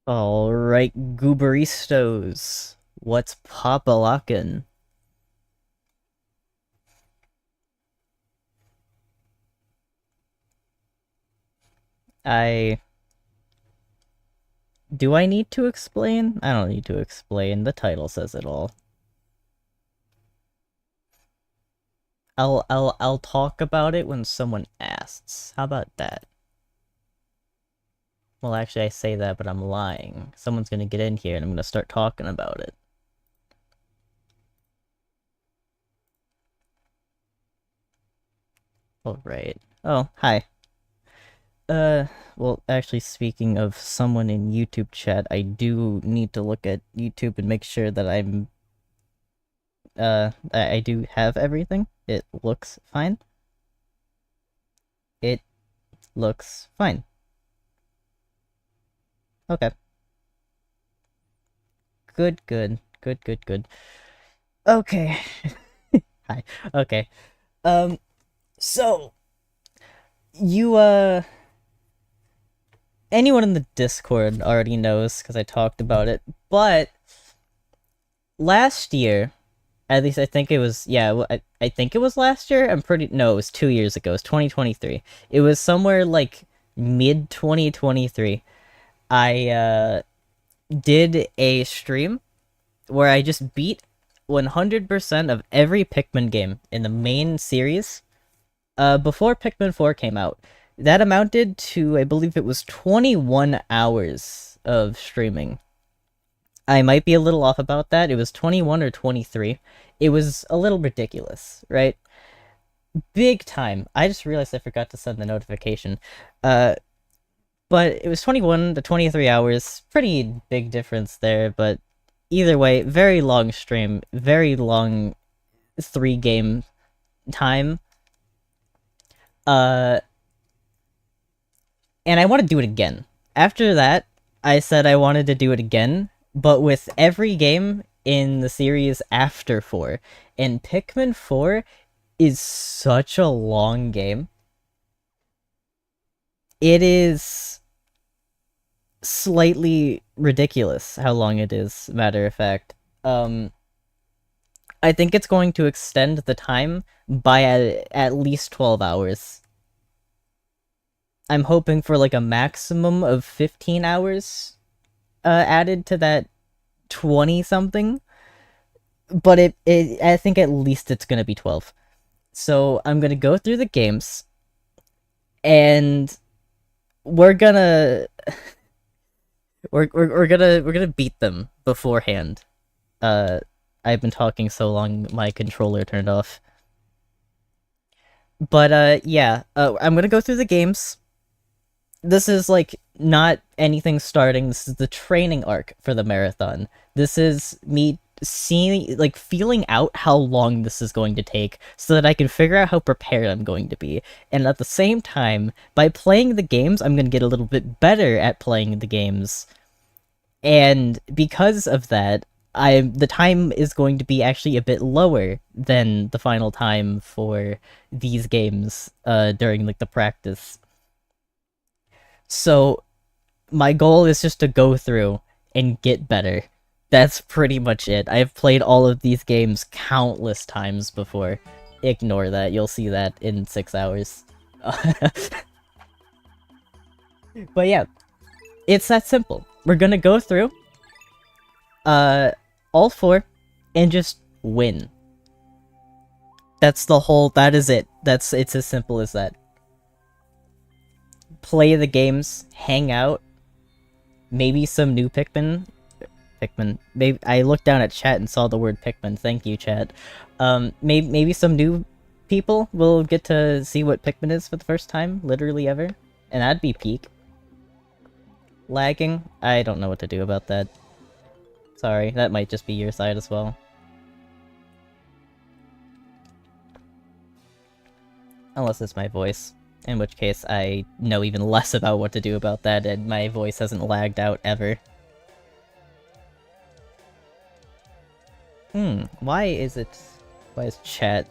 Alright, gooberistos. What's pop-a-lockin'? I... Do I need to explain? I don't need to explain. The title says it all. I'll talk about it when someone asks. How about that? Well, actually, I say that, but I'm lying. Someone's gonna get in here and I'm gonna start talking about it. Alright. Oh, hi. Well, actually, speaking of someone in YouTube chat, I do need to look at YouTube and make sure that I do have everything. It looks fine. It looks fine. Okay. Good, good. Good, good, good. Okay. Hi. Okay. Um, so, you, anyone in the Discord already knows, because I talked about it, but last year, at least I think it was, yeah, I think it was last year. No, it was 2 years ago. It was 2023. It was somewhere like mid 2023. I did a stream where I just beat 100% of every Pikmin game in the main series before Pikmin 4 came out. That amounted to, I believe it was 21 hours of streaming. I might be a little off about that. It was 21 or 23. It was a little ridiculous, right? Big time. I just realized I forgot to send the notification. Uh, but it was 21 to 23 hours. Pretty big difference there, but either way, very long stream, very long 3 game time. Uh, and I want to do it again. After that, I said I wanted to do it again, but with every game in the series after 4. And Pikmin 4 is such a long game. It is slightly ridiculous how long it is, matter of fact. I think it's going to extend the time by at least 12 hours. I'm hoping for like a maximum of 15 hours added to that 20 something, but I think at least it's going to be 12. So I'm going to go through the games and we're gonna we're gonna beat them beforehand. I've been talking so long my controller turned off. But yeah, I'm gonna go through the games. This is like not anything starting. This is the training arc for the marathon. This is me seeing, like, feeling out how long this is going to take so that I can figure out how prepared I'm going to be. And at the same time, by playing the games, I'm going to get a little bit better at playing the games. And because of that, the time is going to be actually a bit lower than the final time for these games during like the practice. So my goal is just to go through and get better. That's pretty much it. I've played all of these games countless times before. Ignore that, you'll see that in 6 hours. But yeah, it's that simple. We're gonna go through all 4 and just win. That is it. It's as simple as that. Play the games, hang out, maybe some new Pikmin. Maybe I looked down at chat and saw the word Pikmin. Thank you, chat. Maybe some new people will get to see what Pikmin is for the first time, literally ever, and that'd be peak. Lagging? I don't know what to do about that. Sorry, that might just be your side as well. Unless it's my voice. In which case, I know even less about what to do about that, and my voice hasn't lagged out ever. Why is chat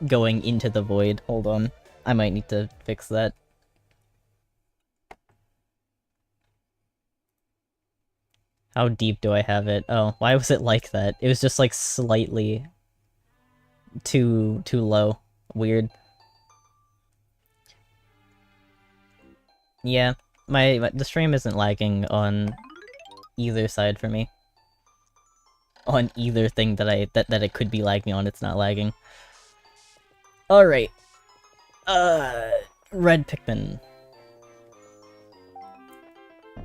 going into the void? Hold on. I might need to fix that. How deep do I have it? Oh, why was it like that? It was just like slightly too low. Weird. Yeah, the stream isn't lagging on either side for me. On either thing that that it could be lagging on, it's not lagging. Alright. Red Pikmin.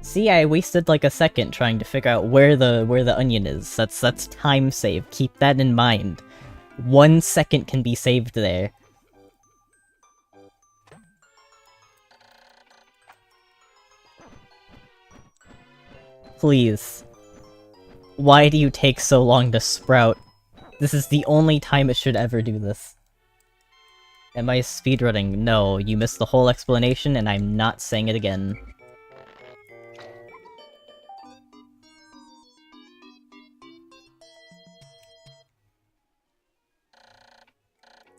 See, I wasted like a second trying to figure out where the onion is. That's time saved. Keep that in mind. 1 second can be saved there. Please. Why do you take so long to sprout? This is the only time it should ever do this. Am I speedrunning? No, you missed the whole explanation and I'm not saying it again.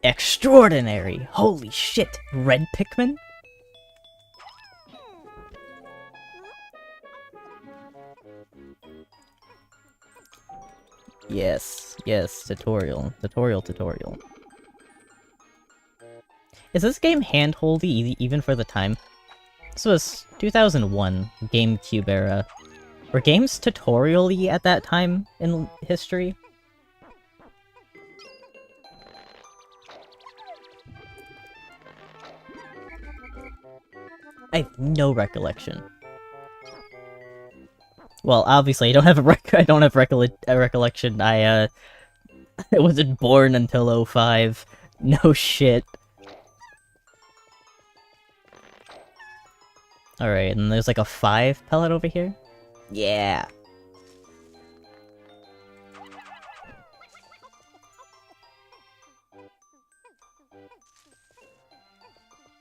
Extraordinary! Holy shit! Red Pikmin? Yes, yes, tutorial. Tutorial. Is this game hand-holdy even for the time? This was 2001, GameCube era. Were games tutorial-y at that time in history? I have no recollection. Well, obviously, I don't have a recollection. I wasn't born until '05. No shit. Alright, and there's like a 5 pellet over here? Yeah.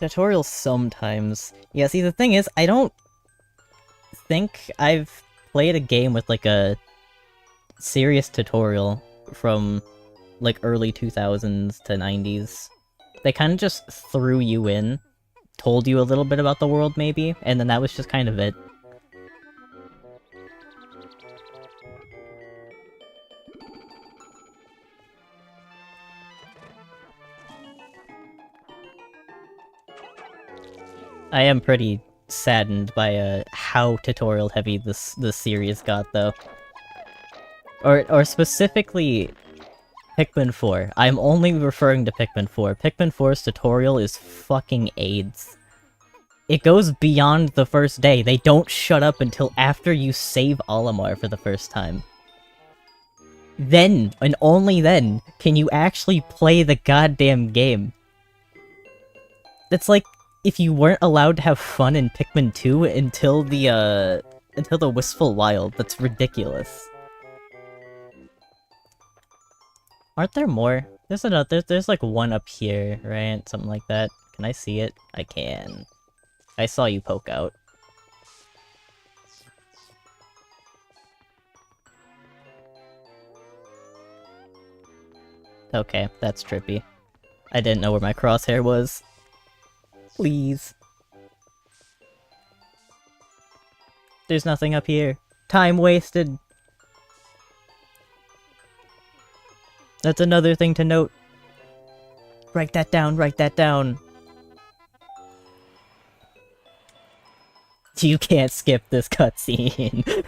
Tutorials sometimes. Yeah, see, the thing is, I don't think I've played a game with like a serious tutorial from like early 2000s to 90s. They kind of just threw you in, told you a little bit about the world maybe, and then that was just kind of it. I am pretty saddened by how tutorial heavy this series got though. Or specifically Pikmin 4. I'm only referring to Pikmin 4. Pikmin 4's tutorial is fucking AIDS. It goes beyond the first day. They don't shut up until after you save Olimar for the first time. Then, and only then, can you actually play the goddamn game. It's like if you weren't allowed to have fun in Pikmin 2 until the Wistful Wild. That's ridiculous. Aren't there more? There's like one up here, right? Something like that. Can I see it? I can. I saw you poke out. Okay, that's trippy. I didn't know where my crosshair was. Please. There's nothing up here. Time wasted. That's another thing to note. Write that down, write that down. You can't skip this cutscene.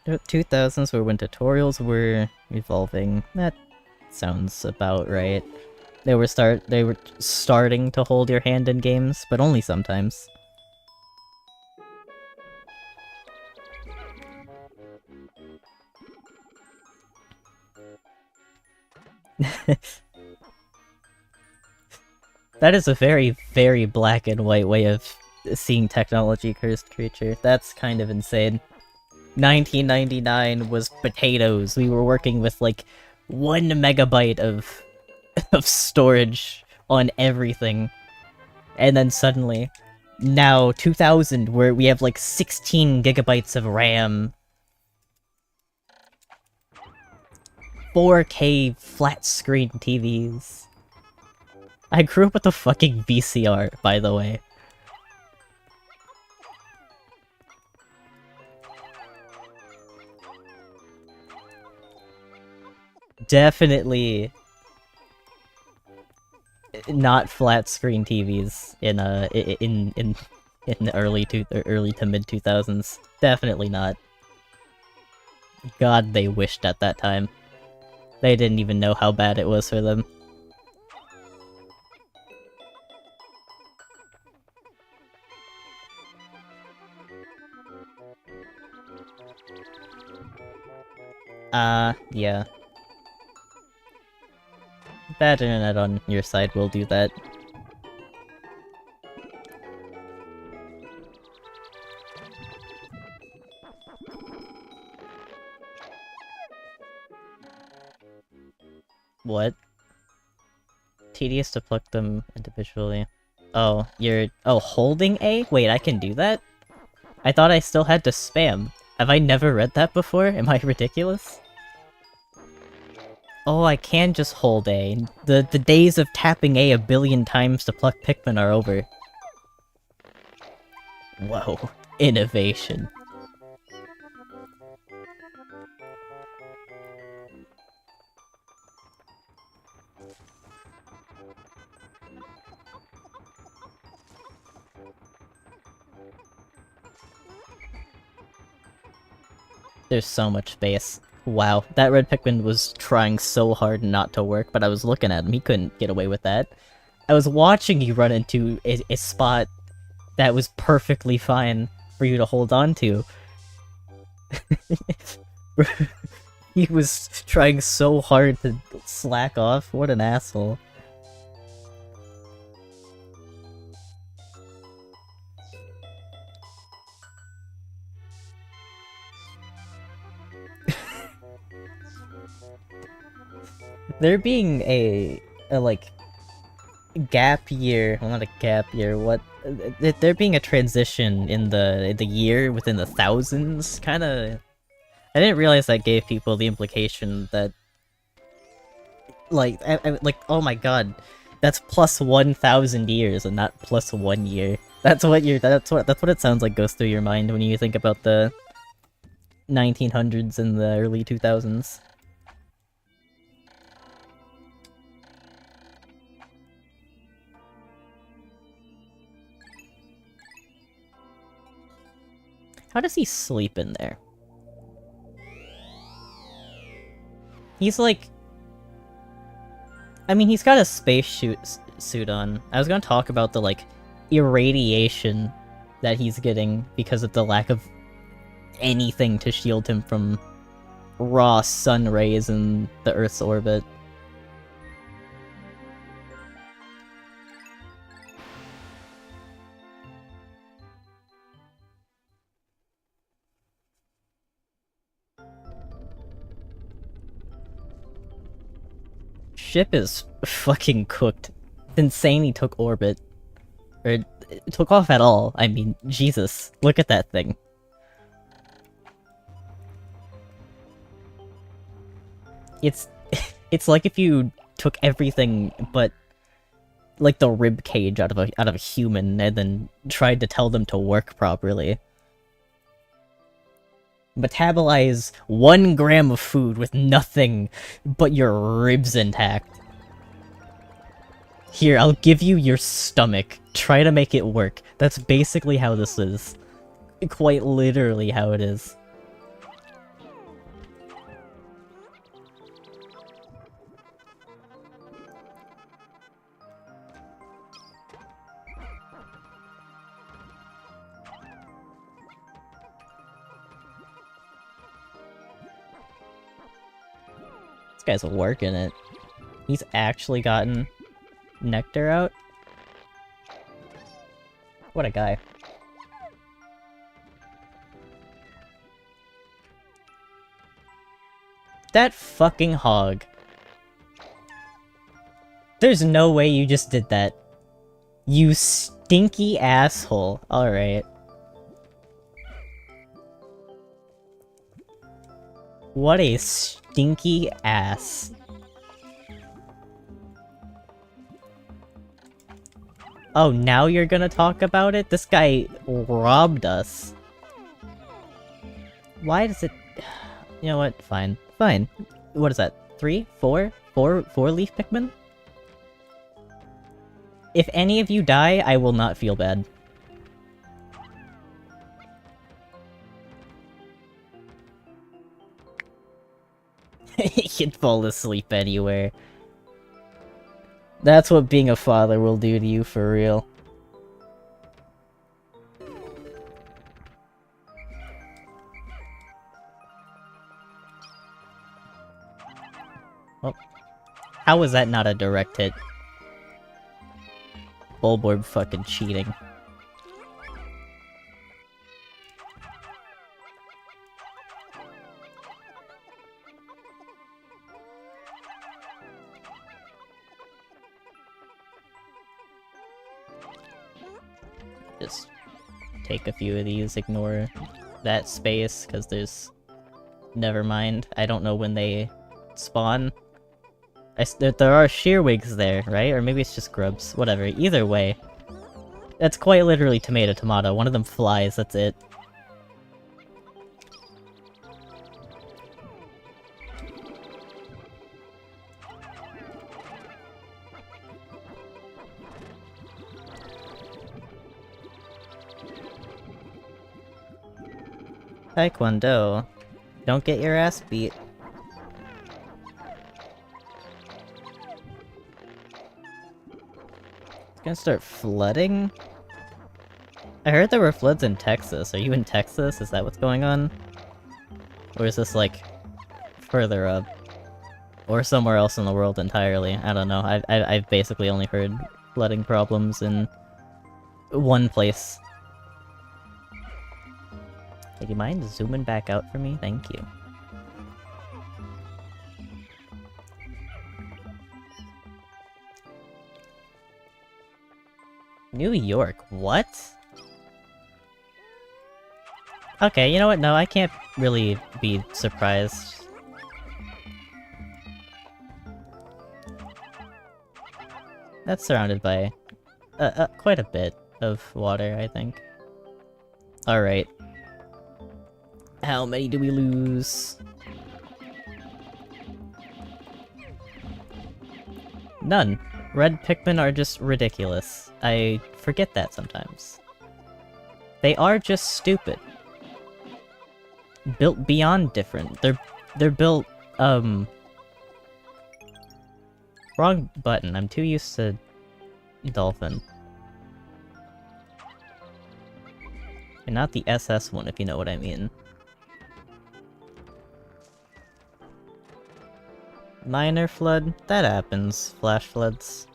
2000s were when tutorials were evolving. That sounds about right. They were starting to hold your hand in games, but only sometimes. That is a very, very black and white way of seeing technology, Cursed Creature. That's kind of insane. 1999 was potatoes. We were working with like 1 megabyte of storage on everything. And then suddenly, now 2000, where we have like 16 gigabytes of RAM. 4K flat screen TVs. I grew up with a fucking VCR, by the way. Definitely not flat screen TVs in the early to mid 2000s. Definitely not. God, they wished at that time. They didn't even know how bad it was for them. Yeah. Bad internet on your side will do that. What? Tedious to pluck them individually. Oh, you're... Oh, holding A? Wait, I can do that? I thought I still had to spam. Have I never read that before? Am I ridiculous? Oh, I can just hold A. The days of tapping A a billion times to pluck Pikmin are over. Whoa. Innovation. There's so much space. Wow, that red Pikmin was trying so hard not to work, but I was looking at him. He couldn't get away with that. I was watching you run into a spot that was perfectly fine for you to hold on to. He was trying so hard to slack off. What an asshole. There being a like gap year, well not a gap year, what there being a transition in the year within the thousands kinda I didn't realize that gave people the implication that like like oh my god, that's plus 1,000 years and not plus 1 year. That's what it sounds like goes through your mind when you think about the 1900s and the early 2000s. How does he sleep in there? He's like... I mean, he's got a space suit on. I was gonna talk about the, like, irradiation that he's getting because of the lack of anything to shield him from raw sun rays in the Earth's orbit. Ship is fucking cooked. It's insane he took orbit. Or, took off at all. I mean, Jesus. Look at that thing. It's... it's like if you took everything but... like the rib cage out of a human and then tried to tell them to work properly. Metabolize 1 gram of food with nothing but your ribs intact. Here, I'll give you your stomach. Try to make it work. That's basically how this is. Quite literally how it is. This guy's working it. He's actually gotten nectar out? What a guy. That fucking hog. There's no way you just did that. You stinky asshole. Alright. What a stinky ass. Oh, now you're gonna talk about it? This guy robbed us. Why does it... You know what? Fine. Fine. What is that? 3? 4? 4 leaf Pikmin? If any of you die, I will not feel bad. He can fall asleep anywhere. That's what being a father will do to you for real. Well, how was that not a direct hit? Bulborb fucking cheating. Just take a few of these, ignore that space, because there's... Never mind. I don't know when they spawn. There are shearwigs there, right? Or maybe it's just grubs. Whatever. Either way. That's quite literally tomato tomato. One of them flies, that's it. Taekwondo. Don't get your ass beat. It's gonna start flooding? I heard there were floods in Texas. Are you in Texas? Is that what's going on? Or is this, like, further up? Or somewhere else in the world entirely? I don't know. I've basically only heard flooding problems in one place. Hey, do you mind zooming back out for me? Thank you. New York, what? Okay, you know what? No, I can't really be surprised. That's surrounded by quite a bit of water, I think. Alright. How many do we lose? None. Red Pikmin are just ridiculous. I forget that sometimes. They are just stupid. Built beyond different. They're built, wrong button. I'm too used to Dolphin. And not the SS one, if you know what I mean. Minor flood? That happens. Flash floods.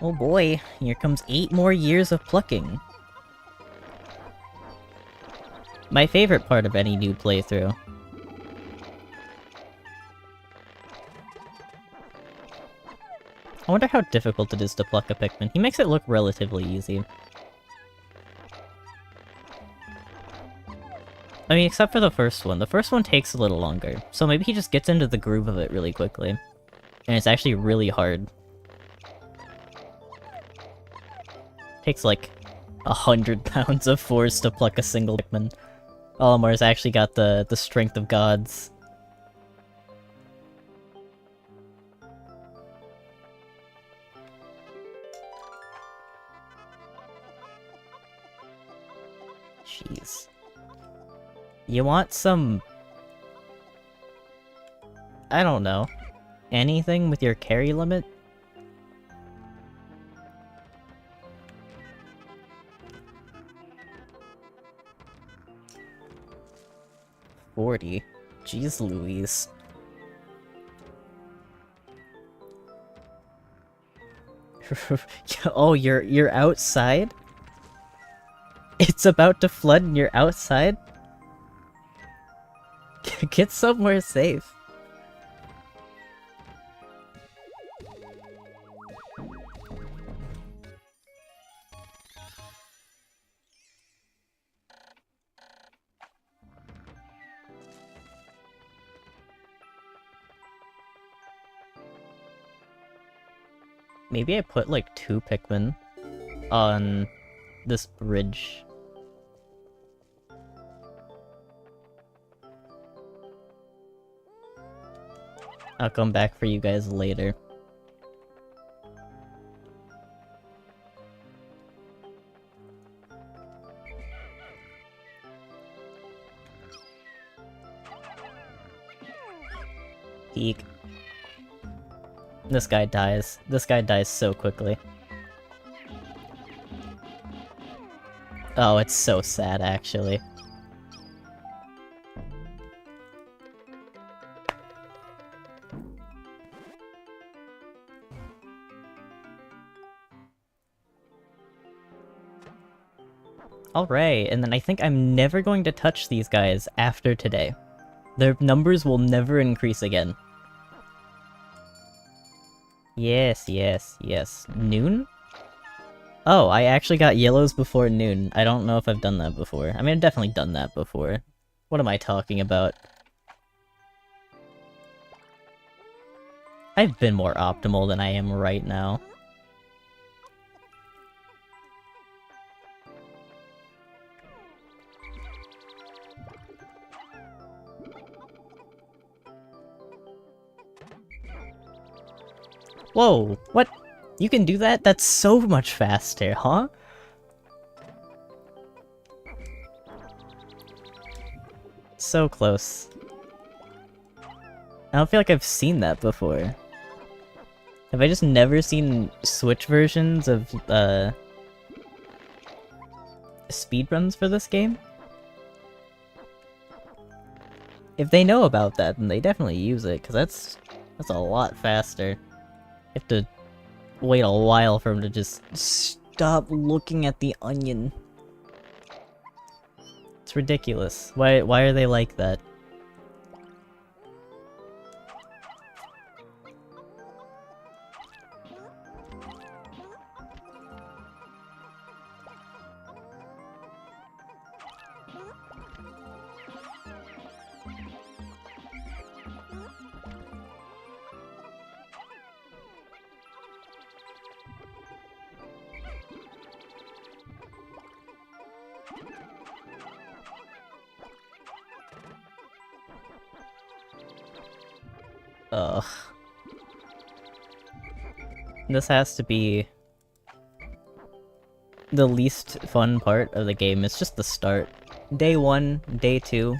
Oh boy, here comes 8 more years of plucking. My favorite part of any new playthrough. I wonder how difficult it is to pluck a Pikmin. He makes it look relatively easy. I mean, except for the first one. The first one takes a little longer, so maybe he just gets into the groove of it really quickly. And it's actually really hard. Takes like 100 pounds of force to pluck a single Pikmin. Olimar's actually got the strength of gods. Jeez. You want some... I don't know. Anything with your carry limit? $40. Jeez Louise. Oh, you're outside? It's about to flood and you're outside? Get somewhere safe. Maybe I put like 2 Pikmin on this bridge. I'll come back for you guys later. Eek. This guy dies. This guy dies so quickly. Oh, it's so sad, actually. Alright, and then I think I'm never going to touch these guys after today. Their numbers will never increase again. Yes, yes, yes. Noon? Oh, I actually got yellows before noon. I don't know if I've done that before. I mean, I've definitely done that before. What am I talking about? I've been more optimal than I am right now. Whoa, what? You can do that? That's so much faster, huh? So close. I don't feel like I've seen that before. Have I just never seen Switch versions of, speedruns for this game? If they know about that, then they definitely use it, because that's a lot faster. You have to wait a while for him to just stop looking at the onion. It's ridiculous. Why are they like that? Ugh. This has to be the least fun part of the game. It's just the start. Day 1, day 2.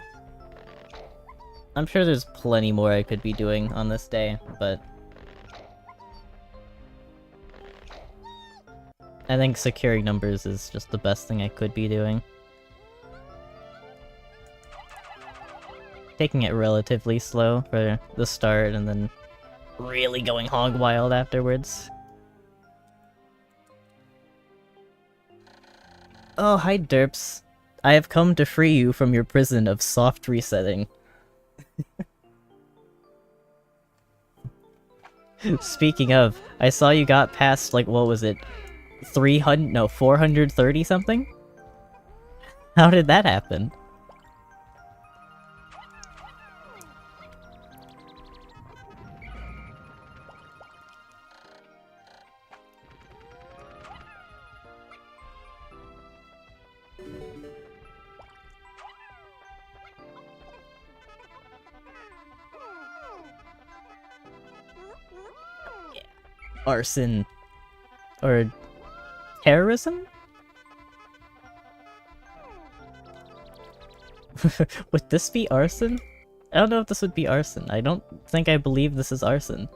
I'm sure there's plenty more I could be doing on this day, but I think securing numbers is just the best thing I could be doing. Taking it relatively slow for the start, and then really going hog wild afterwards. Oh, hi derps. I have come to free you from your prison of soft resetting. Speaking of, I saw you got past, like, what was it? 430 something? How did that happen? Arson. Or terrorism? Would this be arson? I don't know if this would be arson. I don't think I believe this is arson.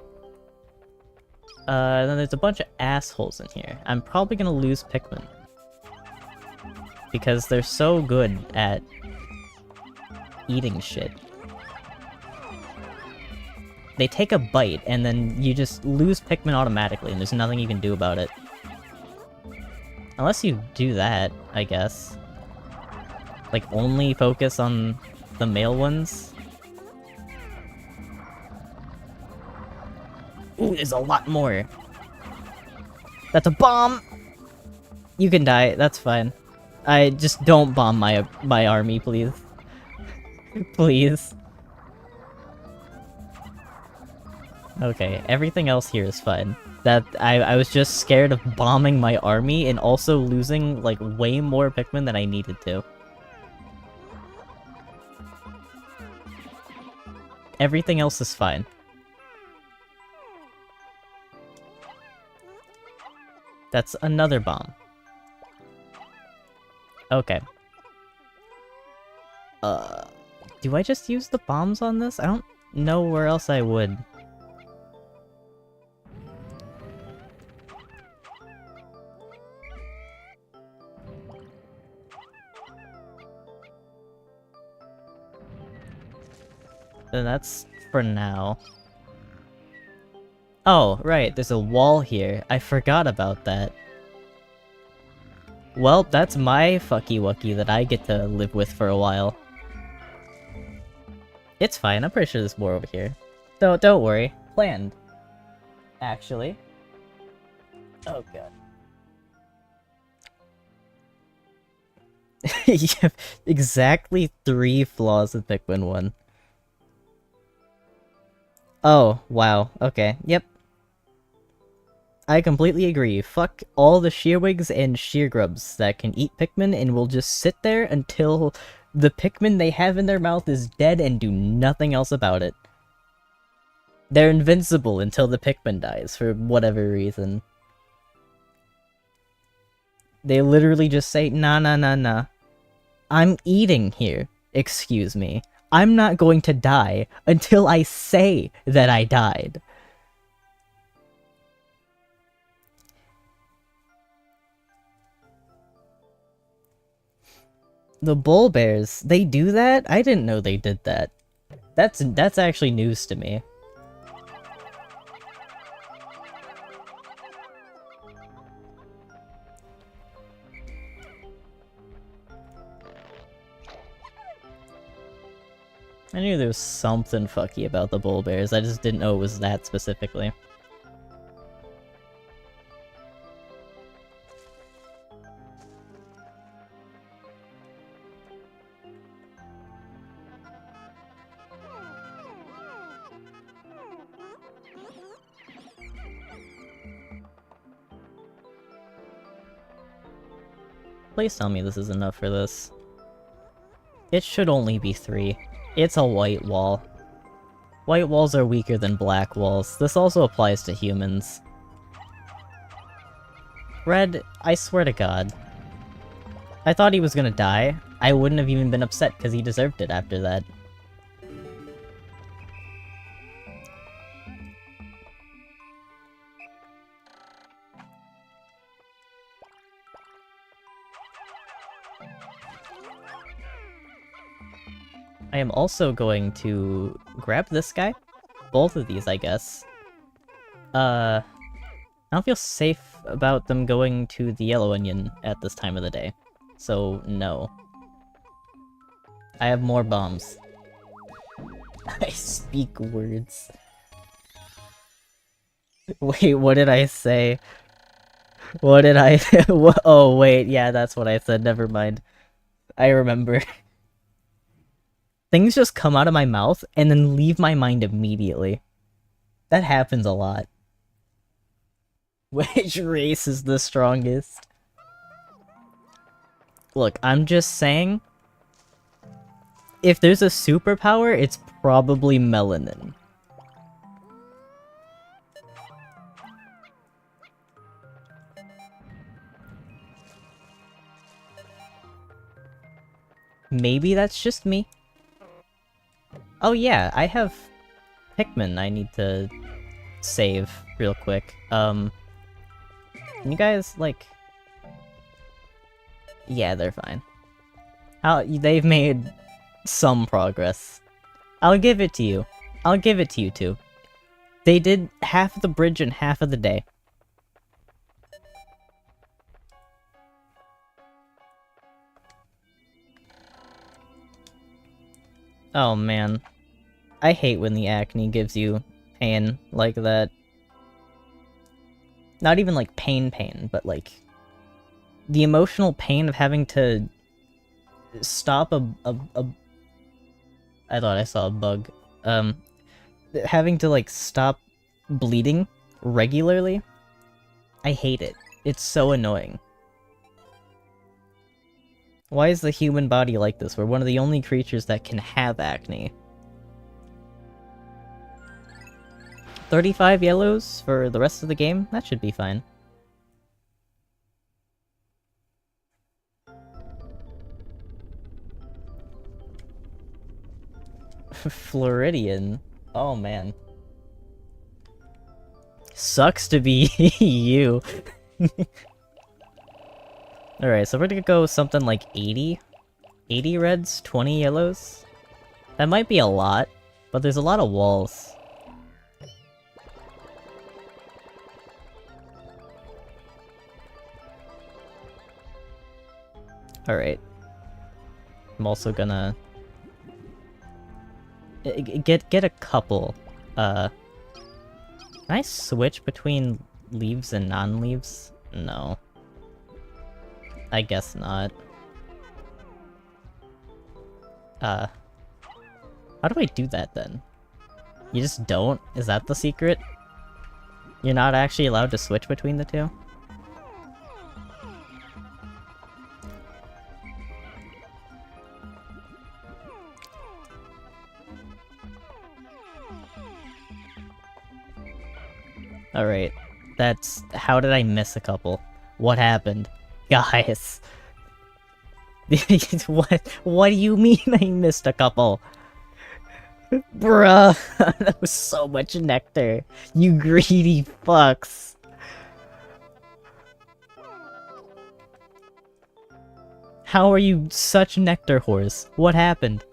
Then there's a bunch of assholes in here. I'm probably gonna lose Pikmin. Because they're so good at eating shit. They take a bite, and then you just lose Pikmin automatically, and there's nothing you can do about it. Unless you do that, I guess. Like, only focus on the male ones. Ooh, there's a lot more. That's a bomb! You can die, that's fine. I just don't bomb my army, please. Please. Okay, everything else here is fine. That I was just scared of bombing my army and also losing, like, way more Pikmin than I needed to. Everything else is fine. That's another bomb. Okay. Do I just use the bombs on this? I don't know where else I would. Then that's for now. Oh, right, there's a wall here. I forgot about that. Well, that's my fucky wucky that I get to live with for a while. It's fine, I'm pretty sure there's more over here. Don't worry. Planned. Actually. Oh god. You have exactly 3 flaws with Pikmin 1. Oh, wow. Okay, yep. I completely agree. Fuck all the shearwigs and sheargrubs that can eat Pikmin and will just sit there until the Pikmin they have in their mouth is dead and do nothing else about it. They're invincible until the Pikmin dies, for whatever reason. They literally just say, nah, nah, nah, nah. I'm eating here. Excuse me. I'm not going to die until I say that I died. The bull bears, they do that? I didn't know they did that. That's actually news to me. I knew there was something fucky about the bull bears, I just didn't know it was that specifically. Please tell me this is enough for this. It should only be 3. It's a white wall. White walls are weaker than black walls. This also applies to humans. Red, I swear to god. I thought he was gonna die. I wouldn't have even been upset because he deserved it after that. I am also going to grab this guy. Both of these, I guess. I don't feel safe about them going to the yellow onion at this time of the day. So, no. I have more bombs. I speak words. Wait, what did I say? What did I... Oh, wait, yeah, that's what I said, never mind. I remember. Things just come out of my mouth and then leave my mind immediately. That happens a lot. Which race is the strongest? Look, I'm just saying... If there's a superpower, it's probably melanin. Maybe that's just me. Oh yeah, I have Pikmin I need to save real quick. Can you guys, like... Yeah, they're fine. They've made some progress. I'll give it to you. I'll give it to you too. They did half of the bridge in half of the day. Oh man. I hate when the acne gives you pain like that. Not even like pain, but like... The emotional pain of having to stop a I thought I saw a bug. Having to like stop bleeding regularly. I hate it. It's so annoying. Why is the human body like this? We're one of the only creatures that can have acne. 35 yellows for the rest of the game? That should be fine. Floridian. Oh man. Sucks to be you. Alright, so we're gonna go something like 80? 80 reds, 20 yellows? That might be a lot, but there's a lot of walls. Alright. I'm also gonna... get a couple. Can I switch between leaves and non-leaves? No. I guess not. How do I do that then? You just don't? Is that the secret? You're not actually allowed to switch between the two? Alright. That's... How did I miss a couple? What happened? Guys. What do you mean I missed a couple? Bruh. That was so much nectar. You greedy fucks. How are you such nectar whores? What happened?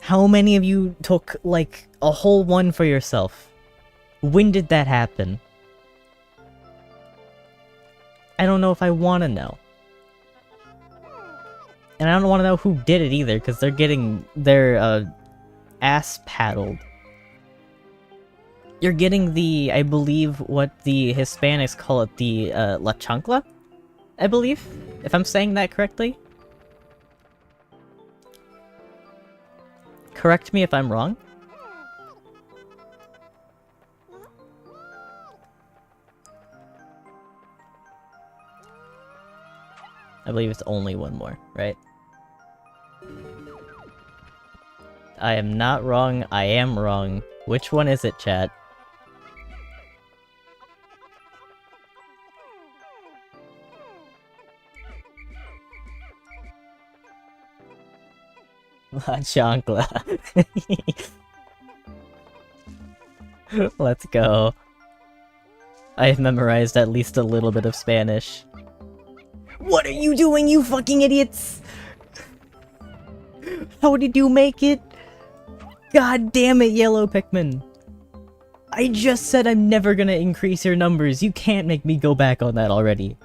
How many of you took, like, a whole one for yourself? When did that happen? I don't know if I want to know. And I don't want to know who did it either, because they're getting their, ass paddled. You're getting the, I believe, what the Hispanics call it, the, La Chancla? I believe? If I'm saying that correctly? Correct me if I'm wrong. I believe it's only one more, right? I am not wrong, I am wrong. Which one is it, chat? La Chancla. Let's go. I have memorized at least a little bit of Spanish. What are you doing, you fucking idiots? How did you make it? God damn it, yellow Pikmin. I just said I'm never gonna increase your numbers. You can't make me go back on that already.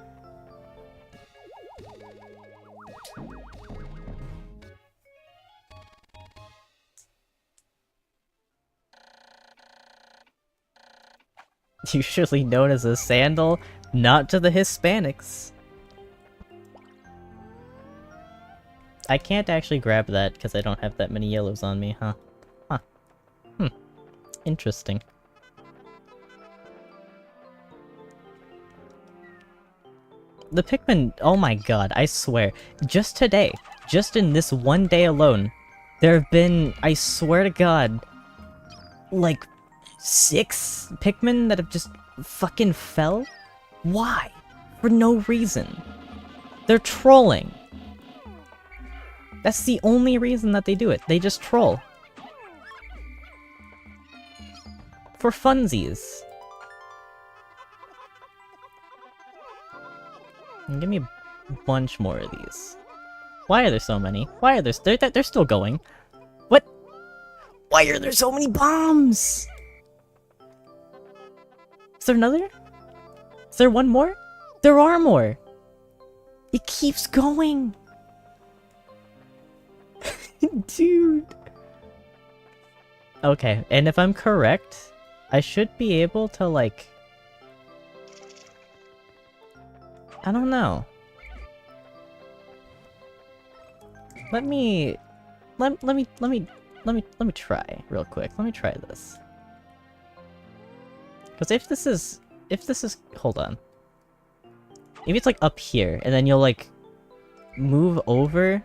Usually known as a sandal, not to the Hispanics. I can't actually grab that because I don't have that many yellows on me, huh? Huh. Interesting. The Pikmin, oh my god, I swear, just today, just in this one day alone, there have been, I swear to god, like 6 Pikmin that have just fucking fell? Why? For no reason. They're trolling. That's the only reason that they do it. They just troll. For funsies. And give me a bunch more of these. Why are there so many? Why are there... They're still going. What? Why are there so many bombs? Is there another? Is there one more? There are more! It keeps going! Dude! Okay, and if I'm correct, I should be able to, like... I don't know. Let me try real quick. Let me try this. Because if this is... Hold on. Maybe it's like up here, and then you'll like... move over...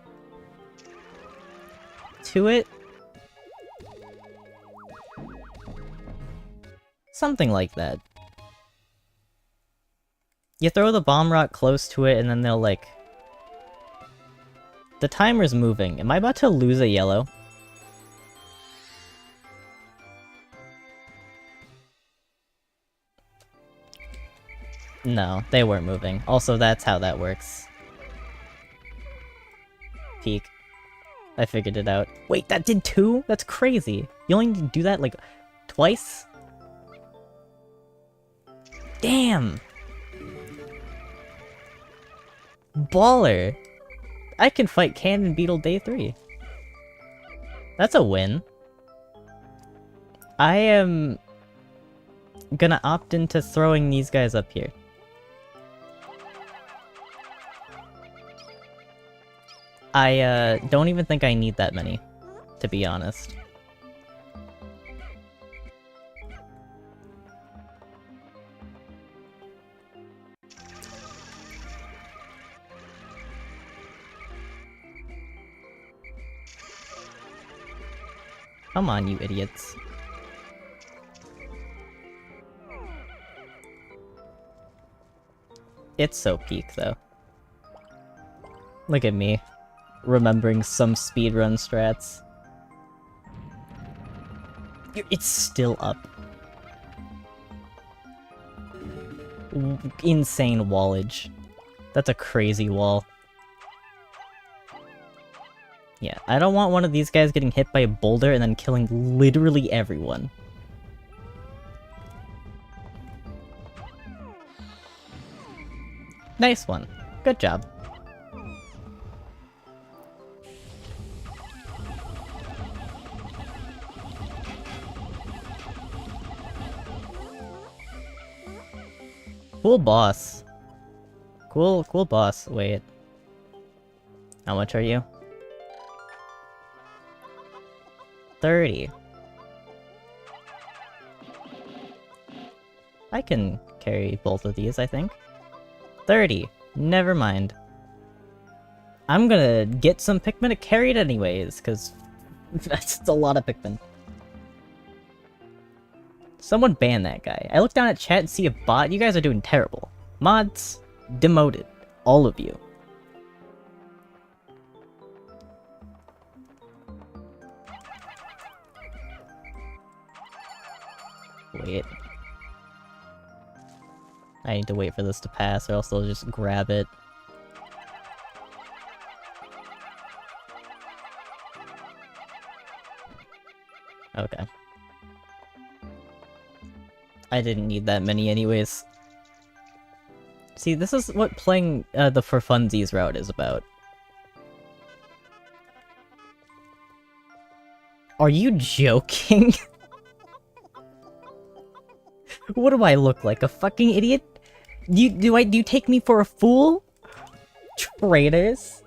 to it? Something like that. You throw the bomb rock close to it, and then they'll like... The timer's moving. Am I about to lose a yellow? No, they weren't moving. Also, that's how that works. Peek. I figured it out. Wait, that did 2? That's crazy. You only need to do that, like, twice? Damn! Baller! I can fight Cannon Beetle day 3. That's a win. I am... gonna opt into throwing these guys up here. I, don't even think I need that many, to be honest. Come on, you idiots. It's so peak, though. Look at me. Remembering some speedrun strats. It's still up. Insane wallage. That's a crazy wall. Yeah, I don't want one of these guys getting hit by a boulder and then killing literally everyone. Nice one. Good job. Cool boss. Cool boss. Wait. How much are you? 30. I can carry both of these, I think. 30. Never mind. I'm gonna get some Pikmin to carry it anyways, because that's a lot of Pikmin. Someone ban that guy. I look down at chat and see a bot. You guys are doing terrible. Mods, demoted. All of you. Wait. I need to wait for this to pass or else they'll just grab it. Okay. I didn't need that many anyways. See, this is what playing the for funsies route is about. Are you joking? What do I look like? A fucking idiot? Do you take me for a fool? Traitors.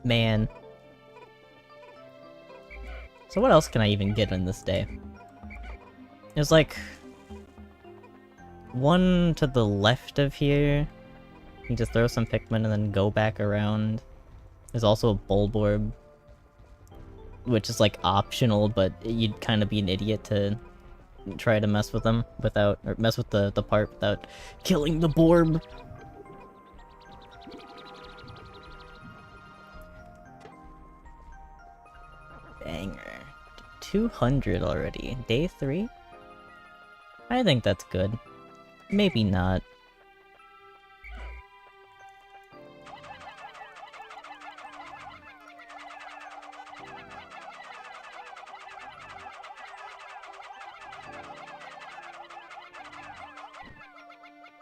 Man. So what else can I even get in this day? There's like... one to the left of here. You just throw some Pikmin and then go back around. There's also a Bulborb. Which is like optional, but you'd kind of be an idiot to try to mess with them without... or mess with the part without killing the Borb. Banger. 200 already. Day 3? I think that's good. Maybe not.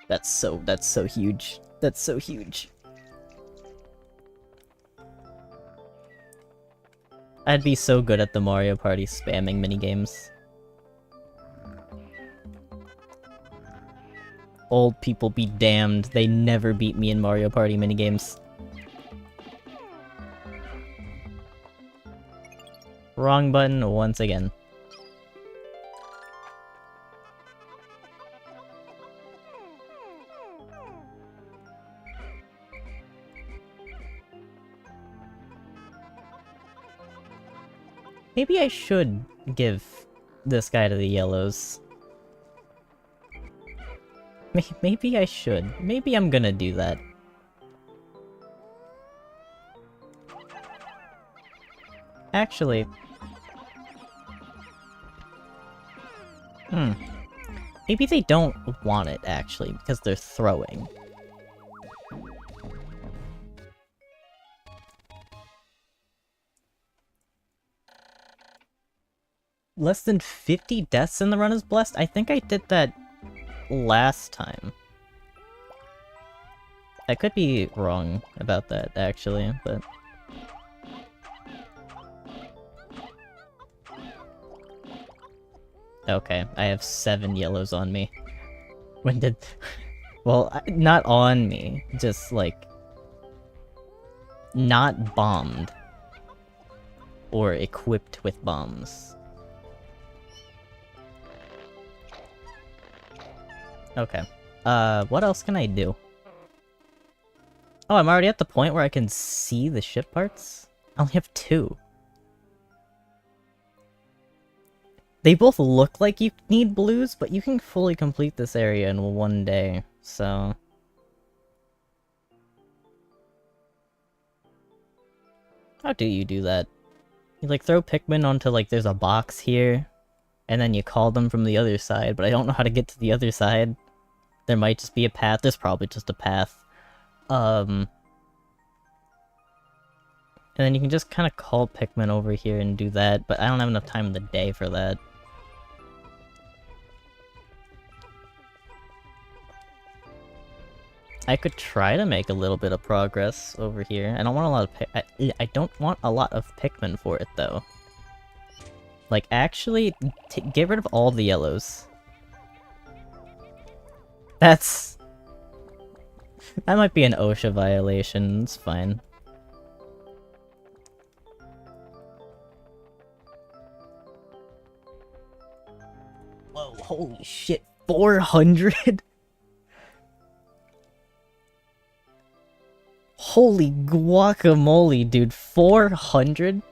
That's so huge. That's so huge. I'd be so good at the Mario Party spamming minigames. Old people be damned, they never beat me in Mario Party minigames. Wrong button once again. Maybe I should give this guy to the yellows. Maybe I should. Maybe I'm gonna do that. Actually... Maybe they don't want it, actually, because they're throwing. Less than 50 deaths in the run is blessed? I think I did that last time. I could be wrong about that, actually, but... Okay, I have 7 yellows on me. When did... Well, not on me, just, like... not bombed. Or equipped with bombs. Okay. What else can I do? Oh, I'm already at the point where I can see the ship parts? I only have 2. They both look like you need blues, but you can fully complete this area in one day, so... How do you do that? You, like, throw Pikmin onto, like, there's a box here, and then you call them from the other side, but I don't know how to get to the other side. There might just be a path. There's probably just a path. And then you can just kind of call Pikmin over here and do that, but I don't have enough time in the day for that. I could try to make a little bit of progress over here. I don't want a lot of I don't want a lot of Pikmin for it, though. Like, actually, get rid of all the yellows. That's... That might be an OSHA violation, it's fine. Whoa, holy shit, 400?! Holy guacamole, dude, 400?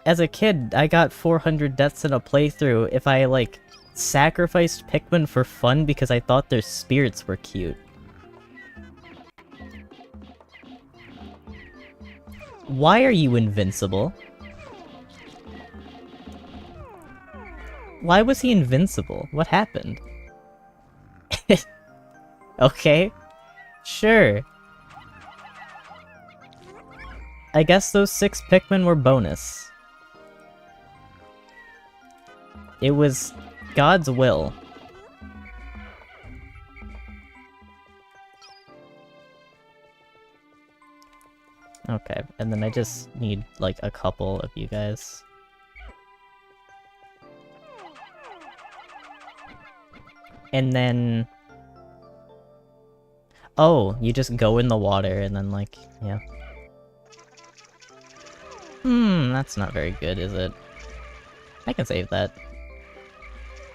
As a kid, I got 400 deaths in a playthrough if I, like, sacrificed Pikmin for fun because I thought their spirits were cute. Why are you invincible? Why was he invincible? What happened? Okay. Sure. I guess those 6 Pikmin were bonus. It was God's will. Okay, and then I just need, like, a couple of you guys. And then... Oh, you just go in the water and then, like, yeah. That's not very good, is it? I can save that.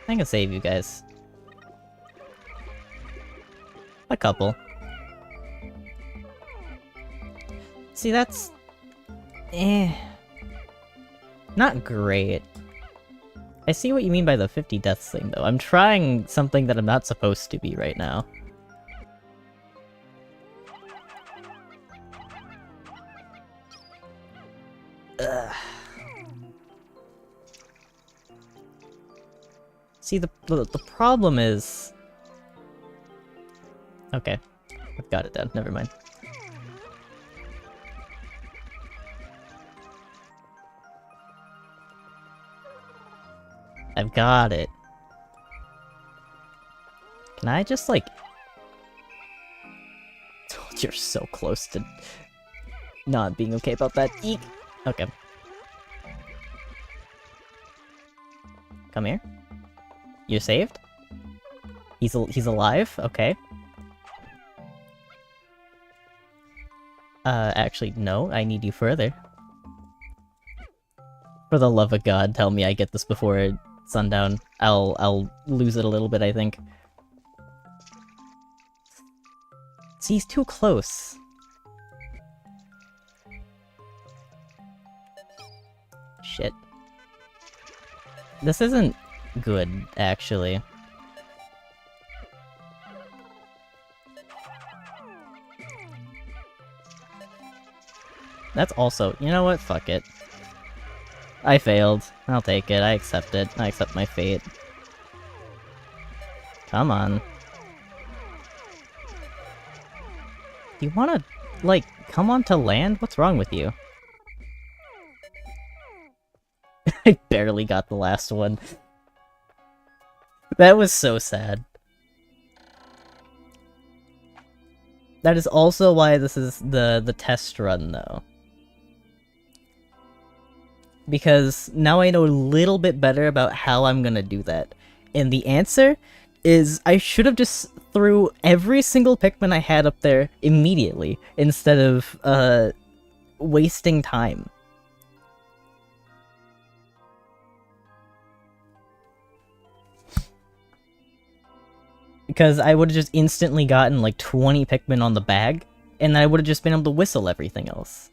I can save you guys. A couple. See, that's... Not great. I see what you mean by the 50 deaths thing, though. I'm trying something that I'm not supposed to be right now. Ugh. See, the problem is... Okay. I've got it down. Never mind. I've got it. Can I just, like... You're so close to not being okay about that. Eek! Okay. Come here. You're saved? He's alive? Okay. Actually, no, I need you further. For the love of God, tell me I get this before sundown. I'll lose it a little bit, I think. See, he's too close. Shit. This isn't good, actually. That's also... You know what? Fuck it. I failed. I'll take it. I accept it. I accept my fate. Come on. Do you wanna, like, come onto land? What's wrong with you? I barely got the last one. That was so sad. That is also why this is the test run, though. Because now I know a little bit better about how I'm gonna do that. And the answer is I should have just threw every single Pikmin I had up there immediately, instead of, wasting time. Because I would have just instantly gotten like 20 Pikmin on the bag, and then I would have just been able to whistle everything else.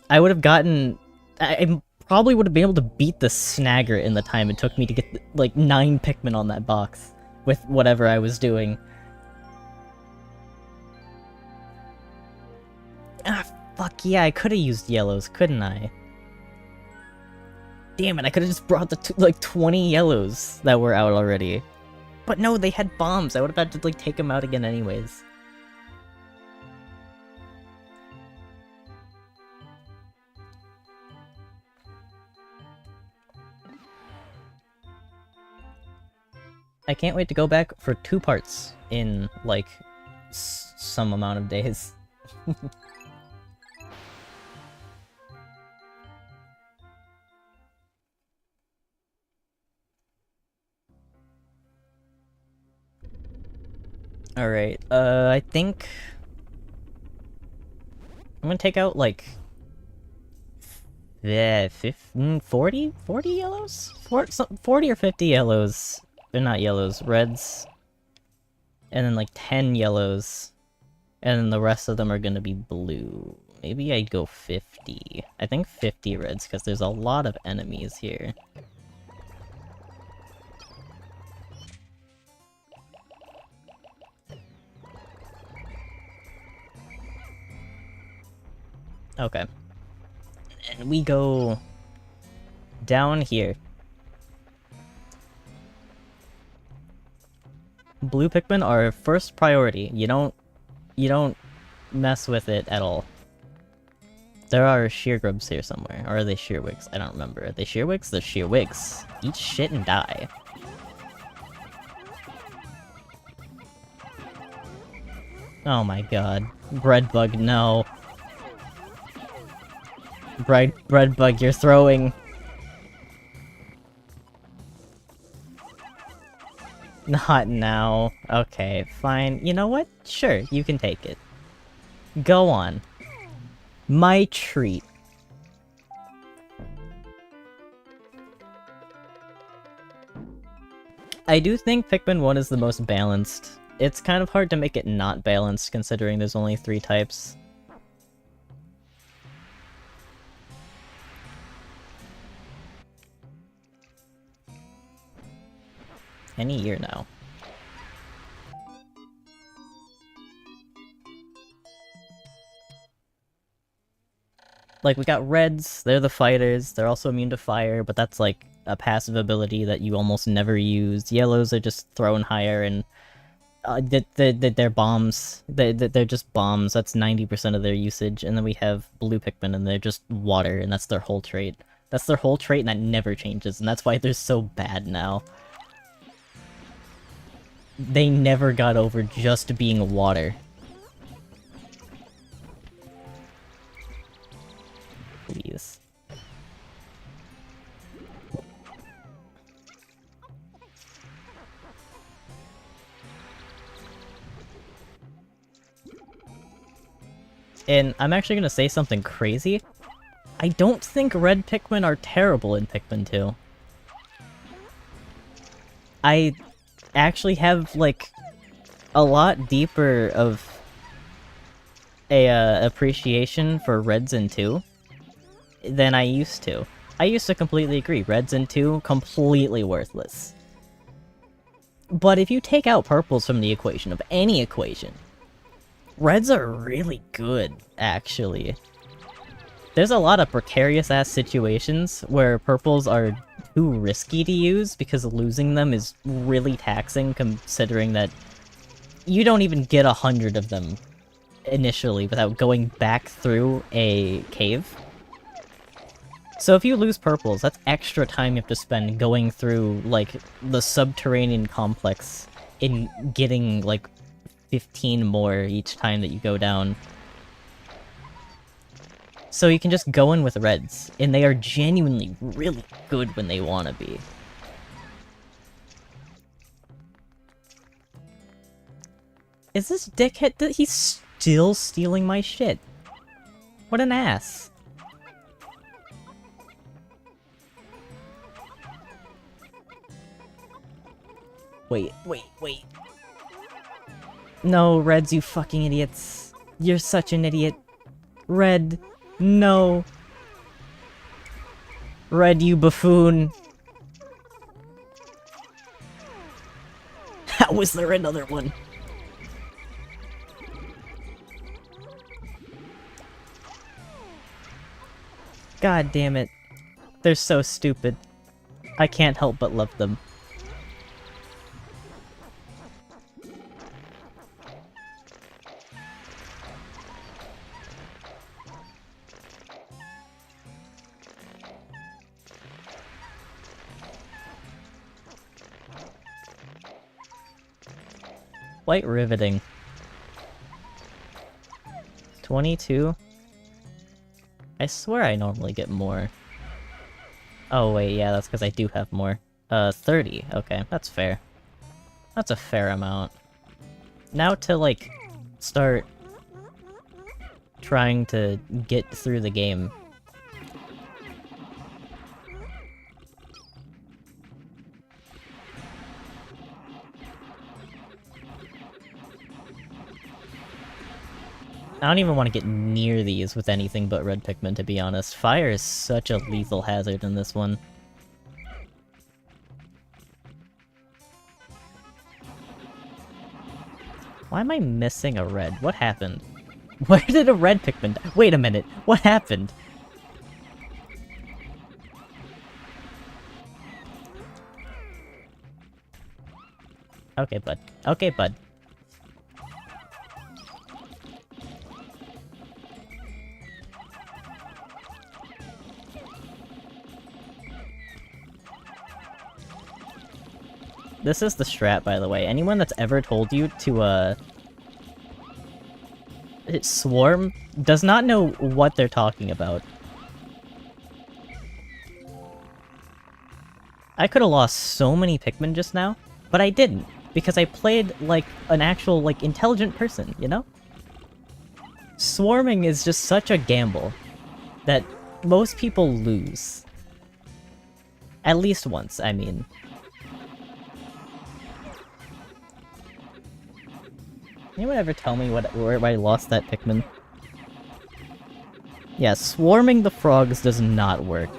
I would have gotten... I probably would have been able to beat the Snagger in the time it took me to get, like, 9 Pikmin on that box, with whatever I was doing. Ah, fuck yeah, I could have used yellows, couldn't I? Damn it, I could have just brought the like 20 yellows that were out already. But no, they had bombs. I would have had to like take them out again anyways. I can't wait to go back for 2 parts in like some amount of days. Alright, I think... I'm gonna take out, like... Yeah, 40? 40 yellows? 40 or 50 yellows. They're not yellows, reds. And then, like, 10 yellows. And then the rest of them are gonna be blue. Maybe I'd go 50. I think 50 reds, because there's a lot of enemies here. Okay. And we go down here. Blue Pikmin are first priority. You don't mess with it at all. There are Sheargrubs here somewhere. Or are they Shearwigs? I don't remember. Are they Shearwigs? They're Shearwigs. Eat shit and die. Oh my god. Breadbug, no. Breadbug, you're throwing. Not now. Okay, fine. You know what? Sure, you can take it. Go on. My treat. I do think Pikmin 1 is the most balanced. It's kind of hard to make it not balanced considering there's only 3 types. Any year now. Like, we got reds, they're the fighters, they're also immune to fire, but that's like a passive ability that you almost never use. Yellows are just thrown higher, and they're bombs. They're just bombs, that's 90% of their usage. And then we have blue Pikmin, and they're just water, and that's their whole trait. That's their whole trait, and that never changes, and that's why they're so bad now. They never got over just being water. And I'm actually gonna say something crazy. I don't think red Pikmin are terrible in Pikmin 2. I actually have, like, a lot deeper of a appreciation for Reds in 2 than I used to. I used to completely agree. Reds in 2, completely worthless. But if you take out purples from the equation, of any equation, Reds are really good, actually. There's a lot of precarious-ass situations where purples are too risky to use because losing them is really taxing, considering that you don't even get 100 of them initially without going back through a cave. So if you lose purples, that's extra time you have to spend going through, like, the subterranean complex in getting, like, 15 more each time that you go down. So you can just go in with reds, and they are genuinely really good when they want to be. Is this dickhead? He's still stealing my shit. What an ass. Wait. No, Reds, you fucking idiots. You're such an idiot. Red, no. Red, you buffoon. How was there another one? God damn it. They're so stupid. I can't help but love them. Quite riveting. 22? I swear I normally get more. Oh wait, yeah, that's because I do have more. 30. Okay, that's fair. That's a fair amount. Now to, like, start trying to get through the game. I don't even want to get near these with anything but red Pikmin, to be honest. Fire is such a lethal hazard in this one. Why am I missing a red? What happened? Where did a red Pikmin die? Wait a minute, what happened? Okay, bud. Okay, bud. This is the strat, by the way. Anyone that's ever told you to, swarm does not know what they're talking about. I could have lost so many Pikmin just now, but I didn't, because I played like an actual, like, intelligent person, you know? Swarming is just such a gamble that most people lose. At least once, I mean. Anyone ever tell me where I lost that Pikmin? Yeah, swarming the frogs does not work.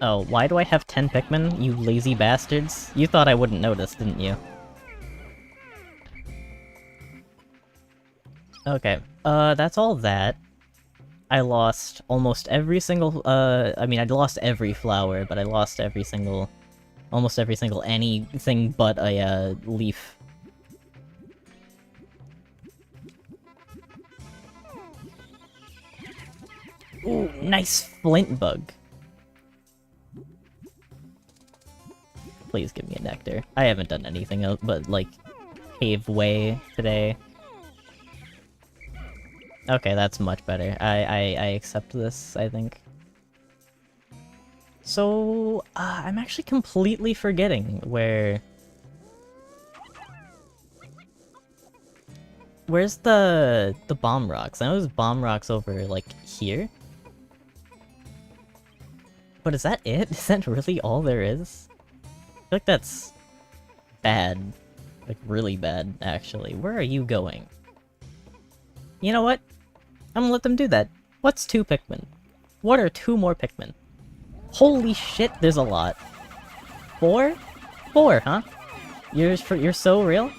Oh, why do I have 10 Pikmin, you lazy bastards? You thought I wouldn't notice, didn't you? Okay, that's all that. I lost almost every single, I mean, I lost every flower, but I lost every single, almost every single anything but a, leaf. Ooh, nice flint bug. Please give me a nectar. I haven't done anything else but, like, cave way today. Okay, that's much better. I accept this, I think. So, I'm actually completely forgetting where... Where's the bomb rocks? I know there's bomb rocks over, like, here. But is that it? Is that really all there is? I feel like that's bad. Like, really bad, actually. Where are you going? You know what? I'm gonna let them do that. What's 2 Pikmin? What are 2 more Pikmin? Holy shit, there's a lot. 4? 4, huh? You're so real?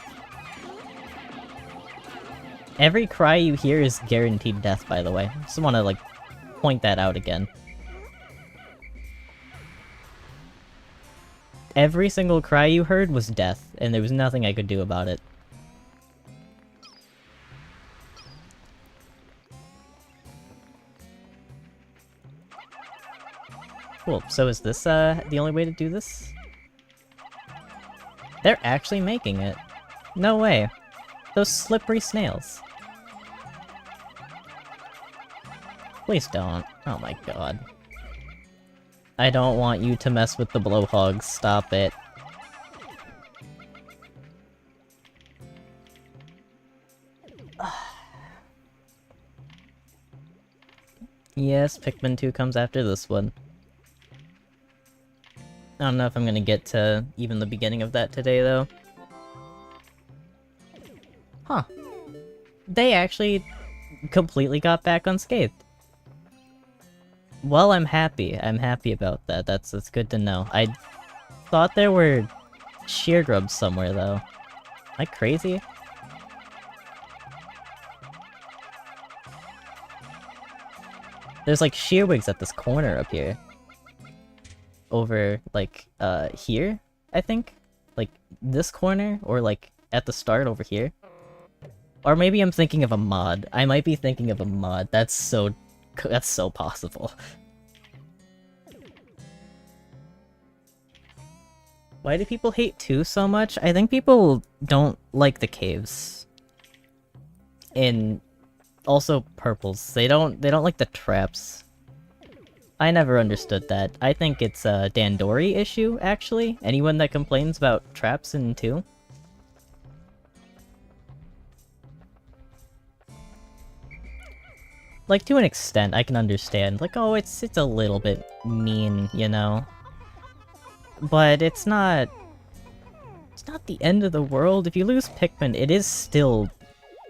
Every cry you hear is guaranteed death, by the way. Just wanna, like, point that out again. Every single cry you heard was death, and there was nothing I could do about it. Cool, so is this, the only way to do this? They're actually making it. No way. Those slippery snails. Please don't. Oh my god. I don't want you to mess with the blowhogs. Stop it. Yes, Pikmin 2 comes after this one. I don't know if I'm gonna get to even the beginning of that today, though. Huh. They actually completely got back unscathed. Well, I'm happy. I'm happy about that. That's good to know. I thought there were sheer grubs somewhere, though. Am I crazy? There's like shearwigs at this corner up here. Over, like, here, I think? Like, this corner? Or, like, at the start over here? Or maybe I'm thinking of a mod. I might be thinking of a mod. That's so possible. Why do people hate 2 so much? I think people don't like the caves. And also purples. They don't like the traps. I never understood that. I think it's a Dandori issue, actually. Anyone that complains about traps in 2? Like, to an extent, I can understand. Like, oh, it's a little bit mean, you know? But it's not... It's not the end of the world. If you lose Pikmin, it is still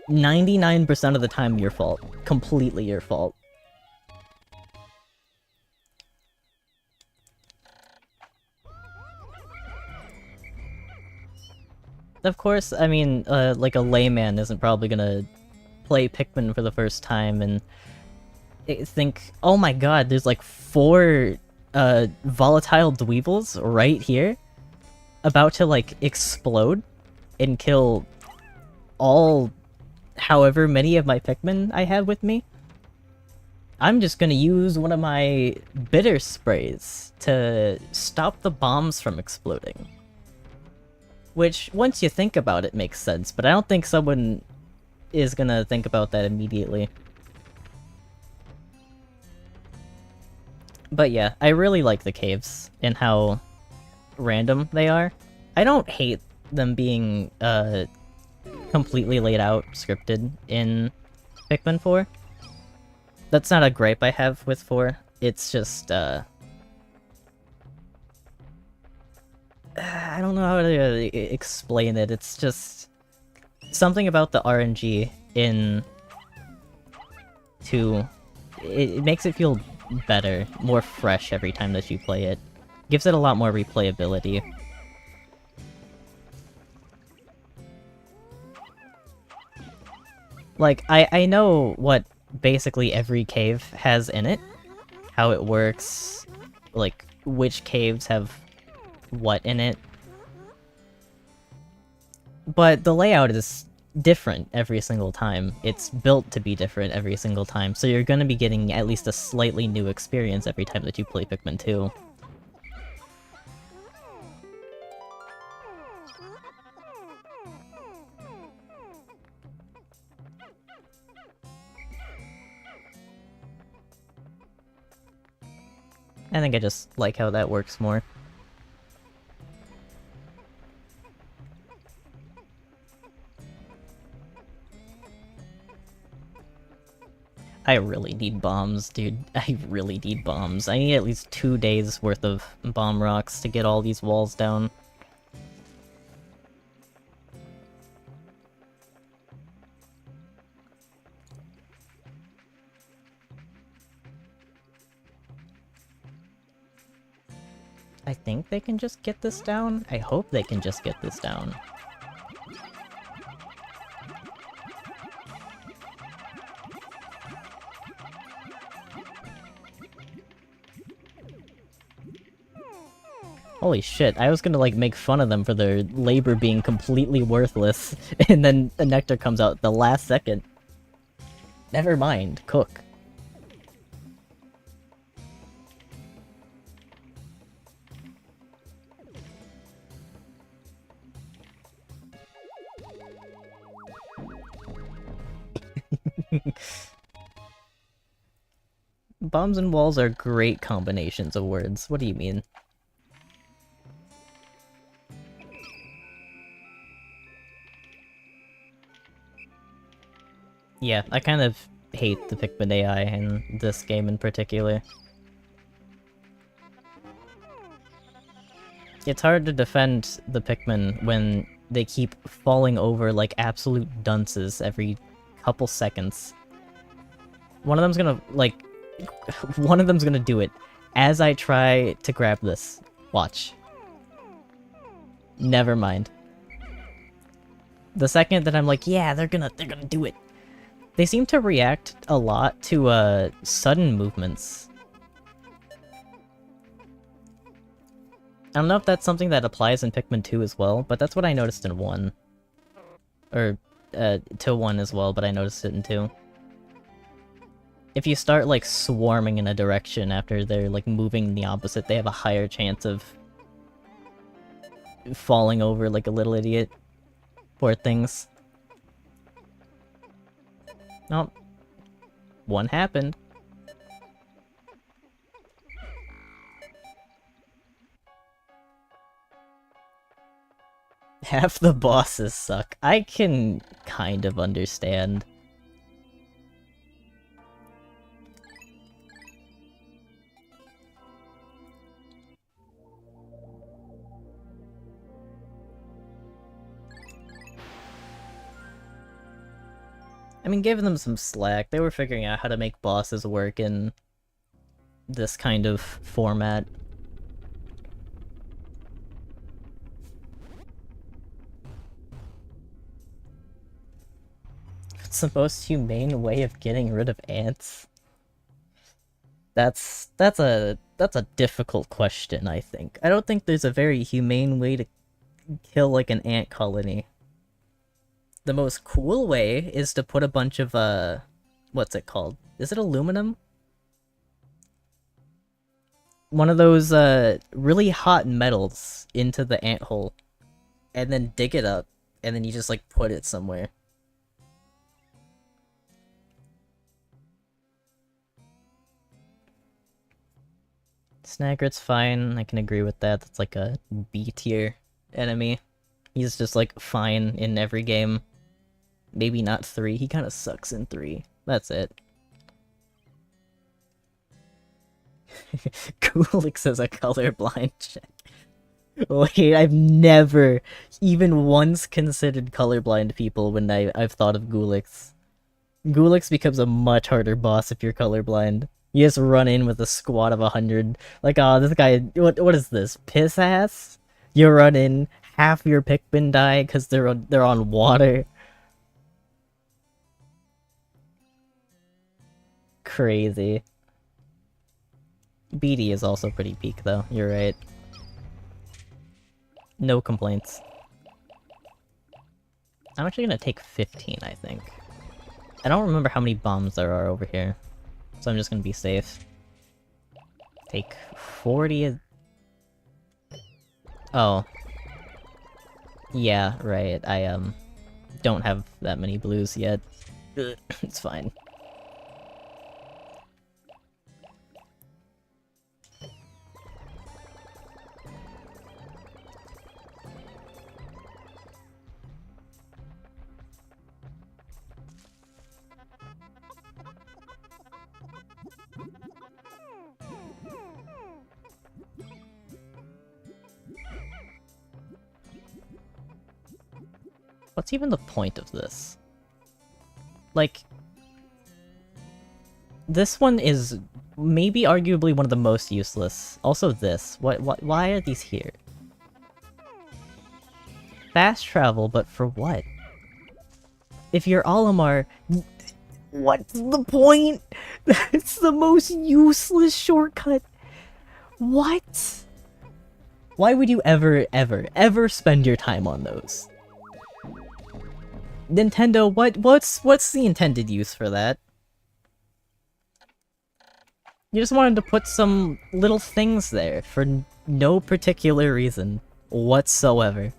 99% of the time your fault. Completely your fault. Of course, I mean, like a layman isn't probably gonna play Pikmin for the first time and think, oh my god, there's like 4 volatile dweevils right here about to like explode and kill all however many of my Pikmin I have with me. I'm just gonna use one of my bitter sprays to stop the bombs from exploding. Which, once you think about it, makes sense, but I don't think someone is gonna think about that immediately. But yeah, I really like the caves and how random they are. I don't hate them being completely laid out, scripted in Pikmin 4. That's not a gripe I have with 4. It's just, I don't know how to explain it. It's just something about the RNG in 2. It makes it feel better, more fresh every time that you play it. Gives it a lot more replayability. Like, I know what basically every cave has in it, how it works, like, which caves have what in it. But the layout is different every single time. It's built to be different every single time, so you're gonna be getting at least a slightly new experience every time that you play Pikmin 2. I think I just like how that works more. I really need bombs, dude. I really need bombs. I need at least 2 days worth of bomb rocks to get all these walls down. I think they can just get this down? I hope they can just get this down. Holy shit, I was gonna like make fun of them for their labor being completely worthless, and then the nectar comes out the last second. Never mind, cook. Bombs and walls are great combinations of words. What do you mean? Yeah, I kind of hate the Pikmin AI in this game in particular. It's hard to defend the Pikmin when they keep falling over like absolute dunces every couple seconds. One of them's gonna, like... one of them's gonna do it as I try to grab this. Watch. Never mind. The second that I'm like, yeah, they're gonna do it. They seem to react a lot to, sudden movements. I don't know if that's something that applies in Pikmin 2 as well, but that's what I noticed in 1. Or, to 1 as well, but I noticed it in 2. If you start, like, swarming in a direction after they're, like, moving in the opposite, they have a higher chance of falling over like a little idiot. Poor things. Nope. One happened. Half the bosses suck. I can kind of understand. I mean, give them some slack. They were figuring out how to make bosses work in this kind of format. It's the most humane way of getting rid of ants? That's a difficult question, I think. I don't think there's a very humane way to kill like an ant colony. The most cool way is to put a bunch of what's it called? Is it aluminum? One of those really hot metals into the ant hole, and then dig it up, and then you just like put it somewhere. Snaggert's fine, I can agree with that. That's like a B tier enemy. He's just like fine in every game. Maybe not 3, he kinda sucks in 3. That's it. Gulix is a colorblind check. Wait, I've never even once considered colorblind people when I've thought of Gulix. Gulix becomes a much harder boss if you're colorblind. You just run in with a squad of 100. Like, oh, this guy, what is this? Piss ass? You run in, half your Pikmin die because they're on water. Crazy. BD is also pretty peak though, you're right. No complaints. I'm actually gonna take 15, I think. I don't remember how many bombs there are over here, so I'm just gonna be safe. Take 40... Oh. Yeah, right, I, don't have that many blues yet. It's fine. What's even the point of this? Like, this one is maybe arguably one of the most useless. Also this. Why are these here? Fast travel, but for what? If you're Olimar, what's the point? That's the most useless shortcut. What? Why would you ever spend your time on those? Nintendo, what's the intended use for that? You just wanted to put some little things there for no particular reason whatsoever.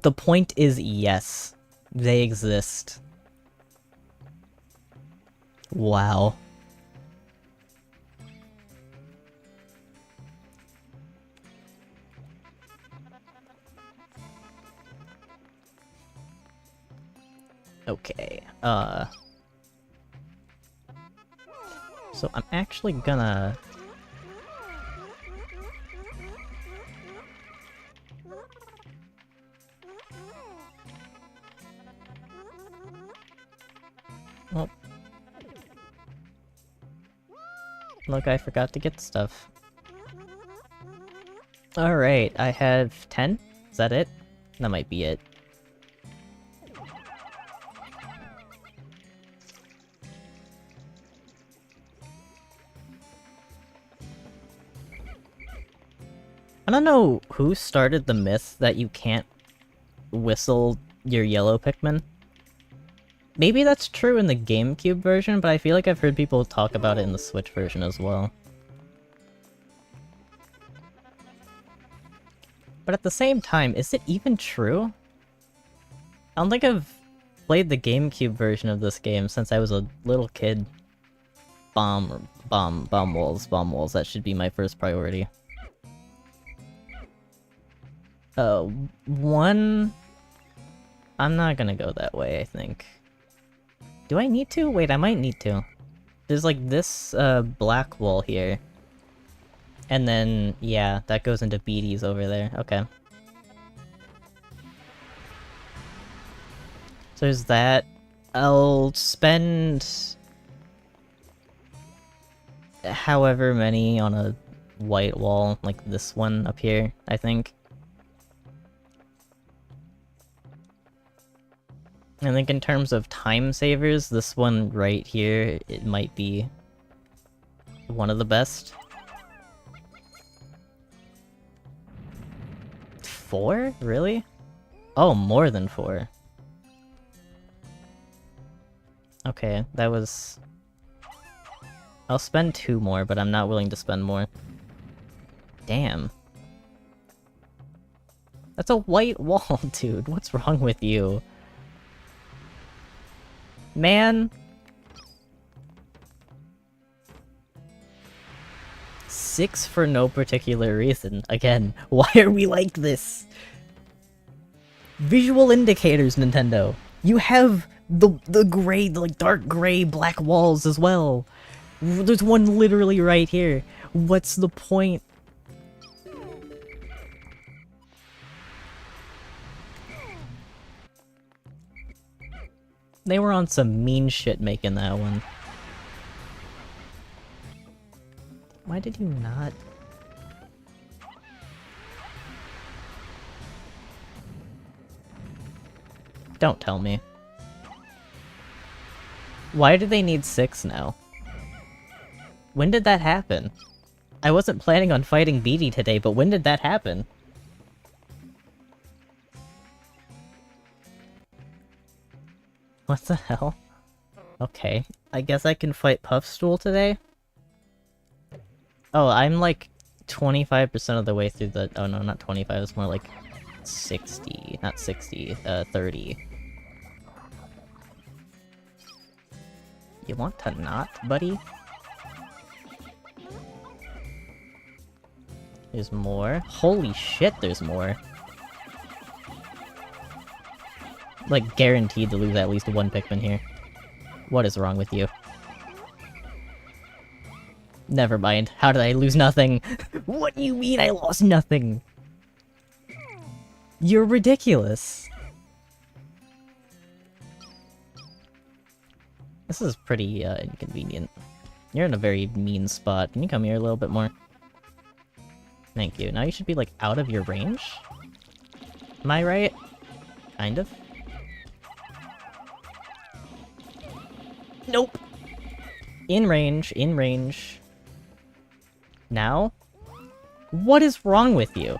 The point is, yes, they exist. Wow. Okay, so I'm actually gonna... Oh. Look, I forgot to get stuff. Alright, I have 10? Is that it? That might be it. I don't know who started the myth that you can't whistle your yellow Pikmin. Maybe that's true in the GameCube version, but I feel like I've heard people talk about it in the Switch version as well. But at the same time, is it even true? I don't think I've played the GameCube version of this game since I was a little kid. Bomb walls, that should be my first priority. One... I'm not gonna go that way, I think. Do I need to? Wait, I might need to. There's like this, black wall here. And then, yeah, that goes into BD's over there. Okay. So there's that. I'll spend... however many on a white wall, like this one up here, I think. I think in terms of time savers, this one right here, it might be one of the best. 4? Really? Oh, more than 4. Okay, that was... I'll spend 2 more, but I'm not willing to spend more. Damn. That's a white wall, dude. What's wrong with you? Man. 6 for no particular reason. Again, why are we like this? Visual indicators, Nintendo. You have the gray, like dark gray black walls as well. There's one literally right here. What's the point? They were on some mean shit making that one. Why did you not? Don't tell me. Why do they need 6 now? When did that happen? I wasn't planning on fighting BD today, but when did that happen? What the hell? Okay, I guess I can fight Puffstool today? Oh, I'm like 25% of the way through the... Oh no, not 25, it's more like 60. Not 60, 30. You want to not, buddy? There's more. Holy shit, there's more. Like, guaranteed to lose at least 1 Pikmin here. What is wrong with you? Never mind. How did I lose nothing? What do you mean I lost nothing? You're ridiculous. This is pretty inconvenient. You're in a very mean spot. Can you come here a little bit more? Thank you. Now you should be, like, out of your range? Am I right? Kind of? Nope! In range, in range. Now? What is wrong with you?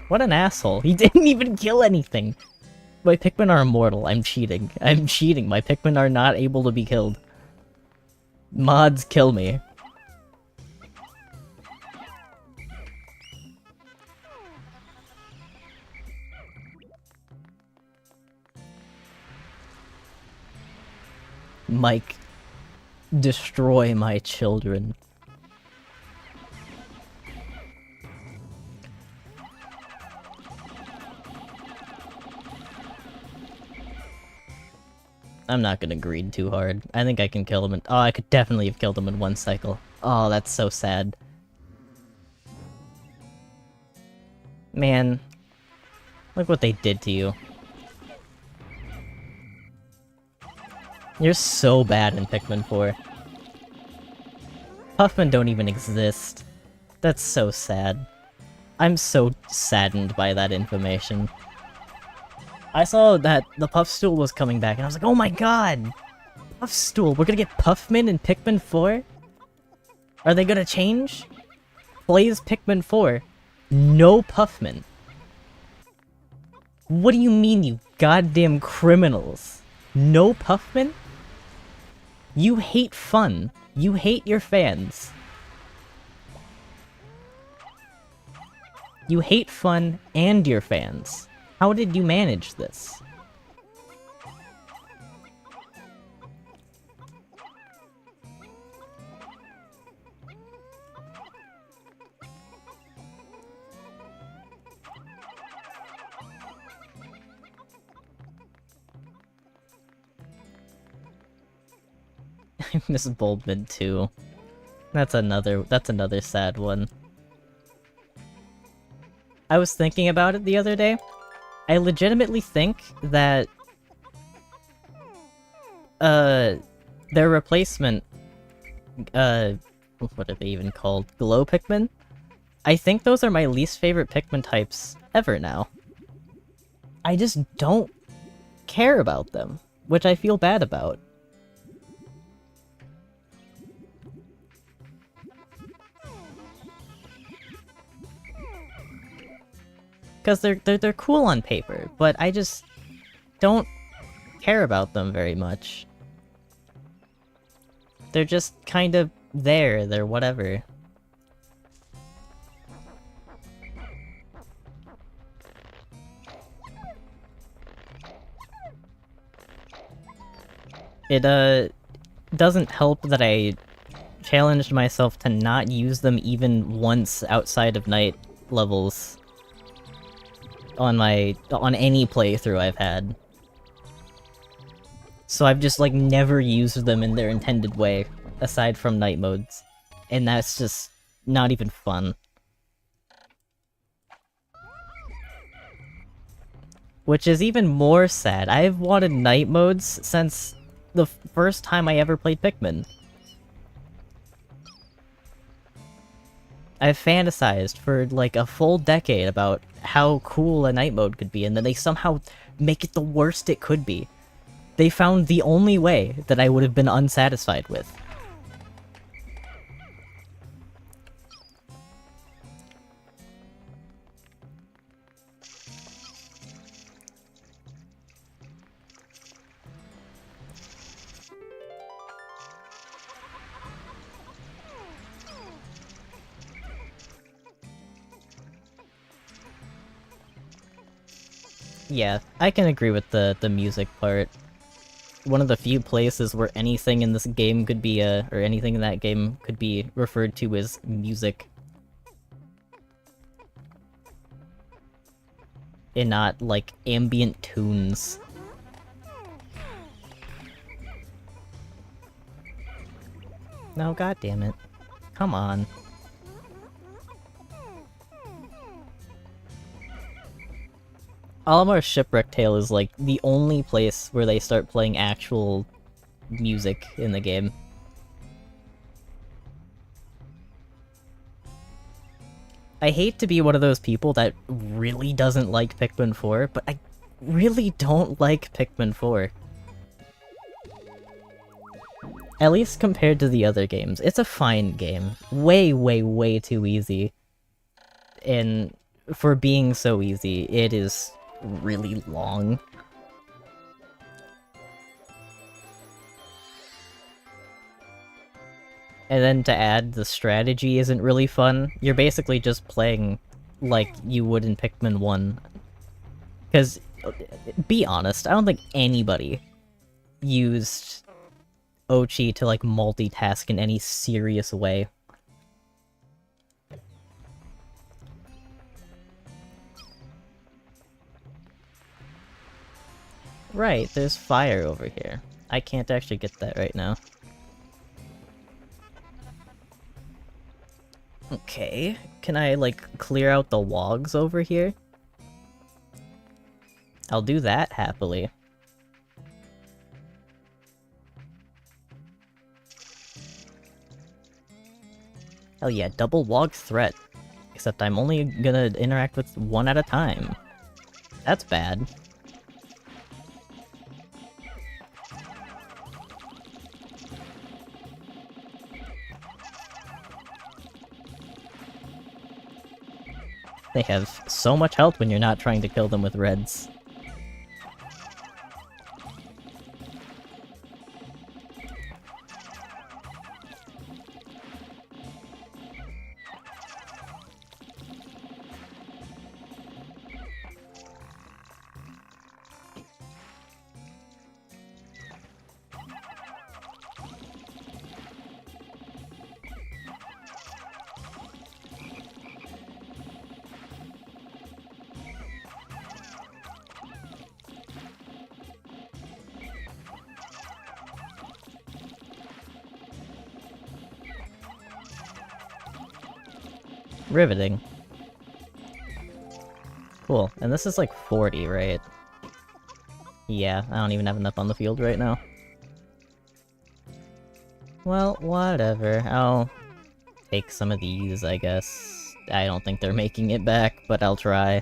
What an asshole. He didn't even kill anything! My Pikmin are immortal. I'm cheating. I'm cheating. My Pikmin are not able to be killed. Mods kill me. Mike, destroy my children. I'm not gonna greed too hard. I think I can kill him in— oh, I could definitely have killed him in one cycle. Oh, that's so sad. Man. Look what they did to you. You're so bad in Pikmin 4. Puffman don't even exist. That's so sad. I'm so saddened by that information. I saw that the Puffstool was coming back, and I was like, oh my god! Puffstool, we're gonna get Puffman in Pikmin 4? Are they gonna change? Plays Pikmin 4. No Puffman. What do you mean, you goddamn criminals? No Puffman? You hate fun. You hate your fans. You hate fun and your fans. How did you manage this? I miss Bulbmin too. That's another sad one. I was thinking about it the other day. I legitimately think that their replacement, what are they even called? Glow Pikmin? I think those are my least favorite Pikmin types ever now. I just don't care about them, which I feel bad about. Because they're cool on paper, but I just don't care about them very much. They're just kind of there, they're whatever. It doesn't help that I challenged myself to not use them even once outside of night levels on any playthrough I've had. So I've just, like, never used them in their intended way, aside from night modes. And that's just not even fun. Which is even more sad. I've wanted night modes since the first time I ever played Pikmin. I've fantasized for, like, a full decade about how cool a night mode could be, and then they somehow make it the worst it could be. They found the only way that I would have been unsatisfied with. Yeah, I can agree with the music part. One of the few places where anything in this game could be, or anything in that game could be referred to as music. And not, like, ambient tunes. No, goddammit. Come on. Olimar's Shipwreck Tale is like the only place where they start playing actual music in the game. I hate to be one of those people that really doesn't like Pikmin 4, but I really don't like Pikmin 4. At least compared to the other games. It's a fine game. Way, way, way too easy. And for being so easy, it is really long. And then to add, the strategy isn't really fun. You're basically just playing like you would in Pikmin 1. Because, be honest, I don't think anybody used Ochi to like multitask in any serious way. Right, there's fire over here. I can't actually get that right now. Okay, can I, like, clear out the logs over here? I'll do that, happily. Hell yeah, double log threat. Except I'm only gonna interact with one at a time. That's bad. They have so much health when you're not trying to kill them with reds. Riveting. Cool, and this is like 40, right? Yeah, I don't even have enough on the field right now. Well, whatever. I'll take some of these, I guess. I don't think they're making it back, but I'll try.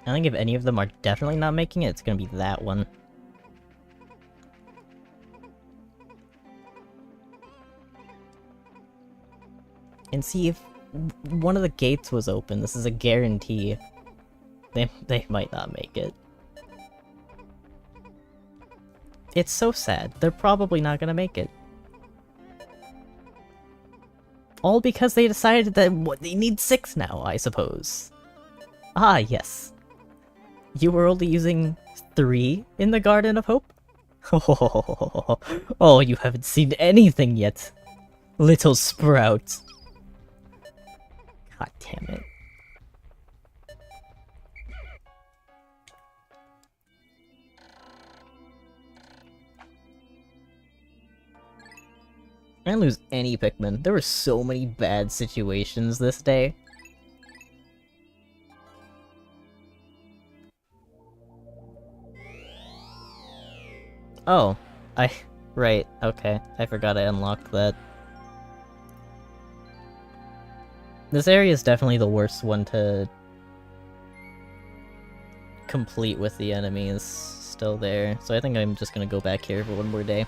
I think if any of them are definitely not making it, it's gonna be that one. And see, if one of the gates was open, this is a guarantee. They might not make it. It's so sad. They're probably not gonna make it. All because they decided that they need 6 now, I suppose. Ah, yes. You were only using 3 in the Garden of Hope? Oh, you haven't seen anything yet, little sprout. God damn it. I didn't lose any Pikmin. There were so many bad situations this day. Oh, right, okay. I forgot I unlocked that. This area is definitely the worst one to complete with the enemies still there, so I think I'm just gonna go back here for one more day.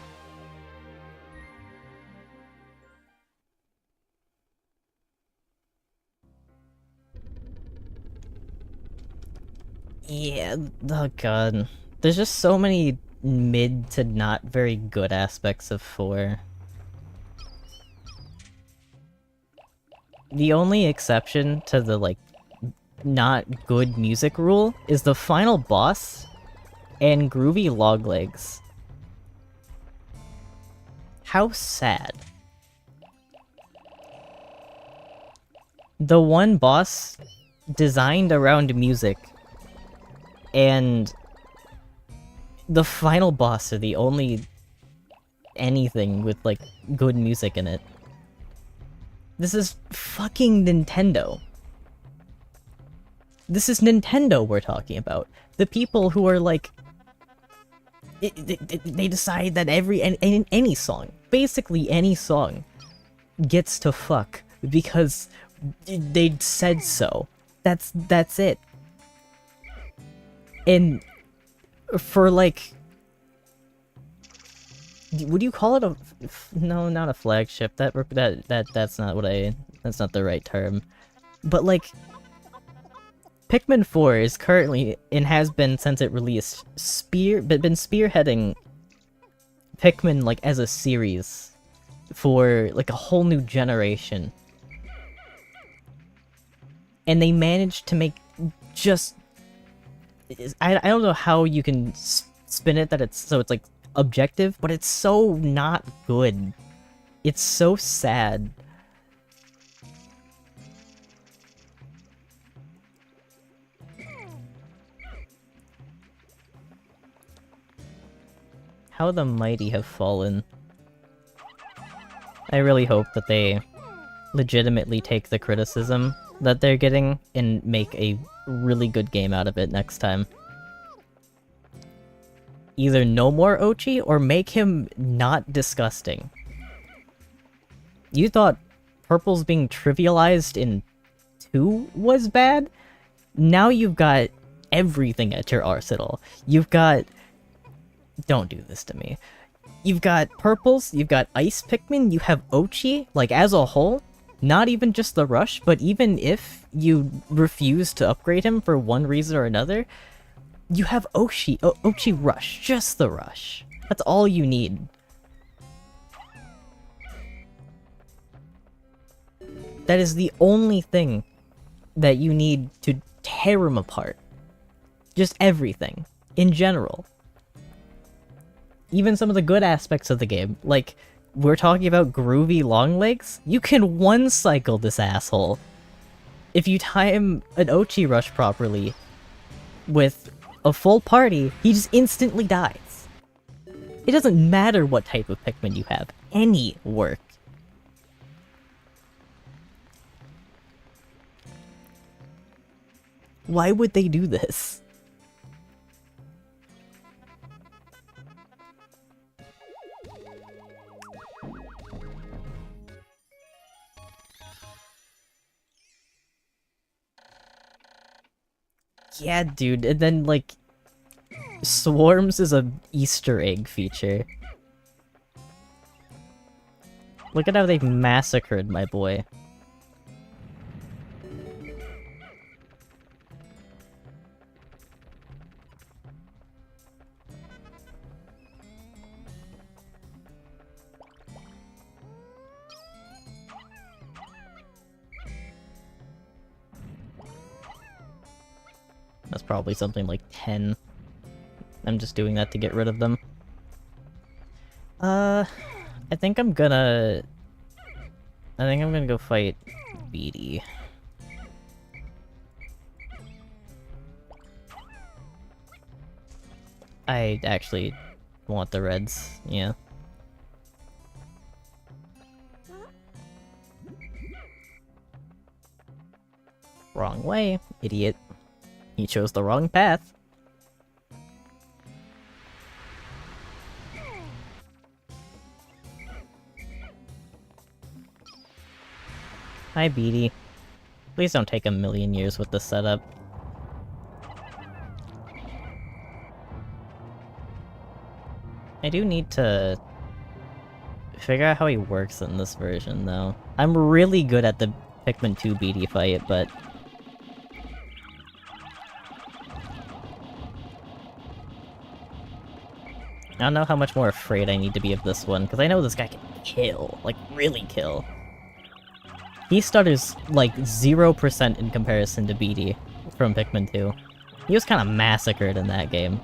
Yeah, oh god. There's just so many mid to not very good aspects of 4. The only exception to the, like, not good music rule is the final boss and groovy log legs. How sad. The one boss designed around music, and the final boss are the only anything with, like, good music in it. This is fucking Nintendo. This is Nintendo we're talking about. The people who are like... They decide that any song, basically any song, gets to fuck because they said so. That's it. And for, like... Would you call it a... No, not a flagship. That's not what I... That's not the right term. But, like... Pikmin 4 is currently, and has been since it released, been spearheading Pikmin, like, as a series for, like, a whole new generation. And they managed to make just... I don't know how you can spin it that it's like, objective, but it's so not good. It's so sad. How the mighty have fallen. I really hope that they legitimately take the criticism that they're getting and make a really good game out of it next time. Either no more Ochi, or make him not disgusting. You thought purples being trivialized in 2 was bad? Now you've got everything at your arsenal. You've got... Don't do this to me. You've got purples, you've got ice Pikmin, you have Ochi, like, as a whole. Not even just the rush, but even if you refuse to upgrade him for one reason or another, you have Ochi Rush, just the rush. That's all you need. That is the only thing that you need to tear him apart. Just everything, in general. Even some of the good aspects of the game, like, we're talking about groovy long legs, you can one-cycle this asshole. If you time an Ochi Rush properly, with a full party, he just instantly dies. It doesn't matter what type of Pikmin you have, any work. Why would they do this? Yeah, dude, and then, like, Swarms is a Easter egg feature. Look at how they've massacred my boy. That's probably something like 10. I'm just doing that to get rid of them. I think I'm gonna go fight Beatty. I actually want the reds, yeah. Wrong way, idiot. He chose the wrong path. Hi, Beatty. Please don't take a million years with the setup. I do need to figure out how he works in this version, though. I'm really good at the Pikmin 2 Beatty fight, but... I don't know how much more afraid I need to be of this one, because I know this guy can kill. Like, really kill. He stutters, like, 0% in comparison to Beatty from Pikmin 2. He was kind of massacred in that game.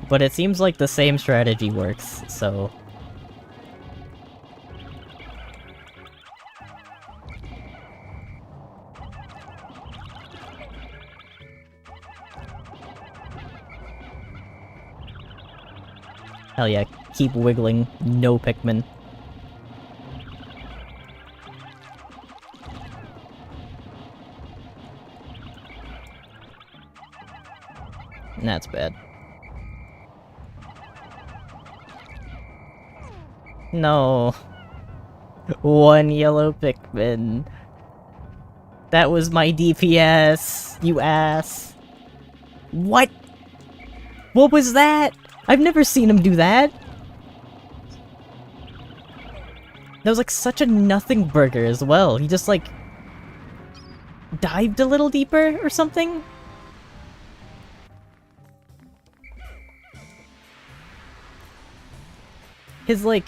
But it seems like the same strategy works, so... Hell yeah, keep wiggling. No Pikmin. That's bad. No. One yellow Pikmin. That was my DPS, you ass. What? What was that? I've never seen him do that. That was like such a nothing burger as well. He just like dived a little deeper or something? His like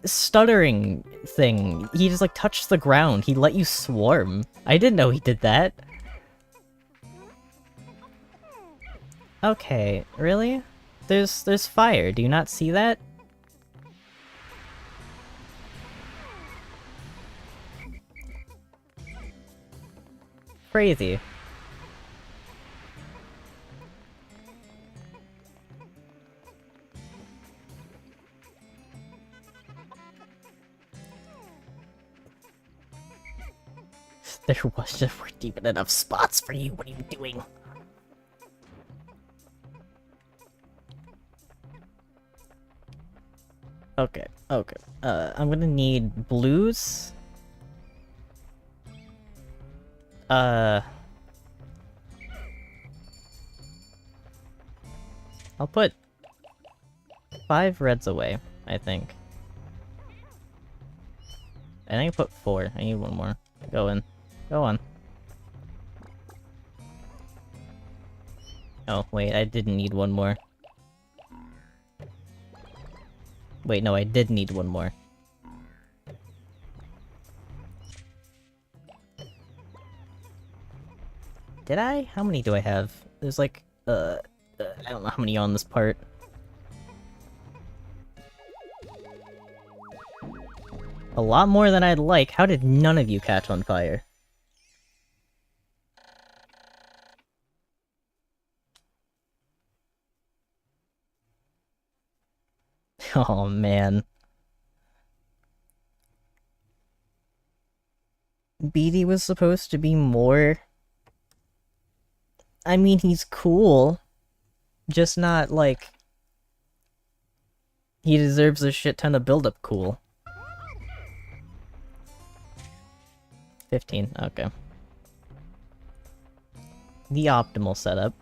stuttering thing, he just like touched the ground. He let you swarm. I didn't know he did that. Okay, really? There's fire. Do you not see that? Crazy. There weren't even enough spots for you. What are you doing? Okay, okay. I'm gonna need blues. I'll put 5 reds away, I think. I think I put 4. I need one more. Go in. Go on. Oh, wait, I didn't need one more. Wait, no, I did need one more. Did I? How many do I have? There's like, I don't know how many on this part. A lot more than I'd like. How did none of you catch on fire? Oh, man. Beatty was supposed to be more... I mean, he's cool. Just not, like... He deserves a shit ton of build-up cool. 15, okay. The optimal setup.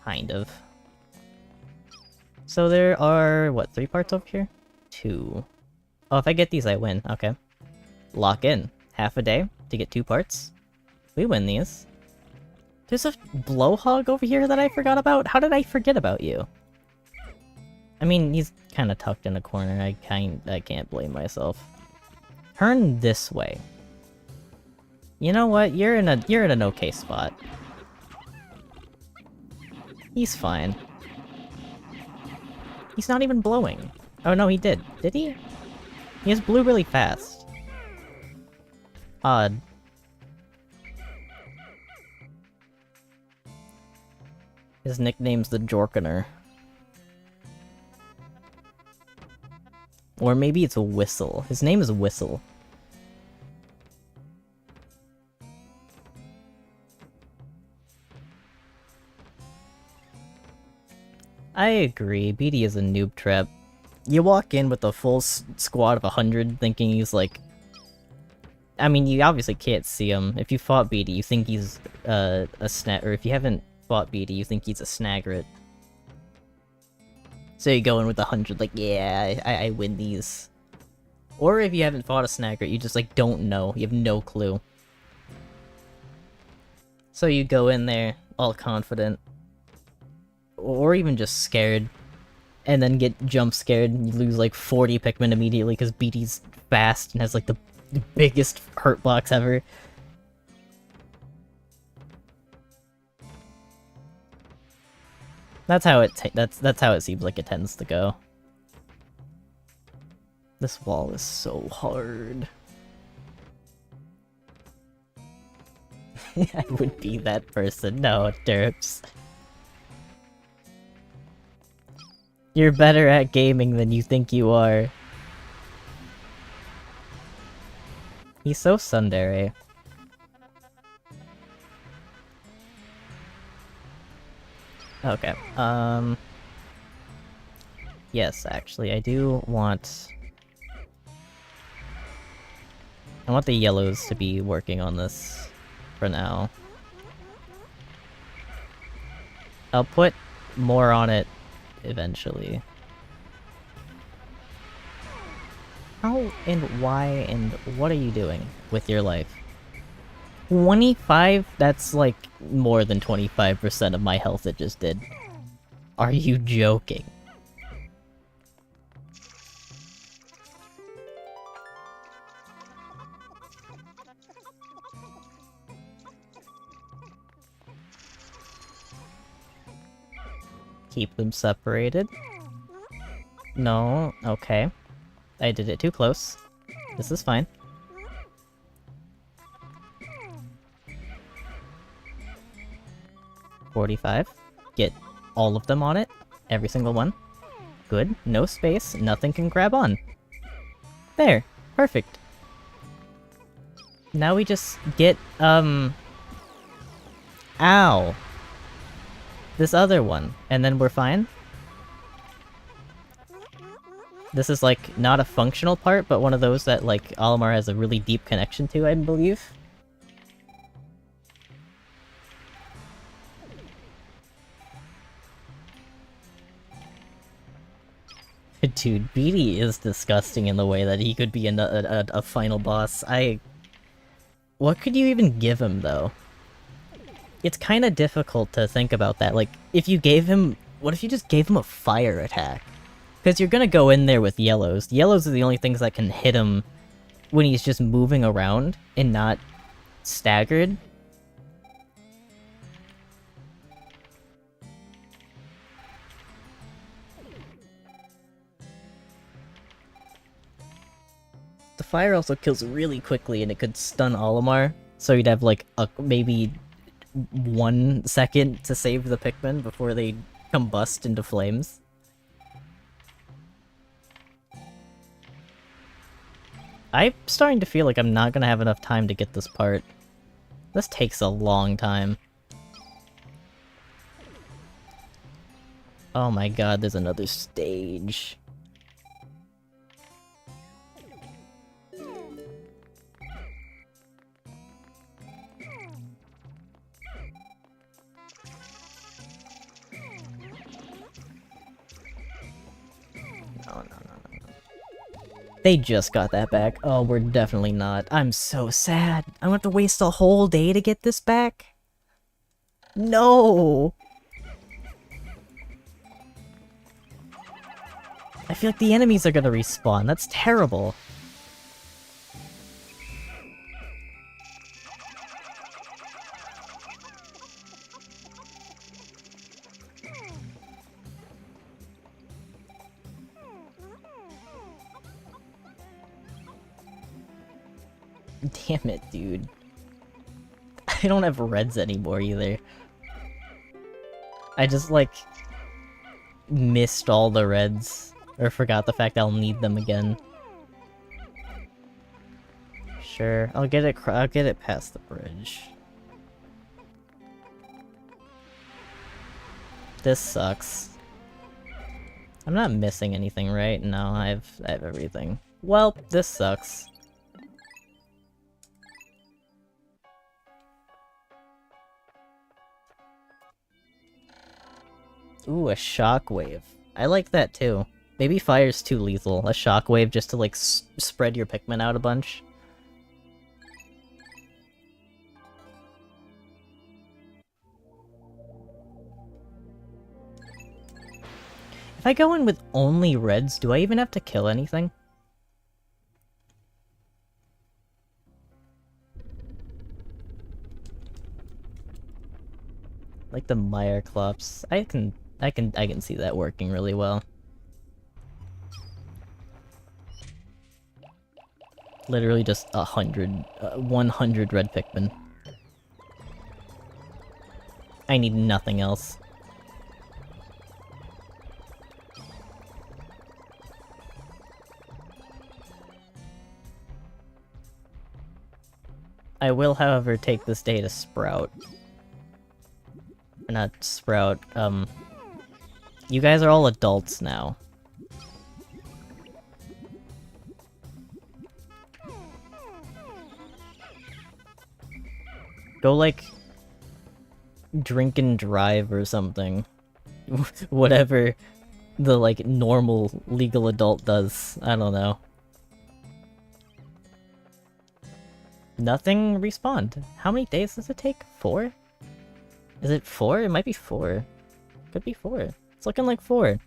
Kind of. So there are, what, 3 parts over here? 2. Oh, if I get these, I win. Okay. Lock in. Half a day to get 2 parts. We win these. There's a blowhog over here that I forgot about? How did I forget about you? I mean, he's kind of tucked in a corner. I can't blame myself. Turn this way. You know what? You're in an okay spot. He's fine. He's not even blowing. Oh no, he did. Did he? He just blew really fast. Odd. His nickname's the Jorkener. Or maybe it's a Whistle. His name is Whistle. I agree, BD is a noob trap. You walk in with a full squad of 100 thinking he's like... I mean, you obviously can't see him. If you fought BD, you think he's a snag... Or if you haven't fought BD, you think he's a Snagret. So you go in with 100 like, yeah, I win these. Or if you haven't fought a Snagret, you just like don't know. You have no clue. So you go in there, all confident. Or even just scared, and then get jump scared and you lose like 40 Pikmin immediately because BD's fast and has like the biggest hurt box ever. That's how that's how it seems like it tends to go. This wall is so hard. I would be that person. No, derps. You're better at gaming than you think you are. He's so tsundere. Okay, yes, actually, I do want... I want the yellows to be working on this for now. I'll put more on it eventually. How and why and what are you doing with your life? 25? That's like more than 25% of my health it just did. Are you joking? Keep them separated. No, okay. I did it too close. This is fine. $45. Get all of them on it. Every single one. Good. No space. Nothing can grab on. There. Perfect. Now we just get, ow. This other one. And then we're fine? This is, like, not a functional part, but one of those that, like, Olimar has a really deep connection to, I believe. Dude, Beatty is disgusting in the way that he could be a final boss. What could you even give him, though? It's kinda difficult to think about that. Like, if you gave him... What if you just gave him a fire attack? Because you're gonna go in there with yellows. Yellows are the only things that can hit him when he's just moving around and not staggered. The fire also kills really quickly and it could stun Olimar, so you'd have like maybe 1 second to save the Pikmin before they combust into flames. I'm starting to feel like I'm not gonna have enough time to get this part. This takes a long time. Oh my god, there's another stage. No. They just got that back. Oh, we're definitely not. I'm so sad. I'm gonna have to waste a whole day to get this back? No! I feel like the enemies are gonna respawn. That's terrible. Damn it, dude. I don't have reds anymore either. I just, like, missed all the reds. Or forgot the fact I'll need them again. Sure, I'll get it past the bridge. This sucks. I'm not missing anything, right? No, I have everything. Well, this sucks. Ooh, a shockwave. I like that too. Maybe fire's too lethal. A shockwave just to like spread your Pikmin out a bunch. If I go in with only reds, do I even have to kill anything? Like the Meyerklops. I can see that working really well. Literally just 100 red Pikmin. I need nothing else. I will, however, take this day to Sprout. Or not Sprout, you guys are all adults now. Go, like, drink and drive or something. Whatever the, like, normal legal adult does. I don't know. Nothing respawned. How many days does it take? 4? Is it 4? It might be 4. Could be 4. It's looking like 4.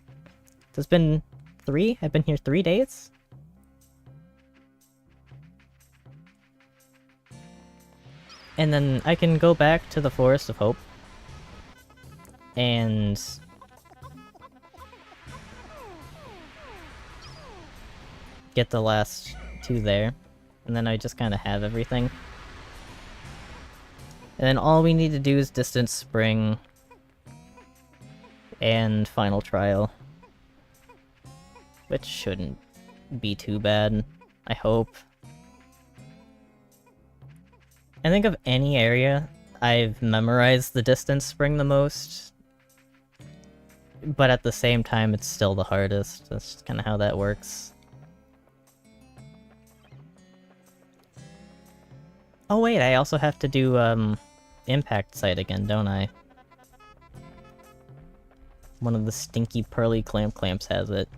It's been 3? I've been here 3 days? And then I can go back to the Forest of Hope. And... get the last 2 there. And then I just kind of have everything. And then all we need to do is Distant Spring. And Final Trial. Which shouldn't be too bad, I hope. I think of any area, I've memorized the Distant Spring the most. But at the same time, it's still the hardest. That's just kind of how that works. Oh wait, I also have to do, Impact Site again, don't I? One of the stinky pearly clamps has it.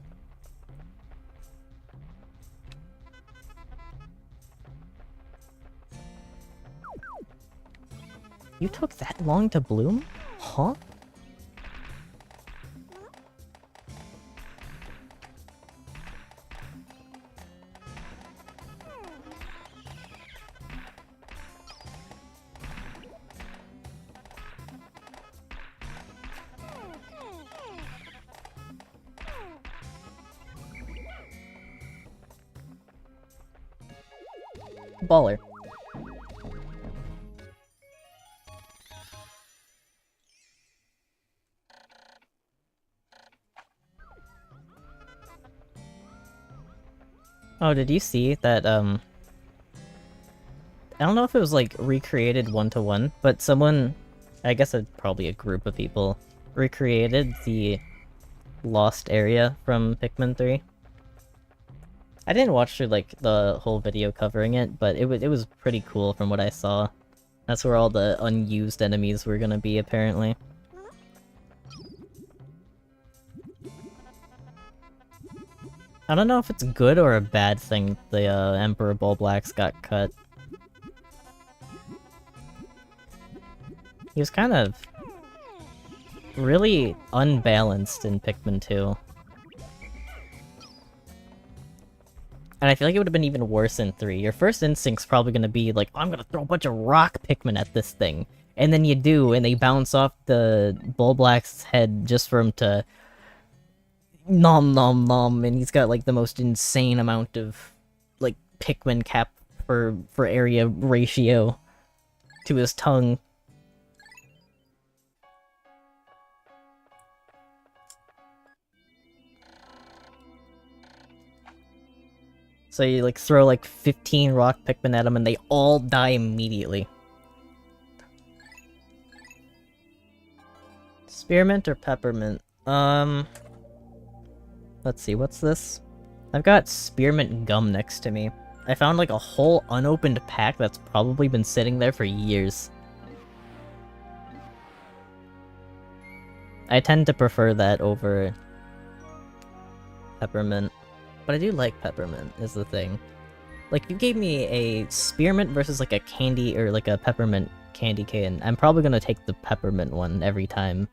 You took that long to bloom? Huh? Baller. Oh, did you see that, I don't know if it was, like, recreated one-to-one, but someone, I guess probably a group of people, recreated the lost area from Pikmin 3. I didn't watch through, like, the whole video covering it, but it was pretty cool from what I saw. That's where all the unused enemies were gonna be, apparently. I don't know if it's good or a bad thing the Emperor Bulblax got cut. He was kind of really unbalanced in Pikmin 2. And I feel like it would have been even worse in 3. Your first instinct's probably gonna be like, oh, I'm gonna throw a bunch of rock Pikmin at this thing. And then you do, and they bounce off the Bulblax's head just for him to nom nom nom, and he's got like the most insane amount of like Pikmin cap for area ratio to his tongue. So you like throw like 15 rock Pikmin at him and they all die immediately. Spearmint or peppermint? Let's see, what's this? I've got spearmint gum next to me. I found like a whole unopened pack that's probably been sitting there for years. I tend to prefer that over peppermint. But I do like peppermint, is the thing. Like, you gave me a spearmint versus like a candy or like a peppermint candy cane. I'm probably gonna take the peppermint one every time.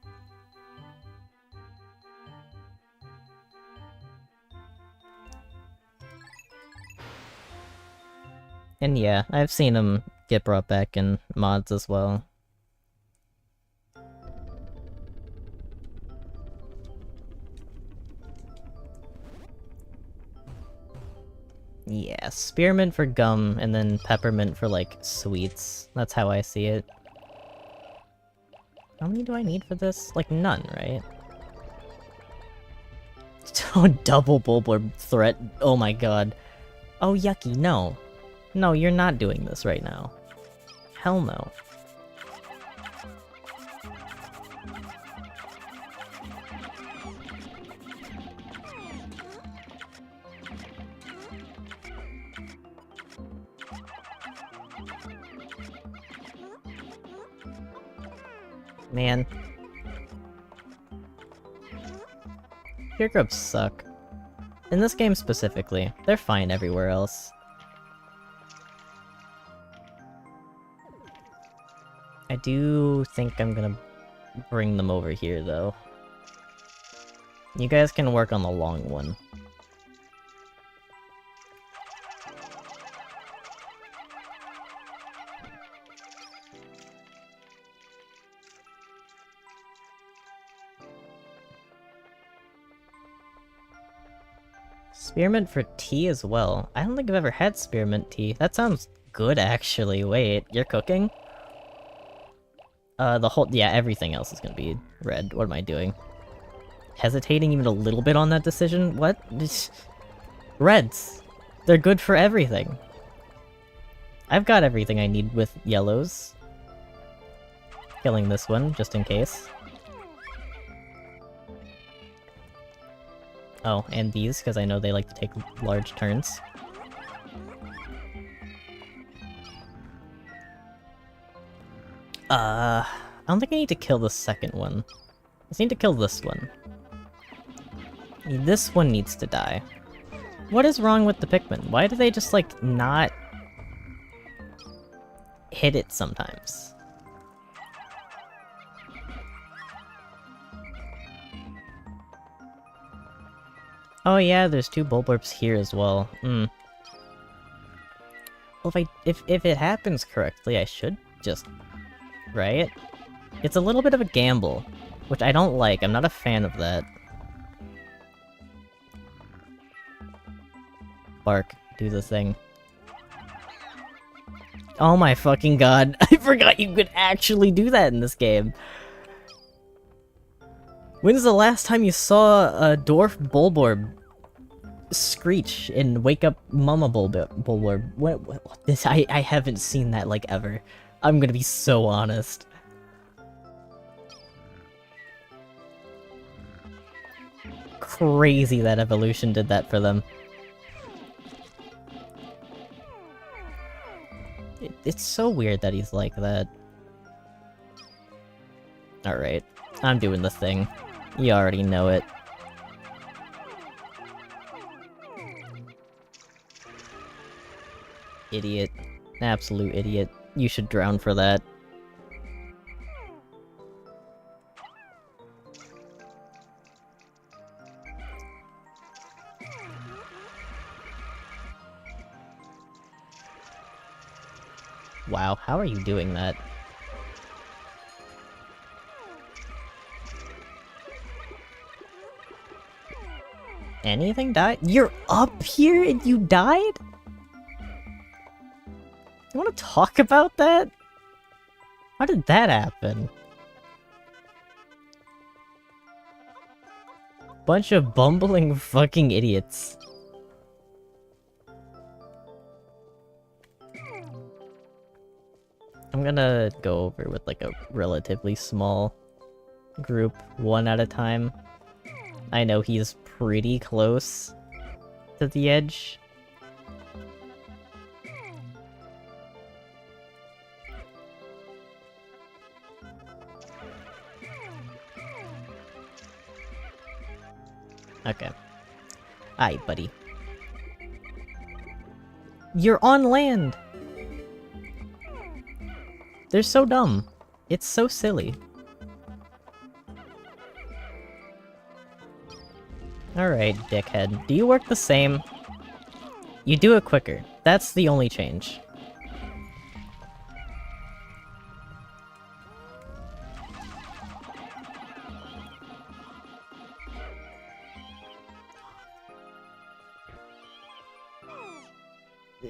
And yeah, I've seen them get brought back in mods as well. Yeah, spearmint for gum, and then peppermint for, like, sweets. That's how I see it. How many do I need for this? Like, none, right? Oh, double Bulblurb threat. Oh my god. Oh, yucky, no. No, you're not doing this right now. Hell no. Man. Fear grubs suck. In this game specifically. They're fine everywhere else. I do think I'm gonna bring them over here, though. You guys can work on the long one. Spearmint for tea as well. I don't think I've ever had spearmint tea. That sounds good, actually. Wait, you're cooking? Yeah, everything else is gonna be red. What am I doing? Hesitating even a little bit on that decision? What? Reds! They're good for everything. I've got everything I need with yellows. Killing this one, just in case. Oh, and these, because I know they like to take large turns. I don't think I need to kill the second one. I just need to kill this one. This one needs to die. What is wrong with the Pikmin? Why do they just, like, not hit it sometimes? Oh yeah, there's 2 Bulborbs here as well. Well, if it happens correctly, I should just... Right? It's a little bit of a gamble, which I don't like. I'm not a fan of that. Bark, do the thing. Oh my fucking god, I forgot you could actually do that in this game! When's the last time you saw a dwarf Bulborb screech and wake up Mama Bulborb? What this? I haven't seen that, like, ever. I'm gonna be so honest. Crazy that evolution did that for them. It's so weird that he's like that. Alright, I'm doing the thing. You already know it. Idiot. Absolute idiot. You should drown for that. Wow, how are you doing that? Anything died? You're up here and you died? You wanna talk about that? How did that happen? Bunch of bumbling fucking idiots. I'm gonna go over with like a relatively small group, one at a time. I know he's pretty close to the edge. Okay. Aye, buddy. You're on land! They're so dumb. It's so silly. Alright, dickhead. Do you work the same? You do it quicker. That's the only change.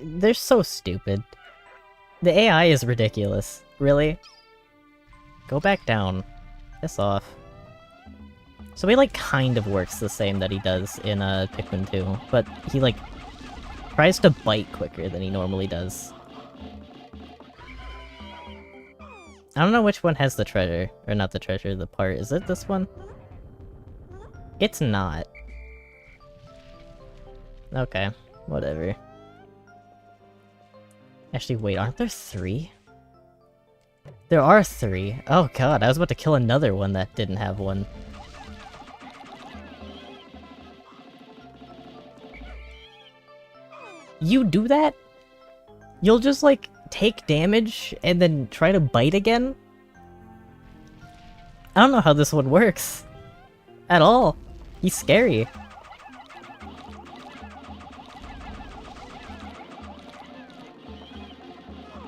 They're so stupid. The AI is ridiculous. Really? Go back down. Piss off. So he, like, kind of works the same that he does in, Pikmin 2, but he, like, tries to bite quicker than he normally does. I don't know which one has the treasure. Or not the treasure, the part. Is it this one? It's not. Okay, whatever. Actually, wait, aren't there 3? There are 3. Oh god, I was about to kill another one that didn't have one. You do that? You'll just, like, take damage and then try to bite again? I don't know how this one works. At all. He's scary.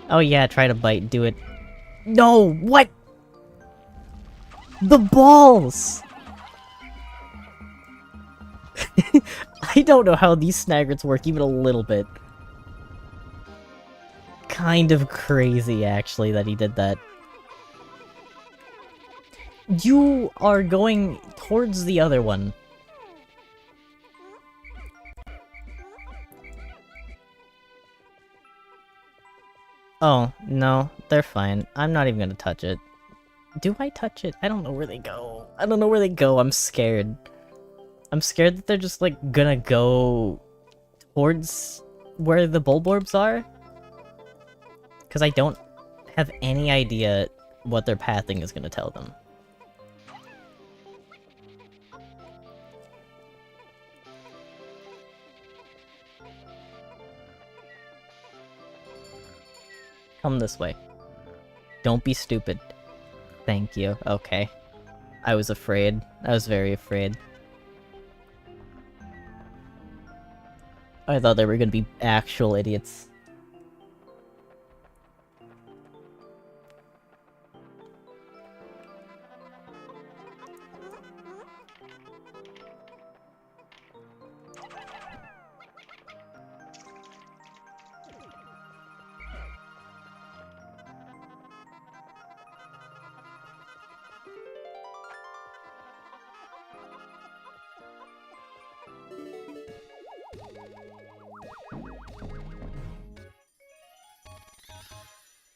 Oh yeah, try to bite, do it. No! What?! The balls! I don't know how these snaggerts work even a little bit. Kind of crazy, actually, that he did that. You are going towards the other one. Oh, no, they're fine. I'm not even gonna touch it. Do I touch it? I don't know where they go. I don't know where they go, I'm scared. I'm scared that they're just, like, gonna go towards where the Bulborbs are. Because I don't have any idea what their pathing is gonna tell them. Come this way. Don't be stupid. Thank you. Okay. I was afraid. I was very afraid. I thought they were gonna be actual idiots.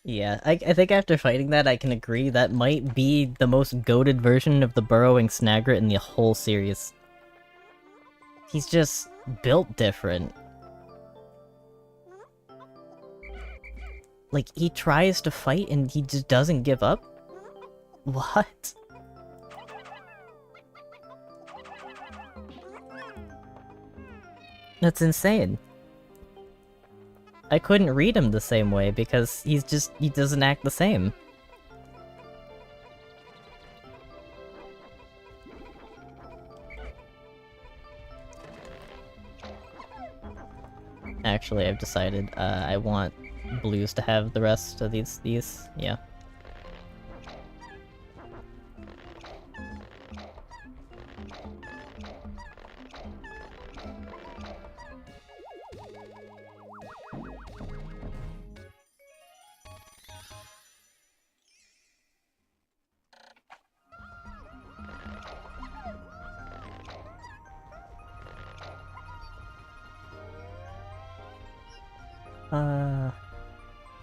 Yeah, I think after fighting that, I can agree that might be the most goated version of the burrowing Snagret in the whole series. He's just built different. Like, he tries to fight and he just doesn't give up? What? That's insane. I couldn't read him the same way because he doesn't act the same. Actually, I've decided, I want blues to have the rest of these, yeah.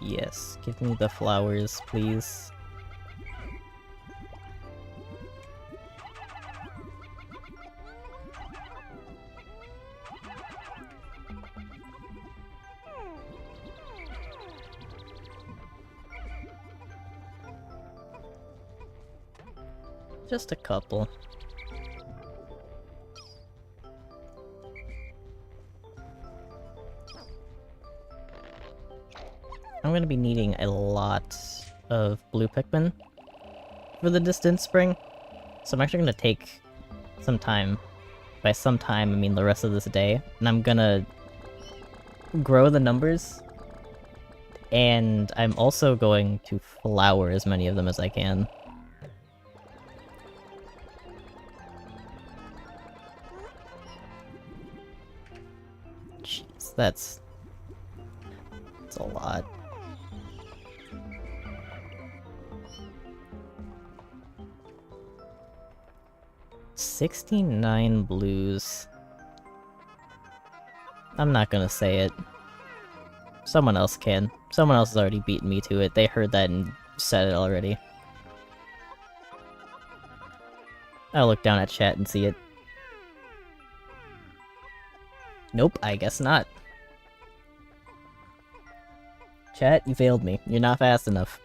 Yes, give me the flowers, please. Just a couple. I'm gonna be needing a lot of blue Pikmin for the distance spring, so I'm actually gonna take some time. By some time, I mean the rest of this day, and I'm gonna grow the numbers, and I'm also going to flower as many of them as I can. Jeez, that's a lot. $69 blues. I'm not gonna say it. Someone else can. Someone else has already beaten me to it. They heard that in said it already. I'll look down at chat and see it. Nope, I guess not. Chat, you failed me. You're not fast enough.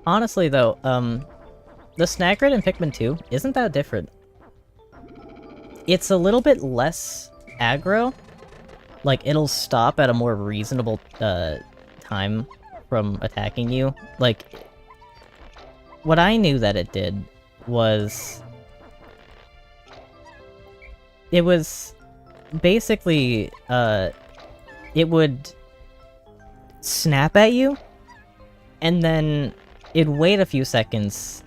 Honestly, though, the snack rate in Pikmin 2 isn't that different. It's a little bit less aggro. Like, it'll stop at a more reasonable, time from attacking you. Like, what I knew that it did was... It was basically, it would snap at you, and then it'd wait a few seconds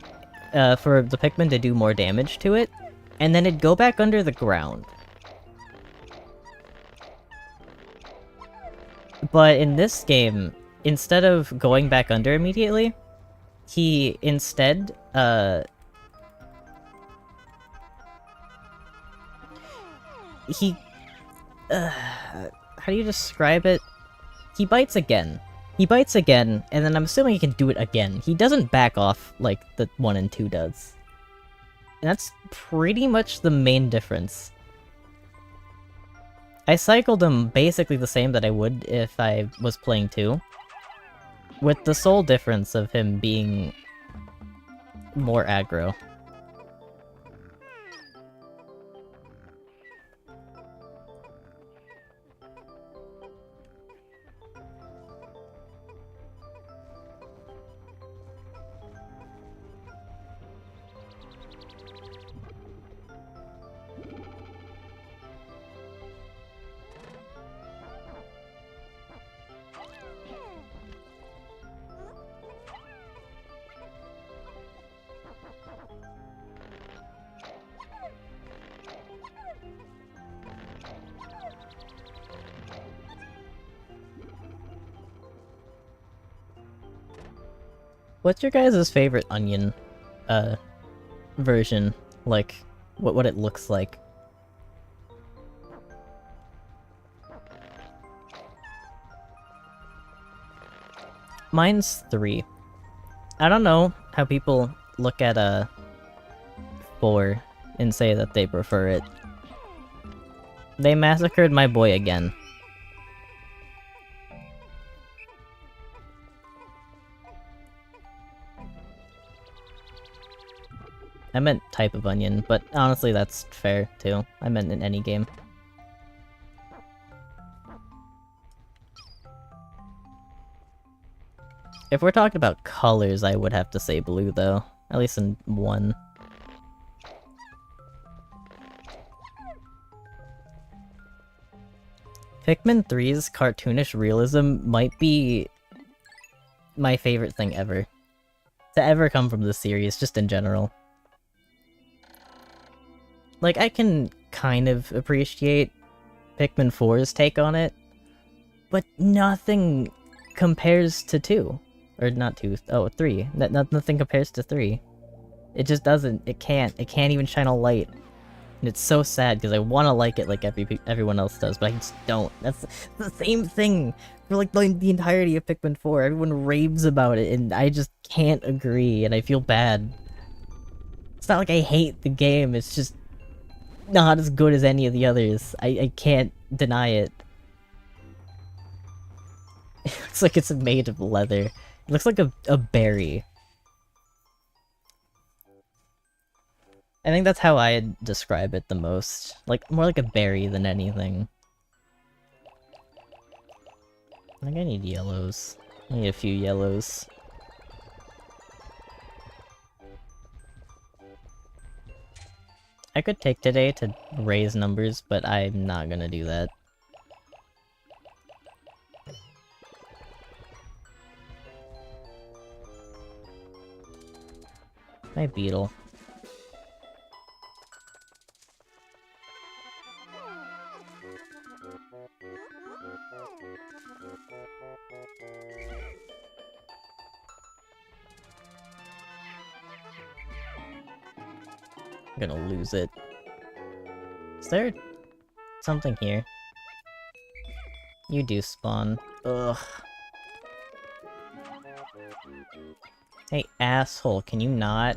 for the Pikmin to do more damage to it, and then it'd go back under the ground. But in this game, instead of going back under immediately, he instead, how do you describe it? He bites again. He bites again, and then I'm assuming he can do it again. He doesn't back off like the 1 and 2 does. And that's pretty much the main difference. I cycled him basically the same that I would if I was playing 2. With the sole difference of him being more aggro. What's your guys' favorite onion, version? Like, what it looks like? Mine's 3. I don't know how people look at, 4 and say that they prefer it. They massacred my boy again. I meant type of onion, but honestly that's fair, too. I meant in any game. If we're talking about colors, I would have to say blue, though. At least in 1. Pikmin 3's cartoonish realism might be my favorite thing ever. To ever come from this series, just in general. Like, I can kind of appreciate Pikmin 4's take on it, but nothing compares to 2. Or not 2, oh, 3. Nothing compares to 3. It just doesn't, it can't even shine a light. And it's so sad, because I want to like it like everyone else does, but I just don't. That's the same thing for like the entirety of Pikmin 4. Everyone raves about it, and I just can't agree, and I feel bad. It's not like I hate the game, it's just not as good as any of the others. I can't deny it. It looks like it's made of leather. It looks like a berry. I think that's how I'd describe it the most. Like, more like a berry than anything. I think I need yellows. I need a few yellows. I could take today to raise numbers, but I'm not gonna do that. My beetle. I'm gonna lose it. Is there something here? You do spawn. Ugh. Hey, asshole, can you not?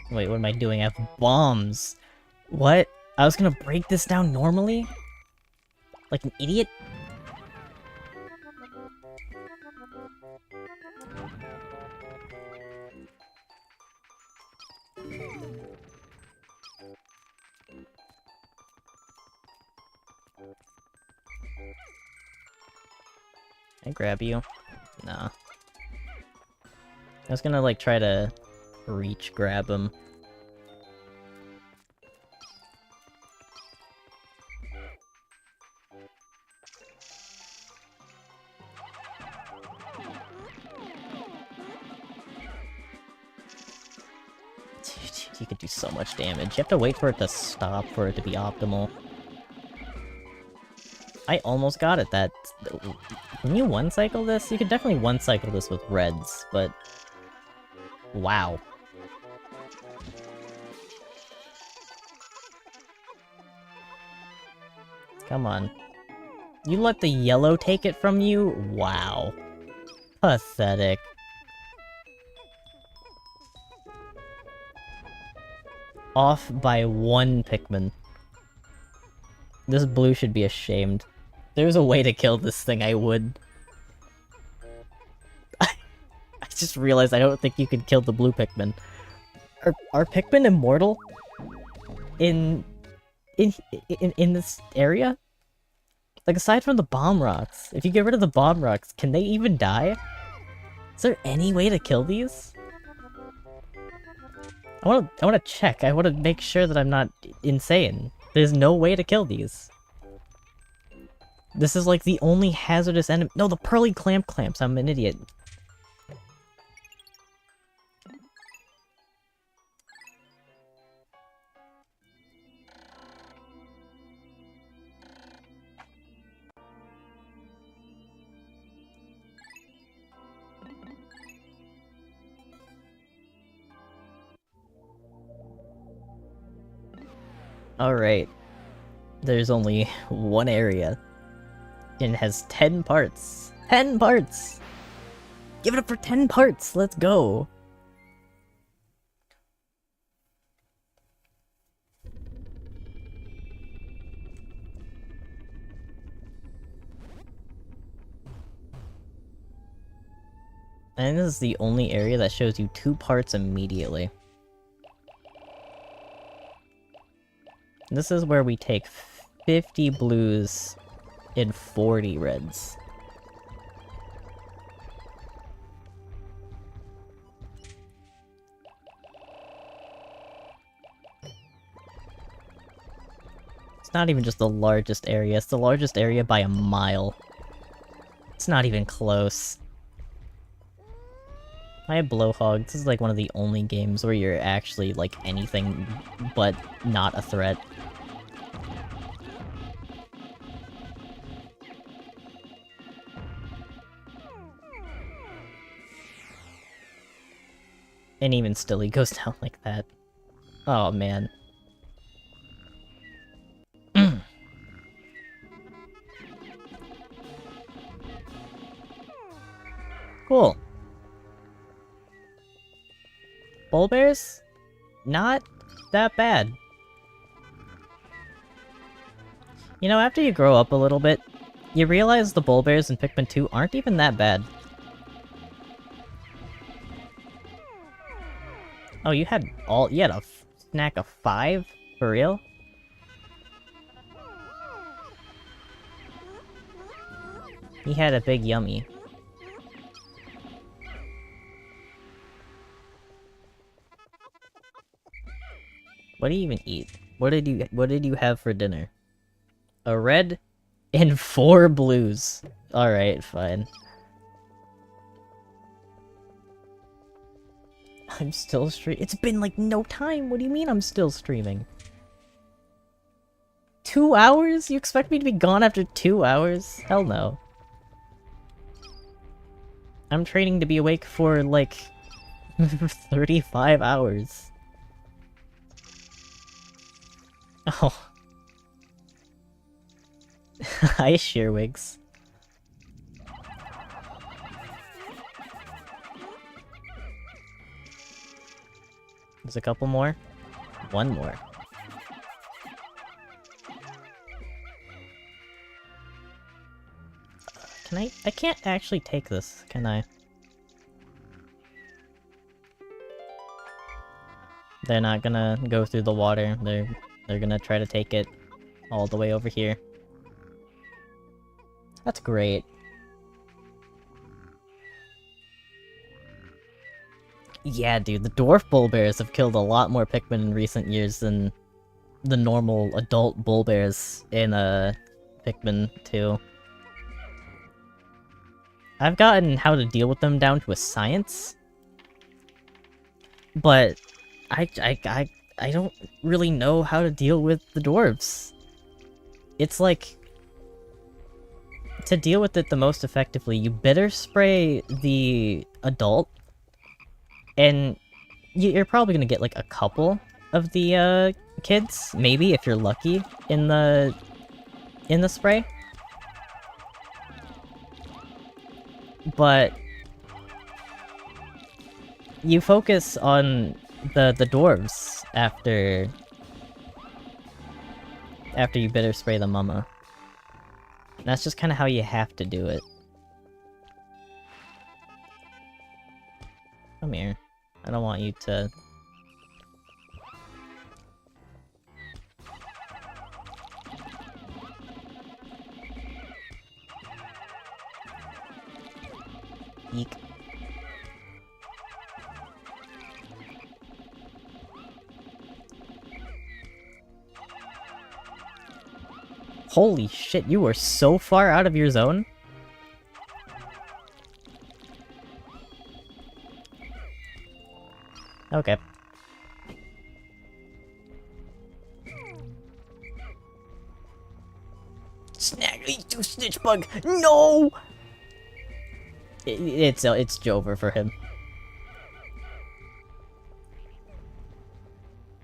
Wait, what am I doing? I have bombs! What? I was gonna break this down normally? Like an idiot? Can I grab you? Nah. I was gonna, like, try to reach grab him. Dude, you could do so much damage. You have to wait for it to stop for it to be optimal. I almost got it. When you one-cycle this, you could definitely one-cycle this with reds, but... Wow. Come on. You let the yellow take it from you? Wow. Pathetic. Off by one Pikmin. This blue should be ashamed. If there was a way to kill this thing, I would. I just realized I don't think you can kill the blue Pikmin. Are Pikmin immortal? In this area? Like, aside from the bomb rocks, if you get rid of the bomb rocks, can they even die? Is there any way to kill these? I wanna check. I wanna make sure that I'm not insane. There's no way to kill these. This is like the only hazardous enemy. No, the pearly clamps. I'm an idiot. Alright. There's only one area. And it has 10 parts. 10 parts! Give it up for 10 parts! Let's go! And this is the only area that shows you 2 parts immediately. This is where we take 50 blues and 40 reds. It's not even just the largest area, it's the largest area by a mile. It's not even close. I have Blowhog. This is like one of the only games where you're actually like anything but not a threat. And even still, he goes down like that. Oh, man. Cool. Bull bears? Not that bad. You know, after you grow up a little bit, you realize the bull bears in Pikmin 2 aren't even that bad. Oh, you had a snack of 5? For real? He had a big yummy. What do you even eat? What did you have for dinner? A red and 4 blues. Alright, fine. I'm still streaming. It's been like no time. What do you mean I'm still streaming? 2 hours? You expect me to be gone after 2 hours? Hell no. I'm training to be awake for, like, 35 hours. Oh. Hi, Shearwigs. There's a couple more. One more. Can I can't actually take this, can I? They're not gonna go through the water. They're gonna try to take it all the way over here. That's great. Yeah, dude, the dwarf bull bears have killed a lot more Pikmin in recent years than the normal adult bull bears in Pikmin 2. I've gotten how to deal with them down to a science, but I don't really know how to deal with the dwarves. It's like, to deal with it the most effectively, you bitter spray the adult, and you're probably gonna get like a couple of the kids, maybe if you're lucky, in the spray. But you focus on the dwarves after you bitter spray the mama. That's just kind of how you have to do it. Come here. I don't want you to... Eek. Holy shit, you are so far out of your zone? Okay. Snag, you snitch bug! No! It's Jover for him.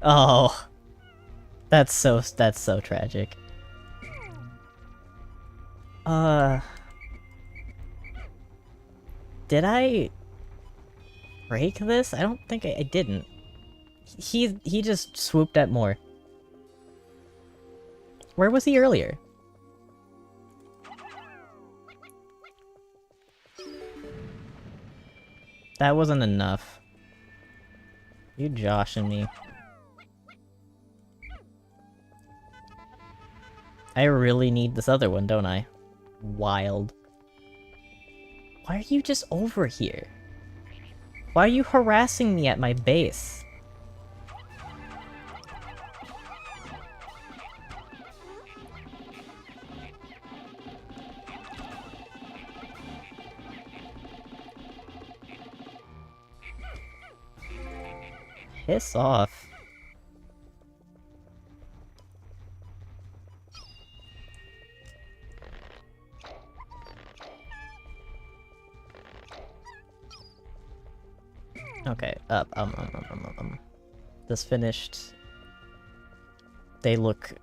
Oh. That's so tragic. Did I break this? I don't think I didn't. He just swooped at more. Where was he earlier? That wasn't enough. You joshing me. I really need this other one, don't I? Wild. Why are you just over here? Why are you harassing me at my base? Piss off. Okay, up, This finished. They look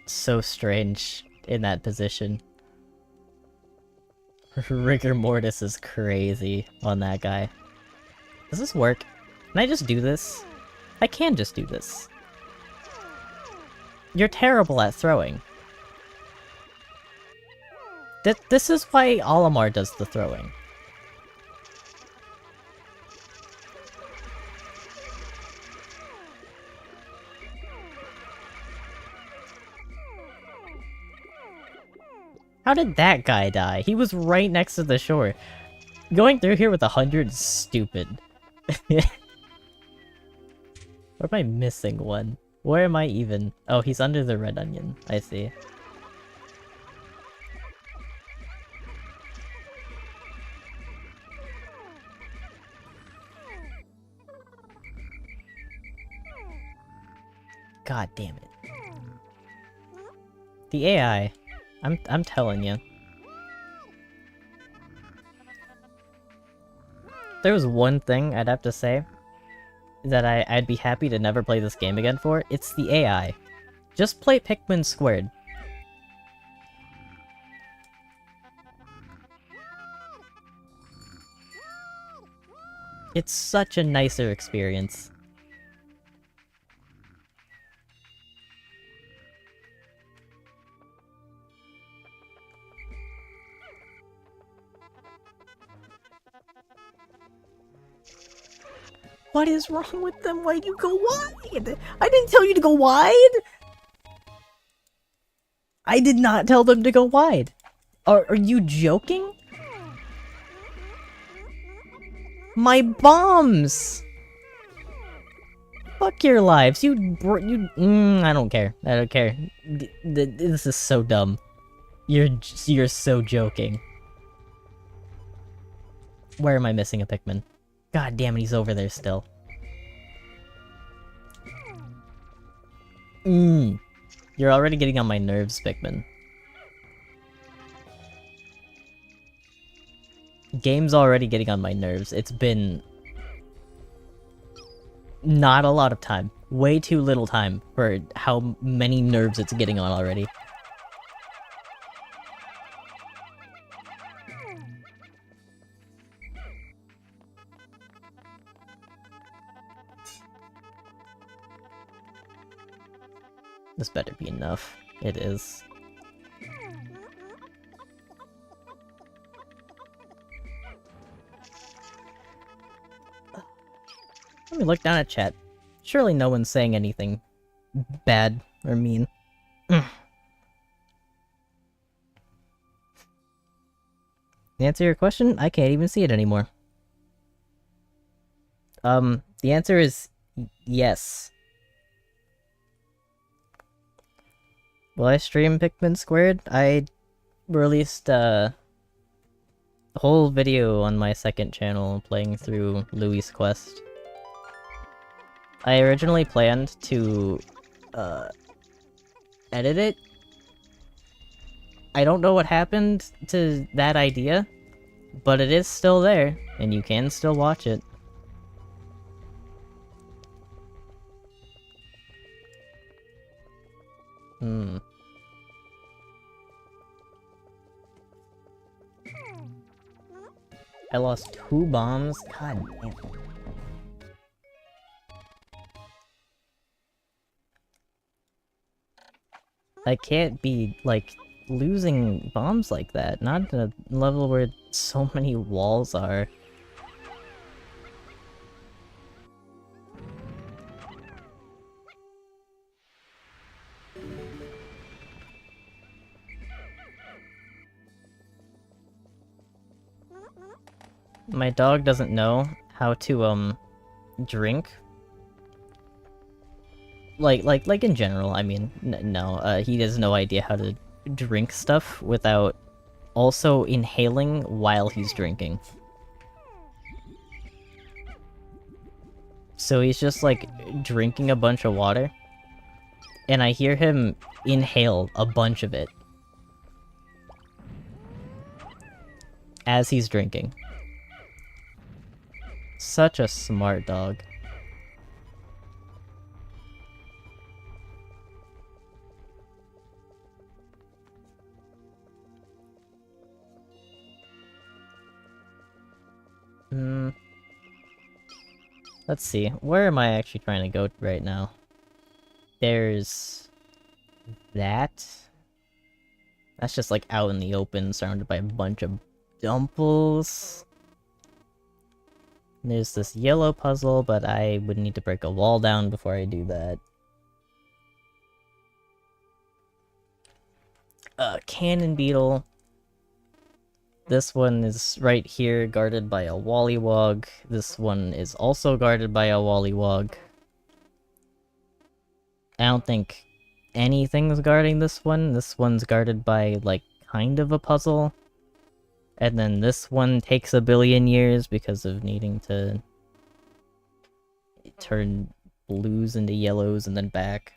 so strange in that position. Rigor mortis is crazy on that guy. Does this work? Can I just do this? I can just do this. You're terrible at throwing. This is why Olimar does the throwing. How did that guy die? He was right next to the shore. Going through here with 100 is stupid. Or am I missing one? Where am I even? Oh, he's under the red onion. I see. God damn it. The AI. I'm telling you. There was one thing I'd have to say that I'd be happy to never play this game again for, it's the AI. Just play Pikmin squared. It's such a nicer experience. What is wrong with them? Why'd you go wide? I didn't tell you to go wide! I did not tell them to go wide! Are you joking? My bombs! Fuck your lives, I don't care. I don't care. This is so dumb. You're so joking. Where am I missing a Pikmin? God damn it, he's over there still. You're already getting on my nerves, Pikmin. Game's already getting on my nerves. It's been... not a lot of time. Way too little time for how many nerves it's getting on already. This better be enough. It is. Let me look down at chat. Surely no one's saying anything bad or mean. To answer your question, I can't even see it anymore. The answer is yes. Will I stream Pikmin Squared? I released a whole video on my second channel playing through Louis' Quest. I originally planned to edit it. I don't know what happened to that idea, but it is still there, and you can still watch it. I lost 2 bombs? God damn. I can't be, like, losing bombs like that. Not at a level where so many walls are. My dog doesn't know how to, drink. Like in general, I mean, no, he has no idea how to drink stuff without also inhaling while he's drinking. So he's just, like, drinking a bunch of water, and I hear him inhale a bunch of it as he's drinking. Such a smart dog. Let's see, where am I actually trying to go right now? There's... that? That's just, like, out in the open, surrounded by a bunch of dumples. There's this yellow puzzle, but I would need to break a wall down before I do that. Cannon beetle. This one is right here, guarded by a Wollywog. This one is also guarded by a Wollywog. I don't think anything's guarding this one. This one's guarded by, like, kind of a puzzle. And then this one takes a billion years because of needing to turn blues into yellows and then back.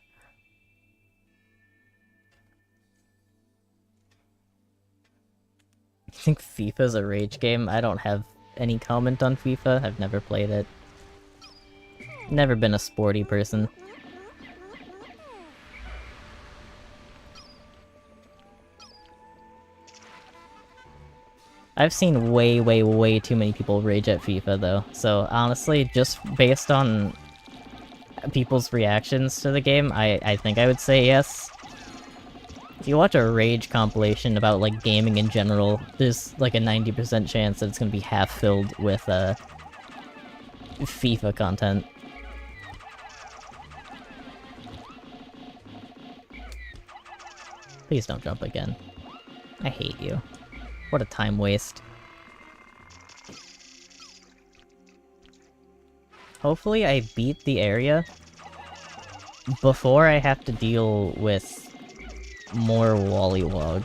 think FIFA's a rage game? I don't have any comment on FIFA. I've never played it. Never been a sporty person. I've seen way, way, way too many people rage at FIFA, though. So, honestly, just based on people's reactions to the game, I think I would say yes. If you watch a rage compilation about, like, gaming in general, there's, like, a 90% chance that it's gonna be half filled with, FIFA content. Please don't jump again. I hate you. What a time waste. Hopefully I beat the area before I have to deal with more Wollywog.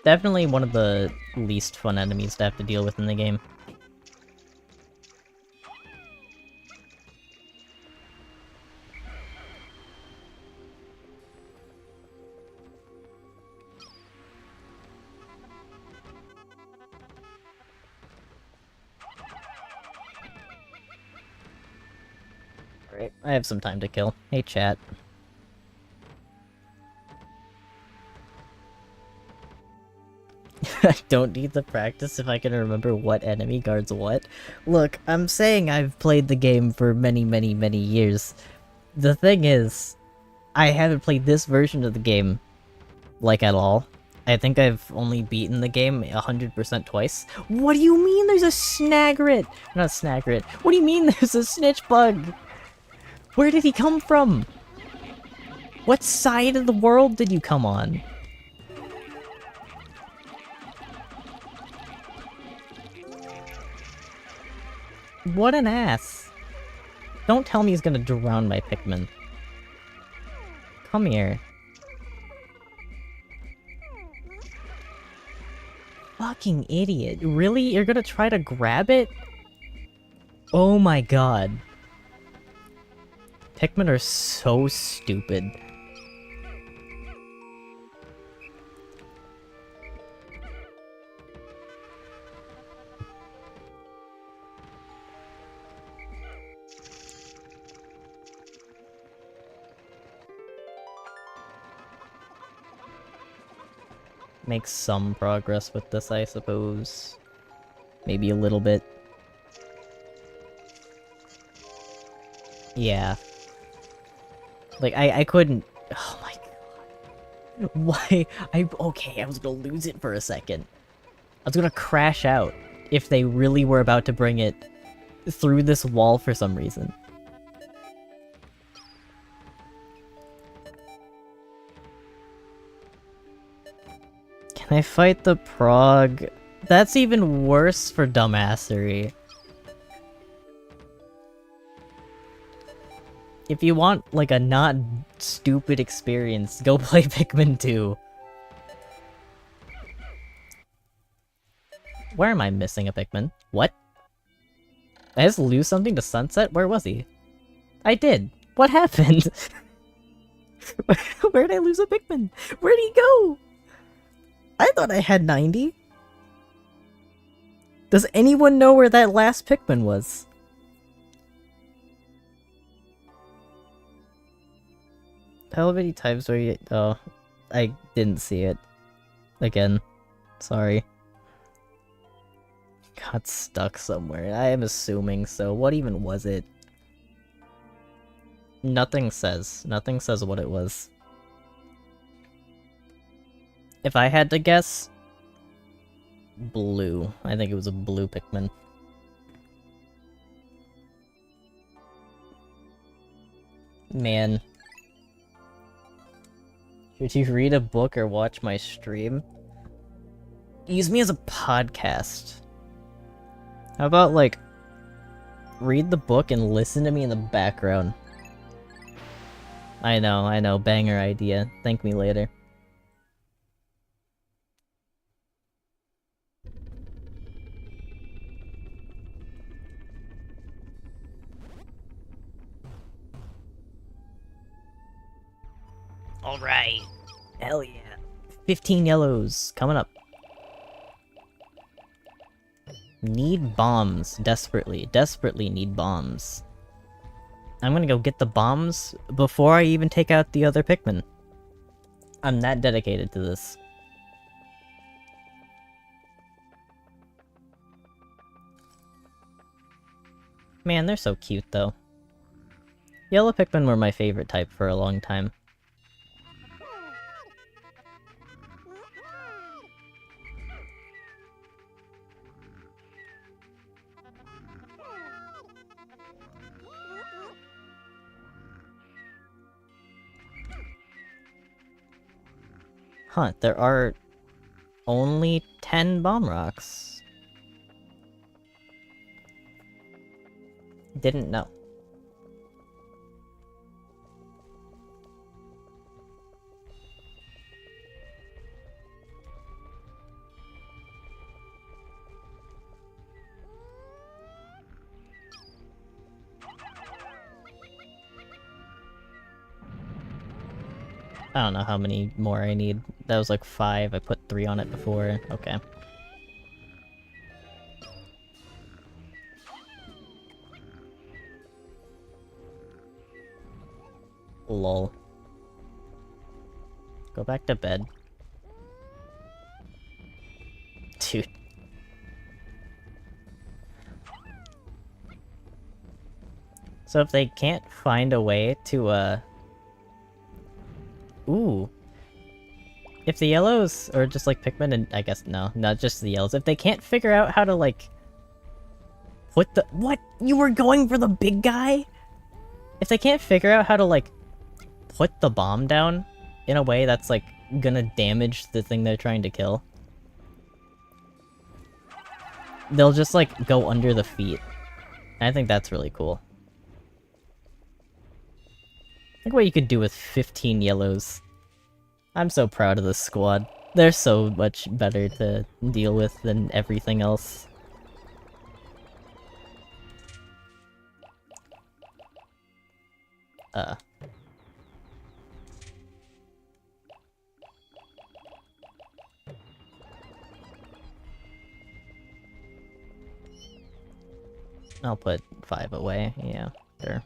Definitely one of the least fun enemies to have to deal with in the game. Alright, I have some time to kill. Hey, chat. I don't need the practice if I can remember what enemy guards what. Look, I'm saying I've played the game for many, many, many years. The thing is, I haven't played this version of the game, like, at all. I think I've only beaten the game 100% twice. What do you mean there's a Snagrit? Not Snagrit. What do you mean there's a Snitch Bug? Where did he come from? What side of the world did you come on? What an ass. Don't tell me he's gonna drown my Pikmin. Come here. Fucking idiot. Really? You're gonna try to grab it? Oh my god. Pikmin are so stupid. Make some progress with this, I suppose. Maybe a little bit. Yeah. Like, I couldn't... Oh my god. Why? Okay, I was gonna lose it for a second. I was gonna crash out if they really were about to bring it through this wall for some reason. Can I fight the prog? That's even worse for dumbassery. If you want, like, a not stupid experience, go play Pikmin 2. Where am I missing a Pikmin? What? Did I just lose something to Sunset? Where was he? I did. What happened? Where did I lose a Pikmin? Where'd he go? I thought I had 90. Does anyone know where that last Pikmin was? How many times were you... Oh, I didn't see it. Again. Sorry. Got stuck somewhere. I am assuming so. What even was it? Nothing says. Nothing says what it was. If I had to guess... blue. I think it was a blue Pikmin. Man. Should you read a book or watch my stream? Use me as a podcast. How about, like, read the book and listen to me in the background? I know, banger idea. Thank me later. Alright. Hell yeah. 15 yellows coming up. Need bombs. Desperately. Desperately need bombs. I'm gonna go get the bombs before I even take out the other Pikmin. I'm that dedicated to this. Man, they're so cute though. Yellow Pikmin were my favorite type for a long time. Huh, there are only 10 bomb rocks. Didn't know. I don't know how many more I need. That was like 5. I put 3 on it before. Okay. Lol. Go back to bed. Dude. So if they can't find a way to, Ooh. If the yellows, or just like Pikmin and I guess no, not just the yellows, if they can't figure out how to like put the— what? You were going for the big guy? If they can't figure out how to like put the bomb down in a way that's like gonna damage the thing they're trying to kill, they'll just like go under the feet. And I think that's really cool. Think what you could do with 15 yellows. I'm so proud of this squad. They're so much better to deal with than everything else. I'll put 5 away, yeah, sure.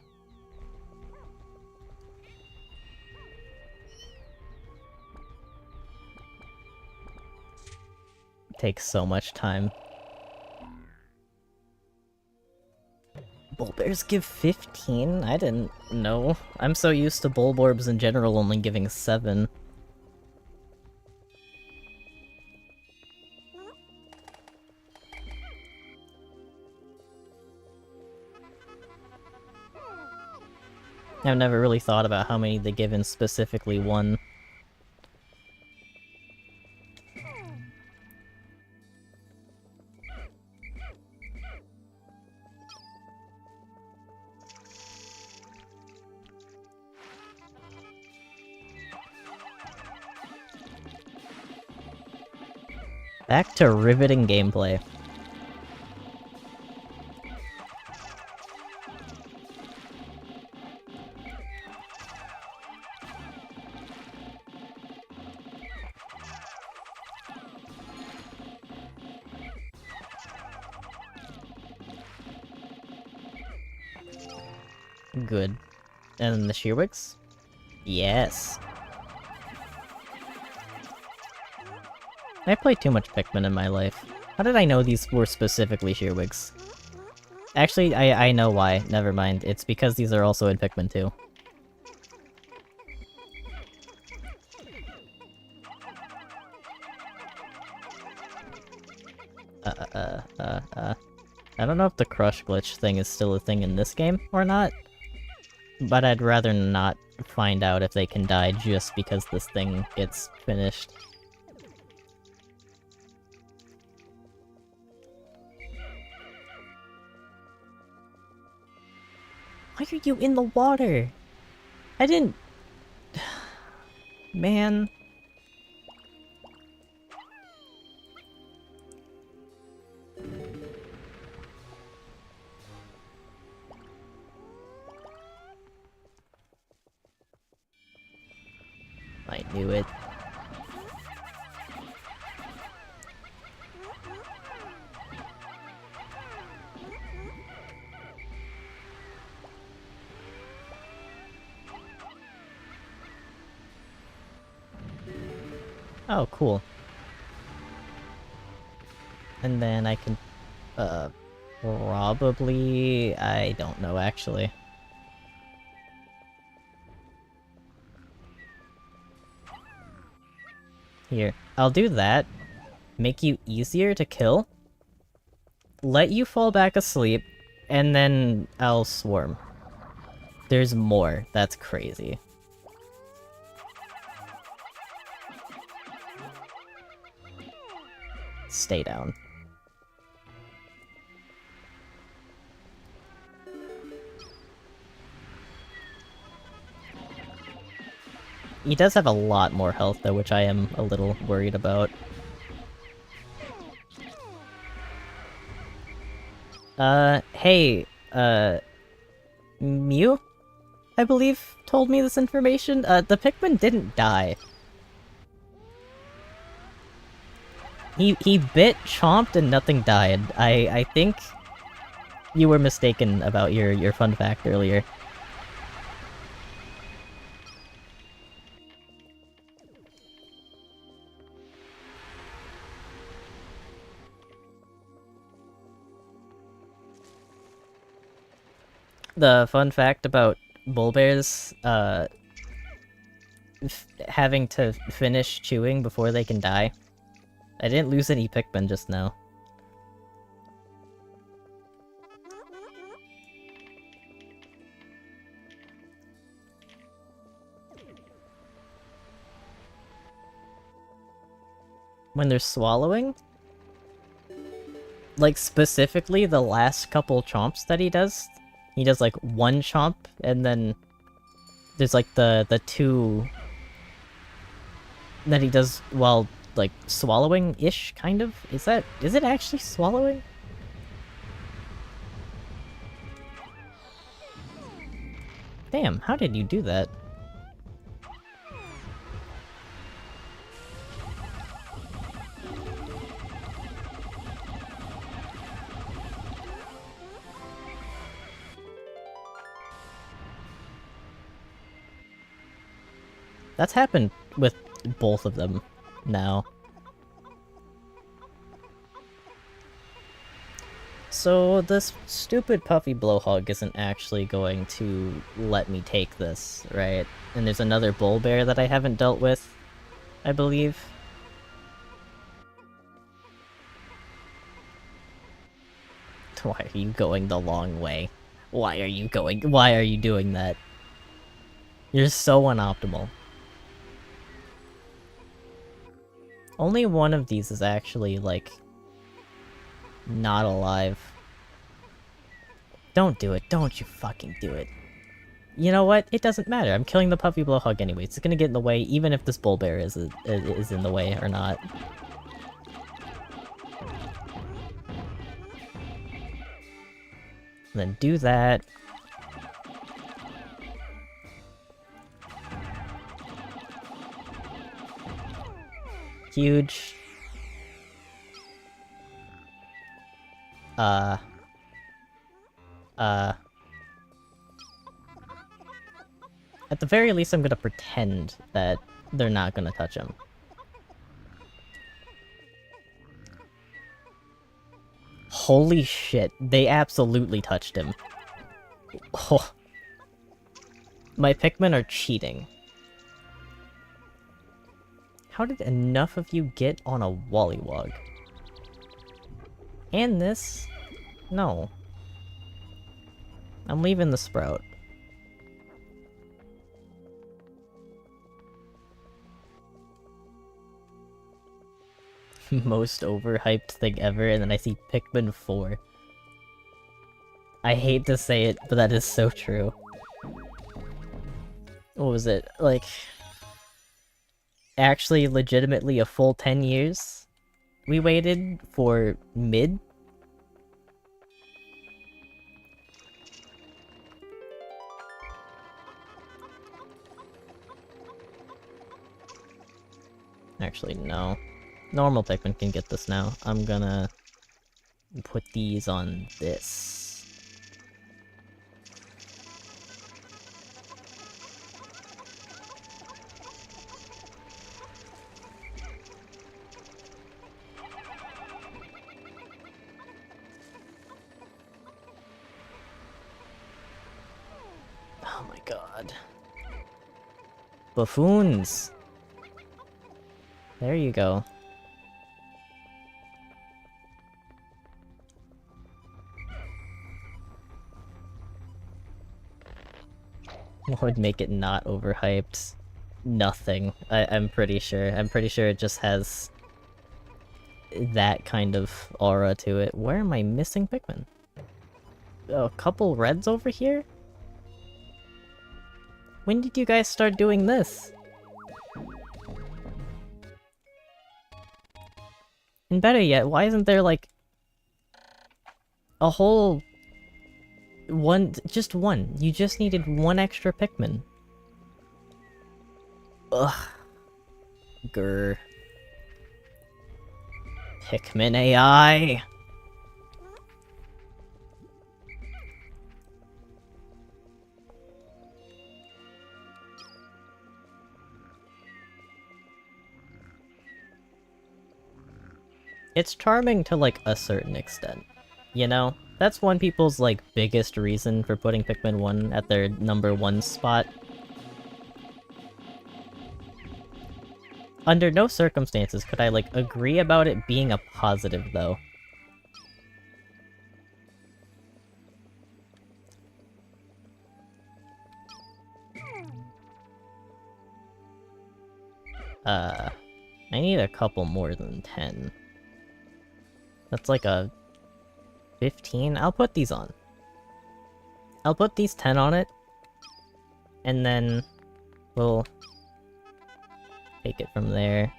Takes so much time. Bulbars give 15? I didn't know. I'm so used to Bulborbs in general only giving 7. I've never really thought about how many they give in specifically one. Back to riveting gameplay. Good. And the Shearwicks? Yes. I played too much Pikmin in my life. How did I know these were specifically Shearwigs? Actually, I know why. Never mind. It's because these are also in Pikmin 2. I don't know if the crush glitch thing is still a thing in this game or not, but I'd rather not find out if they can die just because this thing gets finished. Why are you in the water? I didn't... Man... I knew it. Oh, cool. And then I can, probably... I don't know, actually. Here, I'll do that. Make you easier to kill. Let you fall back asleep, and then I'll swarm. There's more. That's crazy. Stay down. He does have a lot more health, though, which I am a little worried about. Hey, Mew, I believe, told me this information. The Pikmin didn't die. He bit, chomped, and nothing died. I think you were mistaken about your fun fact earlier. The fun fact about bullbears, having to finish chewing before they can die. I didn't lose any Pikmin just now. When they're swallowing? Like, specifically the last couple chomps that he does like one chomp, and then there's like the two that he does while like swallowing-ish, kind of? Is it actually swallowing? Damn, how did you do that? That's happened with both of them now. So this stupid puffy blowhog isn't actually going to let me take this, right? And there's another bull bear that I haven't dealt with, I believe. Why are you going the long way? Why are you doing that? You're so unoptimal. Only one of these is actually, like, not alive. Don't do it. Don't you fucking do it. You know what? It doesn't matter. I'm killing the puffy blowhog anyways. It's gonna get in the way, even if this bull bear is in the way or not. And then do that. Huge. At the very least, I'm gonna pretend that they're not gonna touch him. Holy shit, they absolutely touched him. Oh. My Pikmin are cheating. How did enough of you get on a Wollywog? And this? No. I'm leaving the Sprout. Most overhyped thing ever, and then I see Pikmin 4. I hate to say it, but that is so true. What was it? Like... actually, legitimately a full 10 years? We waited for mid? Actually, no. Normal Pikmin can get this now. I'm gonna put these on this. Oh my god. Buffoons! There you go. What would make it not overhyped? Nothing. I'm pretty sure. I'm pretty sure it just has that kind of aura to it. Where am I missing Pikmin? A couple reds over here? When did you guys start doing this? And better yet, why isn't there like a whole one, just one. You just needed one extra Pikmin. Ugh. Grr. Pikmin AI! It's charming to, like, a certain extent. You know? That's one people's, like, biggest reason for putting Pikmin 1 at their #1 spot. Under no circumstances could I, like, agree about it being a positive, though. I need a couple more than 10. That's like a 15? I'll put these on. I'll put these 10 on it, and then we'll take it from there.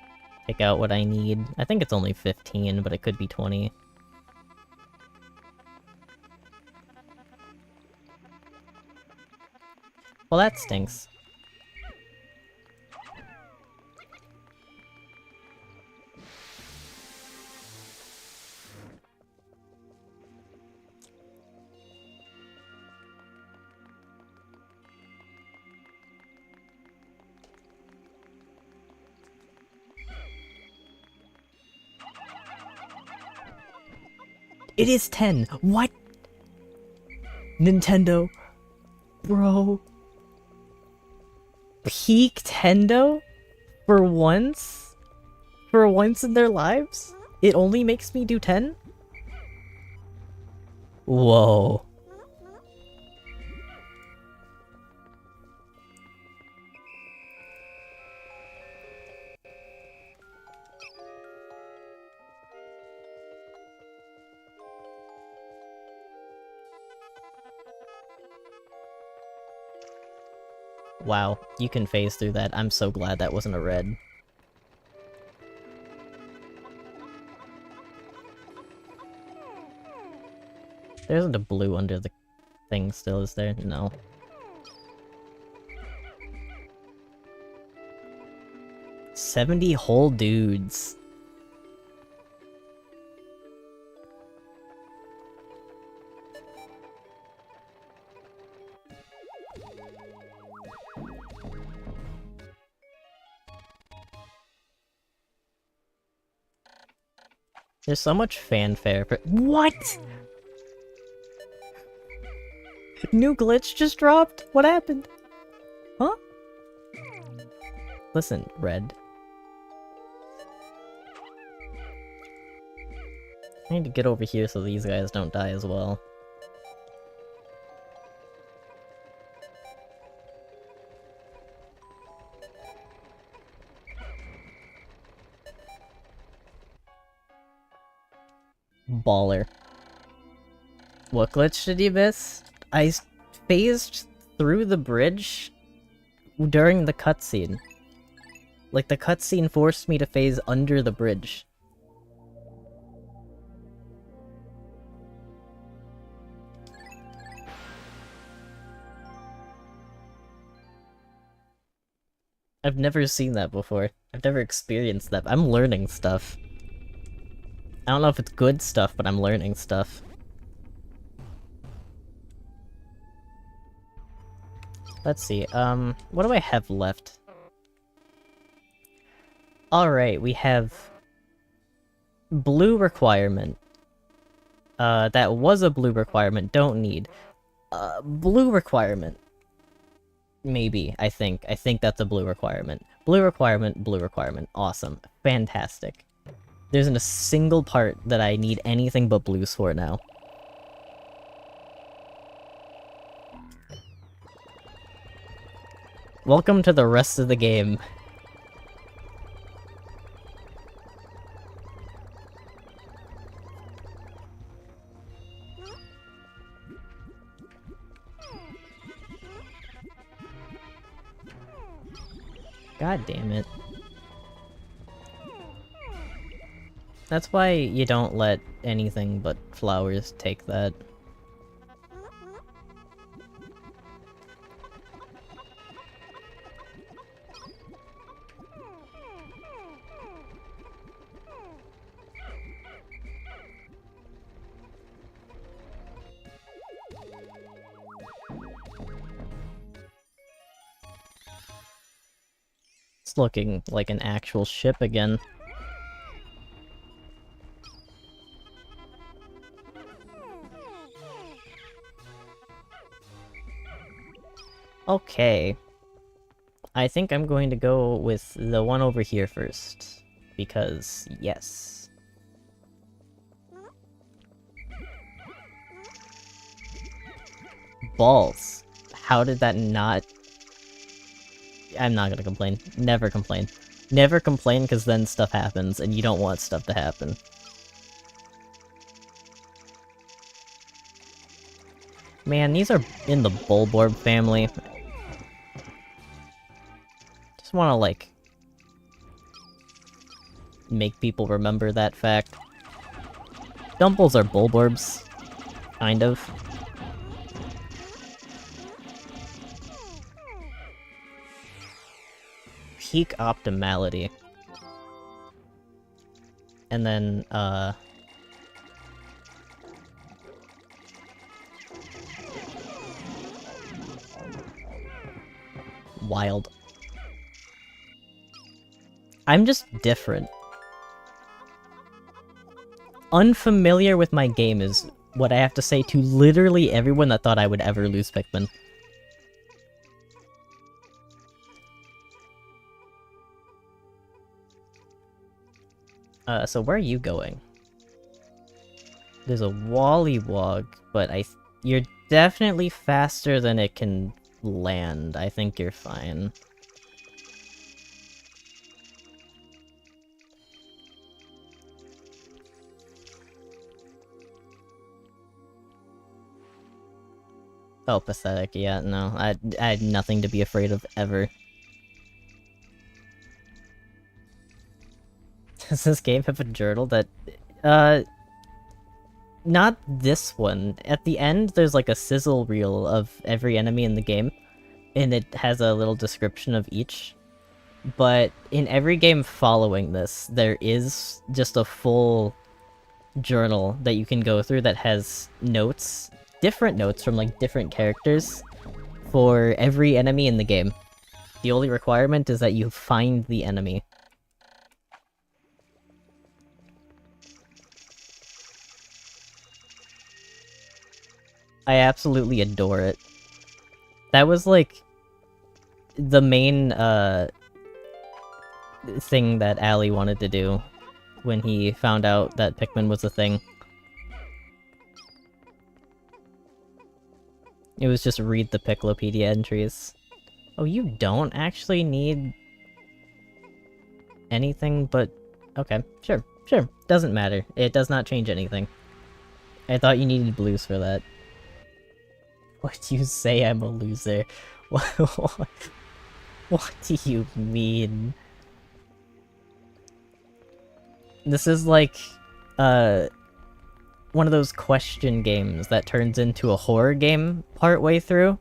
Take out what I need. I think it's only 15, but it could be 20. Well, that stinks. It is 10! What? Nintendo? Bro. Peak Tendo? For once? For once in their lives? It only makes me do 10? Whoa. Wow, you can phase through that. I'm so glad that wasn't a red. There isn't a blue under the thing still, is there? No. $70 whole dudes. There's so much fanfare for— What?! New glitch just dropped? What happened? Huh? Listen, Red. I need to get over here so these guys don't die as well. Baller. What glitch did you miss? I phased through the bridge during the cutscene. Like, the cutscene forced me to phase under the bridge. I've never seen that before. I've never experienced that. I'm learning stuff. I don't know if it's good stuff, but I'm learning stuff. Let's see, what do I have left? Alright, we have... blue requirement. That was a blue requirement, don't need. Blue requirement. Maybe, I think. I think that's a blue requirement. Blue requirement, blue requirement. Awesome. Fantastic. There isn't a single part that I need anything but blues for now. Welcome to the rest of the game. God damn it. That's why you don't let anything but flowers take that. It's looking like an actual ship again. Okay. I think I'm going to go with the one over here first. Because, yes. Balls. How did that not... I'm not gonna complain. Never complain. Never complain, because then stuff happens, and you don't want stuff to happen. Man, these are in the Bulborb family. Just wanna, like... make people remember that fact. Dumbles are Bulborbs. Kind of. Peak optimality. And then, wild. I'm just different. Unfamiliar with my game is what I have to say to literally everyone that thought I would ever lose Pikmin. So where are you going? There's a Wollywog, but you're definitely faster than it can land. I think you're fine. Oh, pathetic. Yeah, no. I had nothing to be afraid of, ever. Does this game have a journal that... Not this one. At the end, there's like a sizzle reel of every enemy in the game, and it has a little description of each. But in every game following this, there is just a full journal that you can go through that has notes, different notes from like different characters for every enemy in the game. The only requirement is that you find the enemy. I absolutely adore it. That was like the main thing that Ali wanted to do when he found out that Pikmin was a thing. It was just read the Piclopedia entries. Oh, you don't actually need anything but... Okay, sure. Doesn't matter. It does not change anything. I thought you needed blues for that. What do you say I'm a loser? What do you mean? This is like, one of those question games that turns into a horror game partway through.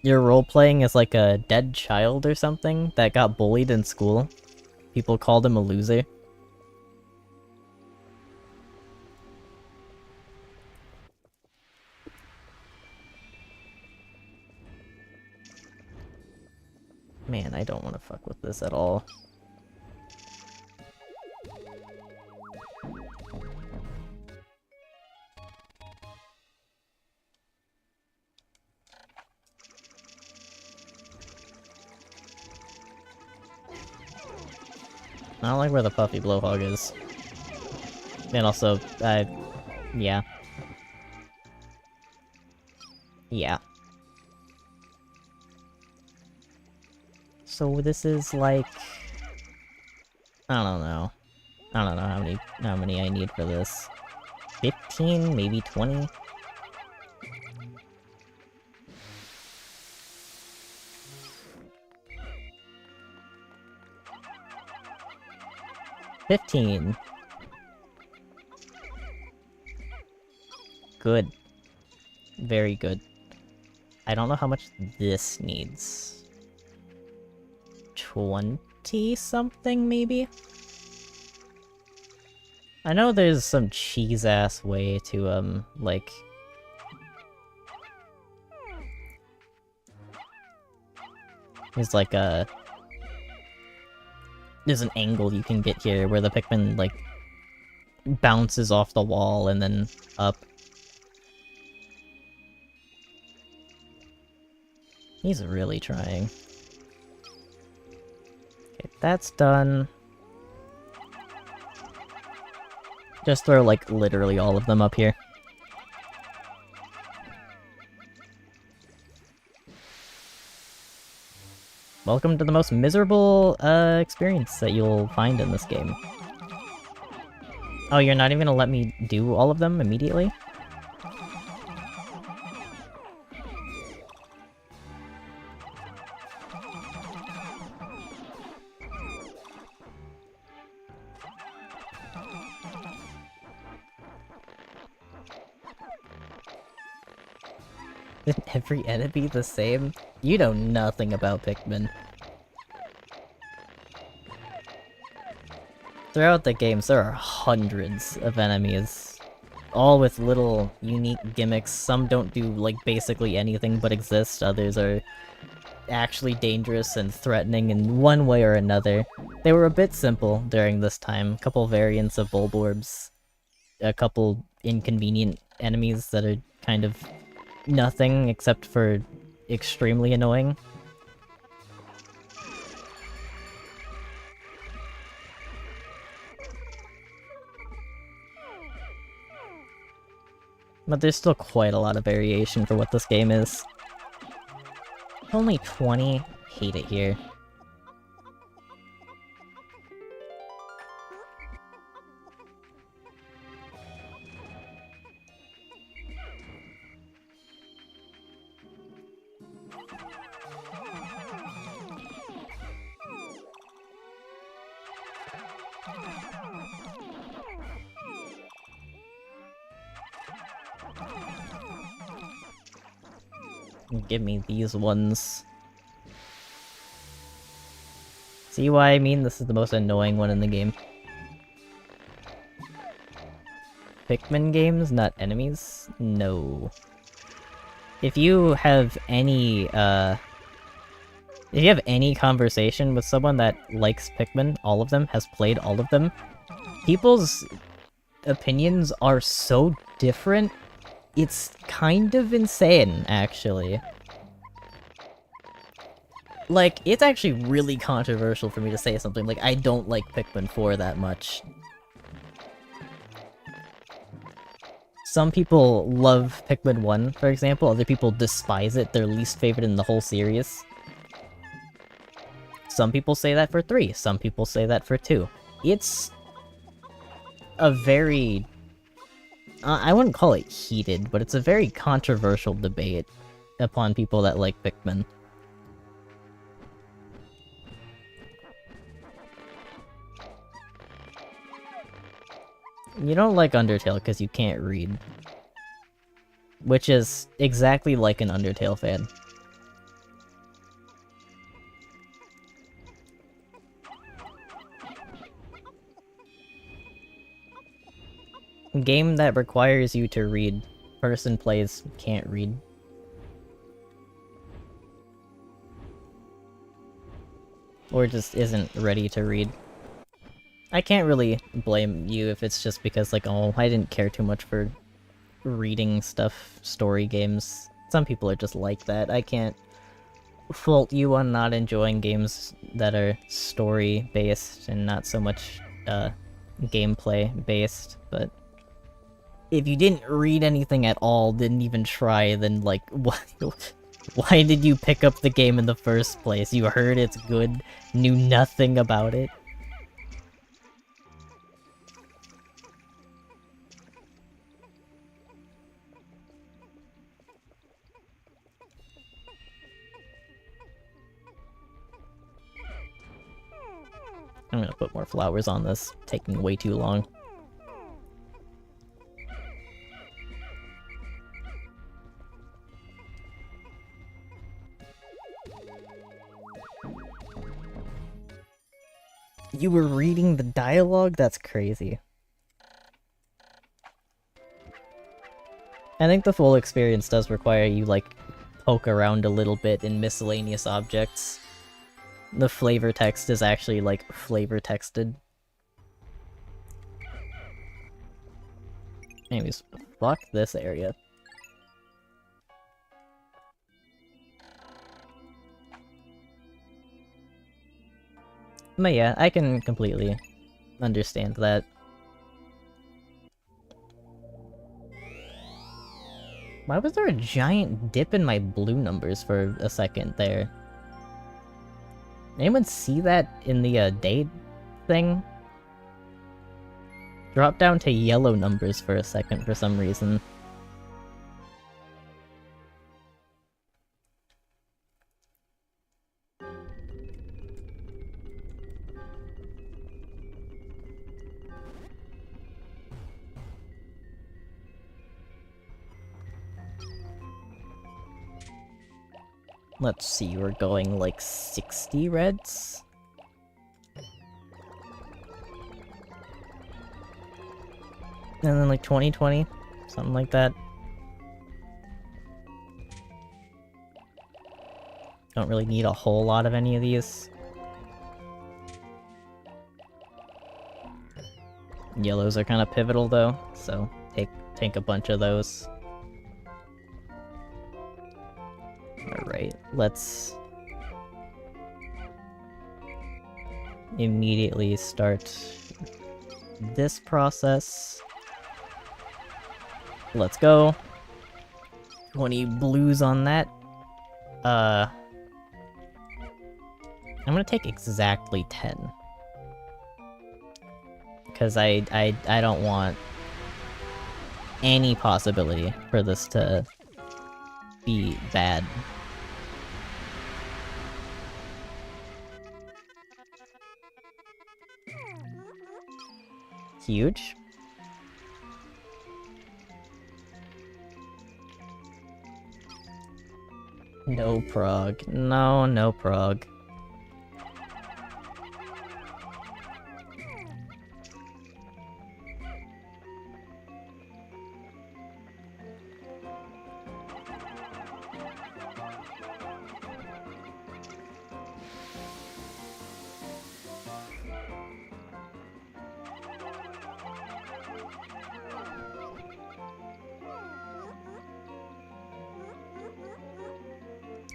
You're role-playing as like a dead child or something that got bullied in school. People called him a loser. Man, I don't want to fuck with this at all. I don't like where the puffy blowhog is. And also, yeah. Yeah. So this is like... I don't know. I don't know how many I need for this. 15? Maybe 20? $15. Good. Very good. I don't know how much this needs. 20-something, maybe? I know there's some cheese-ass way to, like... There's like a... There's an angle you can get here where the Pikmin, like, bounces off the wall and then up. He's really trying. Okay, that's done. Just throw, like, literally all of them up here. Welcome to the most miserable, experience that you'll find in this game. Oh, you're not even gonna let me do all of them immediately? Is every enemy the same? You know nothing about Pikmin. Throughout the games, there are hundreds of enemies. All with little unique gimmicks. Some don't do, like, basically anything but exist. Others are actually dangerous and threatening in one way or another. They were a bit simple during this time. A couple variants of Bulborbs. A couple inconvenient enemies that are kind of nothing except for extremely annoying. But there's still quite a lot of variation for what this game is. Only 20? Hate it here. Give me these ones. See why I mean this is the most annoying one in the game? Pikmin games, not enemies? No. If you have any, if you have any conversation with someone that likes Pikmin, all of them, has played all of them, people's opinions are so different, it's kind of insane, actually. Like, it's actually really controversial for me to say something like, I don't like Pikmin 4 that much. Some people love Pikmin 1, for example, other people despise it, their least favorite in the whole series. Some people say that for 3, some people say that for 2. It's a very... I wouldn't call it heated, but it's a very controversial debate upon people that like Pikmin. You don't like Undertale because you can't read. Which is exactly like an Undertale fan. Game that requires you to read. Person plays, can't read. Or just isn't ready to read. I can't really blame you if it's just because, like, oh, I didn't care too much for reading stuff, story games. Some people are just like that. I can't fault you on not enjoying games that are story-based and not so much, gameplay-based, but if you didn't read anything at all, didn't even try, then, like, why did you pick up the game in the first place? You heard it's good, knew nothing about it. I'm gonna put more flowers on this, taking way too long. You were reading the dialogue? That's crazy. I think the full experience does require you, like, poke around a little bit in miscellaneous objects. The flavor text is actually, like, flavor texted. Anyways, fuck this area. But yeah, I can completely understand that. Why was there a giant dip in my blue numbers for a second there? Anyone see that in the date thing? Drop down to yellow numbers for a second for some reason. Let's see, we're going like 60 reds? And then like 2020? Something like that. Don't really need a whole lot of any of these. Yellows are kind of pivotal though, so take a bunch of those. Alright, let's immediately start this process. Let's go. 20 blues on that. I'm gonna take exactly 10. Because I don't want any possibility for this to be bad. Huge. No prog. No, no prog.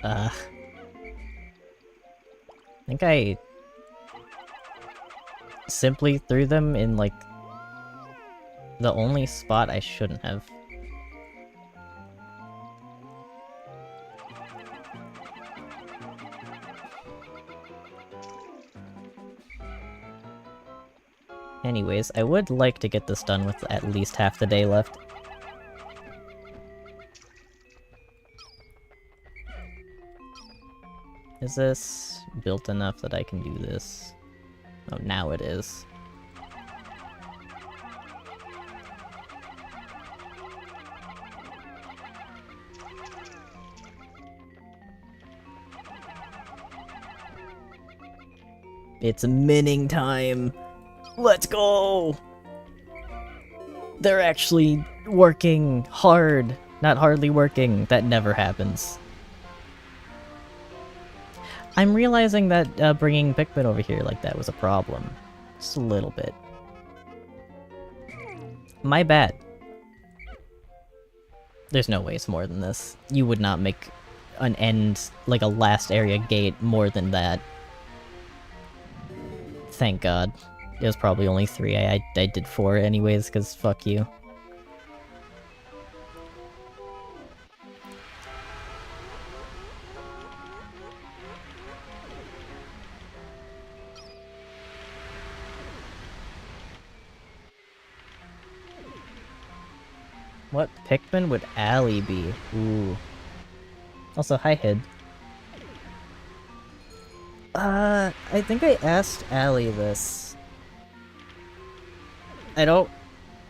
I think I simply threw them in, like, the only spot I shouldn't have. Anyways, I would like to get this done with at least half the day left. Is this built enough that I can do this? Oh, now it is. It's minning time! Let's go! They're actually working hard, not hardly working. That never happens. I'm realizing that bringing Pikmin over here like that was a problem. Just a little bit. My bad. There's no way it's more than this. You would not make an end, like a last area gate, more than that. Thank God. It was probably only 3. I did 4 anyways, because fuck you. What Pikmin would Allie be? Ooh. Also, hi, Hid. I think I asked Allie this. I don't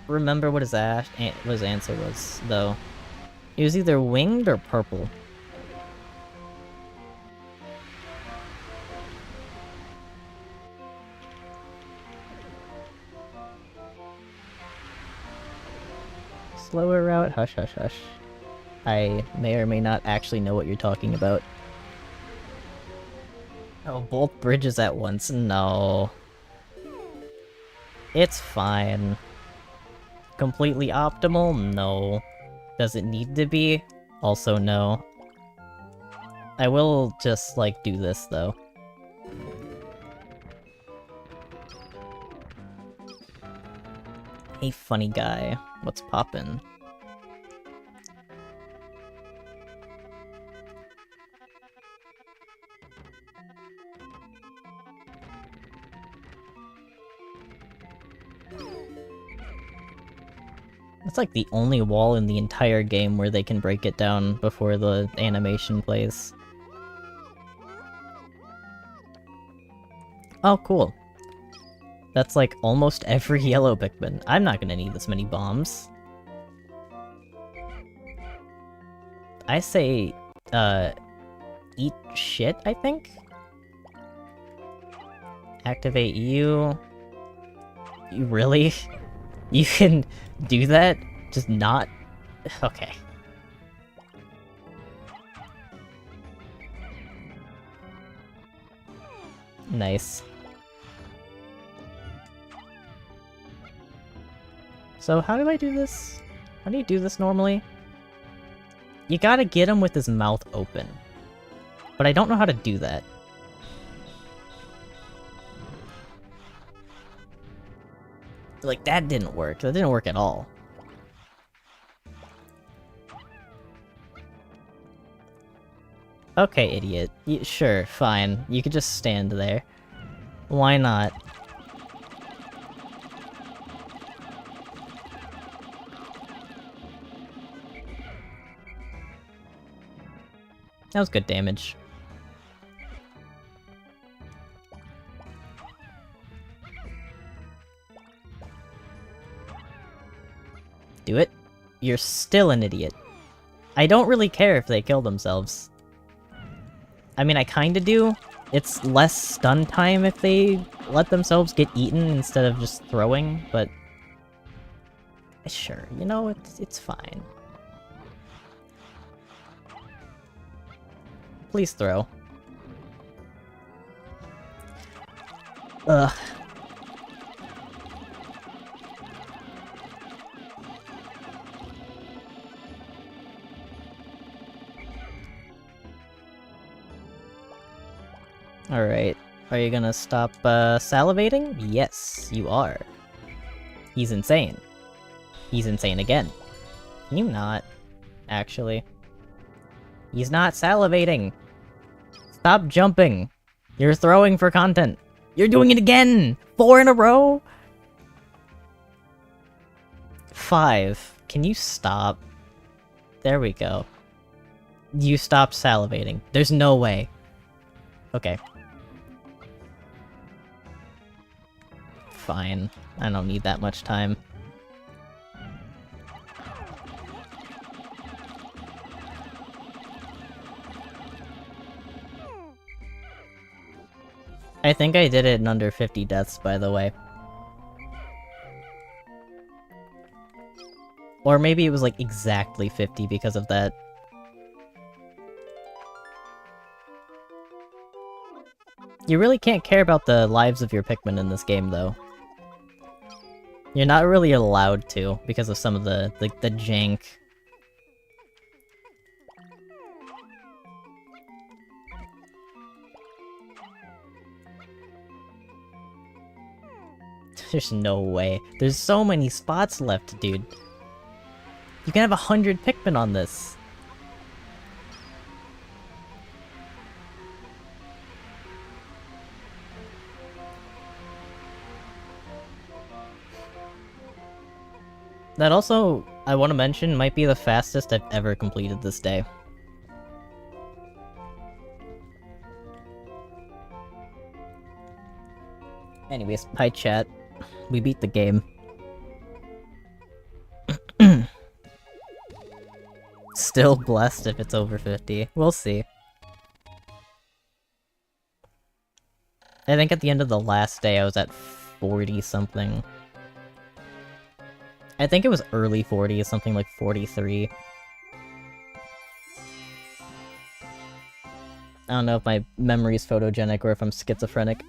remember what his answer was, though. He was either winged or purple. Slower route? Hush, hush, hush. I may or may not actually know what you're talking about. Oh, both bridges at once? No. It's fine. Completely optimal? No. Does it need to be? Also no. I will just, like, do this, though. Hey, funny guy. What's poppin'? It's like the only wall in the entire game where they can break it down before the animation plays. Oh, cool. That's like almost every yellow Pikmin. I'm not gonna need this many bombs. I say, eat shit, I think? Activate you. You really? You can do that? Just not? Okay. Nice. So how do I do this? How do you do this normally? You gotta get him with his mouth open. But I don't know how to do that. Like, that didn't work. That didn't work at all. Okay, idiot. Sure, fine. You could just stand there. Why not? That was good damage. Do it. You're still an idiot. I don't really care if they kill themselves. I mean, I kinda do. It's less stun time if they let themselves get eaten instead of just throwing, but... Sure, you know, it's fine. Please throw. Ugh. Alright. Are you gonna stop, salivating? Yes, you are. He's insane. He's insane again. Can you not? Actually. He's not salivating! Stop jumping! You're throwing for content! You're doing it again! 4 in a row?! 5. Can you stop? There we go. You stopped salivating. There's no way. Okay. Fine. I don't need that much time. I think I did it in under 50 deaths, by the way. Or maybe it was like exactly 50 because of that. You really can't care about the lives of your Pikmin in this game, though. You're not really allowed to, because of some of the jank. There's no way. There's so many spots left, dude. You can have 100 Pikmin on this. That also, I want to mention, might be the fastest I've ever completed this day. Anyways, hi chat. We beat the game. Still blessed if it's over 50. We'll see. I think at the end of the last day I was at 40-something. I think it was early 40s, something like 43. I don't know if my memory's photogenic or if I'm schizophrenic.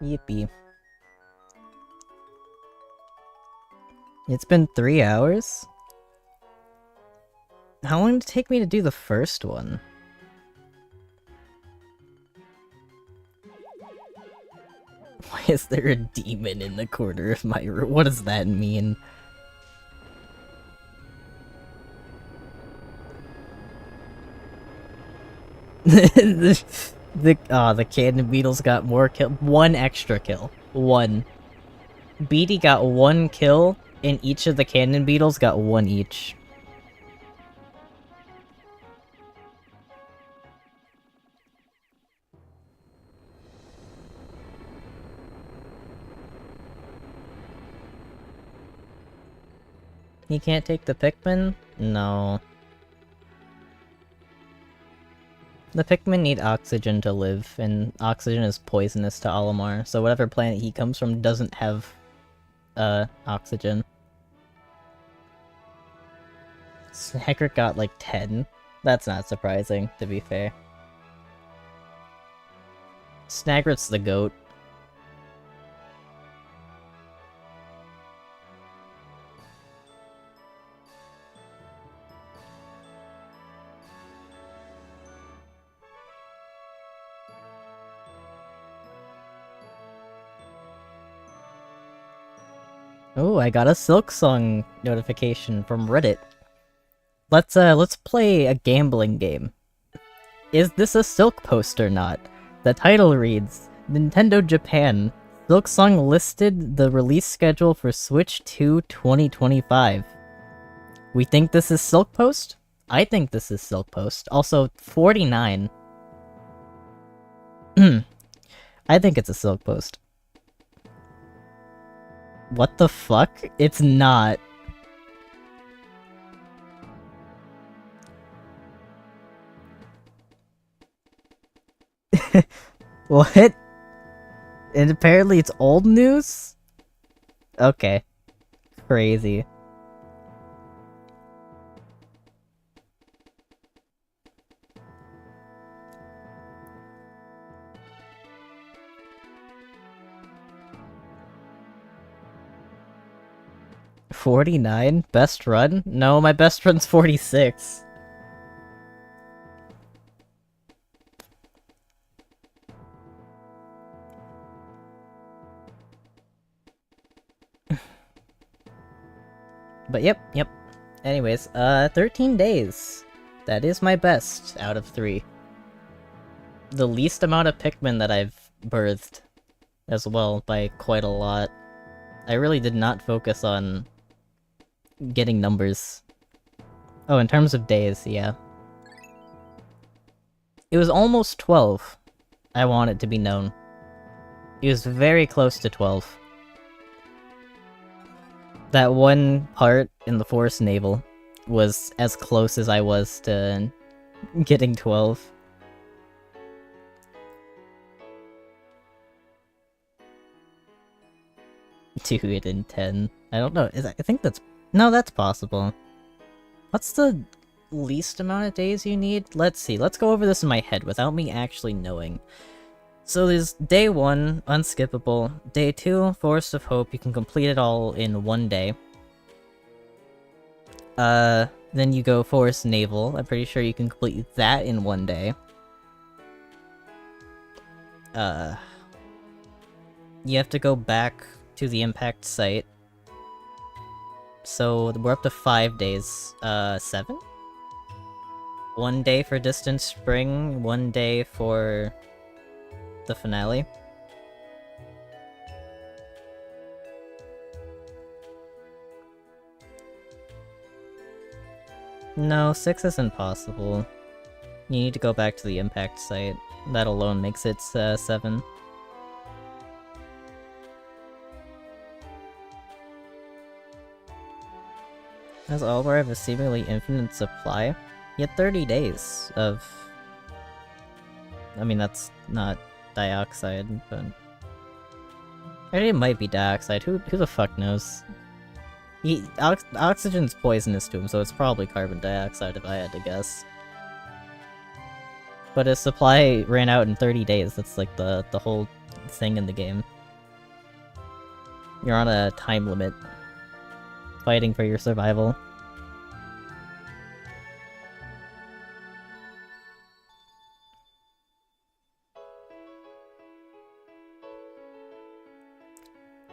Yippee. It's been 3 hours? How long did it take me to do the first one? Why is there a demon in the corner of my room? What does that mean? The cannon beetles got more kill. 1 extra kill. 1. Beatty got 1 kill, and each of the cannon beetles got 1 each. He can't take the Pikmin? No. The Pikmin need oxygen to live, and oxygen is poisonous to Olimar, so whatever planet he comes from doesn't have, oxygen. Snaggart got like 10. That's not surprising, to be fair. Snaggart's the GOAT. Oh, I got a Silk Song notification from Reddit. Let's play a gambling game. Is this a Silk post or not? The title reads, Nintendo Japan. Silk Song listed the release schedule for Switch 2 2025. We think this is Silk post? I think this is Silk post. Also, 49. I think it's a Silk post. What the fuck? It's not. What? And apparently it's old news? Okay. Crazy. $49? Best run? No, my best run's 46. But yep. Anyways, 13 days. That is my best out of 3. The least amount of Pikmin that I've birthed as well by quite a lot. I really did not focus on getting numbers. Oh, in terms of days, yeah. It was almost 12. I want it to be known. He was very close to 12. That one part in the Force Naval was as close as I was to getting 12. Do it in 10. I don't know. I think that's... No, that's possible. What's the least amount of days you need? Let's see. Let's go over this in my head without me actually knowing. So there's day 1, unskippable. Day 2, Forest of Hope. You can complete it all in 1 day. Then you go Forest Naval. I'm pretty sure you can complete that in 1 day. You have to go back to the impact site. So we're up to 5 days. 7? 1 day for Distant Spring, 1 day for the finale. No, 6 isn't possible. You need to go back to the impact site. That alone makes it 7. As Alvar have a seemingly infinite supply? Yet 30 days of... I mean, that's not dioxide, but... It might be dioxide, who the fuck knows? Oxygen's poisonous to him, so it's probably carbon dioxide if I had to guess. But his supply ran out in 30 days, that's like the whole thing in the game. You're on a time limit. Fighting for your survival.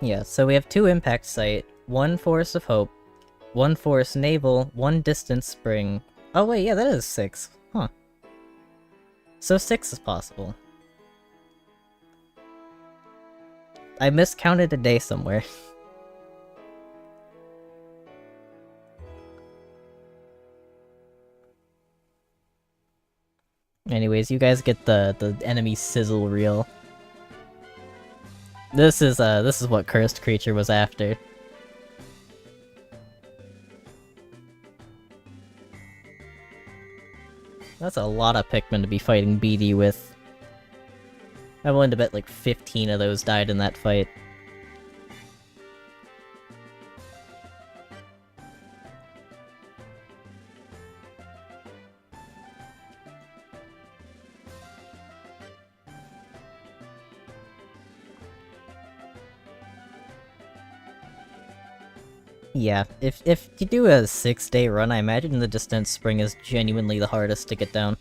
Yeah, so we have 2 impact site, 1 Forest of Hope, 1 Forest Naval, 1 Distant Spring. Oh wait, yeah, that is 6. Huh. So 6 is possible. I miscounted a day somewhere. Anyways, you guys get the enemy sizzle reel. This is what Cursed Creature was after. That's a lot of Pikmin to be fighting BD with. I'm willing to bet like 15 of those died in that fight. Yeah, if you do a 6-day run, I imagine the Distant Spring is genuinely the hardest to get down.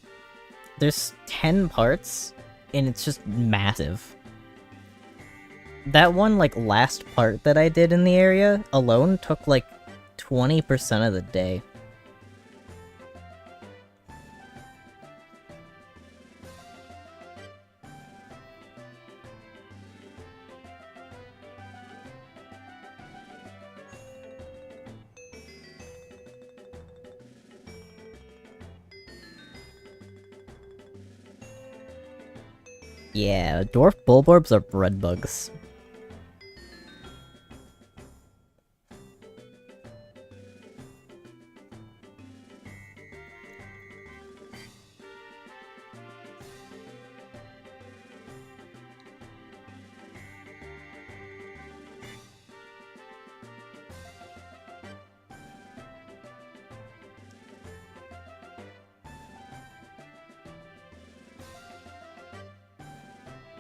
There's 10 parts, and it's just massive. That one, like, last part that I did in the area alone took, like, 20% of the day. Yeah, dwarf bulborbs are bread bugs.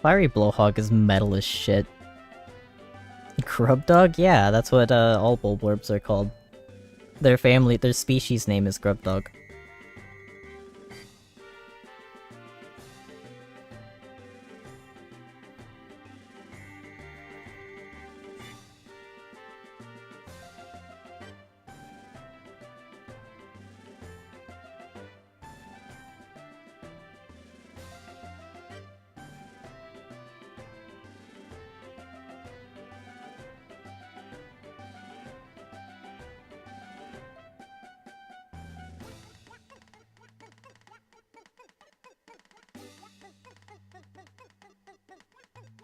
Fiery Blowhog is metal as shit. Grubdog? Yeah, that's what all bulborbs are called. Their species name is Grubdog.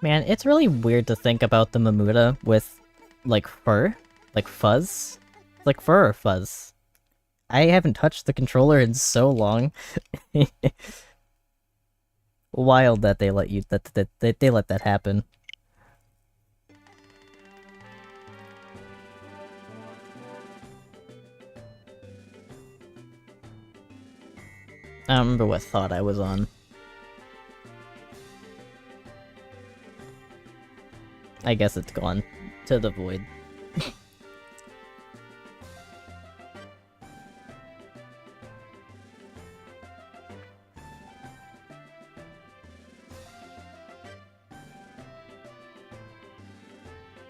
Man, it's really weird to think about the Mamuda with, like, fur. Like, fuzz. Like, fur or fuzz. I haven't touched the controller in so long. Wild that they let you, that they let that happen. I don't remember what thought I was on. I guess it's gone to the void.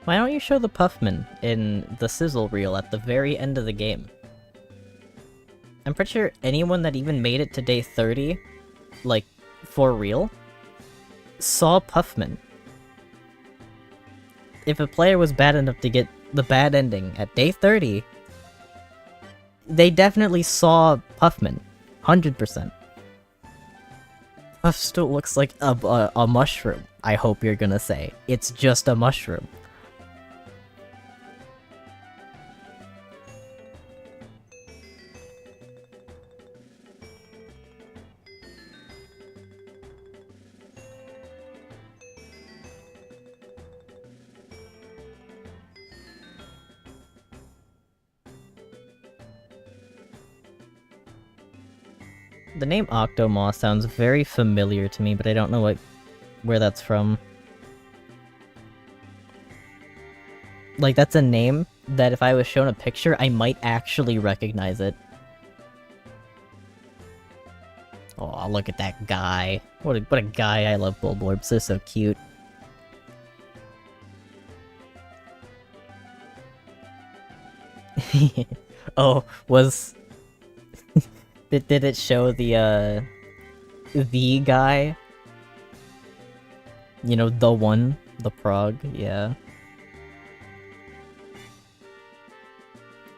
Why don't you show the Puffman in the sizzle reel at the very end of the game? I'm pretty sure anyone that even made it to day 30, like, for real, saw Puffman. If a player was bad enough to get the bad ending at day 30, they definitely saw Puffman. 100%. Puff still looks like a mushroom, I hope you're gonna say. It's just a mushroom. The name Octomoth sounds very familiar to me, but I don't know where that's from. Like, that's a name that if I was shown a picture, I might actually recognize it. Oh, look at that guy. What a guy. I love Bulborbs. They're so cute. Oh, was... did it show the guy? You know, the one? The prog? Yeah.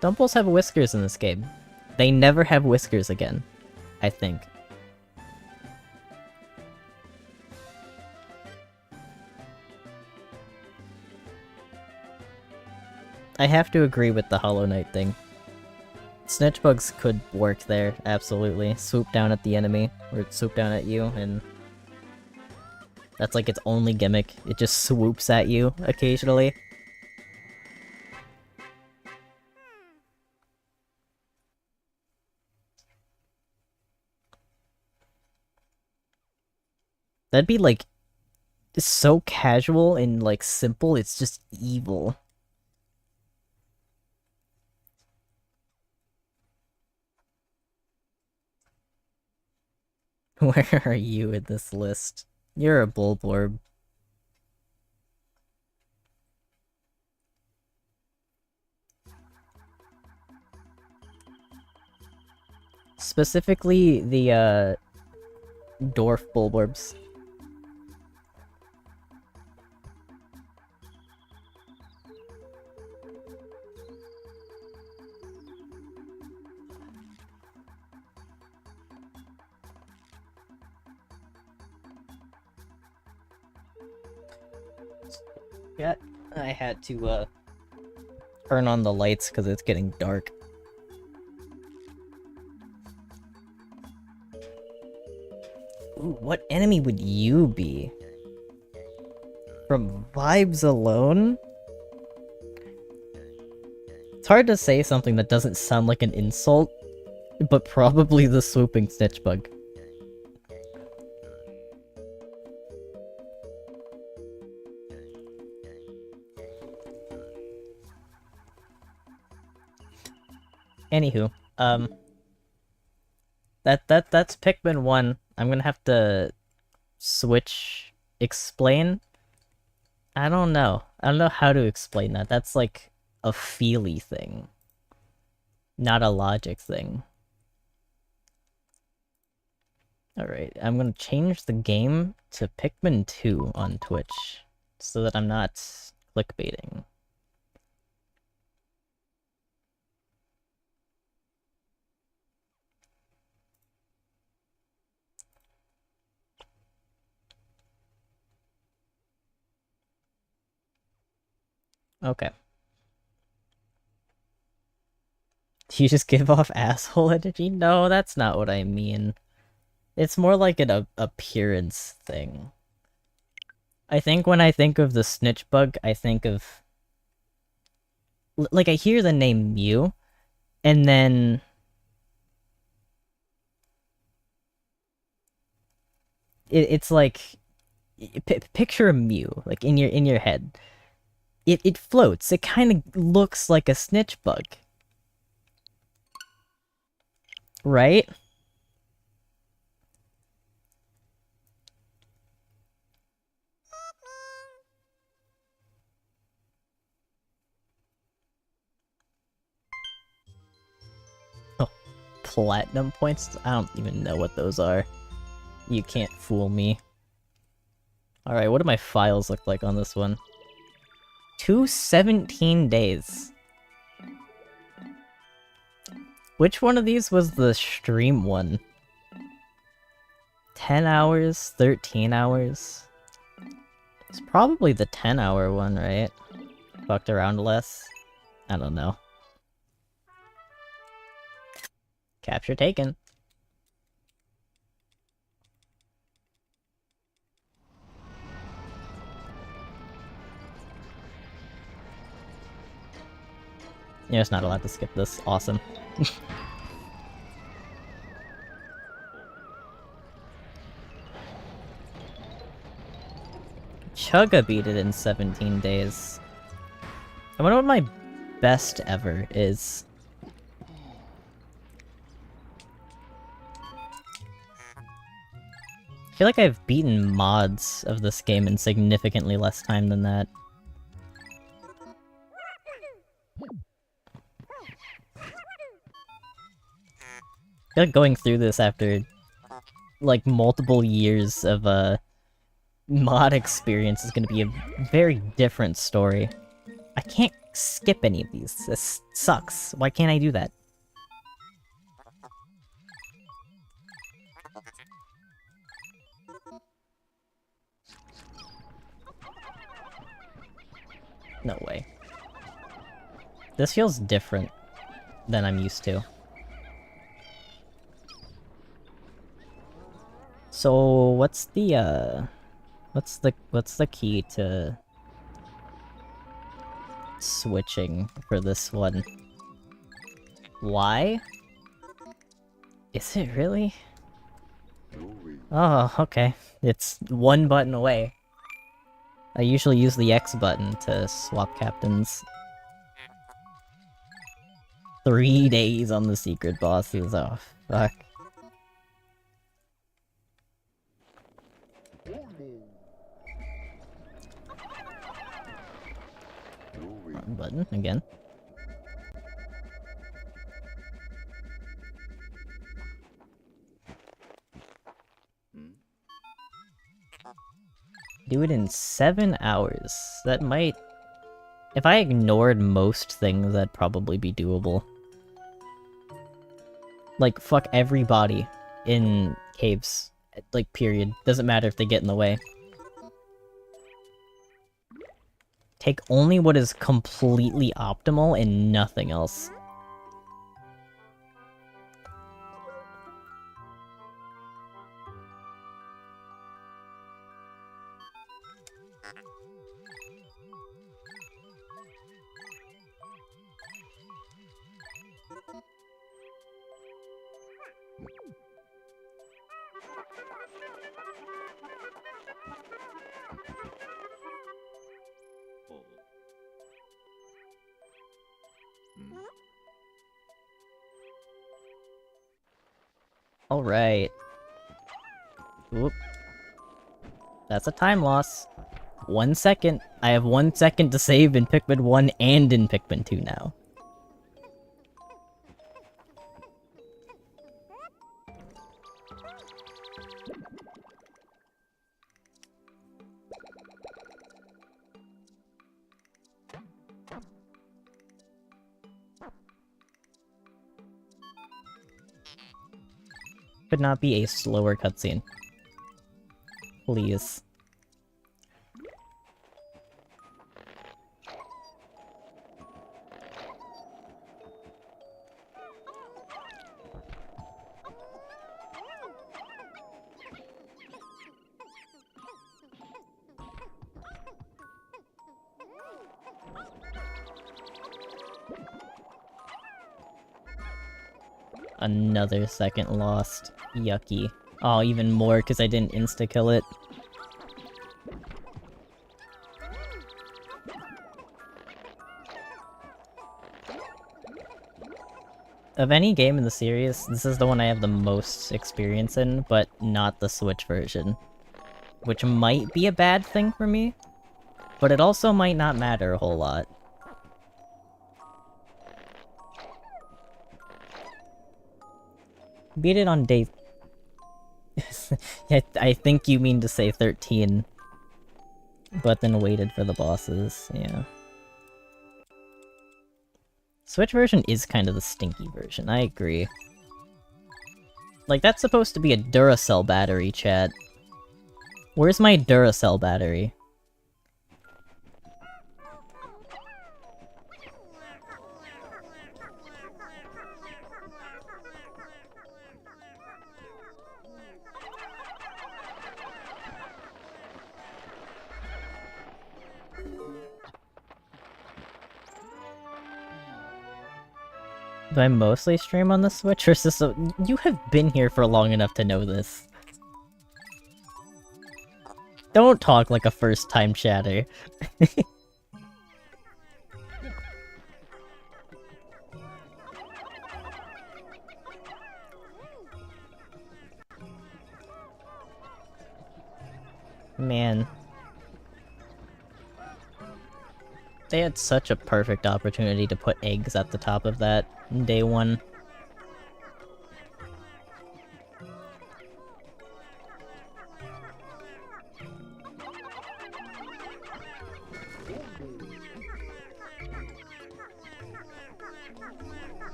Dumples have whiskers in this game. They never have whiskers again, I think. I have to agree with the Hollow Knight thing. Snitchbugs could work there, absolutely. Swoop down at the enemy, or swoop down at you, and... that's like its only gimmick. It just swoops at you, occasionally. That'd be like... so casual and like simple, it's just evil. Where are you in this list? You're a Bulborb. Specifically, the, Dwarf Bulborbs. Yeah, I had to, turn on the lights because it's getting dark. Ooh, what enemy would you be? From vibes alone? It's hard to say something that doesn't sound like an insult, but probably the swooping Snitchbug. Anywho, that's Pikmin 1. I'm gonna have to switch explain. I don't know. I don't know how to explain that. That's like a feely thing, not a logic thing. Alright, I'm gonna change the game to Pikmin 2 on Twitch, so that I'm not clickbaiting. Okay. Do you just give off asshole energy? No, that's not what I mean. It's more like an appearance thing. I think when I think of the snitch bug, I think of... Like, I hear the name Mew, and then... it's like... picture a Mew, like, in your head. It floats. It kind of looks like a snitch bug. Right? Oh, platinum points? I don't even know what those are. You can't fool me. Alright, what do my files look like on this one? 217 days. Which one of these was the stream one? 10 hours? 13 hours? It's probably the 10-hour one, right? Fucked around less? I don't know. Capture taken. You're just not allowed to skip this. Awesome. Chugga beat it in 17 days. I wonder what my best ever is. I feel like I've beaten mods of this game in significantly less time than that. I feel like going through this after, like, multiple years of, mod experience is gonna be a very different story. I can't skip any of these. This sucks. Why can't I do that? No way. This feels different than I'm used to. So, what's the key to switching for this one? Why? Is it really? Oh, okay. It's one button away. I usually use the X button to swap captains. 3 days on the secret bosses. Oh, fuck. Wrong button, again. Do it in 7 hours. That might... If I ignored most things, that'd probably be doable. Like, fuck everybody in caves. Like, period. Doesn't matter if they get in the way. Take only what is completely optimal and nothing else. Alright. Oop. That's a time loss. 1 second. I have 1 second to save in Pikmin 1 and in Pikmin 2 now. Could not be a slower cutscene. Please. Another second lost. Yucky. Oh, even more because I didn't insta-kill it. Of any game in the series, this is the one I have the most experience in, but not the Switch version. Which might be a bad thing for me, but it also might not matter a whole lot. Beat it on day... I think you mean to say 13. But then waited for the bosses, yeah. Switch version is kind of the stinky version, I agree. Like, that's supposed to be a Duracell battery, chat. Where's my Duracell battery? Do I mostly stream on the Switch, or is this a... You have been here for long enough to know this. Don't talk like a first-time chatter. Man. They had such a perfect opportunity to put eggs at the top of that day one.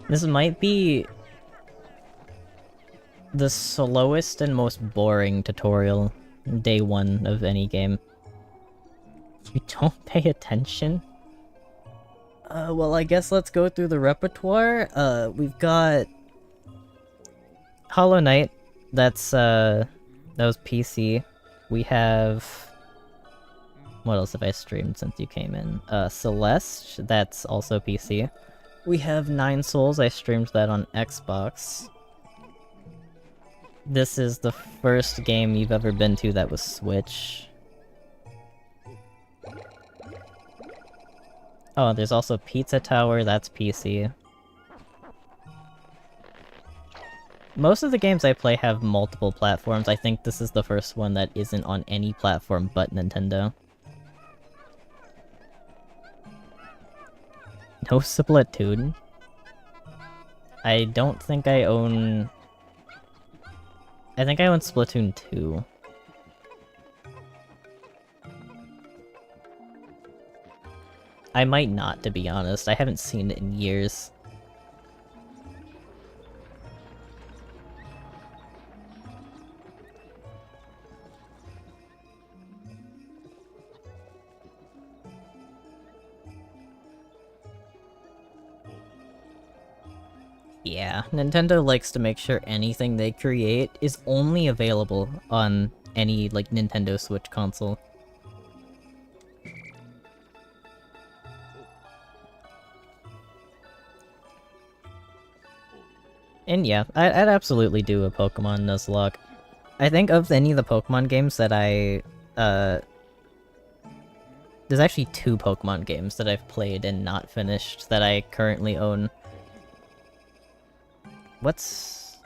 This might be the slowest and most boring tutorial day one of any game. You don't pay attention? Well, I guess let's go through the repertoire. We've got Hollow Knight. That was PC. We have... What else have I streamed since you came in? Celeste, that's also PC. We have Nine Souls, I streamed that on Xbox. This is the first game you've ever been to that was Switch. Oh, there's also Pizza Tower, that's PC. Most of the games I play have multiple platforms. I think this is the first one that isn't on any platform but Nintendo. No Splatoon? I don't think I own... I think I own Splatoon 2. I might not, to be honest. I haven't seen it in years. Yeah, Nintendo likes to make sure anything they create is only available on any, like, Nintendo Switch console. And yeah, I'd absolutely do a Pokemon Nuzlocke. I think of any of the Pokemon games that there's actually 2 Pokemon games that I've played and not finished that I currently own. What's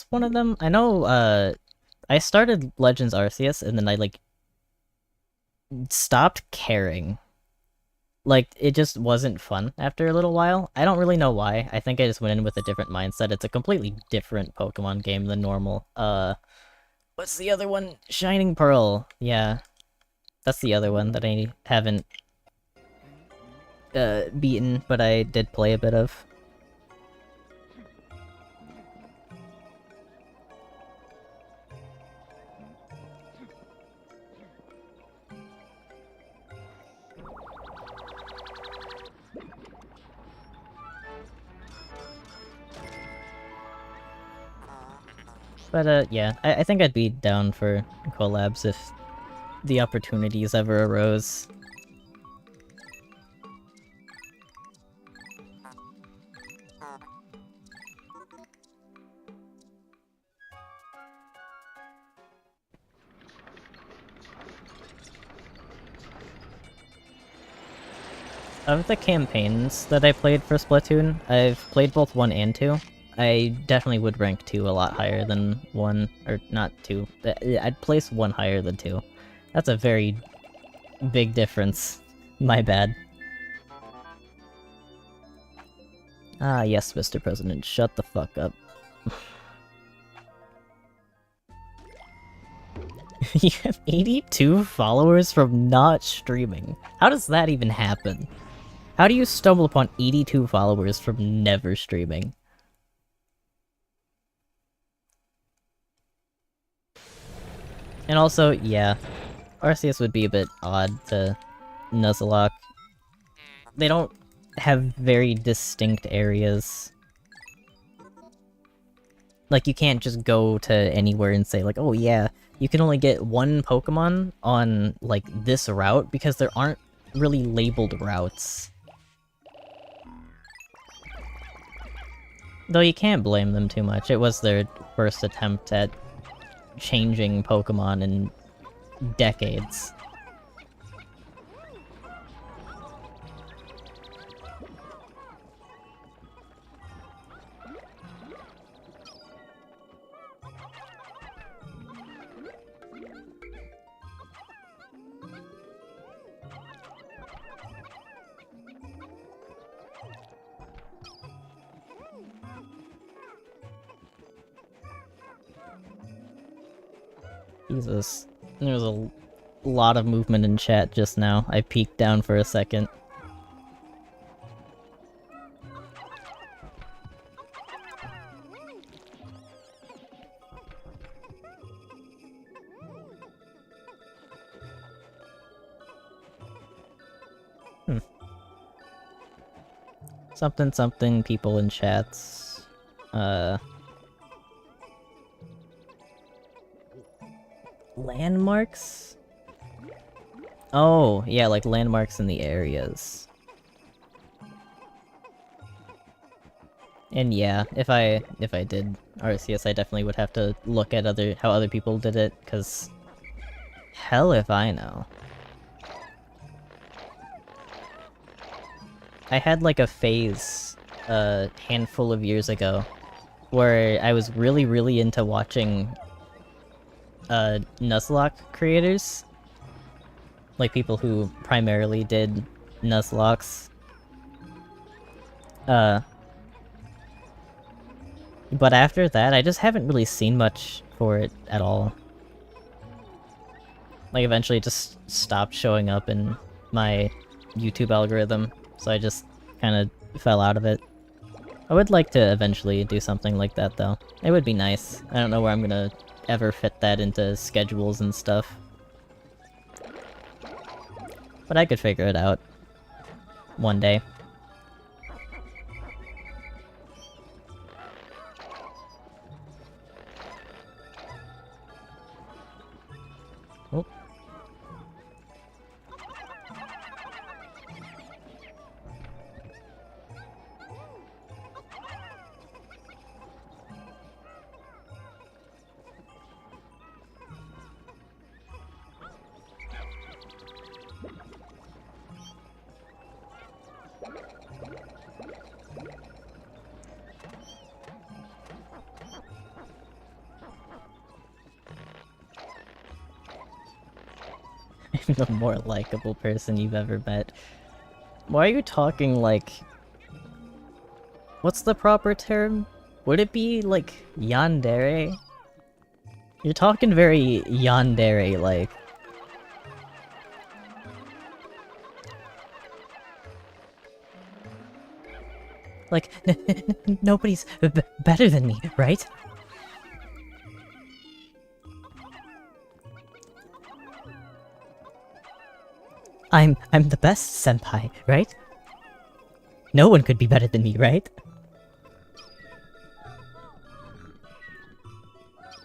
one of them? I know, I started Legends Arceus and then I, like, stopped caring. Like, it just wasn't fun after a little while. I don't really know why. I think I just went in with a different mindset. It's a completely different Pokemon game than normal. What's the other one? Shining Pearl. Yeah. That's the other one that I haven't, beaten, but I did play a bit of. But, yeah, I think I'd be down for collabs if the opportunities ever arose. Of the campaigns that I played for Splatoon, I've played both 1 and 2. I definitely would rank 2 a lot higher than 1, or not 2. I'd place 1 higher than 2. That's a very big difference. My bad. Ah yes, Mr. President, shut the fuck up. You have 82 followers from not streaming. How does that even happen? How do you stumble upon 82 followers from never streaming? And also, yeah, Arceus would be a bit odd to Nuzlocke. They don't have very distinct areas. Like, you can't just go to anywhere and say, like, oh yeah, you can only get one Pokemon on, like, this route, because there aren't really labeled routes. Though you can't blame them too much, it was their first attempt at changing Pokemon in decades. Jesus. There was a lot of movement in chat just now. I peeked down for a second. Something something people in chats. Landmarks? Oh, yeah, like landmarks in the areas. And yeah, if I did RCS, I definitely would have to look at how other people did it, cause hell if I know. I had like a phase a handful of years ago where I was really into watching Nuzlocke creators. Like people who primarily did Nuzlocks. But after that, I just haven't really seen much for it at all. Like eventually it just stopped showing up in my YouTube algorithm, so I just kind of fell out of it. I would like to eventually do something like that though. It would be nice. I don't know where I'm gonna ever fit that into schedules and stuff. But I could figure it out. One day. Oh. I'm the more likable person you've ever met. Why are you talking like... What's the proper term? Would it be like yandere? You're talking very yandere-like. Like, nobody's better than me, right? I'm the best senpai, right? No one could be better than me, right?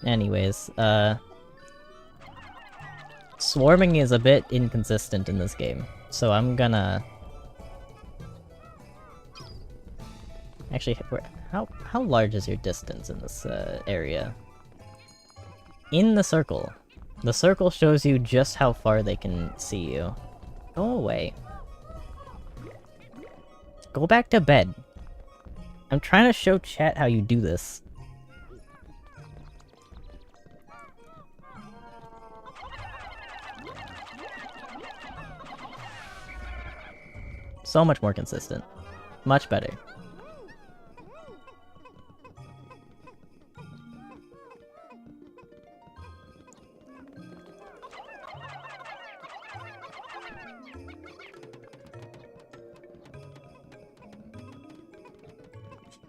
Anyways, swarming is a bit inconsistent in this game, so I'm gonna... Actually, how large is your distance in this area? In the circle. The circle shows you just how far they can see you. Go away. Go back to bed. I'm trying to show chat how you do this. So much more consistent. Much better.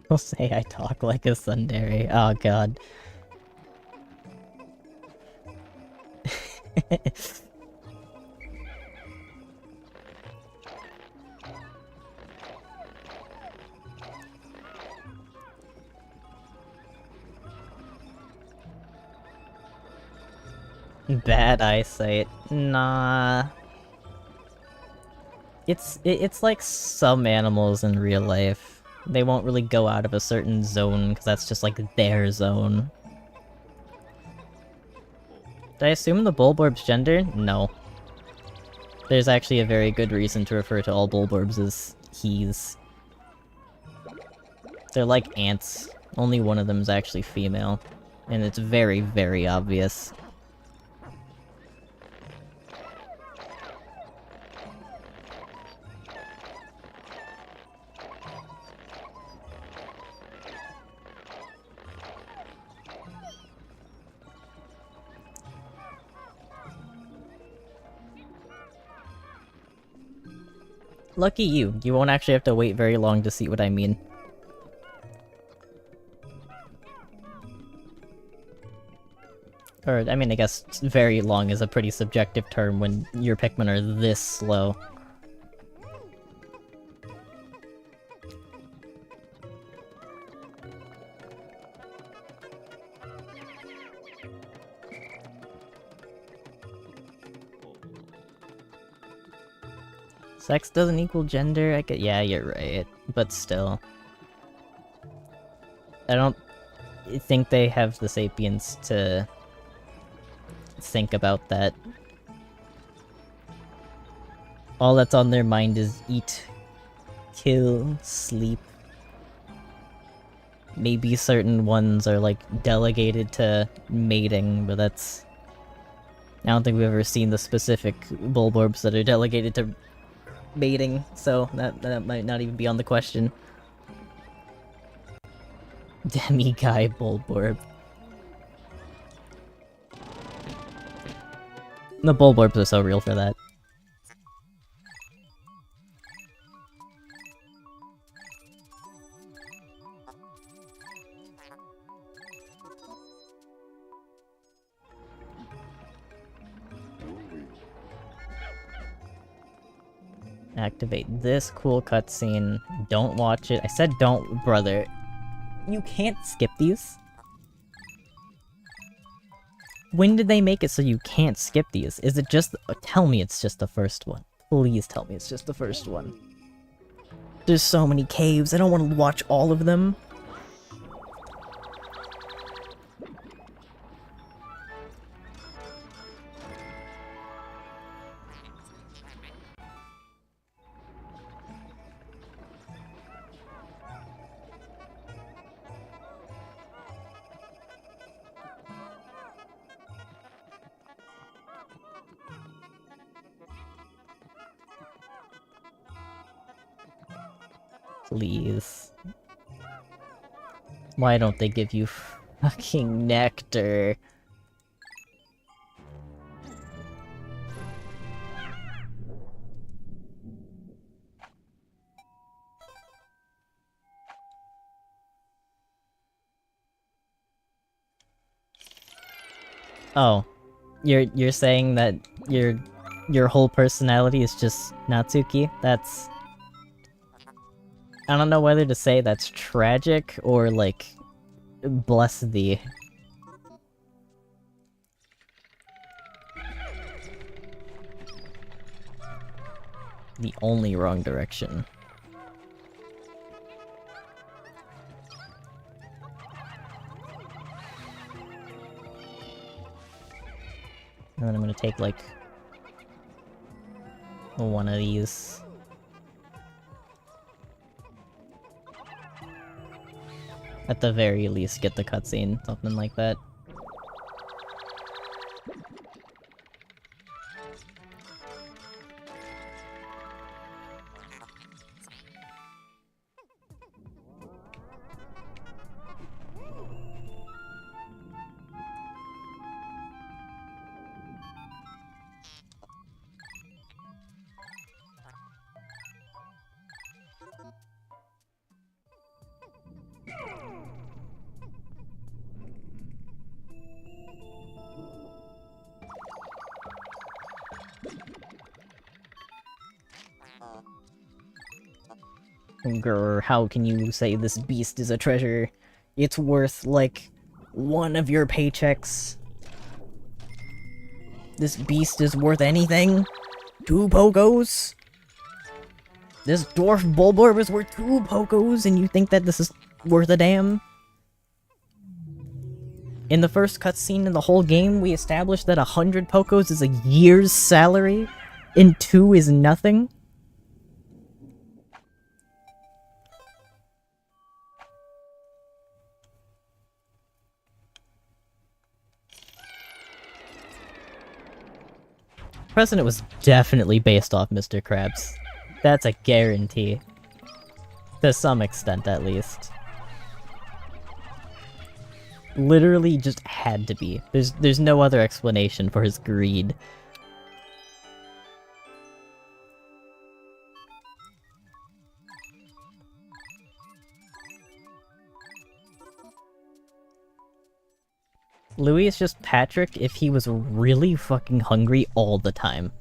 People say I talk like a tsundere. Oh god. Bad eyesight. Nah. It's like some animals in real life. They won't really go out of a certain zone, because that's just like their zone. Did I assume the Bulborb's gender? No. There's actually a very good reason to refer to all Bulborbs as he's. They're like ants. Only one of them is actually female. And it's very, very obvious. Lucky you. You won't actually have to wait very long to see what I mean. Or, I mean, I guess very long is a pretty subjective term when your Pikmin are this slow. Sex doesn't equal gender? Yeah, you're right. But still. I don't think they have the sapience to think about that. All that's on their mind is eat, kill, sleep. Maybe certain ones are like delegated to mating, but that's... I don't think we've ever seen the specific Bulborbs that are delegated to mating, so that might not even be on the question. Demi-guy Bulborb. The Bulborbs are so real for that. Activate this cool cutscene. Don't watch it. I said don't, brother. You can't skip these? When did they make it so you can't skip these? Is it just... Tell me it's just the first one. Please tell me it's just the first one. There's so many caves, I don't want to watch all of them. Please. Why don't they give you fucking nectar? Oh. You're saying that your whole personality is just Natsuki? That's... I don't know whether to say that's tragic or, like, bless thee. The only wrong direction. And then I'm gonna take, like, one of these. At the very least, get the cutscene, something like that. Grr, how can you say this beast is a treasure? It's worth, like, one of your paychecks. This beast is worth anything? 2 Pokos? This dwarf Bulborb is worth 2 Pokos, and you think that this is worth a damn? In the first cutscene in the whole game, we established that 100 Pokos is a year's salary, and 2 is nothing? President was definitely based off Mr. Krabs. That's a guarantee. To some extent, at least. Literally just had to be. There's no other explanation for his greed. Louis is just Patrick if he was really fucking hungry all the time.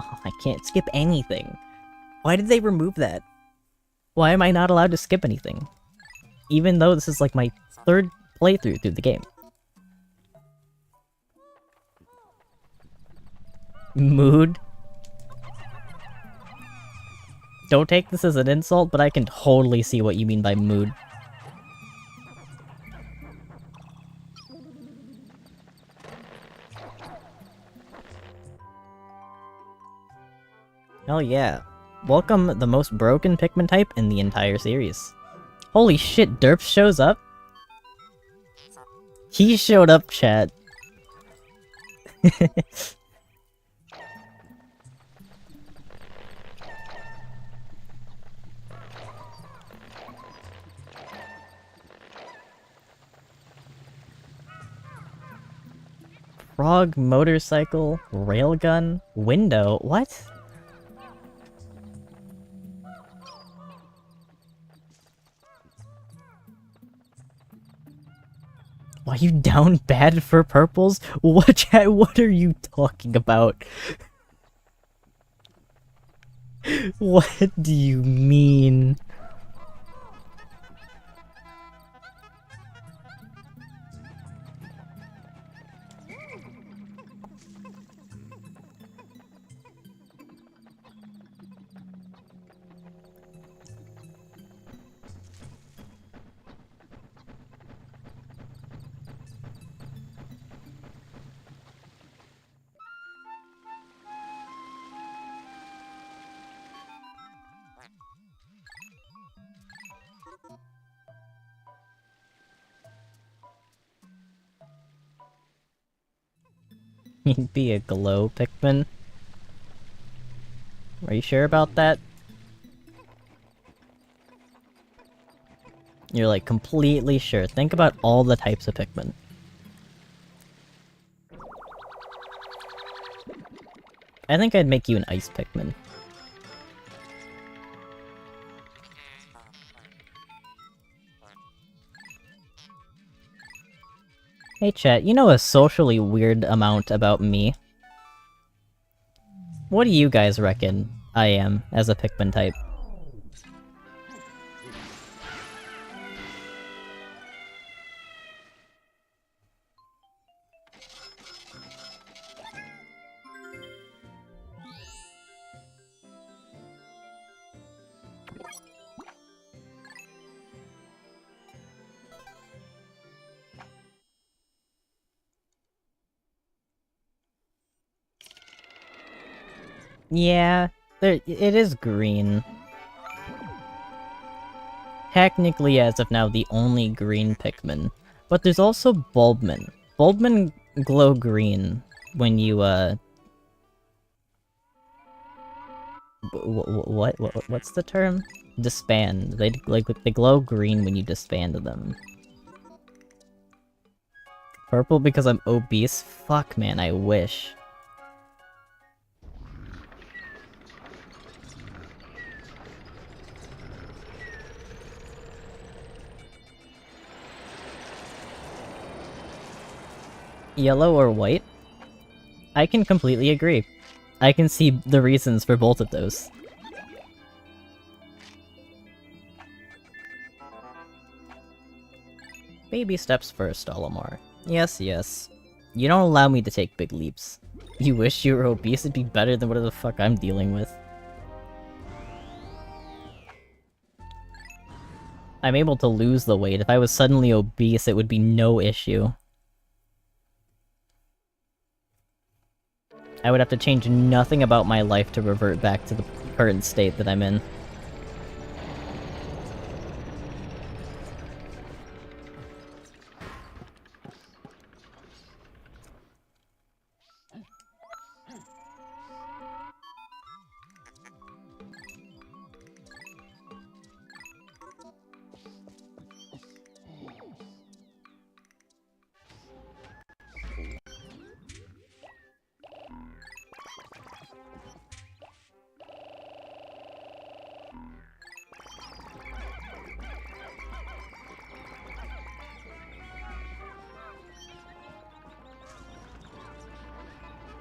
Oh, I can't skip anything. Why did they remove that? Why am I not allowed to skip anything? Even though this is like my 3rd playthrough through the game. Mood? Don't take this as an insult, but I can totally see what you mean by mood. Hell yeah. Welcome the most broken Pikmin type in the entire series. Holy shit, Derp shows up? He showed up, chat. Frog, motorcycle, railgun, window, what? Why you down bad for purples? What are you talking about? What do you mean? He'd be a glow Pikmin. Are you sure about that? You're like completely sure. Think about all the types of Pikmin. I think I'd make you an ice Pikmin. Hey chat, you know a socially weird amount about me? What do you guys reckon I am as a Pikmin type? Yeah, it is green. Technically, as of now, the only green Pikmin. But there's also Bulbmin. Bulbmin glow green when you, what's the term? Disband. They glow green when you disband them. Purple because I'm obese? Fuck, man, I wish. Yellow or white? I can completely agree. I can see the reasons for both of those. Baby steps first, Olimar. Yes, yes. You don't allow me to take big leaps. You wish you were obese, it'd be better than whatever the fuck I'm dealing with. I'm able to lose the weight. If I was suddenly obese, it would be no issue. I would have to change nothing about my life to revert back to the current state that I'm in.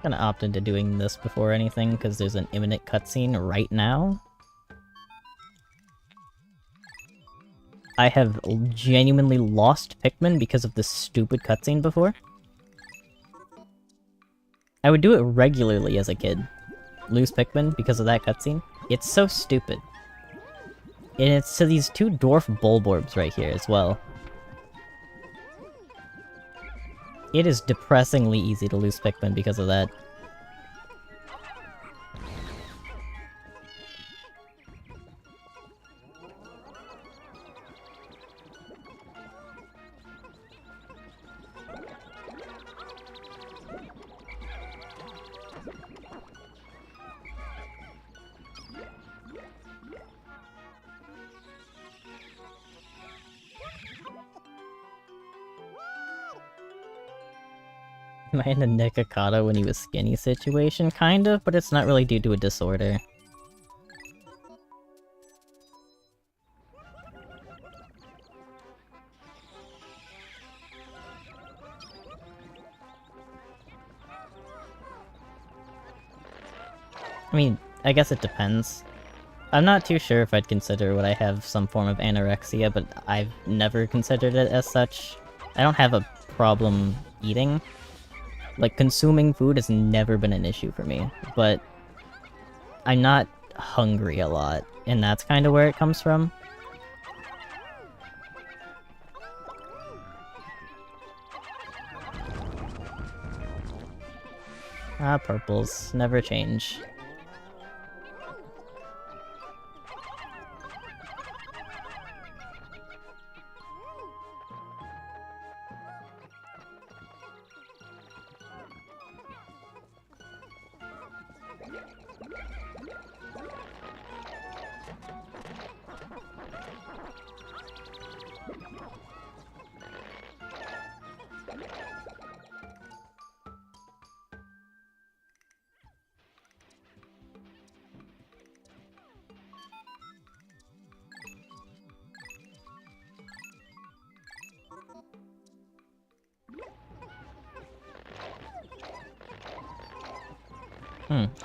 I'm gonna opt into doing this before anything, because there's an imminent cutscene right now. I have genuinely lost Pikmin because of this stupid cutscene before. I would do it regularly as a kid. Lose Pikmin because of that cutscene. It's so stupid. And it's to these two dwarf Bulborbs right here as well. It is depressingly easy to lose Pikmin because of that. Am I in a Nikocado when he was skinny situation? Kind of, but it's not really due to a disorder. I mean, I guess it depends. I'm not too sure if I'd consider what I have some form of anorexia, but I've never considered it as such. I don't have a problem eating. Like, consuming food has never been an issue for me, but I'm not hungry a lot, and that's kind of where it comes from. Ah, purples. Never change.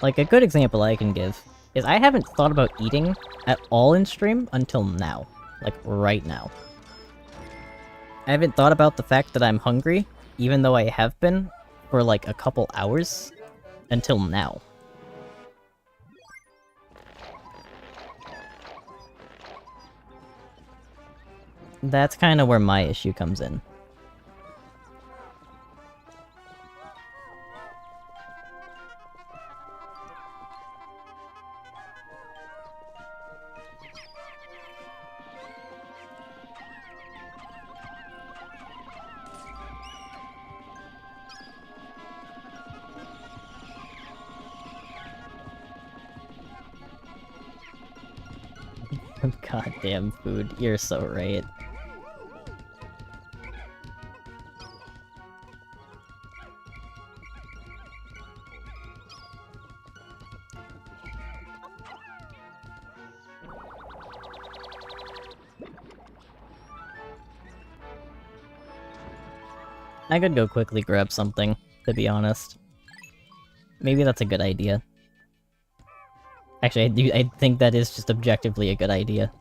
Like, a good example I can give is I haven't thought about eating at all in stream until now. Like, right now. I haven't thought about the fact that I'm hungry, even though I have been, for like a couple hours, until now. That's kind of where my issue comes in. Goddamn food, you're so right. I could go quickly grab something, to be honest. Maybe that's a good idea. Actually, I think that is just objectively a good idea.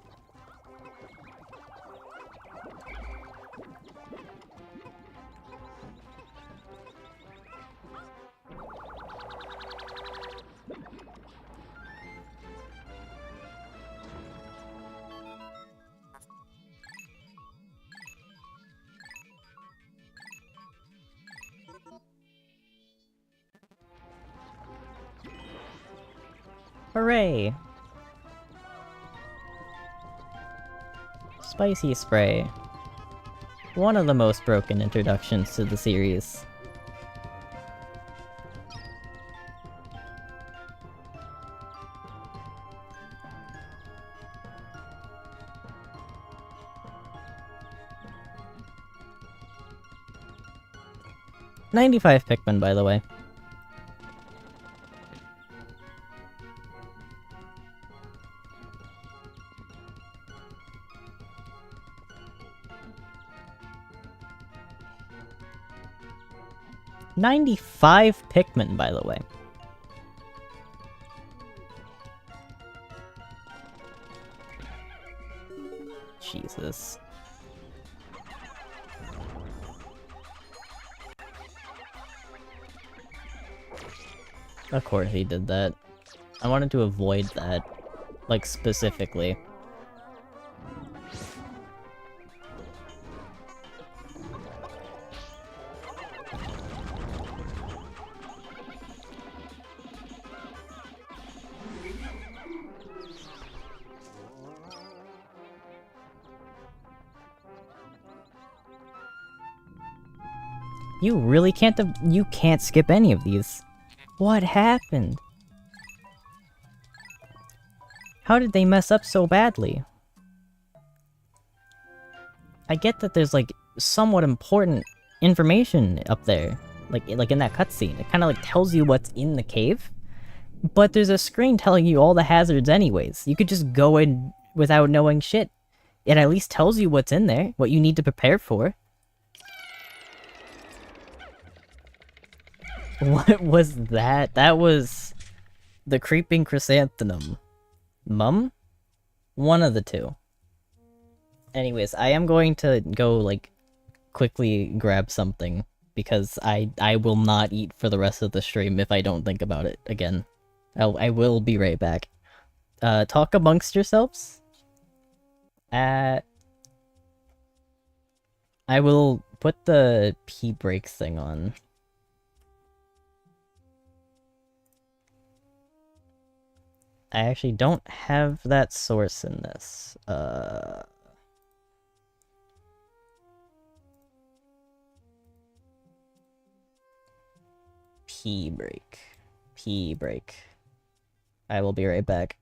Hooray! Spicy Spray. One of the most broken introductions to the series. $95 Pikmin, by the way. $95 Pikmin, by the way. Jesus. Of course he did that. I wanted to avoid that. Like, specifically. You really can't you can't skip any of these. What happened? How did they mess up so badly? I get that there's like somewhat important information up there, like in that cutscene. It kind of like tells you what's in the cave, but there's a screen telling you all the hazards anyways. You could just go in without knowing shit. It at least tells you what's in there, what you need to prepare for. What was that? That was the creeping chrysanthemum. Mum? One of the two. Anyways, I am going to go, like, quickly grab something, because I will not eat for the rest of the stream if I don't think about it again. I will be right back. Talk amongst yourselves. I will put the P-break thing on. I actually don't have that source in this. P-break. P-break. I will be right back.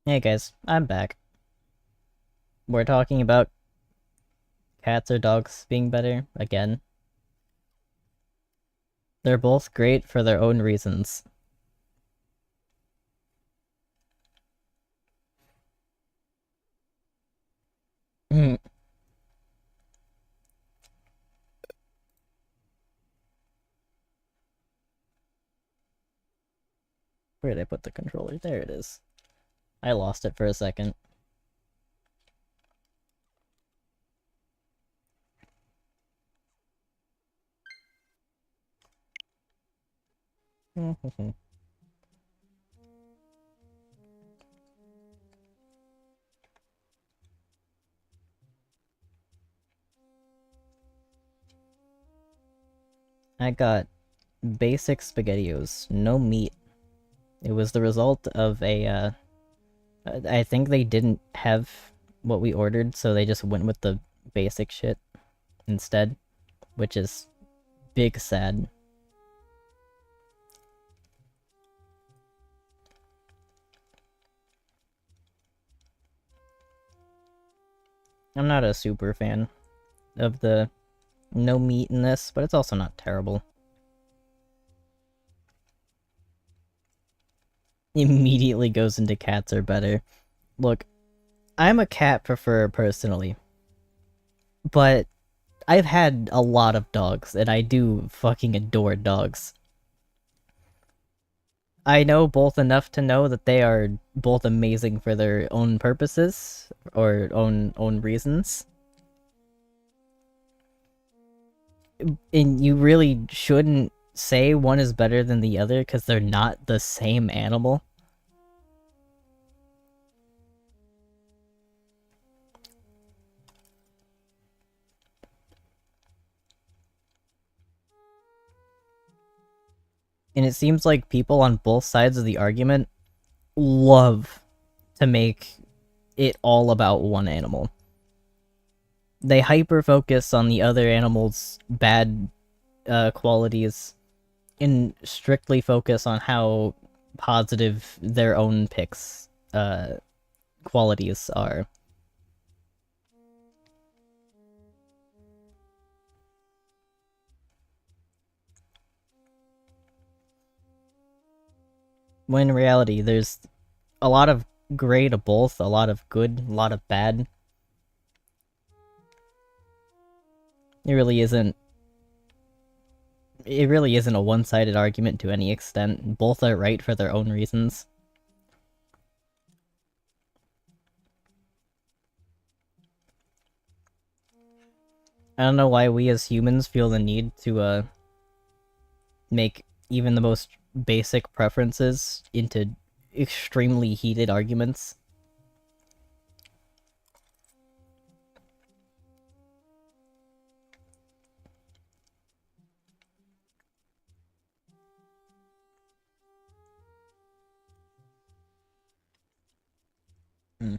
Hey guys, I'm back. We're talking about cats or dogs being better again. They're both great for their own reasons. Where did I put the controller? There it is. I lost it for a second. I got basic SpaghettiOs, no meat. It was the result of I think they didn't have what we ordered, so they just went with the basic shit instead, which is big sad. I'm not a super fan of the no meat in this, but it's also not terrible. Immediately goes into cats are better. Look, I'm a cat preferer personally, but I've had a lot of dogs, and I do fucking adore dogs. I know both enough to know that they are both amazing for their own purposes or own reasons. And you really shouldn't say one is better than the other because they're not the same animal. And it seems like people on both sides of the argument love to make it all about one animal. They hyper focus on the other animal's bad qualities and strictly focus on how positive their own picks qualities are. When in reality, there's a lot of gray to both, a lot of good, a lot of bad. It really isn't. It really isn't a one-sided argument to any extent. Both are right for their own reasons. I don't know why we as humans feel the need to make even the most basic preferences into extremely heated arguments. Hmm.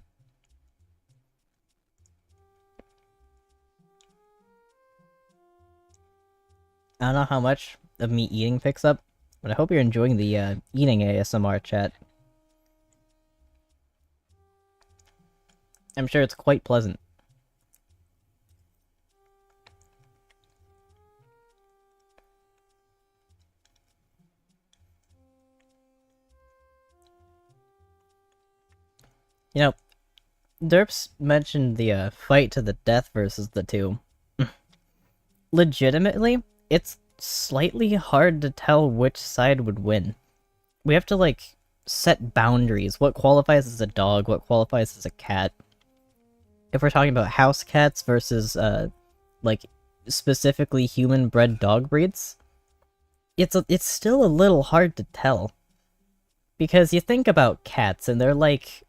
I don't know how much of me eating picks up, but I hope you're enjoying the eating ASMR chat. I'm sure it's quite pleasant. You know, Derps mentioned the fight to the death versus the two. Legitimately, it's slightly hard to tell which side would win. We have to, like, set boundaries. What qualifies as a dog, what qualifies as a cat. If we're talking about house cats versus, like, specifically human-bred dog breeds, it's still a little hard to tell. Because you think about cats, and they're like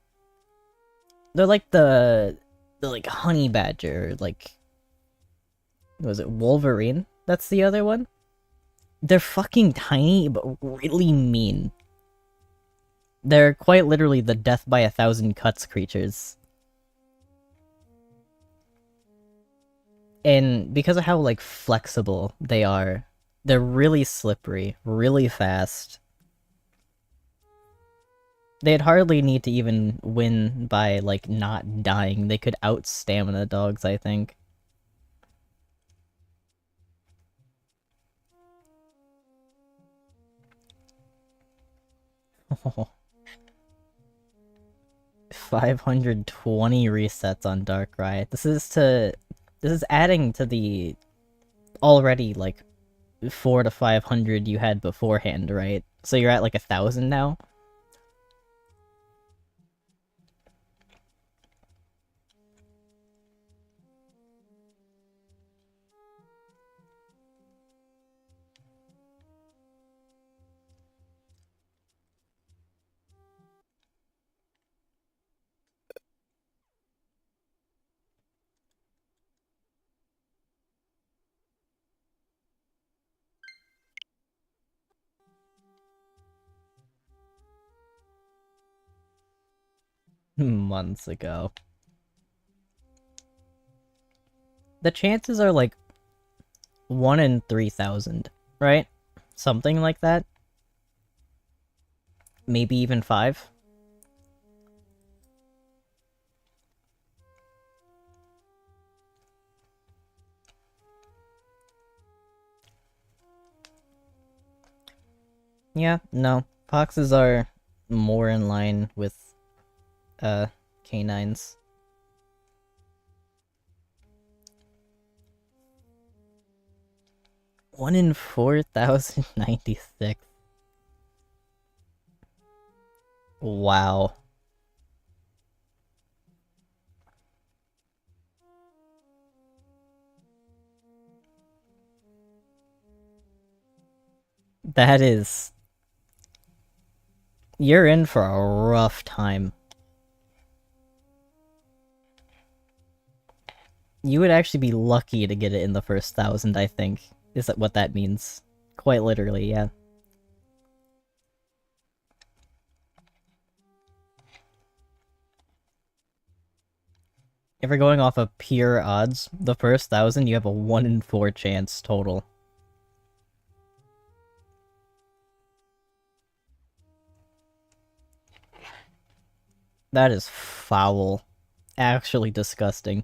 the like honey badger, like, was it Wolverine? That's the other one? They're fucking tiny, but really mean. They're quite literally the death by a thousand cuts creatures. And because of how, like, flexible they are, they're really slippery, really fast. They'd hardly need to even win by, like, not dying. They could out-stamina dogs, I think. Oh, 520 resets on Darkrai. This is adding to the already, like, 4 to 500 you had beforehand, right? So you're at, like, 1,000 now? Months ago. The chances are, like, 1 in 3,000, right? Something like that. Maybe even 5. Yeah, no. Foxes are more in line with, canines. One in 4,096. Wow. That is... You're in for a rough time. You would actually be lucky to get it in the first 1,000, I think. Is that what that means? Quite literally, yeah. If we're going off of pure odds, the first 1,000 you have a 1 in 4 chance total. That is foul. Actually disgusting.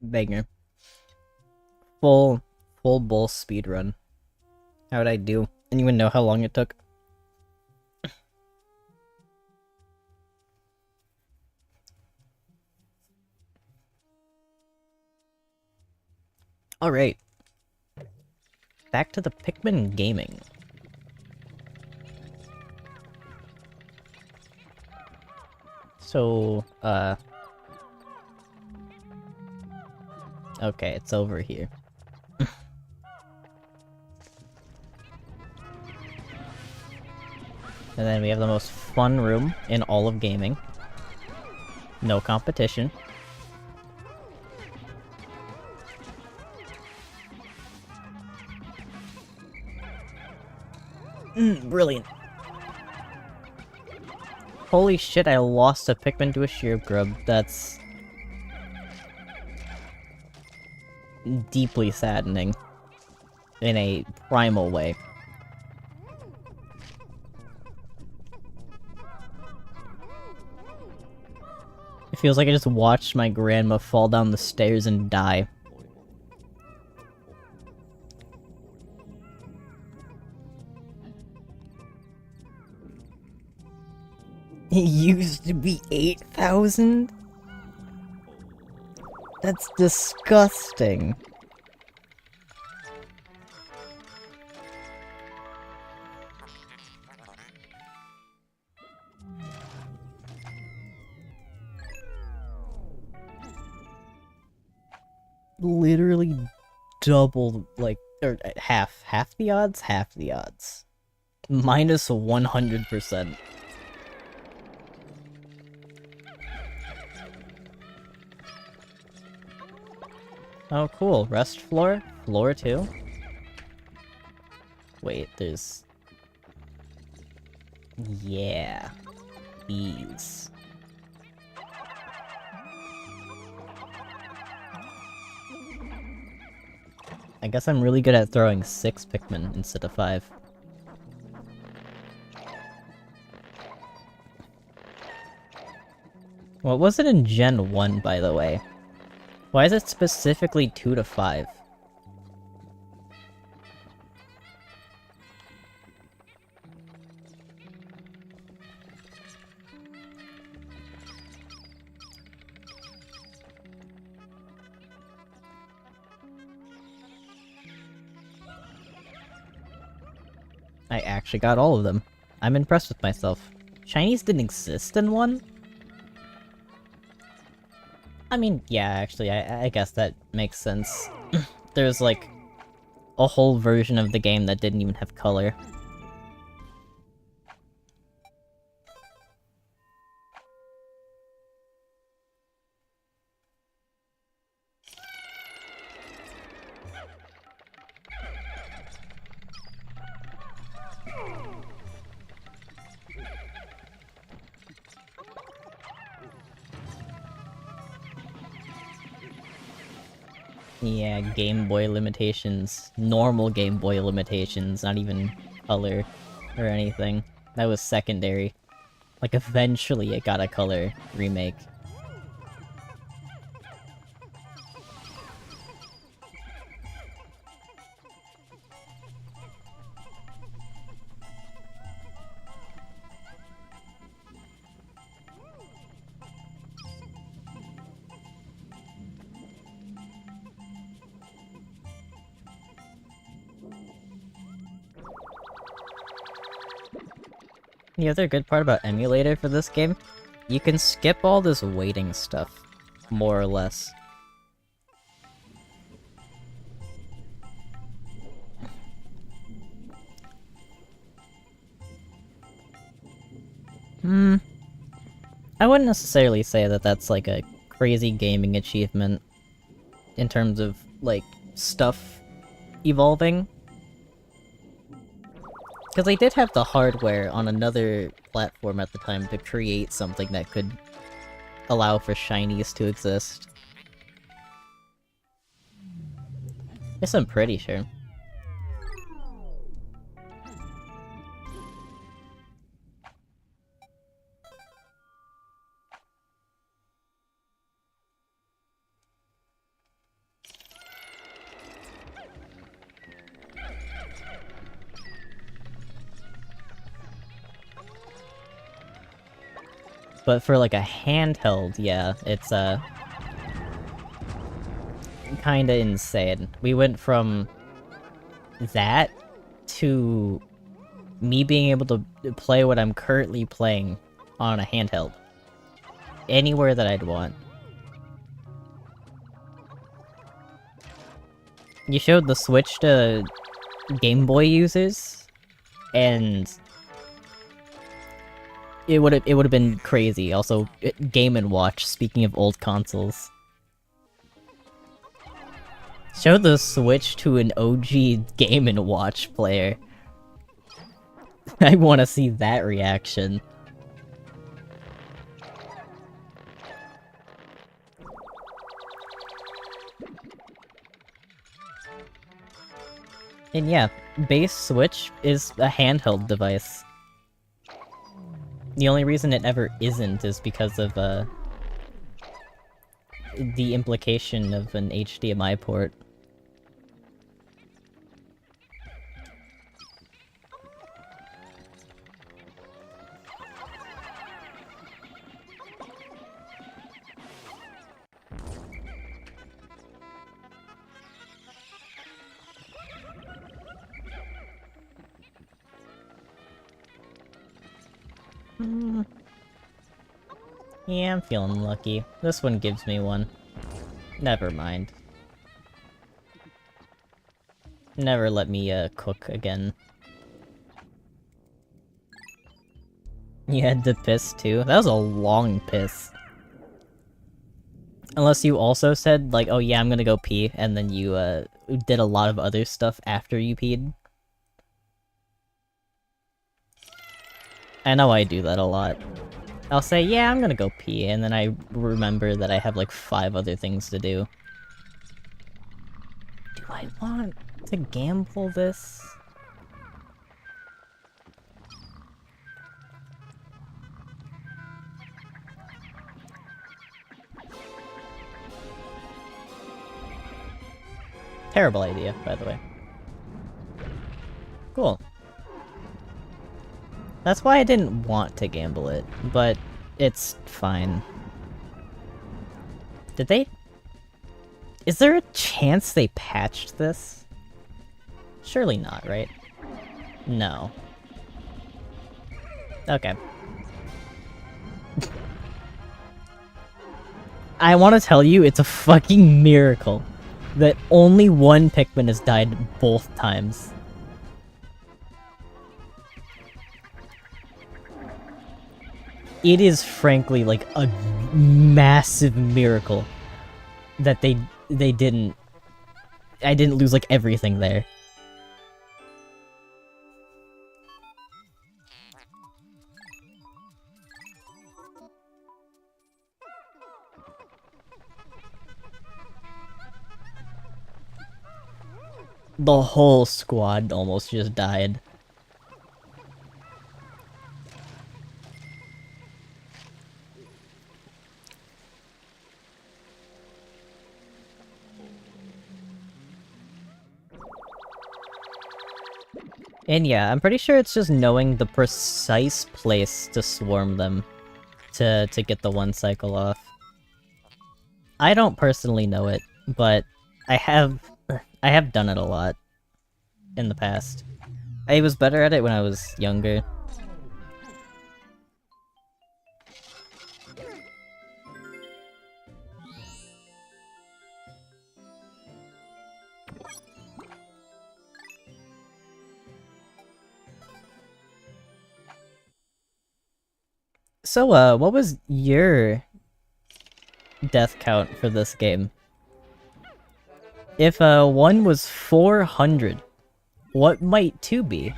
Banger. Full bull speedrun. How'd I do? Anyone know how long it took? Alright. Back to the Pikmin gaming. So, okay, it's over here. And then we have the most fun room in all of gaming. No competition. Brilliant. Holy shit, I lost a Pikmin to a sheer grub. That's... deeply saddening. In a primal way. It feels like I just watched my grandma fall down the stairs and die. It used to be 8,000? That's disgusting. Literally double, like, or half the odds? Half the odds. Minus 100%. Oh, cool. Rest floor? Floor 2? Wait, there's... Yeah. These. I guess I'm really good at throwing 6 Pikmin instead of 5. What was it in Gen 1, by the way? Why is it specifically 2 to 5? I actually got all of them. I'm impressed with myself. Chinese didn't exist in 1? I mean, yeah, actually, I guess that makes sense. There's, like, a whole version of the game that didn't even have color. Yeah, Game Boy limitations. Normal Game Boy limitations, not even color or anything. That was secondary. Like, eventually it got a color remake. The other good part about emulator for this game, you can skip all this waiting stuff, more or less. I wouldn't necessarily say that that's like a crazy gaming achievement in terms of, like, stuff evolving. Because they did have the hardware on another platform at the time to create something that could allow for shinies to exist. Yes, I'm pretty sure. But for like a handheld, yeah, it's kinda insane. We went from that to me being able to play what I'm currently playing on a handheld. Anywhere that I'd want. You showed the Switch to Game Boy users, and it would have been crazy. Also, Game & Watch, speaking of old consoles. Show the Switch to an OG Game & Watch player. I want to see that reaction. And yeah, base Switch is a handheld device. The only reason it ever isn't is because of, the implication of an HDMI port. Yeah, I'm feeling lucky. This one gives me one. Never mind. Never let me, cook again. You had to piss too? That was a long piss. Unless you also said, like, oh yeah, I'm gonna go pee, and then you, did a lot of other stuff after you peed. I know I do that a lot. I'll say, yeah, I'm gonna go pee, and then I remember that I have, like, 5 other things to do. Do I want to gamble this? Terrible idea, by the way. Cool. That's why I didn't want to gamble it, but it's fine. Did they... Is there a chance they patched this? Surely not, right? No. Okay. I want to tell you, it's a fucking miracle that only one Pikmin has died both times. It is frankly like a massive miracle that I didn't lose like everything there. The whole squad almost just died. And yeah, I'm pretty sure it's just knowing the precise place to swarm them to get the one cycle off. I don't personally know it, but I have done it a lot in the past. I was better at it when I was younger. So, what was your death count for this game? If, 1 was 400, what might 2 be?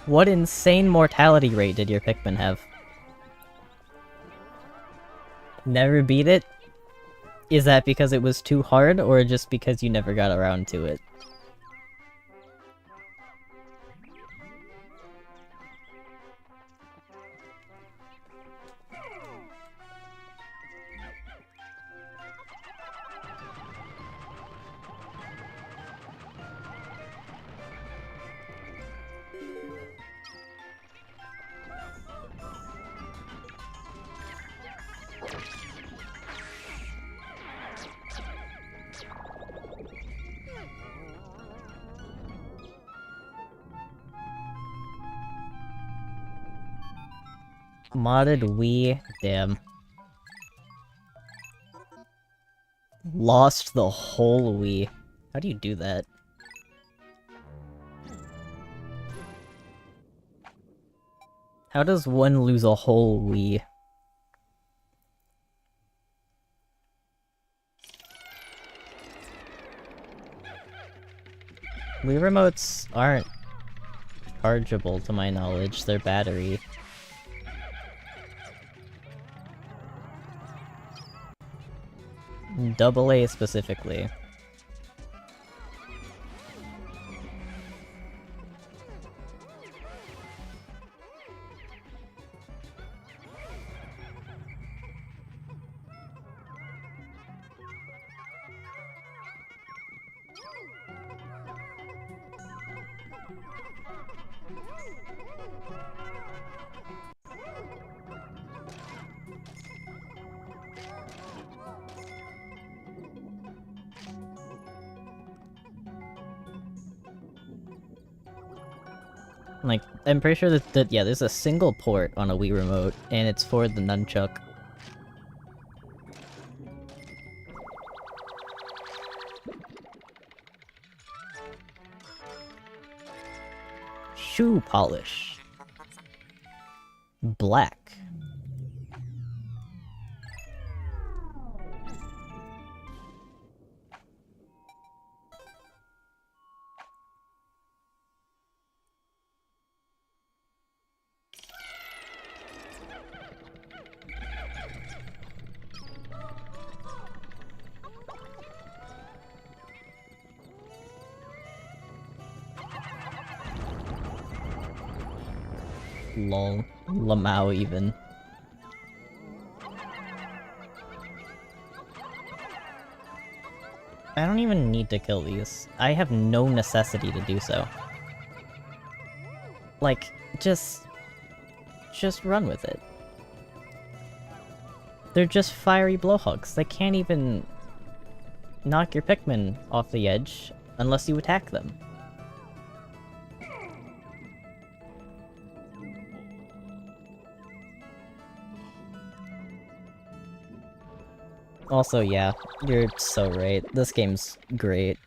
What insane mortality rate did your Pikmin have? Never beat it? Is that because it was too hard, or just because you never got around to it? Modded Wii, damn. Lost the whole Wii. How do you do that? How does one lose a whole Wii? Wii remotes aren't chargeable to my knowledge, they're battery. AA specifically. Like, I'm pretty sure that yeah, there's a single port on a Wii remote, and it's for the nunchuck. Shoe polish. Black. Lol. Lamau even. I don't even need to kill these. I have no necessity to do so. Like, just run with it. They're just fiery blowhogs. They can't even knock your Pikmin off the edge unless you attack them. Also, yeah, you're so right. This game's great.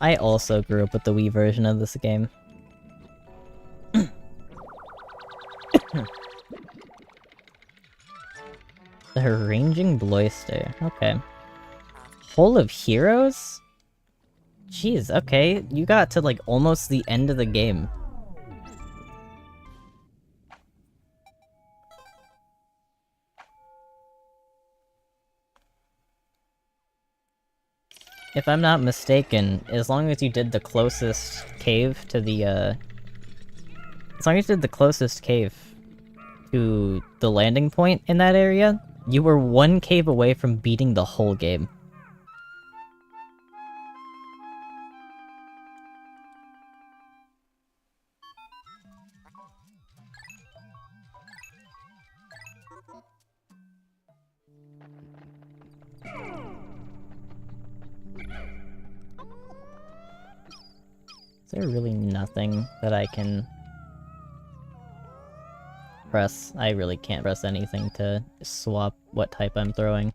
I also grew up with the Wii version of this game. The Ranging Bloister, okay. Hole of Heroes? Jeez, okay, you got to like almost the end of the game. If I'm not mistaken, as long as you did the closest cave to the, as long as you did the closest cave to the landing point in that area, you were one cave away from beating the whole game. Is there really nothing that I can press? I really can't press anything to swap what type I'm throwing.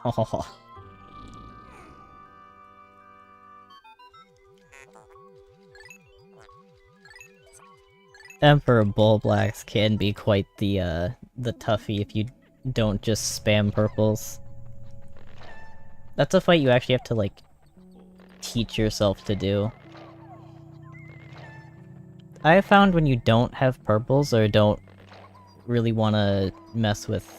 Oh. Emperor Bullblacks can be quite the toughie if you don't just spam purples. That's a fight you actually have to, like, teach yourself to do. I found when you don't have purples or don't really want to mess with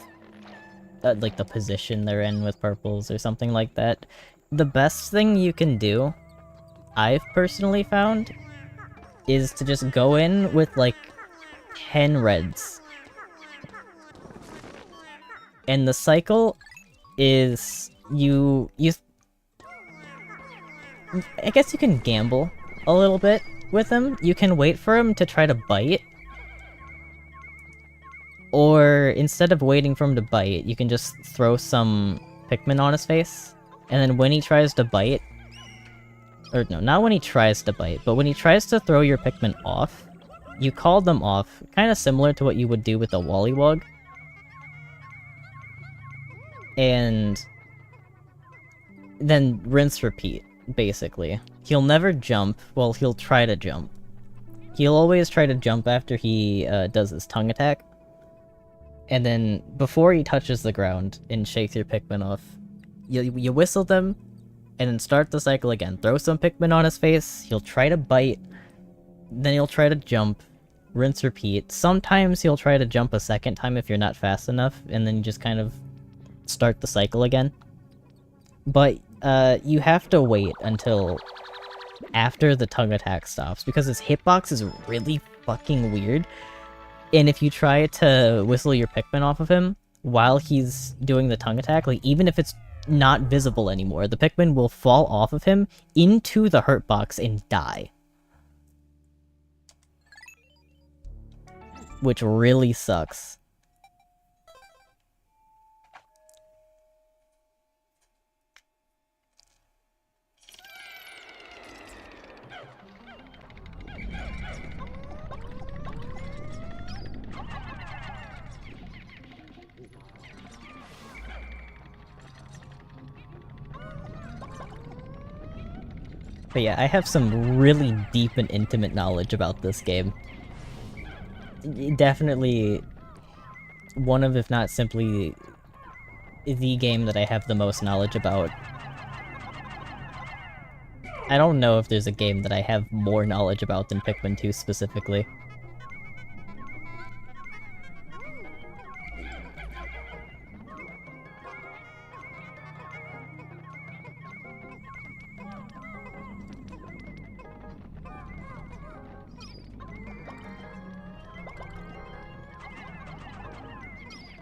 like the position they're in with purples or something like that, the best thing you can do, I've personally found, is to just go in with like 10 reds. And the cycle is I guess you can gamble a little bit with him. You can wait for him to try to bite. Or instead of waiting for him to bite, you can just throw some Pikmin on his face. And then when he tries to bite... Or no, not when he tries to bite, but when he tries to throw your Pikmin off, you call them off, kind of similar to what you would do with a Wollywog. And then rinse repeat, basically. He'll never jump, well, he'll try to jump. He'll always try to jump after he does his tongue attack. And then, before he touches the ground and shakes your Pikmin off, you whistle them, and then start the cycle again. Throw some Pikmin on his face, he'll try to bite, then he'll try to jump, rinse, repeat. Sometimes he'll try to jump a second time if you're not fast enough, and then you just kind of start the cycle again. But, you have to wait until after the tongue attack stops, because his hitbox is really fucking weird. And if you try to whistle your Pikmin off of him while he's doing the tongue attack, like, even if it's not visible anymore, the Pikmin will fall off of him into the hurt box and die. Which really sucks. But yeah, I have some really deep and intimate knowledge about this game. Definitely one of, if not simply, the game that I have the most knowledge about. I don't know if there's a game that I have more knowledge about than Pikmin 2 specifically.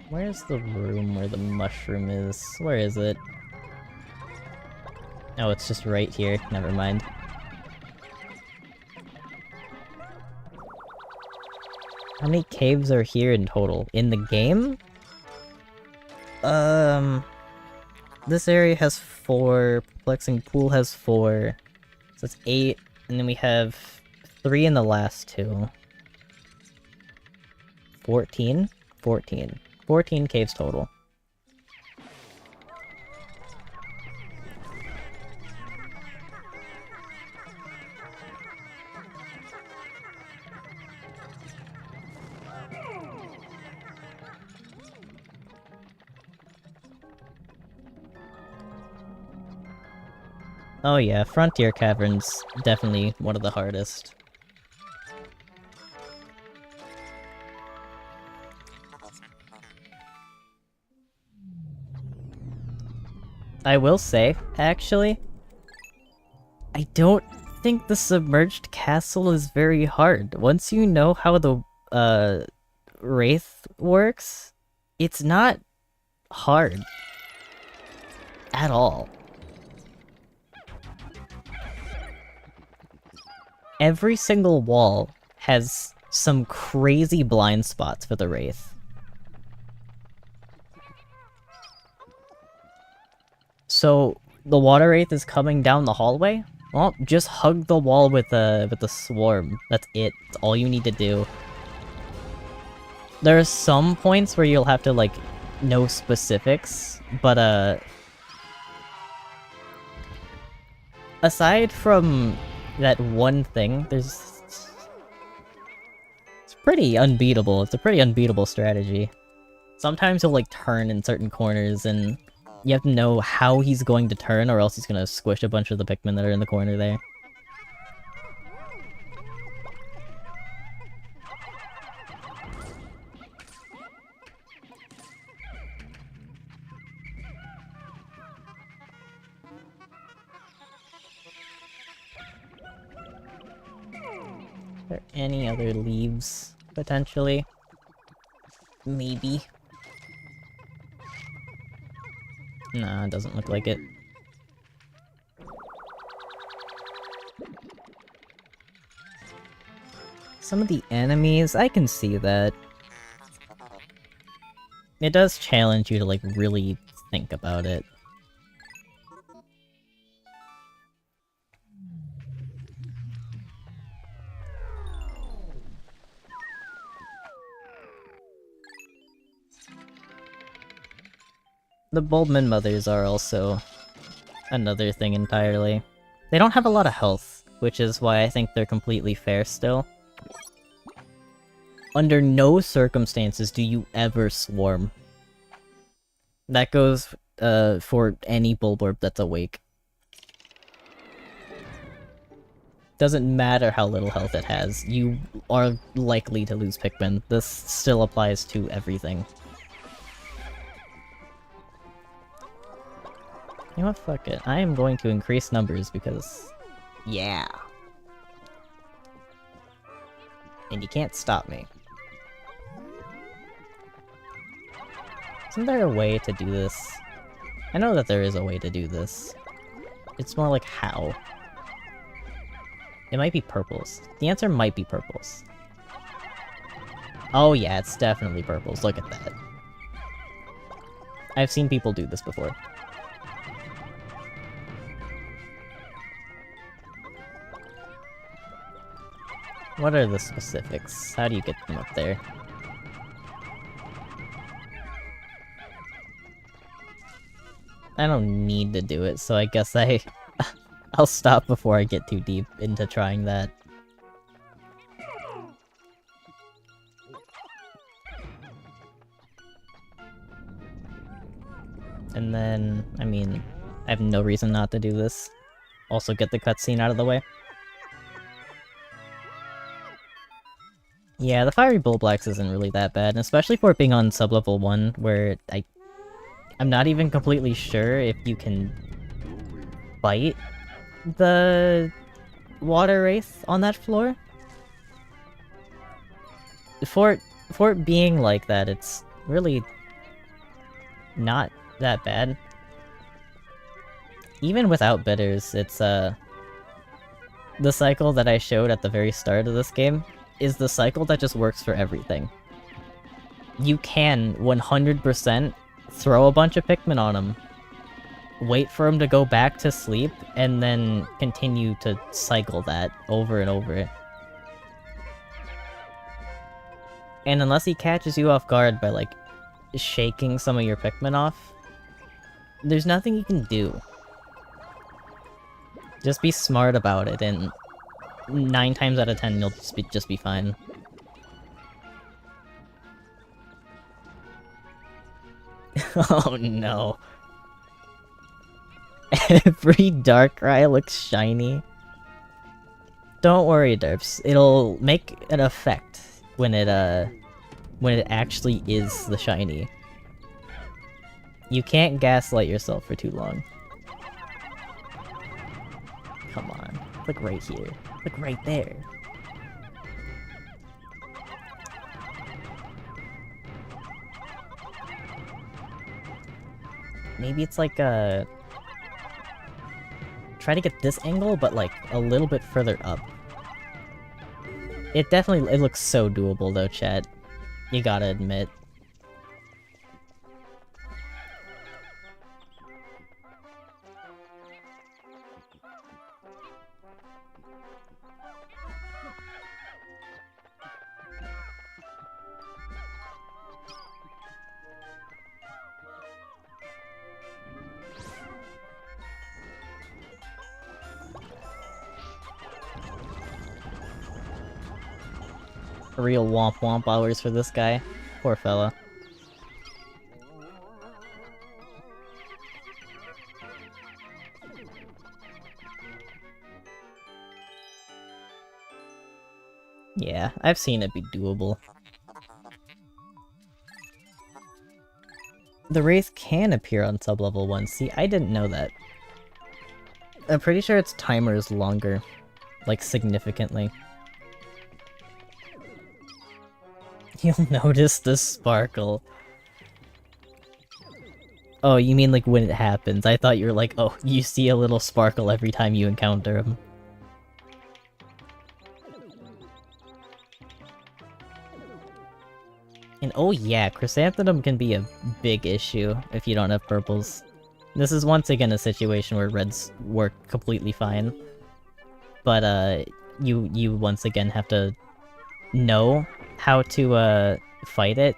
Where's the room where the mushroom is? Where is it? Oh, it's just right here. Never mind. How many caves are here in total? In the game? This area has 4, Perplexing Pool has 4, so it's 8, and then we have 3 in the last 2. 14? 14. 14 caves total. Oh yeah, Frontier Cavern's definitely one of the hardest. I will say, actually, I don't think the submerged castle is very hard. Once you know how the, Wraith works, it's not hard. At all. Every single wall has some crazy blind spots for the Wraith. So, the water wraith is coming down the hallway? Well, just hug the wall with the swarm. That's it. That's all you need to do. There are some points where you'll have to, like, know specifics, but, aside from that one thing, there's... It's pretty unbeatable. It's a pretty unbeatable strategy. Sometimes he'll, like, turn in certain corners, and you have to know how he's going to turn, or else he's gonna squish a bunch of the Pikmin that are in the corner there. Are there any other leaves, potentially? Maybe. Nah, it doesn't look like it. Some of the enemies, I can see that. It does challenge you to, like, really think about it. The Bulbmin Mothers are also another thing entirely. They don't have a lot of health, which is why I think they're completely fair still. Under no circumstances do you ever swarm. That goes for any Bulborb that's awake. Doesn't matter how little health it has, you are likely to lose Pikmin. This still applies to everything. You know what, fuck it. I am going to increase numbers because... yeah. And you can't stop me. Isn't there a way to do this? I know that there is a way to do this. It's more like how. It might be purples. The answer might be purples. Oh yeah, it's definitely purples. Look at that. I've seen people do this before. What are the specifics? How do you get them up there? I don't need to do it, so I guess I I'll stop before I get too deep into trying that. And then, I mean, I have no reason not to do this. Also get the cutscene out of the way. Yeah, the Fiery Bullblacks isn't really that bad, and especially for it being on sub-level 1, where I'm not even completely sure if you can fight the water wraith on that floor. For it being like that, it's really not that bad. Even without bitters, it's the cycle that I showed at the very start of this game is the cycle that just works for everything. You can 100% throw a bunch of Pikmin on him, wait for him to go back to sleep, and then continue to cycle that over and over. And unless he catches you off guard by, like, shaking some of your Pikmin off, there's nothing you can do. Just be smart about it, and 9 times out of 10 you'll just be fine. Oh no. Every Darkrai looks shiny. Don't worry, Derps. It'll make an effect when it actually is the shiny. You can't gaslight yourself for too long. Come on. Look right here. Look right there. Maybe it's like try to get this angle, but like a little bit further up. It looks so doable though, chat. You gotta admit. Real womp womp hours for this guy. Poor fella. Yeah, I've seen it be doable. The Wraith can appear on sub-level 1. See, I didn't know that. I'm pretty sure its timer is longer. Like, significantly. You'll notice the sparkle. Oh, you mean like when it happens. I thought you were like, oh, you see a little sparkle every time you encounter him. And oh yeah, Chrysanthemum can be a big issue if you don't have purples. This is once again a situation where reds work completely fine. But you once again have to know how to fight it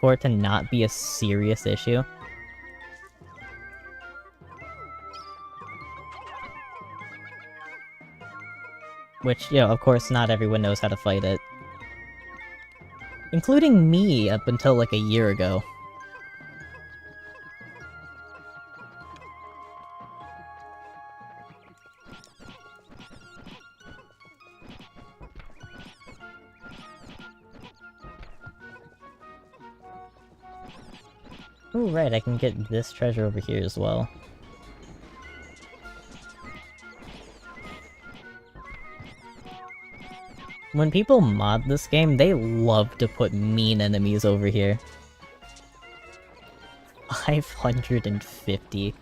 for it to not be a serious issue. Which, you know, of course not everyone knows how to fight it. Including me up until like a year ago. Oh, right, I can get this treasure over here as well. When people mod this game, they love to put mean enemies over here. 550.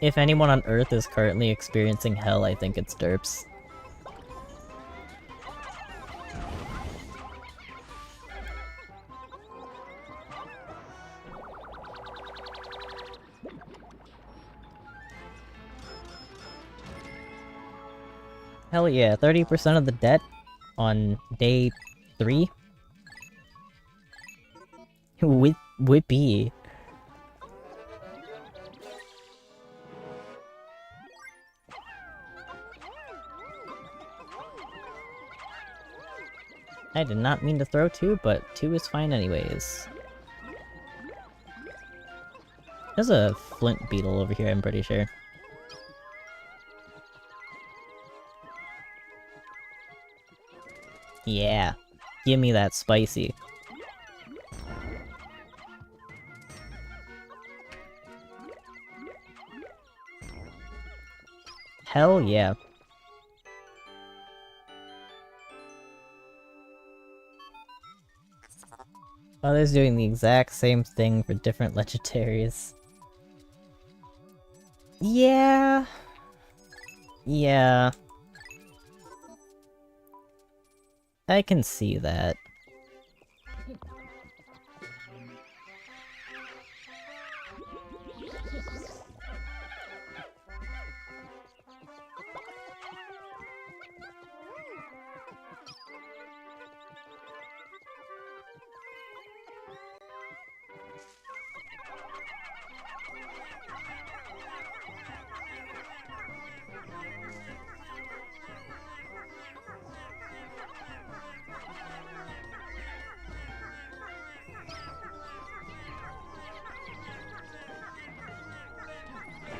If anyone on Earth is currently experiencing hell, I think it's Derps. Hell yeah, 30% of the debt on day 3? Whippy. I did not mean to throw 2, but 2 is fine anyways. There's a flint beetle over here, I'm pretty sure. Yeah. Give me that spicy. Hell yeah. Others doing the exact same thing for different legendaries. Yeah. Yeah. I can see that.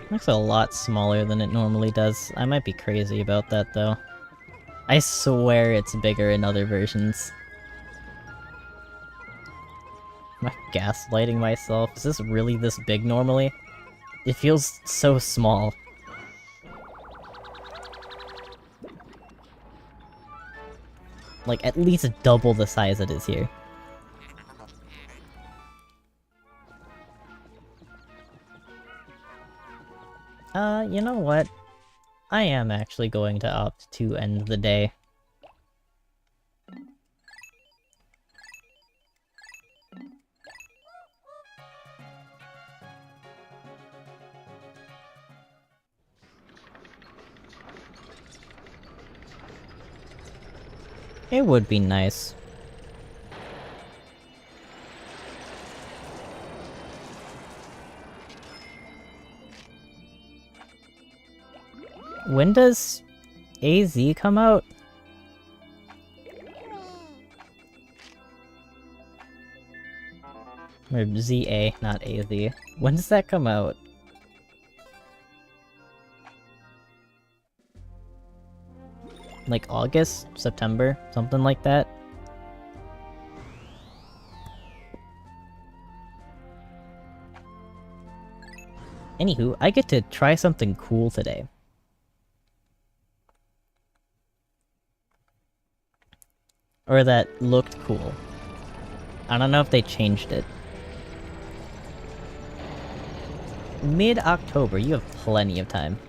Looks a lot smaller than it normally does. I might be crazy about that, though. I swear it's bigger in other versions. Am I gaslighting myself? Is this really this big normally? It feels so small. Like, at least double the size it is here. You know what? I am actually going to opt to end the day. It would be nice. When does AZ come out? Or ZA, not AZ. When does that come out? Like August? September? Something like that? Anywho, I get to try something cool today. Or that looked cool. I don't know if they changed it. Mid-October, you have plenty of time.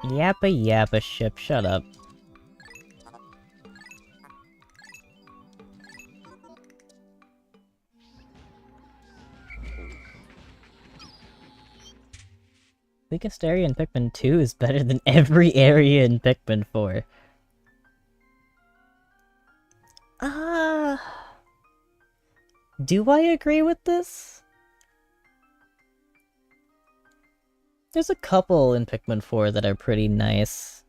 Yappa yappa ship, shut up. Biggest area in Pikmin 2 is better than every area in Pikmin 4. Do I agree with this? There's a couple in Pikmin 4 that are pretty nice.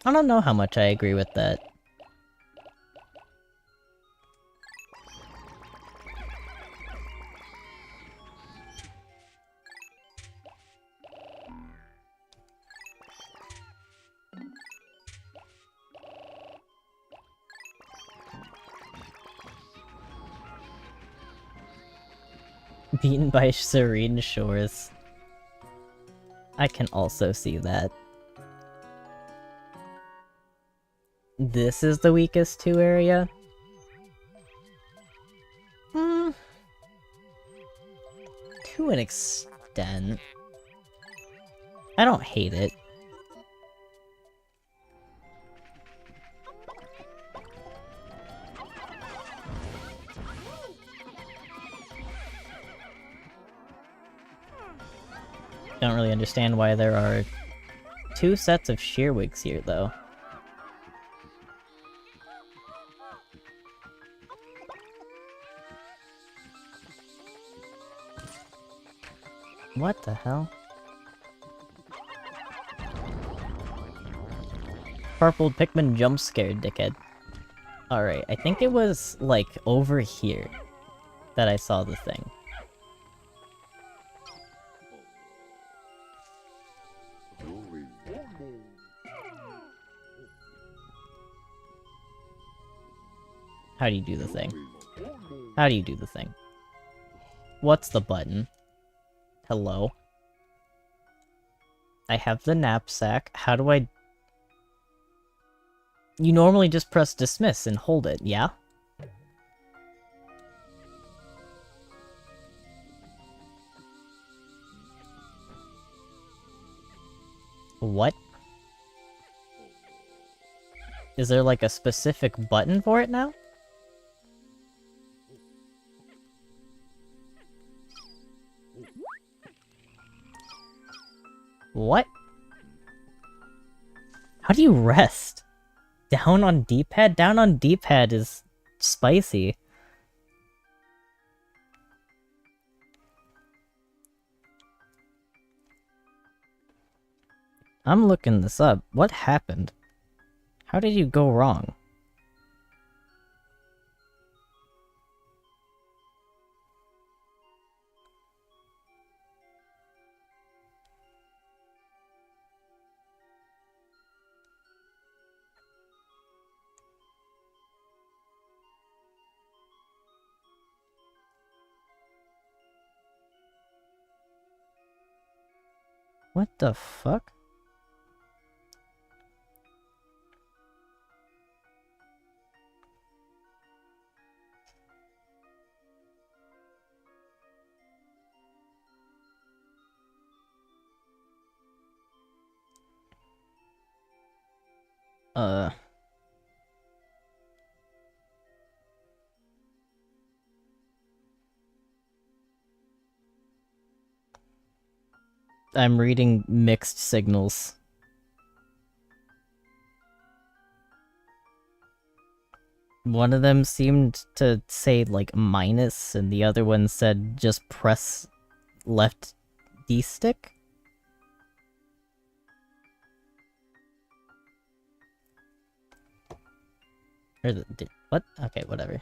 I don't know how much I agree with that. Beaten by serene shores. I can also see that. This is the weakest 2 area? To an extent. I don't hate it. Don't really understand why there are 2 sets of shearwigs here, though. What the hell? Purple Pikmin jump scared, dickhead. Alright, I think it was, like, over here that I saw the thing. How do you do the thing? How do you do the thing? What's the button? Hello? I have the knapsack. How do I... You normally just press dismiss and hold it, yeah? What? Is there like a specific button for it now? What? How do you rest? Down on D-pad? Down on D-pad is spicy. I'm looking this up. What happened? How did you go wrong? What the fuck? I'm reading mixed signals. One of them seemed to say, like, minus, and the other one said just press left D-stick? Or what? Okay, whatever.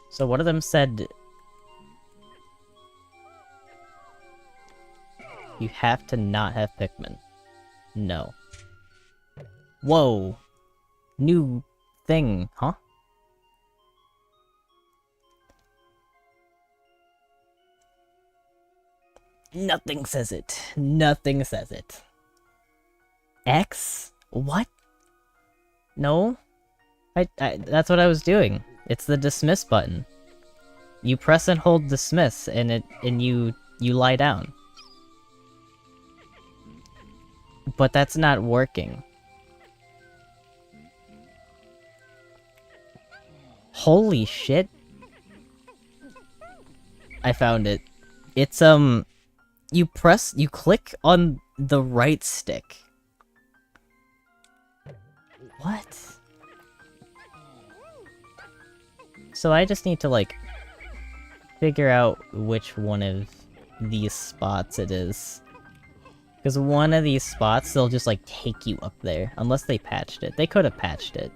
So one of them said... You have to not have Pikmin. No. Whoa! New thing, huh? Nothing says it. Nothing says it. X? What? No? That's what I was doing. It's the dismiss button. You press and hold dismiss, and you lie down. But that's not working. Holy shit. I found it. It's, you click on the right stick. What? So I just need to, like, figure out which one of these spots it is. Because one of these spots, they'll just, like, take you up there. Unless they patched it. They could have patched it.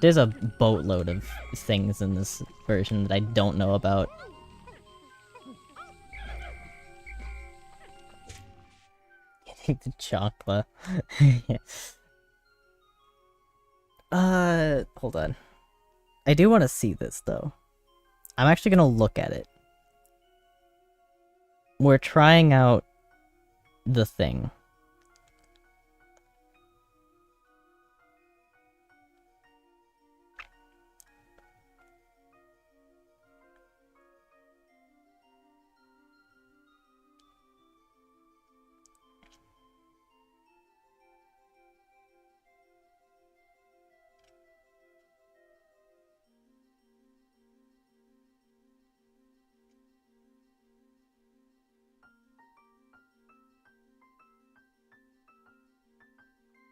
There's a boatload of things in this version that I don't know about. Getting the chocolate. Hold on. I do want to see this, though. I'm actually gonna look at it. We're trying out the thing.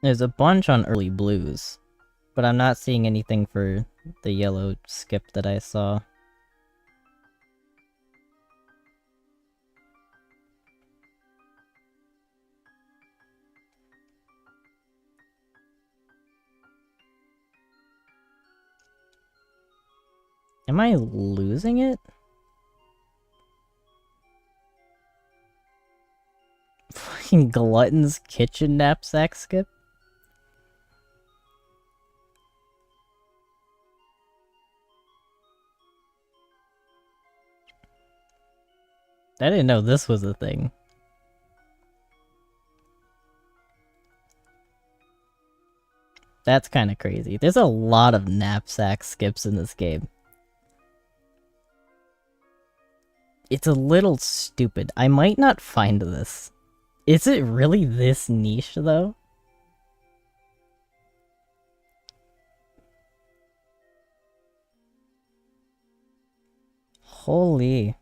There's a bunch on early blues, but I'm not seeing anything for the yellow skip that I saw. Am I losing it? Fucking Glutton's Kitchen Knapsack skip? I didn't know this was a thing. That's kind of crazy. There's a lot of knapsack skips in this game. It's a little stupid. I might not find this. Is it really this niche, though? Holy.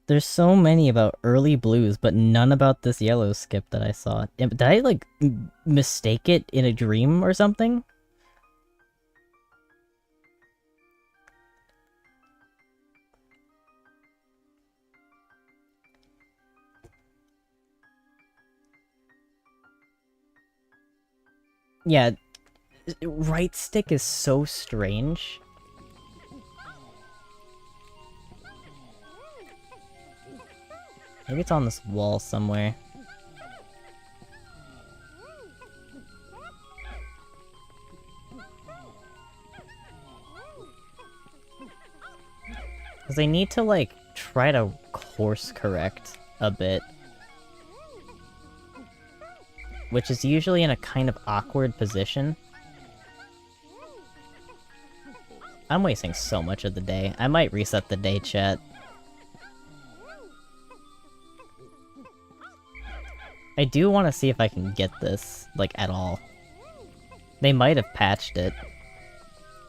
There's so many about early blues, but none about this yellow skip that I saw. Did I, like, mistake it in a dream or something? Yeah, right stick is so strange. Maybe it's on this wall somewhere. Because I need to, like, try to course correct a bit. Which is usually in a kind of awkward position. I'm wasting so much of the day. I might reset the day, chat. I do want to see if I can get this, like, at all. They might have patched it.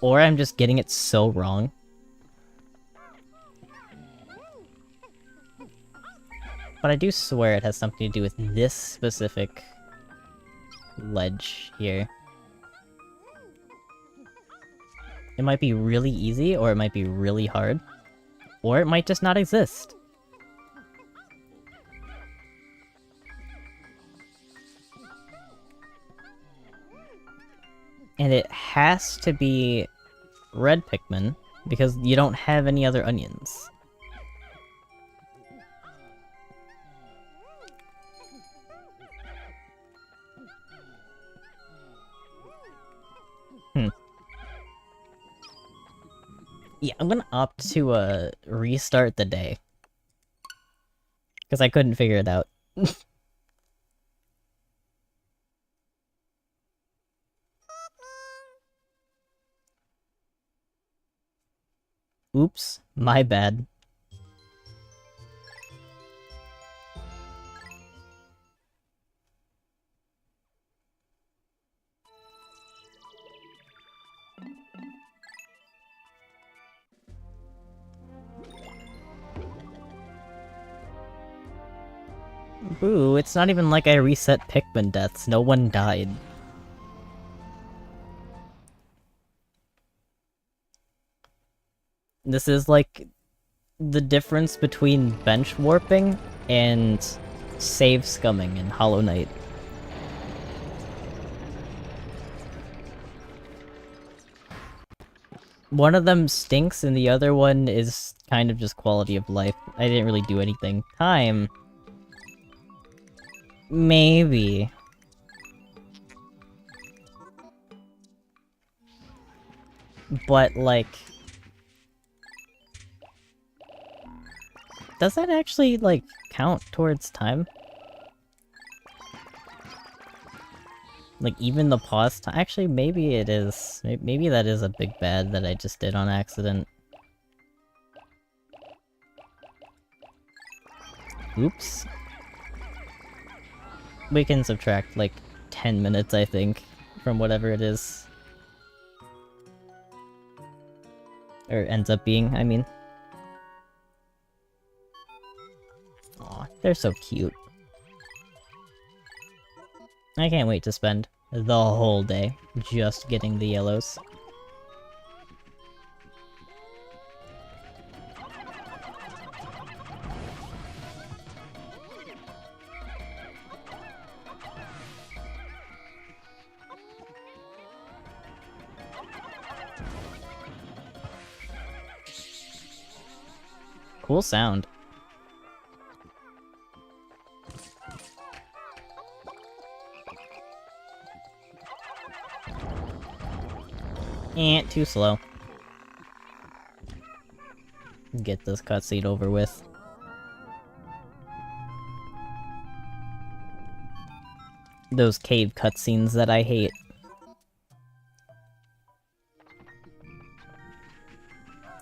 Or I'm just getting it so wrong. But I do swear it has something to do with this specific ledge here. It might be really easy, or it might be really hard. Or it might just not exist. And it has to be red Pikmin, because you don't have any other onions. Yeah, I'm gonna opt to, restart the day. Because I couldn't figure it out. Oops, my bad. Boo, it's not even like I reset Pikmin deaths, no one died. This is like the difference between bench warping and save scumming in Hollow Knight. One of them stinks and the other one is kind of just quality of life. I didn't really do anything. Time. Maybe. But, like... does that actually, like, count towards time? Like, even the pause time? Actually, maybe it is. Maybe that is a big bad that I just did on accident. Oops. We can subtract, like, 10 minutes, I think, from whatever it is. Or ends up being, I mean. Aw, they're so cute. I can't wait to spend the whole day just getting the yellows. Cool sound. Too slow. Get this cutscene over with. Those cave cutscenes that I hate.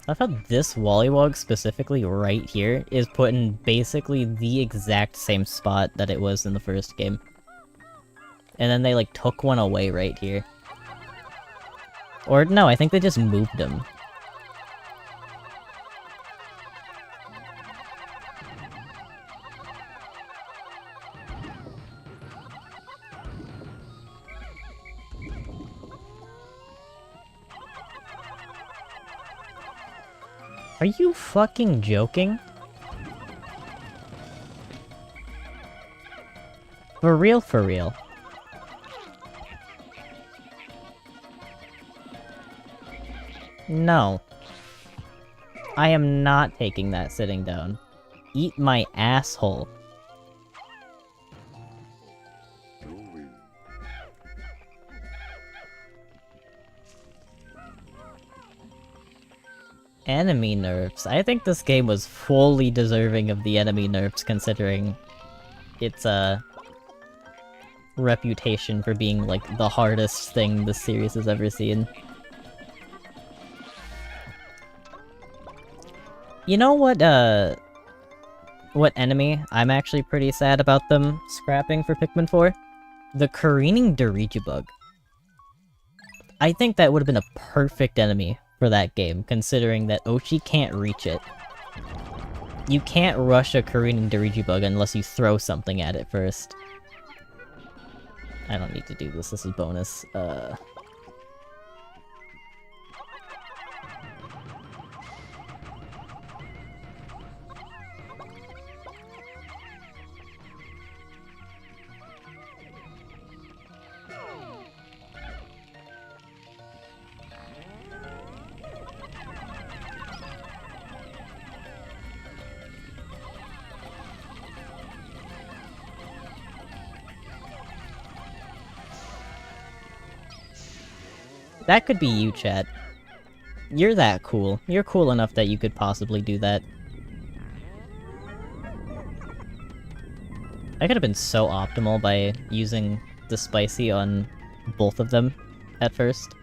I thought this Wollywog specifically right here is put in basically the exact same spot that it was in the first game. And then they like took one away right here. Or no, I think they just moved him. Are you fucking joking? For real, for real. No. I am not taking that sitting down. Eat my asshole. Enemy nerfs. I think this game was fully deserving of the enemy nerfs, considering its, reputation for being, like, the hardest thing the series has ever seen. You know what enemy I'm actually pretty sad about them scrapping for Pikmin 4? The careening Dirigibug. I think that would have been a perfect enemy for that game, considering that Oshi can't reach it. You can't rush a careening Dirigibug unless you throw something at it first. I don't need to do this, this is bonus. That could be you, chat. You're that cool. You're cool enough that you could possibly do that. I could have been so optimal by using the spicy on both of them at first.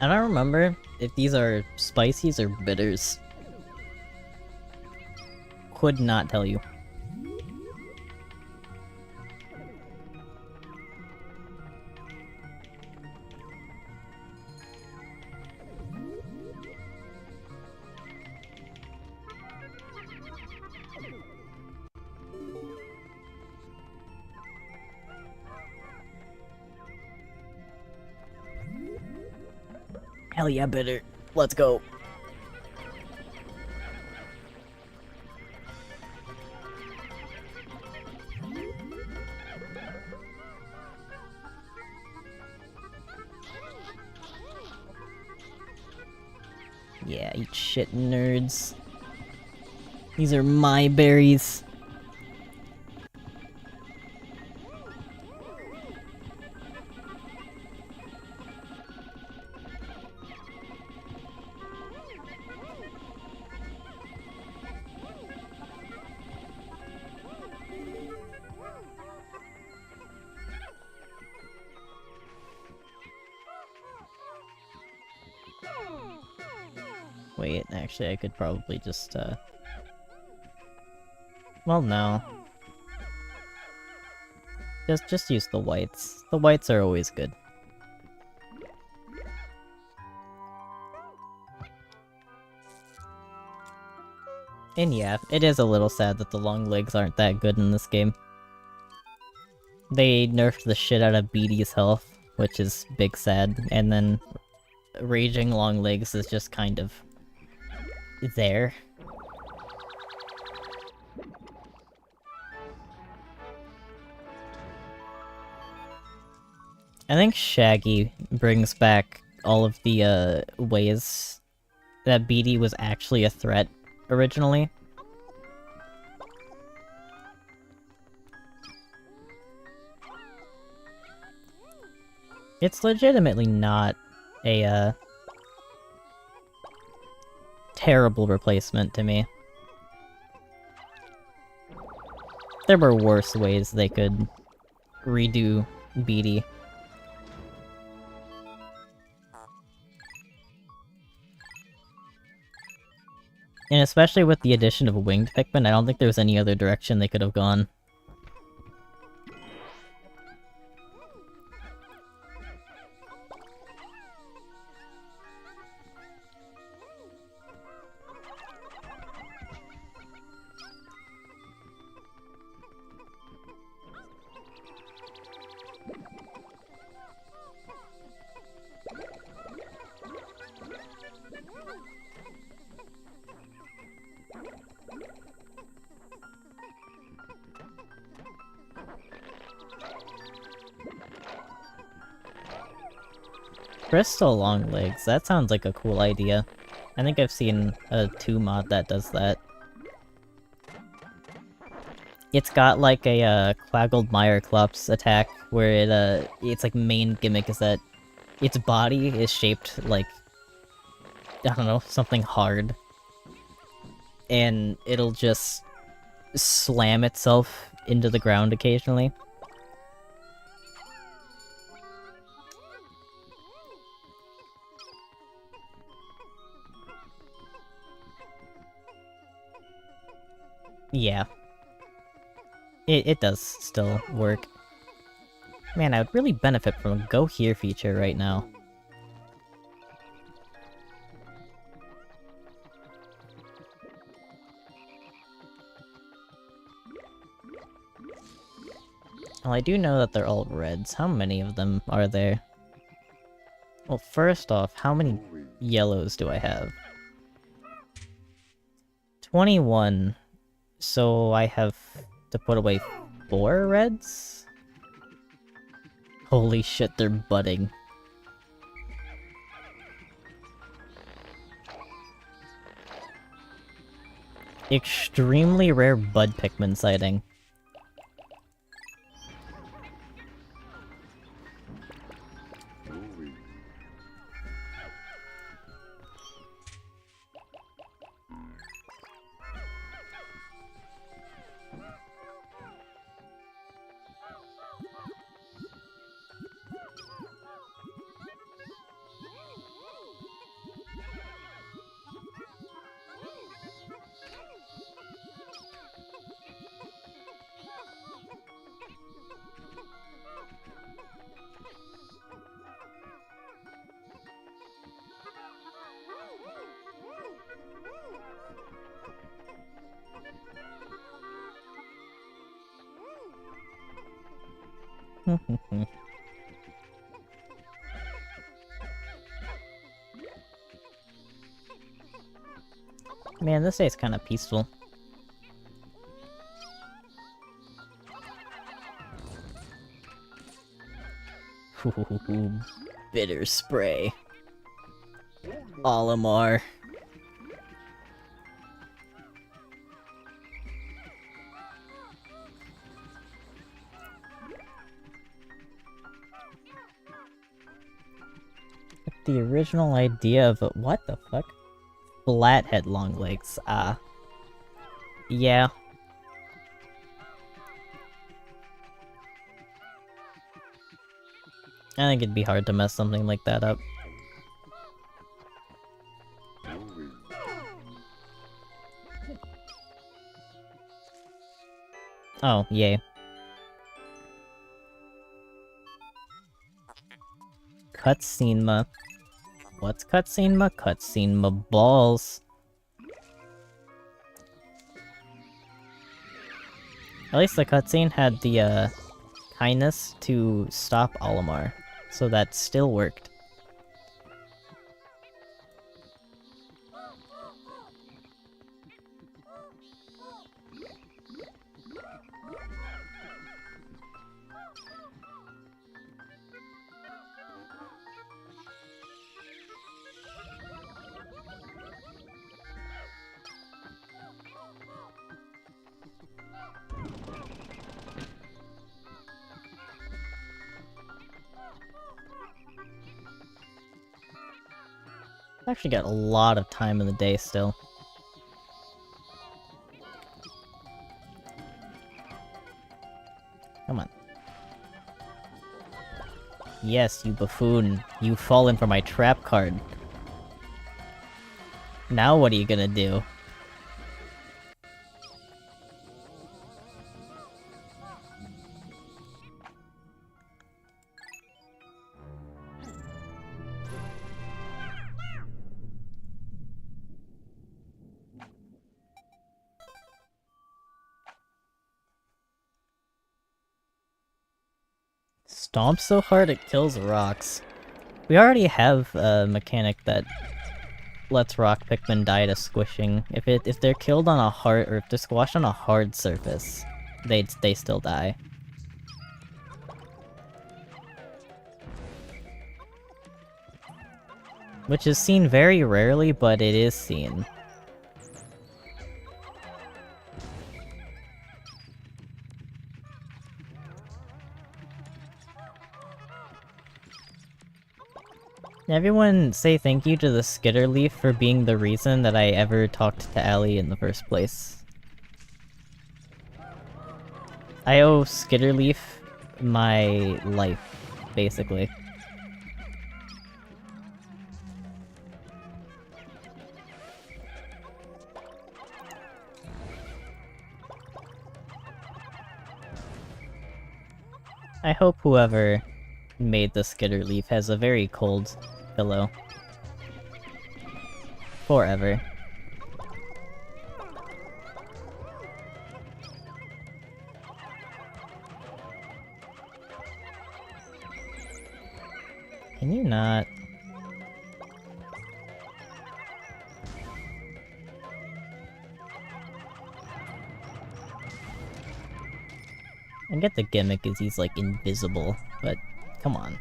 I don't remember if these are spices or bitters. Could not tell you. Hell yeah, bitter. Let's go. Yeah, eat shit, nerds. These are my berries. Wait, actually I could probably just, well, no. Just use the whites. The whites are always good. And yeah, it is a little sad that the long legs aren't that good in this game. They nerfed the shit out of Beatty's health, which is big sad, and then Raging Long Legs is just kind of there. I think Shaggy brings back all of the ways that Beatty was actually a threat originally. It's legitimately not a terrible replacement to me. There were worse ways they could redo Beatty. And especially with the addition of winged Pikmin, I don't think there's any other direction they could have gone. Crystal Long Legs, that sounds like a cool idea. I think I've seen a 2 mod that does that. It's got like a Quaggled Meyerklops attack, where its like main gimmick is that its body is shaped like, I don't know, something hard. And it'll just slam itself into the ground occasionally. Yeah. It does still work. Man, I would really benefit from a Go Here feature right now. Well, I do know that they're all reds. How many of them are there? Well, first off, how many yellows do I have? 21. So I have to put away 4 reds? Holy shit, they're budding. Extremely rare bud Pikmin sighting. Man, this day's kind of peaceful. Ooh, bitter spray. Olimar. The original idea of it. What the fuck? Flathead long legs. Yeah. I think it'd be hard to mess something like that up. Oh, yay. Cutscene ma. What's cutscene ma? Cutscene ma balls. At least the cutscene had the, kindness to stop Olimar, so that still worked. Actually got a lot of time in the day still. Come on. Yes, you buffoon. You've fallen for my trap card. Now what are you gonna do? Stomp so hard it kills rocks. We already have a mechanic that lets rock Pikmin die to squishing. If they're killed on a hard, or if they're squashed on a hard surface, they still die. Which is seen very rarely, but it is seen. Everyone say thank you to the Skitterleaf for being the reason that I ever talked to Allie in the first place. I owe Skitterleaf my life, basically. I hope whoever made the Skitterleaf has a very cold pillow. Forever. Can you not? I get the gimmick is he's like invisible, but come on.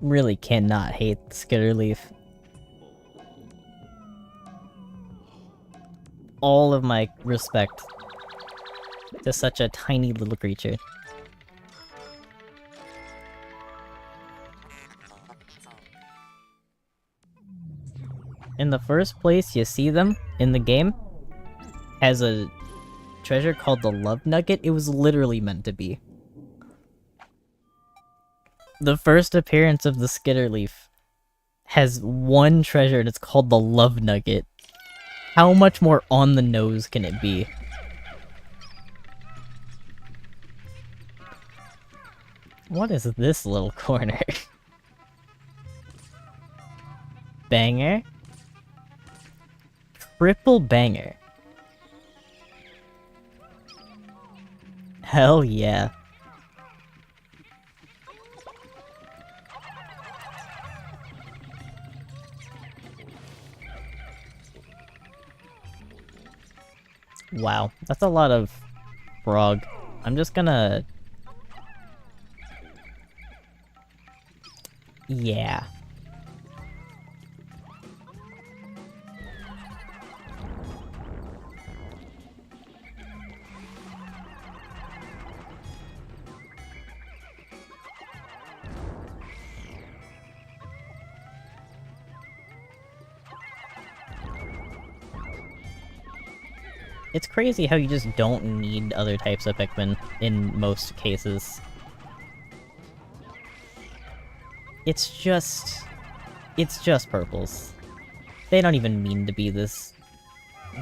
Really cannot hate Skitterleaf. All of my respect to such a tiny little creature. In the first place you see them in the game as a treasure called the Love Nugget, it was literally meant to be. The first appearance of the Skitterleaf has one treasure and it's called the Love Nugget. How much more on the nose can it be? What is this little corner? Banger? Triple banger. Hell yeah. Wow, that's a lot of frog. I'm just gonna... Yeah. It's crazy how you just don't need other types of Pikmin in most cases. It's just purples. They don't even mean to be this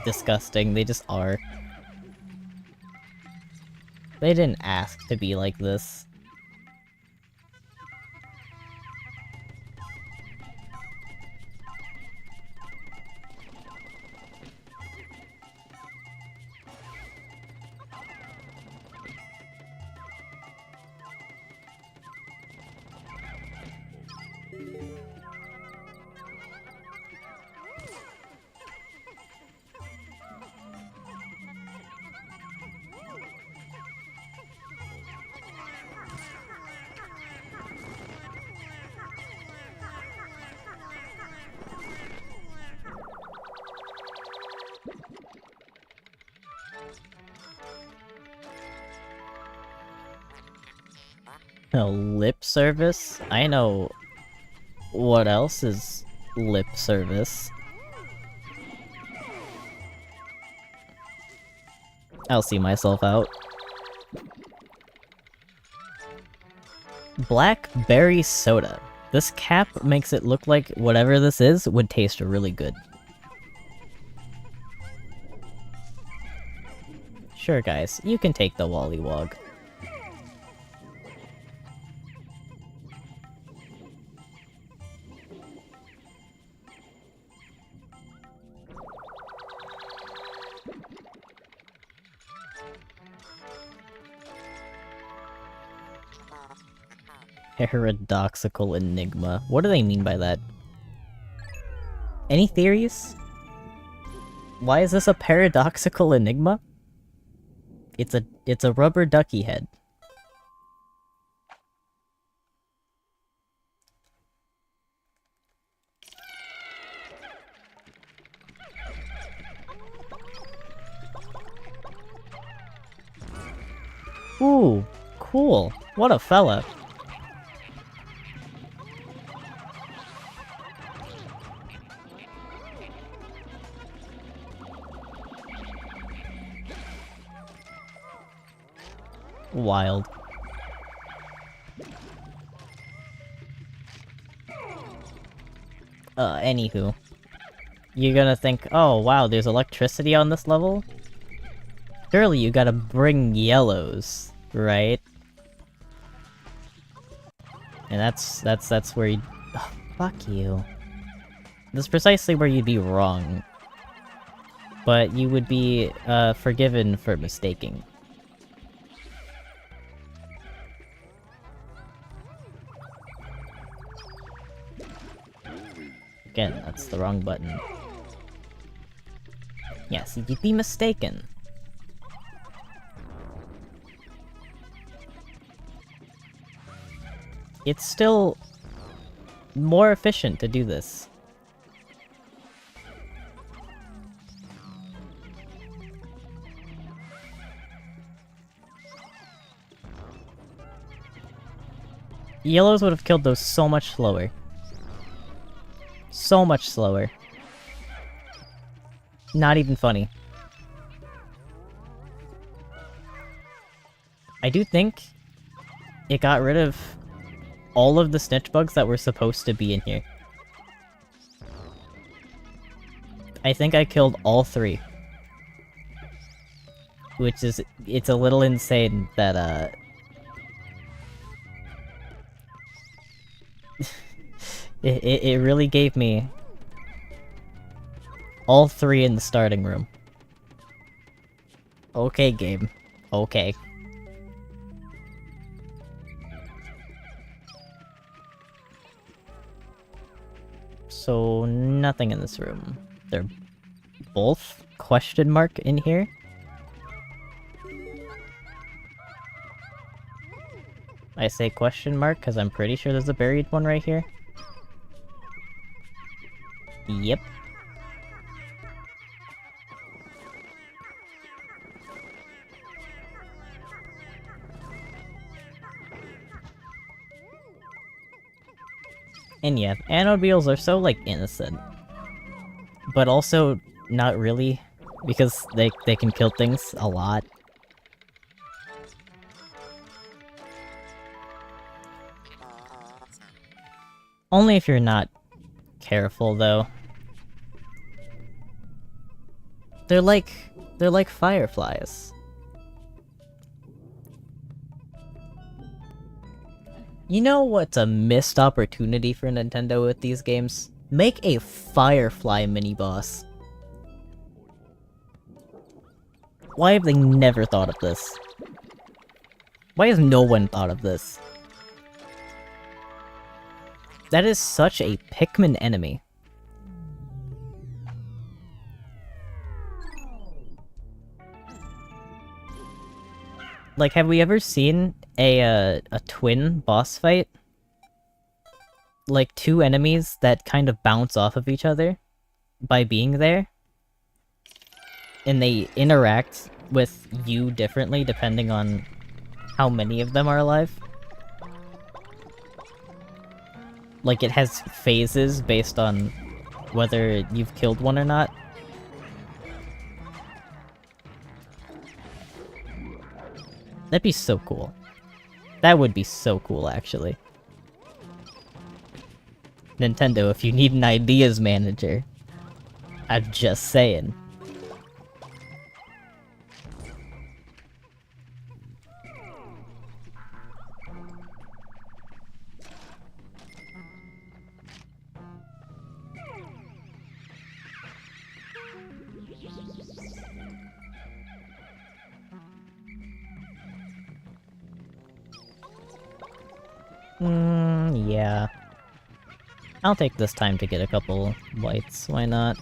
disgusting, they just are. They didn't ask to be like this. No, lip service? I know what else is lip service. I'll see myself out. Blackberry soda. This cap makes it look like whatever this is would taste really good. Sure, guys, you can take the Wollywog. Paradoxical enigma. What do they mean by that? Any theories? Why is this a paradoxical enigma? It's a rubber ducky head. Ooh, cool. What a fella. Wild. Anywho. You're gonna think, oh wow, there's electricity on this level? Surely you gotta bring yellows, right? And that's where you... Oh, fuck you. That's precisely where you'd be wrong. But you would be, forgiven for mistaking. Again, that's the wrong button. Yes, you'd be mistaken. It's still more efficient to do this. Yellows would have killed those so much slower. So much slower. Not even funny. I do think it got rid of all of the snitch bugs that were supposed to be in here. I think I killed all 3. Which is, it's a little insane that, It really gave me all 3 in the starting room. Okay, game. Okay. So, nothing in this room. They're both question mark in here? I say question mark because I'm pretty sure there's a buried one right here. Yep. And yeah, anode beetles are so, like, innocent. But also, not really, because they can kill things a lot. Only if you're not careful, though. They're like fireflies. You know what's a missed opportunity for Nintendo with these games? Make a Firefly mini-boss. Why have they never thought of this? Why has no one thought of this? That is such a Pikmin enemy. Like, have we ever seen a twin boss fight? Like, 2 enemies that kind of bounce off of each other by being there? And they interact with you differently depending on how many of them are alive? Like, it has phases based on whether you've killed one or not. That'd be so cool. That would be so cool, actually. Nintendo, if you need an ideas manager. I'm just saying. Yeah. I'll take this time to get a couple whites, why not?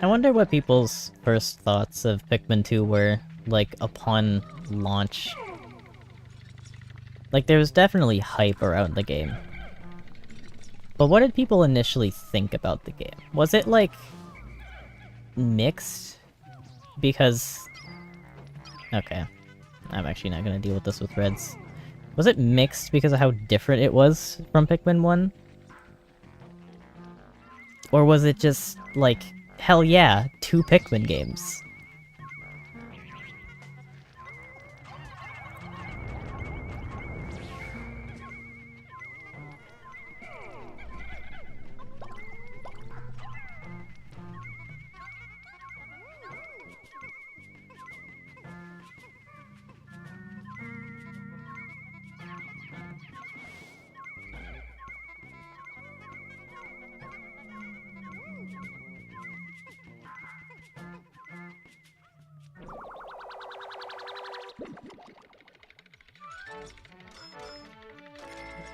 I wonder what people's first thoughts of Pikmin 2 were, like, upon launch. Like, there was definitely hype around the game. But what did people initially think about the game? Was it, like, mixed? Because... Okay. I'm actually not gonna deal with this with reds. Was it mixed because of how different it was from Pikmin 1? Or was it just, like, hell yeah, 2 Pikmin games?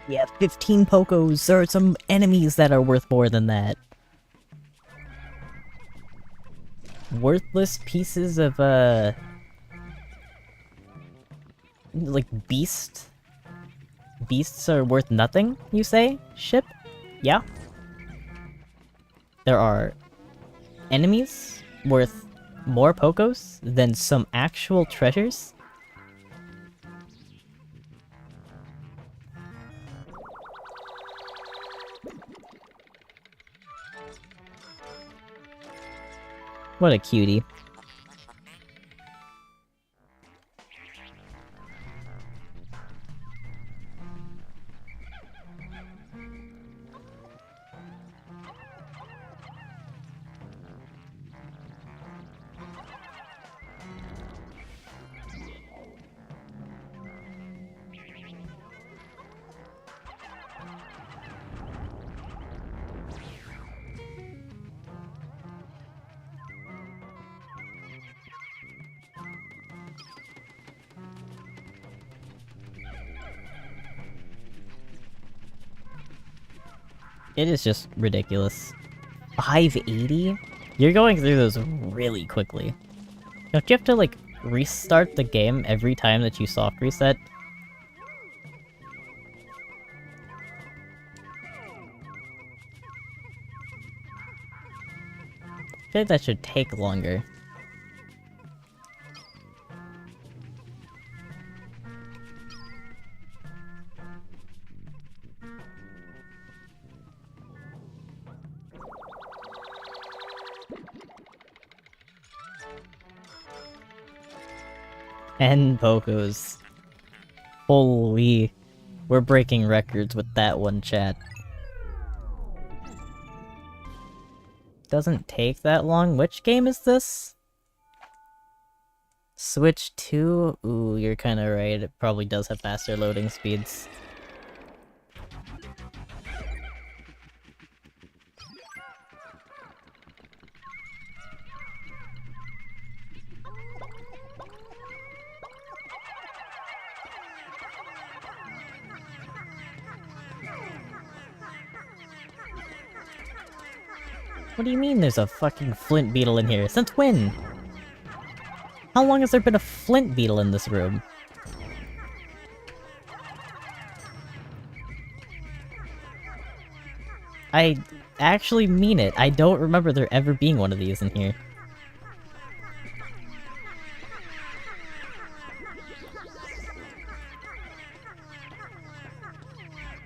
Yeah, 15 Pokos. There are some enemies that are worth more than that. Worthless pieces of, like, beast? Beasts are worth nothing, you say? Ship? Yeah? There are enemies worth more Pokos than some actual treasures? What a cutie. It is just ridiculous. 580? You're going through those really quickly. Don't you have to, like, restart the game every time that you soft reset? I feel like that should take longer. And Pokos. Holy. We're breaking records with that one, chat. Doesn't take that long. Which game is this? Switch 2? Ooh, you're kinda right. It probably does have faster loading speeds. What do you mean there's a fucking flint beetle in here? Since when? How long has there been a flint beetle in this room? I actually mean it. I don't remember there ever being one of these in here.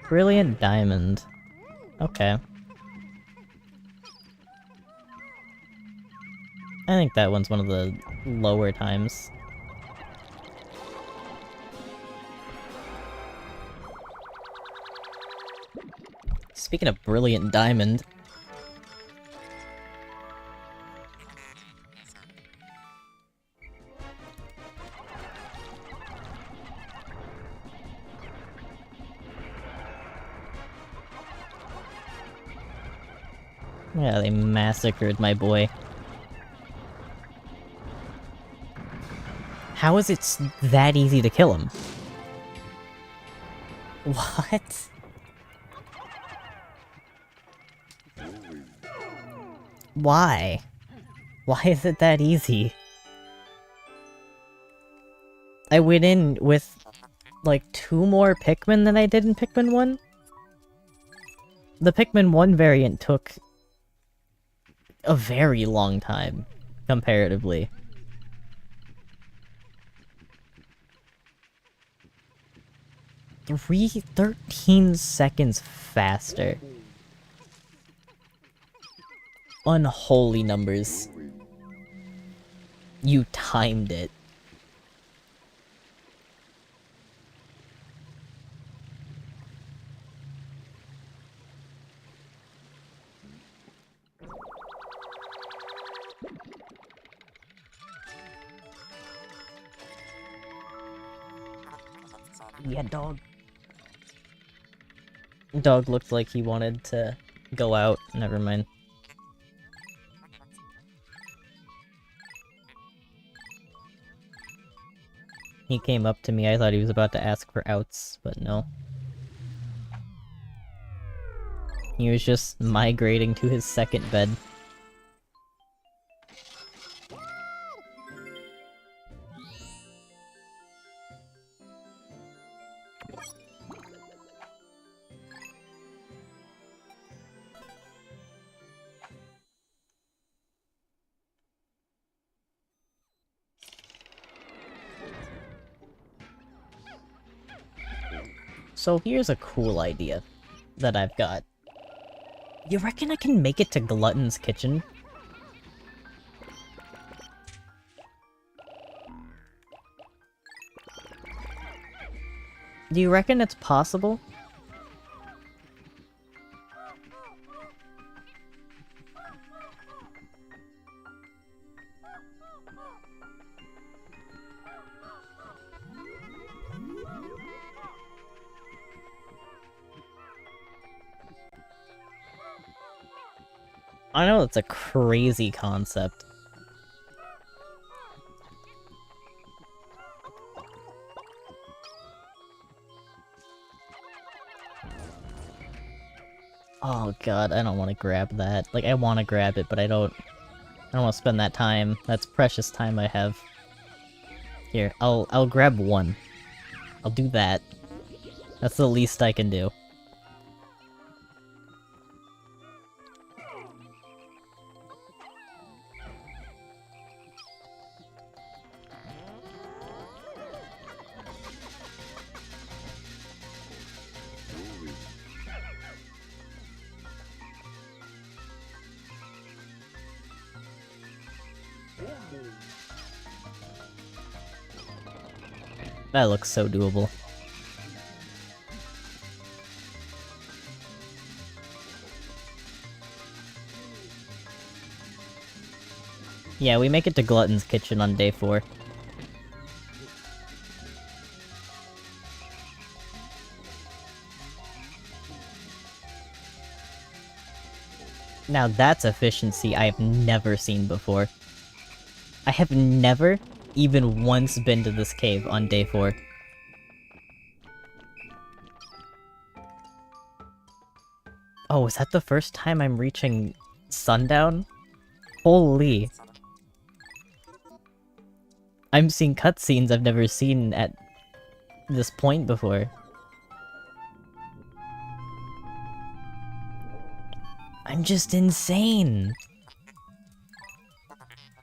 Brilliant Diamond. Okay. I think that one's one of the lower times. Speaking of Brilliant Diamond... Yeah, they massacred my boy. How is it that easy to kill him? What? Why? Why is it that easy? I went in with, like, 2 more Pikmin than I did in Pikmin 1? The Pikmin 1 variant took a very long time, comparatively. Three 13 seconds faster. Unholy numbers. You timed it. Yeah, dog. Dog looked like he wanted to go out. Never mind. He came up to me, I thought he was about to ask for outs, but no. He was just migrating to his second bed. So here's a cool idea that I've got. You reckon I can make it to Glutton's kitchen? Do you reckon it's possible? I know it's a crazy concept. Oh god, I don't want to grab that. Like, I want to grab it, but I don't want to spend that time. That's precious time I have. Here, I'll grab one. I'll do that. That's the least I can do. That looks so doable. Yeah, we make it to Glutton's kitchen on day 4. Now that's efficiency I have never seen before. I have never even once been to this cave on day 4. Oh, is that the first time I'm reaching sundown? Holy. I'm seeing cutscenes I've never seen at this point before. I'm just insane!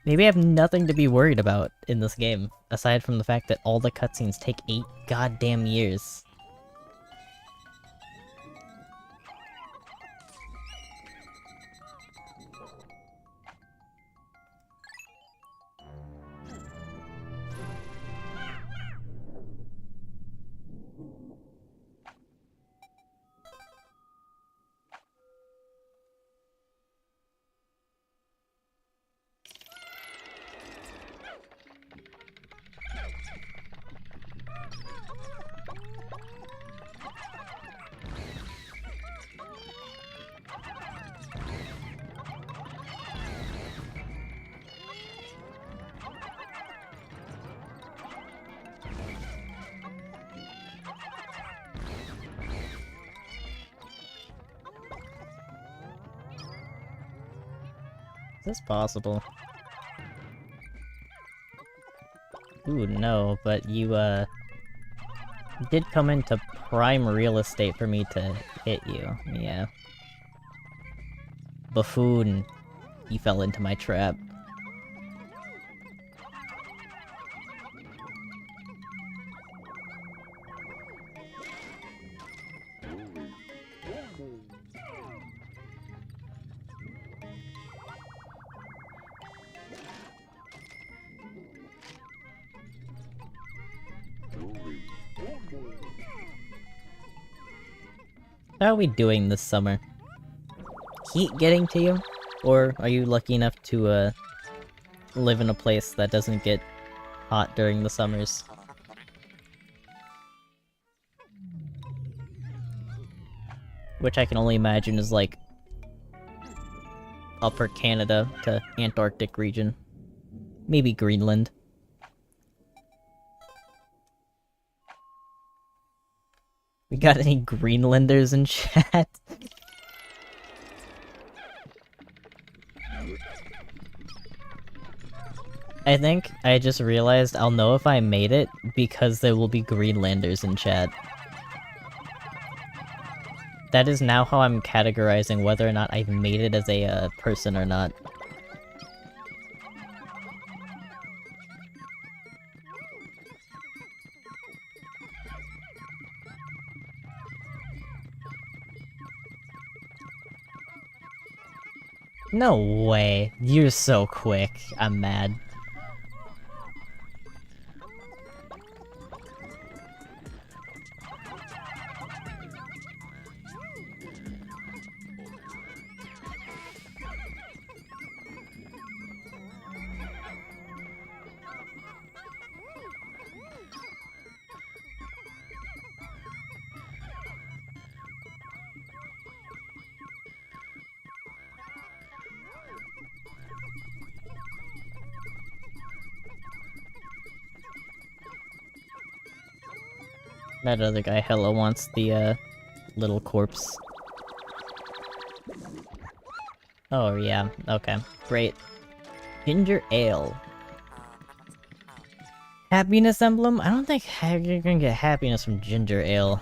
Maybe I have nothing to be worried about in this game, aside from the fact that all the cutscenes take 8 goddamn years. Is this possible? Ooh, no, but you, did come into prime real estate for me to hit you, yeah. Buffoon, you fell into my trap. How are we doing this summer? Heat getting to you? Or are you lucky enough to, live in a place that doesn't get hot during the summers? Which I can only imagine is like upper Canada to Antarctic region. Maybe Greenland. We got any Greenlanders in chat? I think I just realized I'll know if I made it because there will be Greenlanders in chat. That is now how I'm categorizing whether or not I've made it as a person or not. No way. You're so quick. I'm mad. That other guy hella wants the, little corpse. Oh, yeah. Okay. Great. Ginger ale. Happiness emblem? I don't think you're gonna get happiness from ginger ale.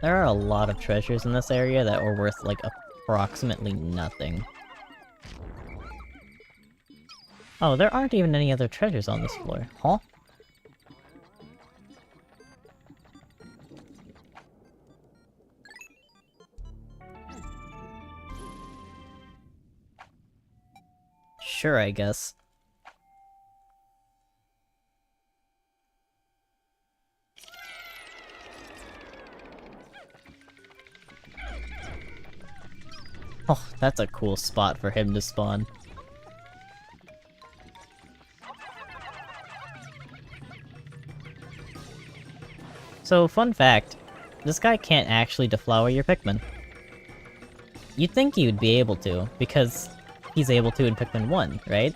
There are a lot of treasures in this area that were worth, like, approximately nothing. Oh, there aren't even any other treasures on this floor. Huh? Sure, I guess. Oh, that's a cool spot for him to spawn. So, fun fact, This guy can't actually deflower your Pikmin. You'd think he would be able to, because he's able to in Pikmin 1, right?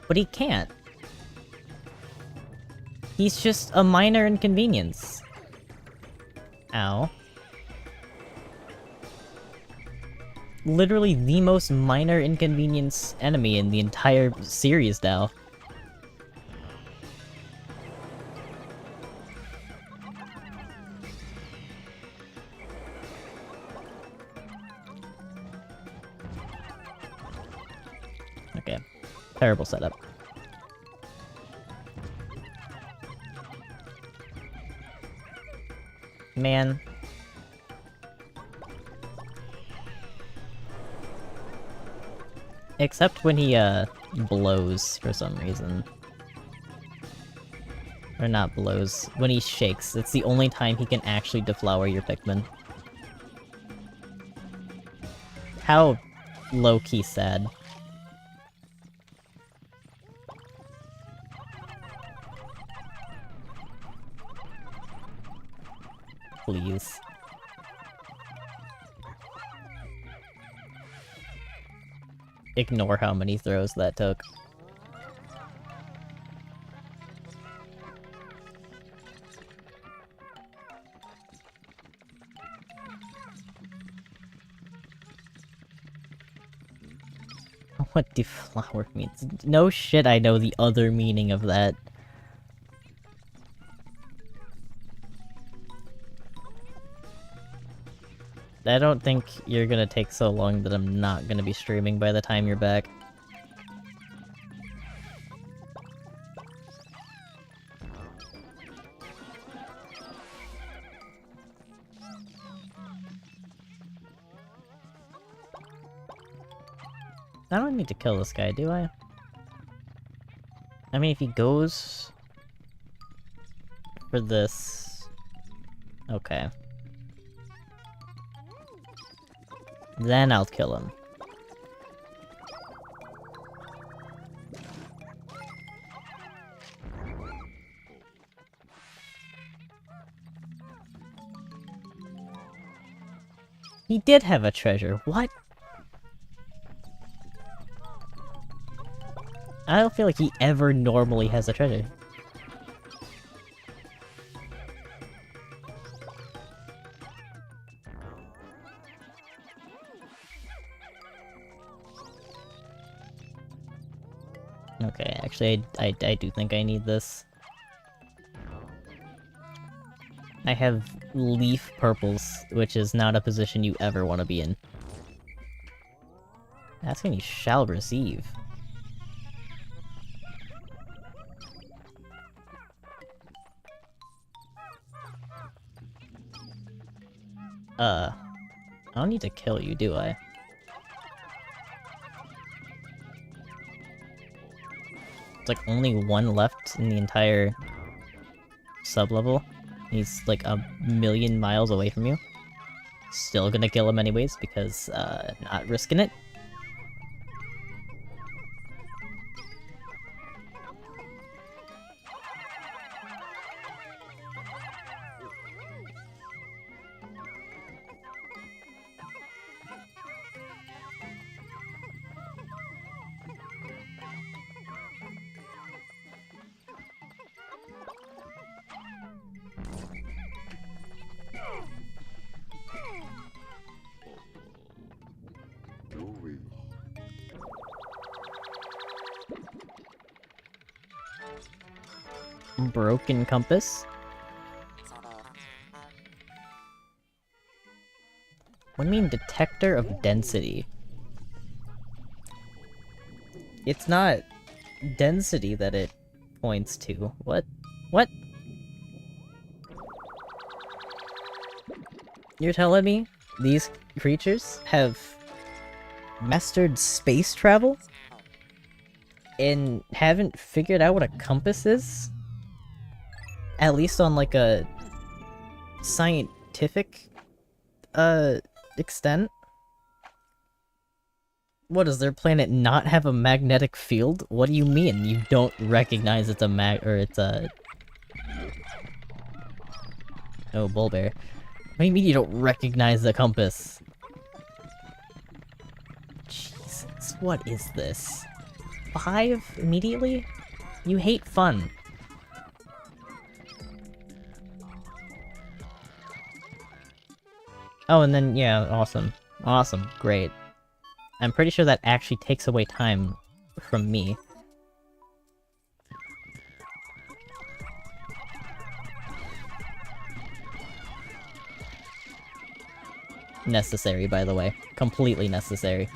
But he can't. He's just a minor inconvenience. Ow. Literally the most minor inconvenience enemy in the entire series now. Okay. Terrible setup. Man. Except when he, blows for some reason. Or not blows. When he shakes. It's the only time he can actually deflower your Pikmin. How low-key sad. Please. Ignore how many throws that took. What deflower means? No shit, I know the other meaning of that. I don't think you're gonna take so long that I'm not gonna be streaming by the time you're back. I don't need to kill this guy, do I? I mean, if he goes for this... Okay. Then I'll kill him. He did have a treasure. What? I don't feel like he ever normally has a treasure. Okay, actually, I do think I need this. I have leaf purples, which is not a position you ever want to be in. Asking you shall receive. I don't need to kill you, do I? It's like only one left in the entire sub-level. He's like a million miles away from you. Still gonna kill him anyways, because, not risking it. Broken compass? What do you mean detector of density? It's not density that it points to. What? What? You're telling me these creatures have mastered space travel? And haven't figured out what a compass is? At least on like a scientific extent? What, does their planet not have a magnetic field? What do you mean? You don't recognize it's a or it's a... Oh, bull bear. What do you mean you don't recognize the compass? Jesus, what is this? 5 immediately? You hate fun. Oh, and then, yeah, awesome. Awesome, great. I'm pretty sure that actually takes away time from me. Necessary, by the way. Completely necessary.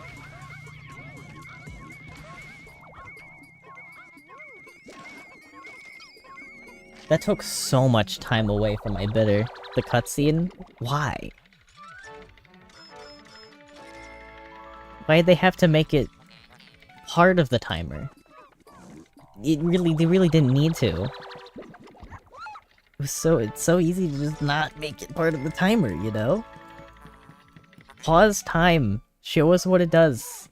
That took so much time away from my bidder. The cutscene? Why? Why'd they have to make it part of the timer? They really didn't need to. It's so easy to just not make it part of the timer, you know? Pause time. Show us what it does.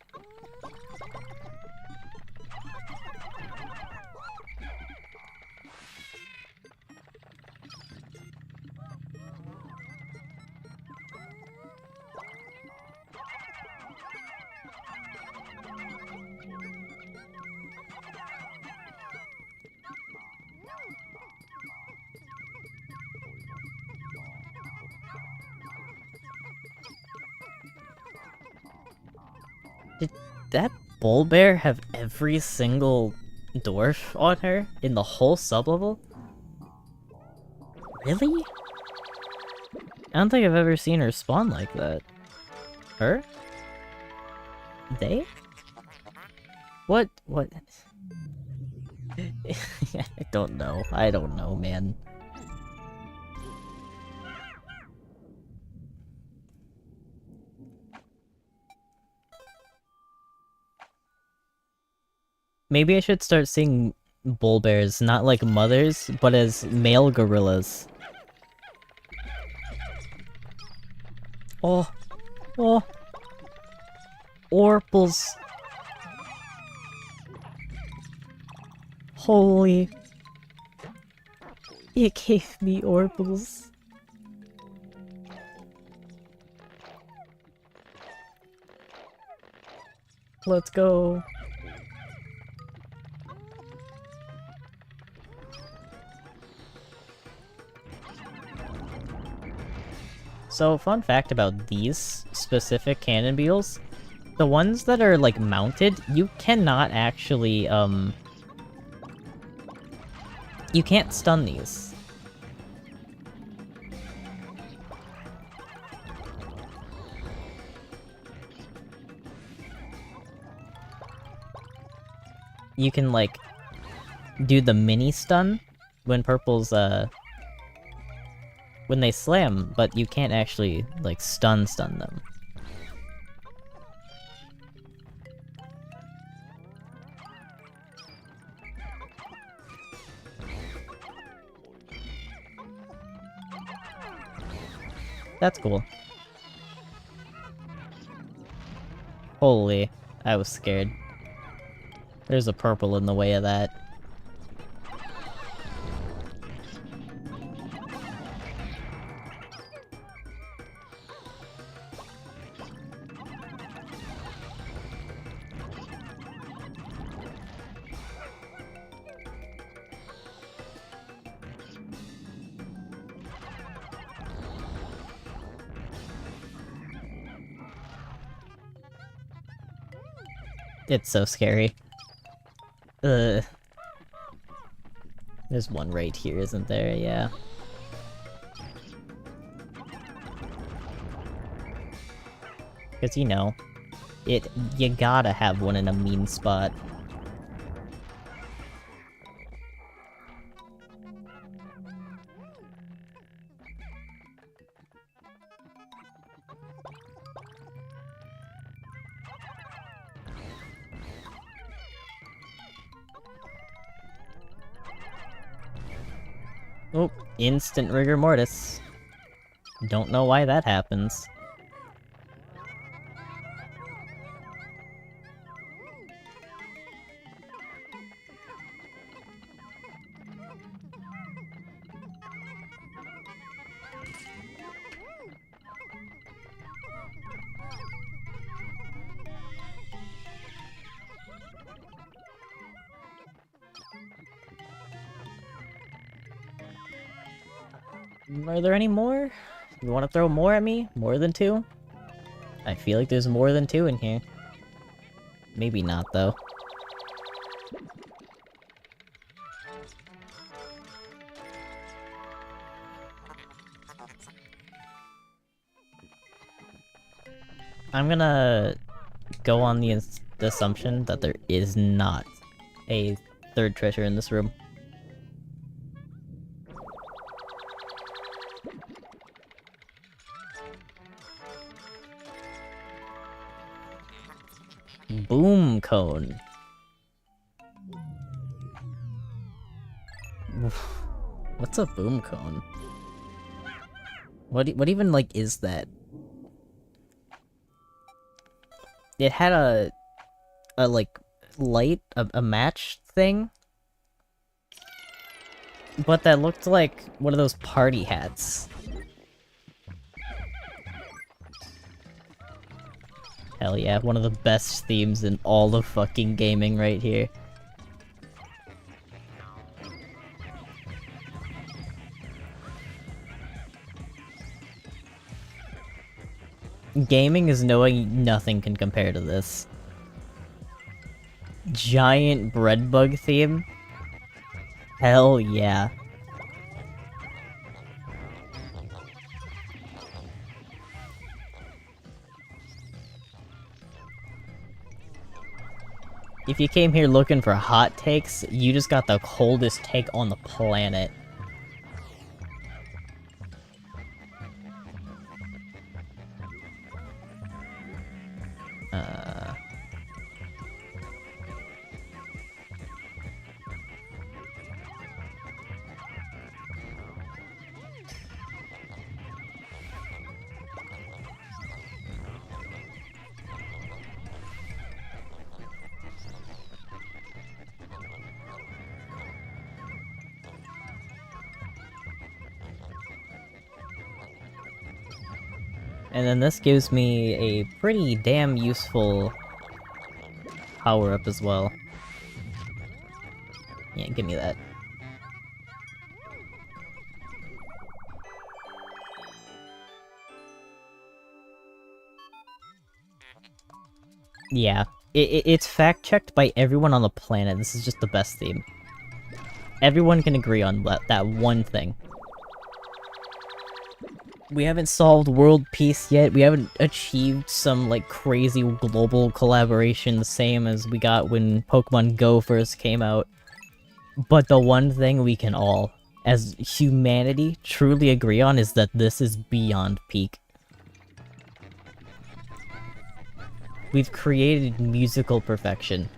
Did that bull bear have every single dwarf on her in the whole sublevel? Really? I don't think I've ever seen her spawn like that. Her? They? What? I don't know. I don't know, man. Maybe I should start seeing bull bears not like mothers, but as male gorillas. Oh. Oh. Orples. Holy. It gave me orples. Let's go. So, fun fact about these specific cannon beetles, the ones that are, like, mounted, you cannot actually, you can't stun these. You can, like, do the mini stun when purple's, when they slam, but you can't actually, like, stun them. That's cool. Holy, I was scared. There's a purple in the way of that. It's so scary. There's one right here, isn't there? Yeah. Because, you know, you gotta have one in a mean spot. Oh, instant rigor mortis. Don't know why that happens. Are there any more? You want to throw more at me? More than 2? I feel like there's more than 2 in here. Maybe not, though. I'm gonna go on the assumption that there is not a third treasure in this room. Boom cone. What's a boom cone? What even, like, is that? It had a like, light, a match thing? But that looked like one of those party hats. Hell yeah, one of the best themes in all of fucking gaming right here. Gaming is knowing nothing can compare to this. Giant bread bug theme? Hell yeah. If you came here looking for hot takes, you just got the coldest take on the planet. And then this gives me a pretty damn useful power-up as well. Yeah, give me that. Yeah, it's fact-checked by everyone on the planet. This is just the best theme. Everyone can agree on that one thing. We haven't solved world peace yet, we haven't achieved some, like, crazy global collaboration the same as we got when Pokemon Go first came out. But the one thing we can all, as humanity, truly agree on is that this is beyond peak. We've created musical perfection.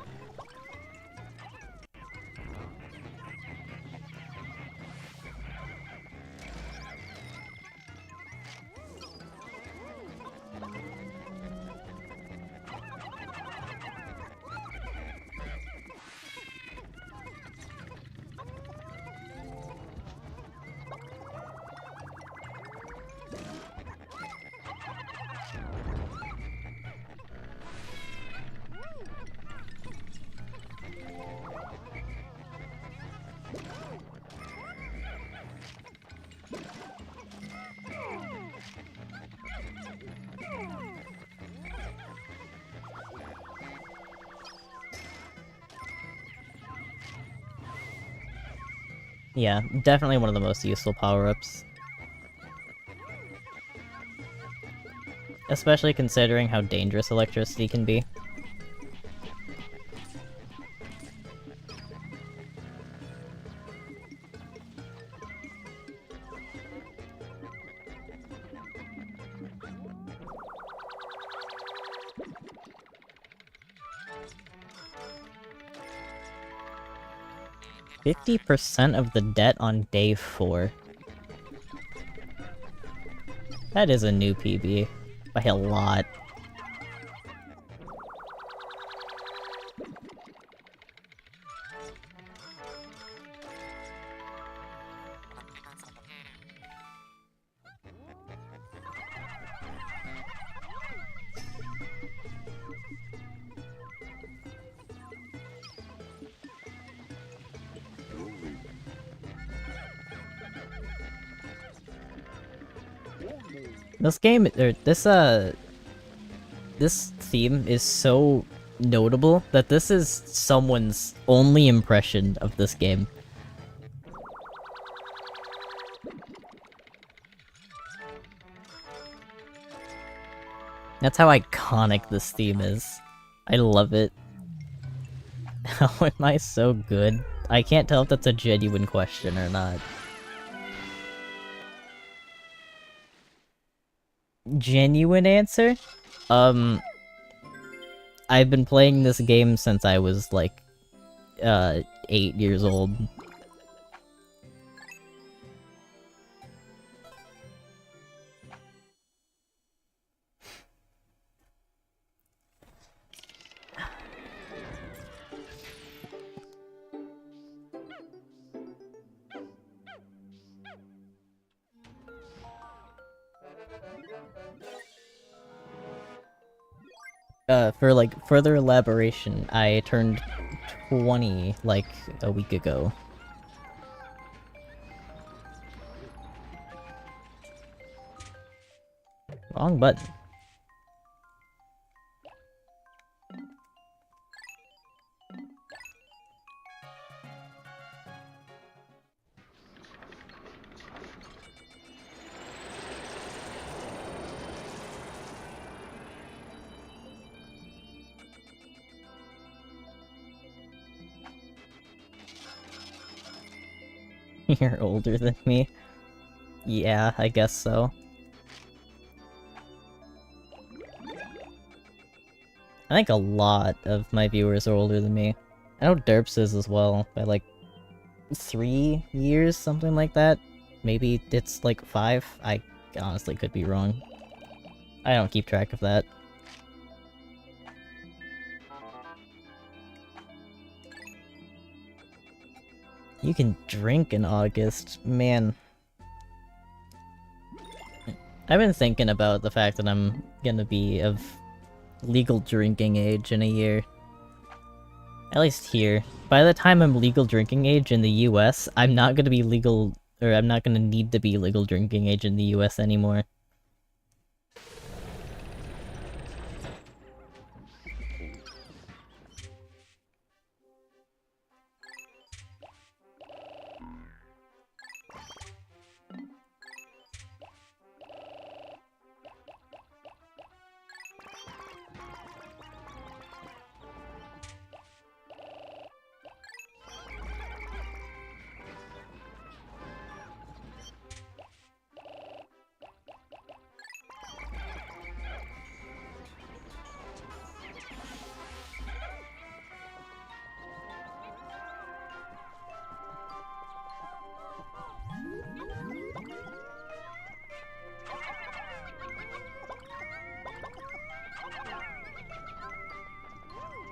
Yeah, definitely one of the most useful power-ups. Especially considering how dangerous electricity can be. %50 of the debt on day 4. That is a new PB. By a lot. This game, or this theme is so notable that this is someone's only impression of this game. That's how iconic this theme is. I love it. How am I so good? I can't tell if that's a genuine question or not. Genuine answer? I've been playing this game since I was like, 8 years old. For like further elaboration, I turned 20 like a week ago. Wrong button. You're older than me? Yeah, I guess so. I think a lot of my viewers are older than me. I know Derps is as well, by like 3 years, something like that. Maybe it's like 5. I honestly could be wrong. I don't keep track of that. You can drink in August, man. I've been thinking about the fact that I'm gonna be of legal drinking age in a year. At least here. By the time I'm legal drinking age in the US, I'm not gonna be legal, or I'm not gonna need to be legal drinking age in the US anymore.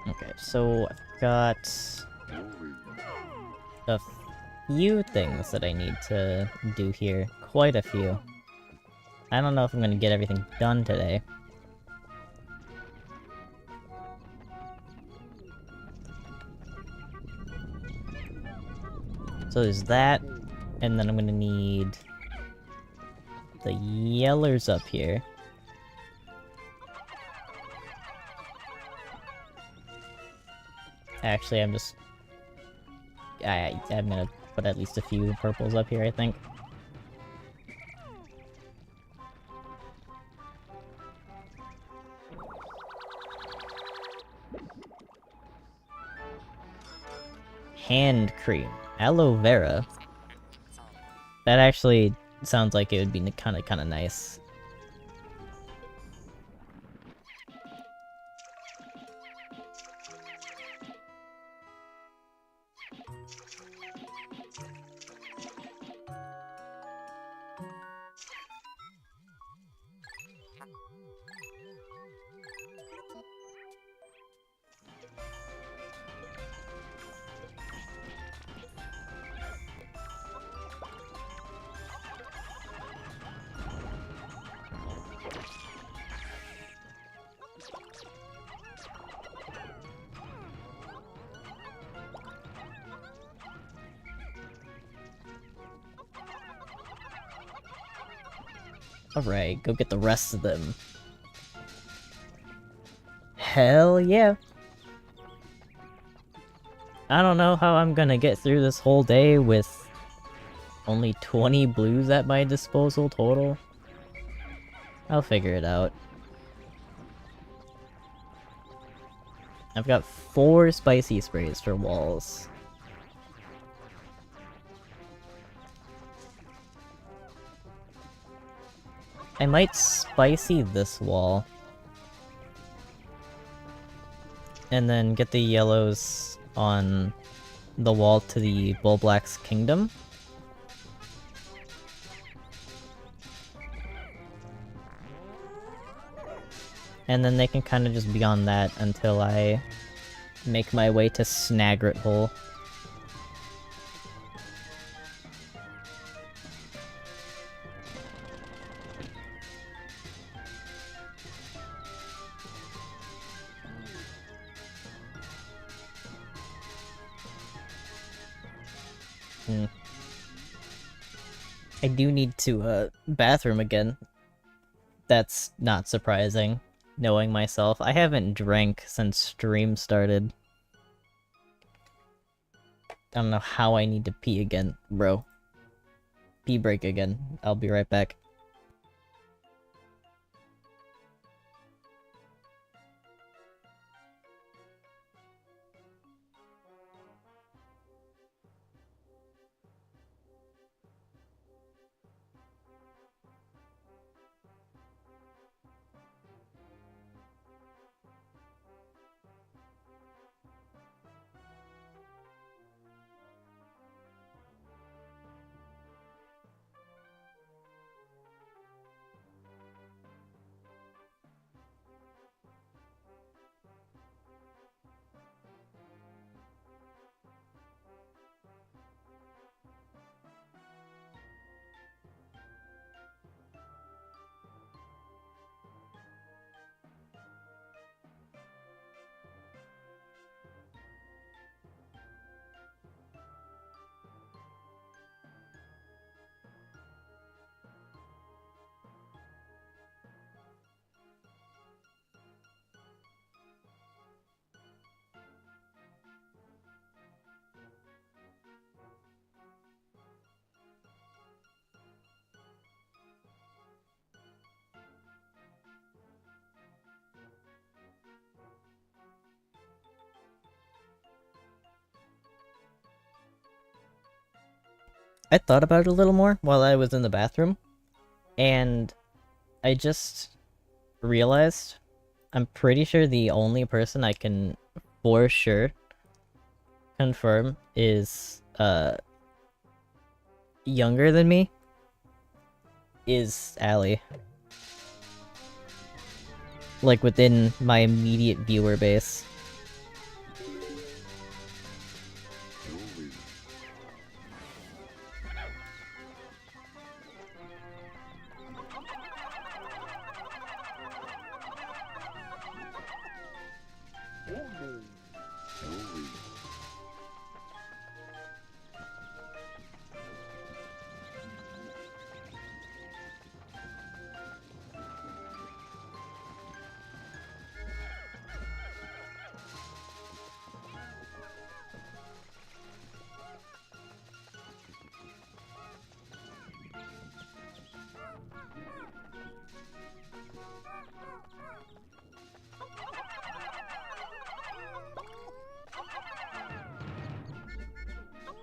Okay, so I've got a few things that I need to do here. Quite a few. I don't know if I'm gonna get everything done today. So there's that, and then I'm gonna need the yellers up here. Actually, I'm gonna put at least a few purples up here, I think. Hand cream. Aloe vera. That actually sounds like it would be kinda nice. Alright, go get the rest of them. Hell yeah. I don't know how I'm gonna get through this whole day with only 20 blues at my disposal total. I'll figure it out. I've got 4 spicy sprays for walls. I might spicy this wall. And then get the yellows on the wall to the Bull Black's kingdom. And then they can kind of just be on that until I make my way to Snagrit Hole. I do need to, bathroom again. That's not surprising, knowing myself. I haven't drank since stream started. I don't know how I need to pee again, bro. Pee break again. I'll be right back. I thought about it a little more while I was in the bathroom, and I just realized I'm pretty sure the only person I can for sure confirm is younger than me is Allie. Like within my immediate viewer base.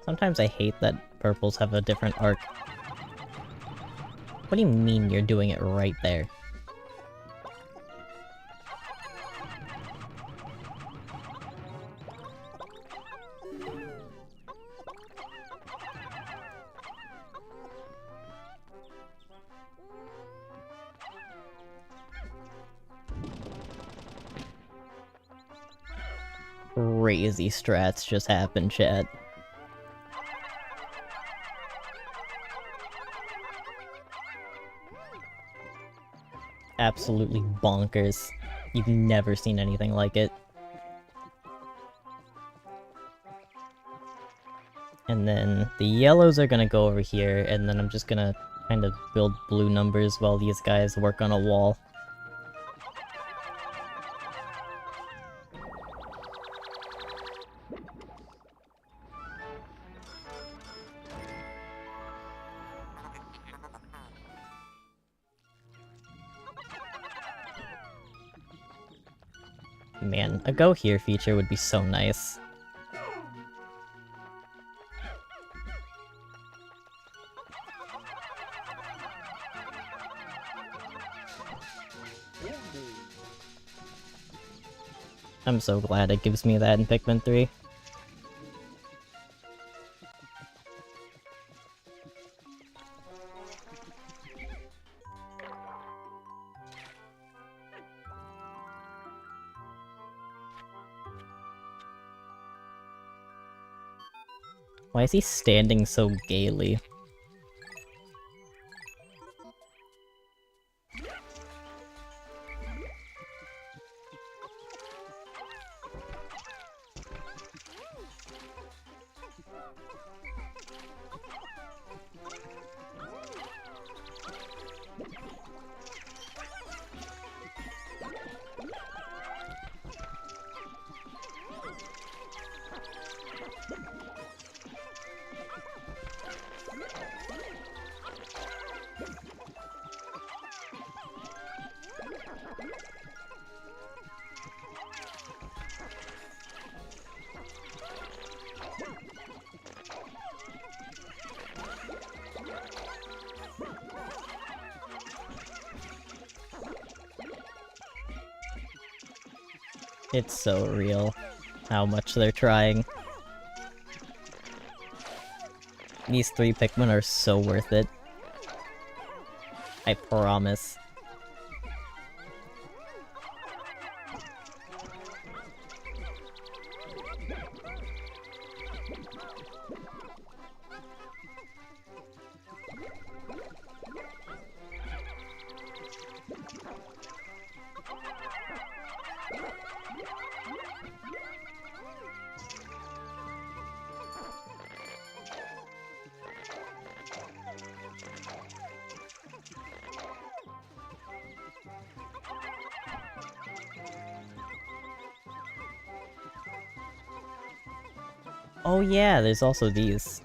Sometimes I hate that purples have a different arc. What do you mean you're doing it right there? Crazy strats just happened, chat. Absolutely bonkers. You've never seen anything like it. And then the yellows are gonna go over here, and then I'm just gonna Kind of build blue numbers while these guys work on a wall. Man, a go here feature would be so nice. I'm so glad it gives me that in Pikmin 3. Why is he standing so gaily? It's so real how much they're trying. These 3 Pikmin are so worth it. I promise. Oh yeah, there's also these.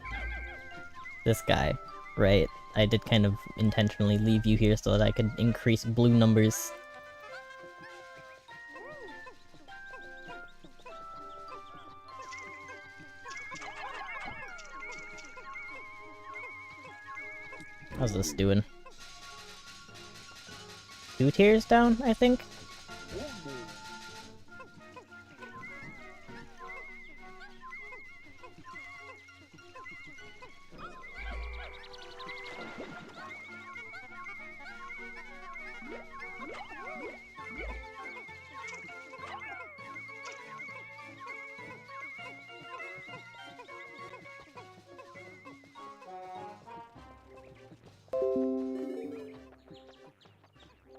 This guy, right? I did kind of intentionally leave you here so that I could increase blue numbers. How's this doing? 2 tiers down, I think?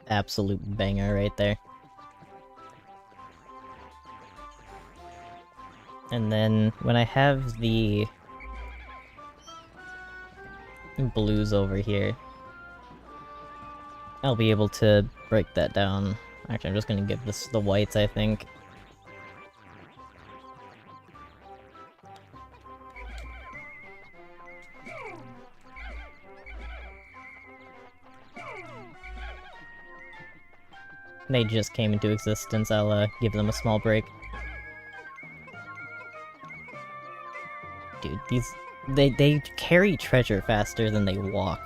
Absolute banger right there. And then when I have the blues over here, I'll be able to break that down. Actually, I'm just gonna give this the whites, I think. They just came into existence, I'll give them a small break. Dude, they carry treasure faster than they walk.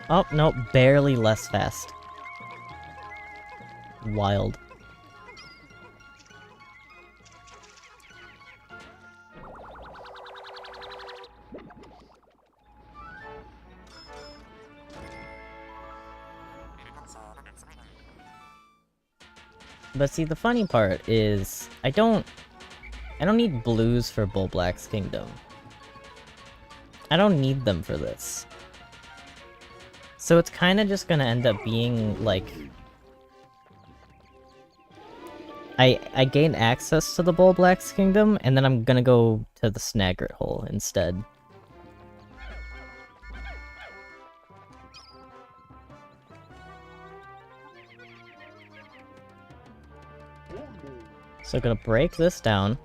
Oh, no, barely less fast. Wild. But see, the funny part is, I don't need blues for Bulblack's Kingdom. I don't need them for this. So it's kinda just gonna end up being, like... I gain access to the Bulblack's Kingdom, and then I'm gonna go to the Snaggart Hole instead. So gonna break this down.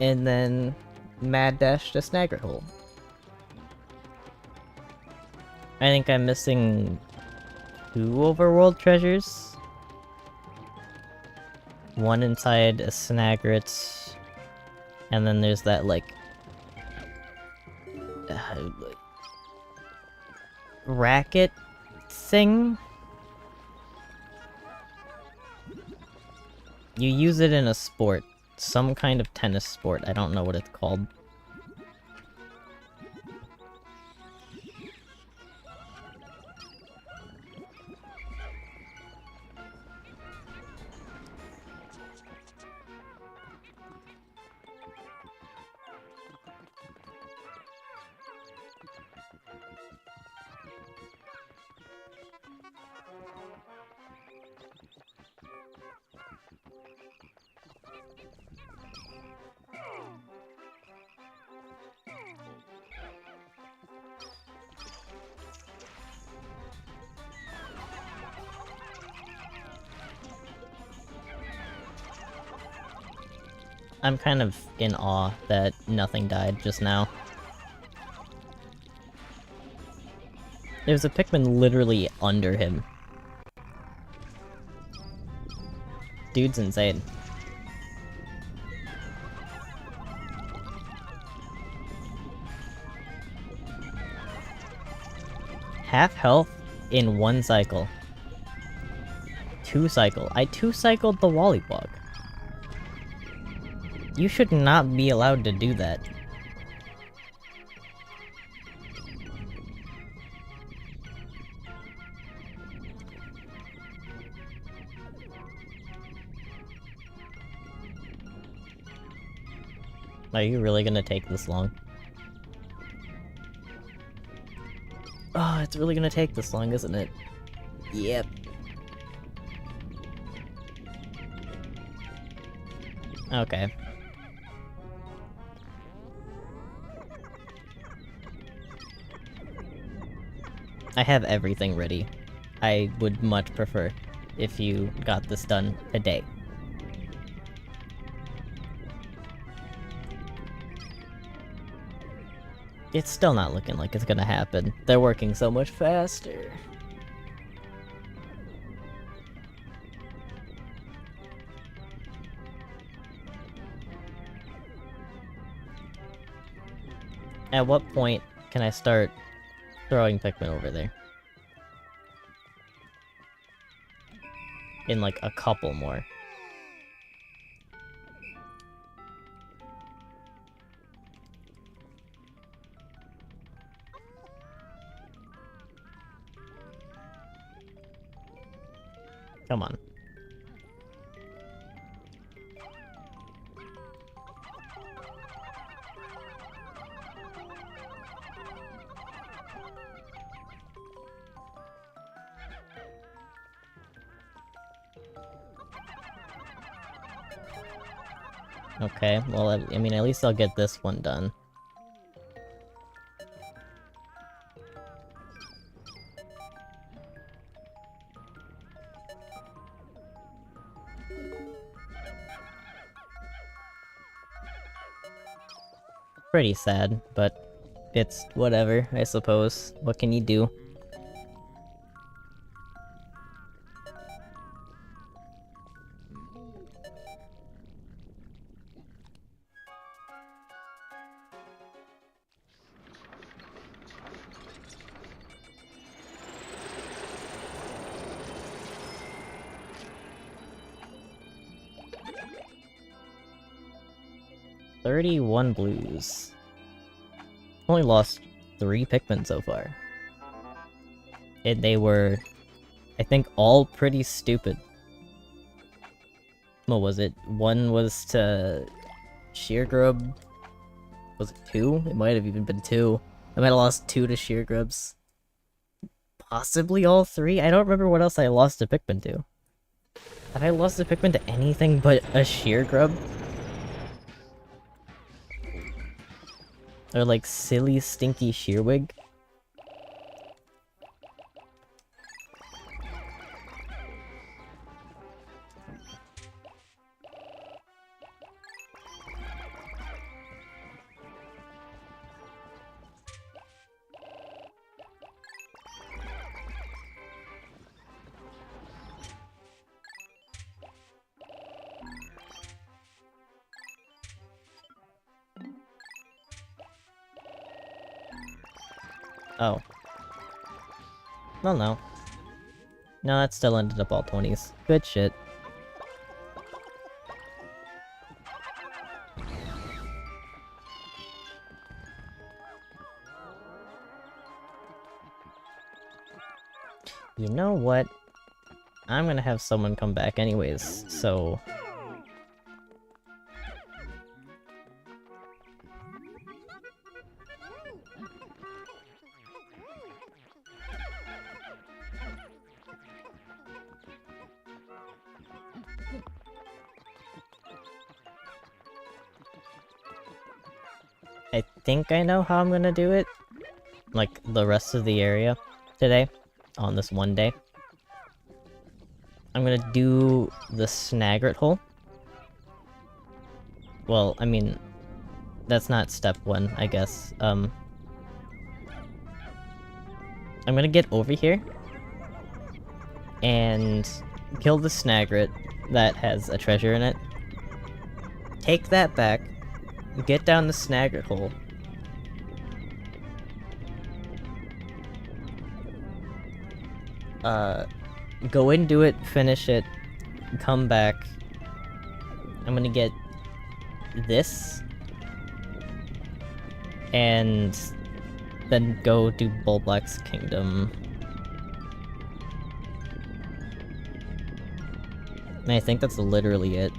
And then mad dash to Snagger Hole. I think I'm missing 2 overworld treasures. One inside a Snagret, and then there's that, like, racket thing? You use it in a sport. Some kind of tennis sport. I don't know what it's called. I'm kind of in awe that nothing died just now. There's a Pikmin literally under him. Dude's insane. Half health in 1 cycle. 2 cycle. I 2-cycled the Wollywog. You should not be allowed to do that. Are you really gonna take this long? Oh, it's really gonna take this long, isn't it? Yep. Okay. I have everything ready. I would much prefer if you got this done today. It's still not looking like it's gonna happen. They're working so much faster. At what point can I start throwing Pikmin over there? In like a couple more. Come on. Okay, well, I mean, at least I'll get this one done. Pretty sad, but it's whatever, I suppose. What can you do? $31 blues. Only lost 3 Pikmin so far. And they were, I think, all pretty stupid. What was it? One was to Sheargrub. Was it 2? It might have even been 2. I might have lost 2 to Sheargrubs. Possibly all 3? I don't remember what else I lost a Pikmin to. Have I lost a Pikmin to anything but a Sheargrub? Or like silly stinky Shearwig? Oh. Well, no. No, that still ended up all 20s. Good shit. You know what? I'm gonna have someone come back anyways, so... I think I know how I'm gonna do it. Like, the rest of the area today, on this one day. I'm gonna do the Snagret hole. Well, I mean, that's not step 1, I guess. I'm gonna get over here, and kill the Snagret that has a treasure in it. Take that back, get down the Snagret hole. Go into it, finish it, come back. I'm gonna get this, and then go do Bulblack's Kingdom. And I think that's literally it.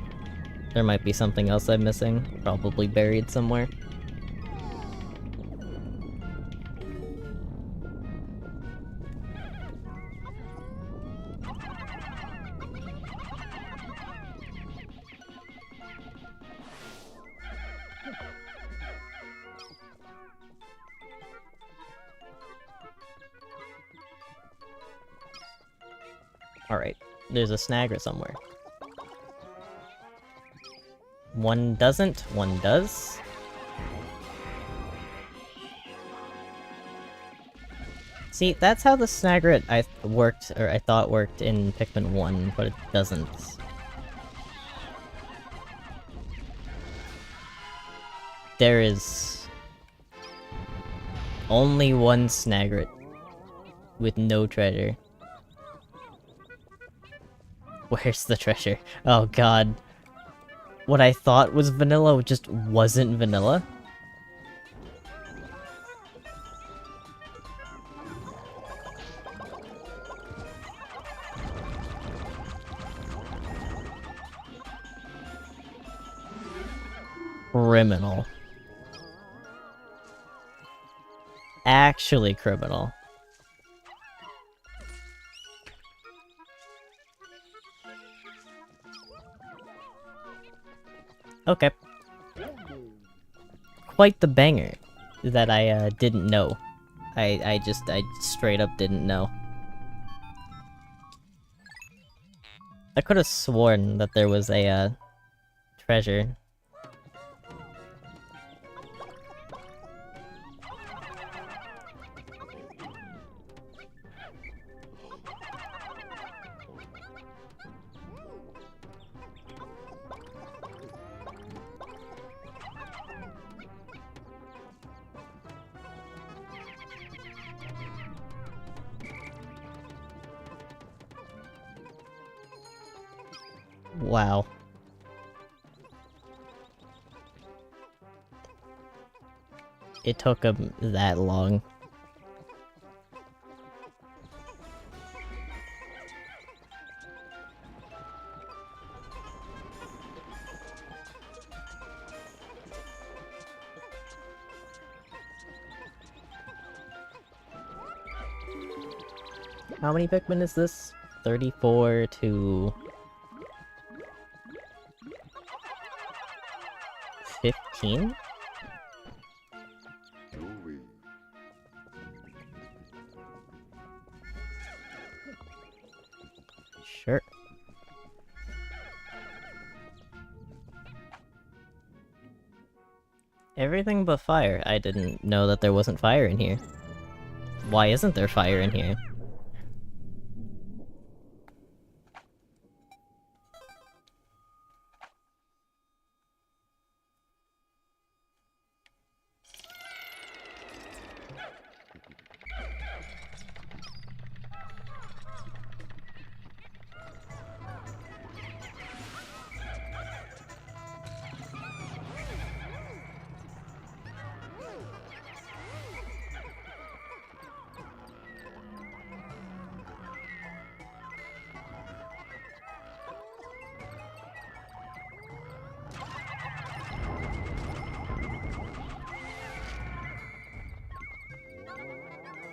There might be something else I'm missing, probably buried somewhere. Alright, there's a Snagger somewhere. One doesn't, one does. See, that's how the Snagret I thought worked in Pikmin 1, but it doesn't. There is only one Snagret with no treasure. Where's the treasure? Oh god. What I thought was vanilla just wasn't vanilla? Criminal. Actually criminal. Okay. Quite the banger that I didn't know. I straight up didn't know. I could have sworn that there was a treasure. Wow. It took him that long. How many Pikmin is this? 34 to... 15? Sure. Everything but fire. I didn't know that there wasn't fire in here. Why isn't there fire in here?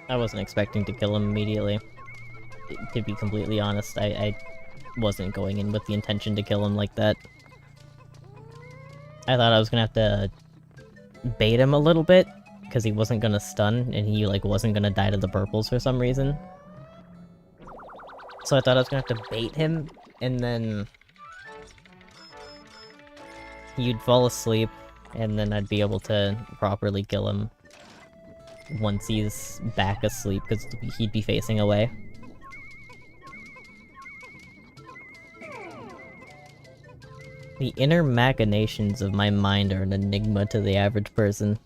I wasn't expecting to kill him immediately. To be completely honest, I wasn't going in with the intention to kill him like that. I thought I was gonna have to bait him a little bit, because he wasn't gonna stun, and he, like, wasn't gonna die to the purples for some reason. So I thought I was gonna have to bait him, and then you'd fall asleep, and then I'd be able to properly kill him once he's back asleep, because he'd be facing away. The inner machinations of my mind are an enigma to the average person.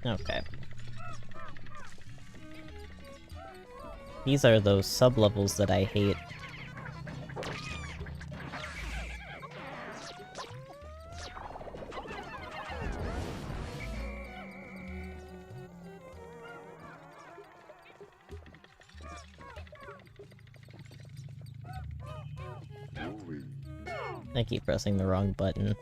Okay. These are those sub-levels that I hate. I keep pressing the wrong button.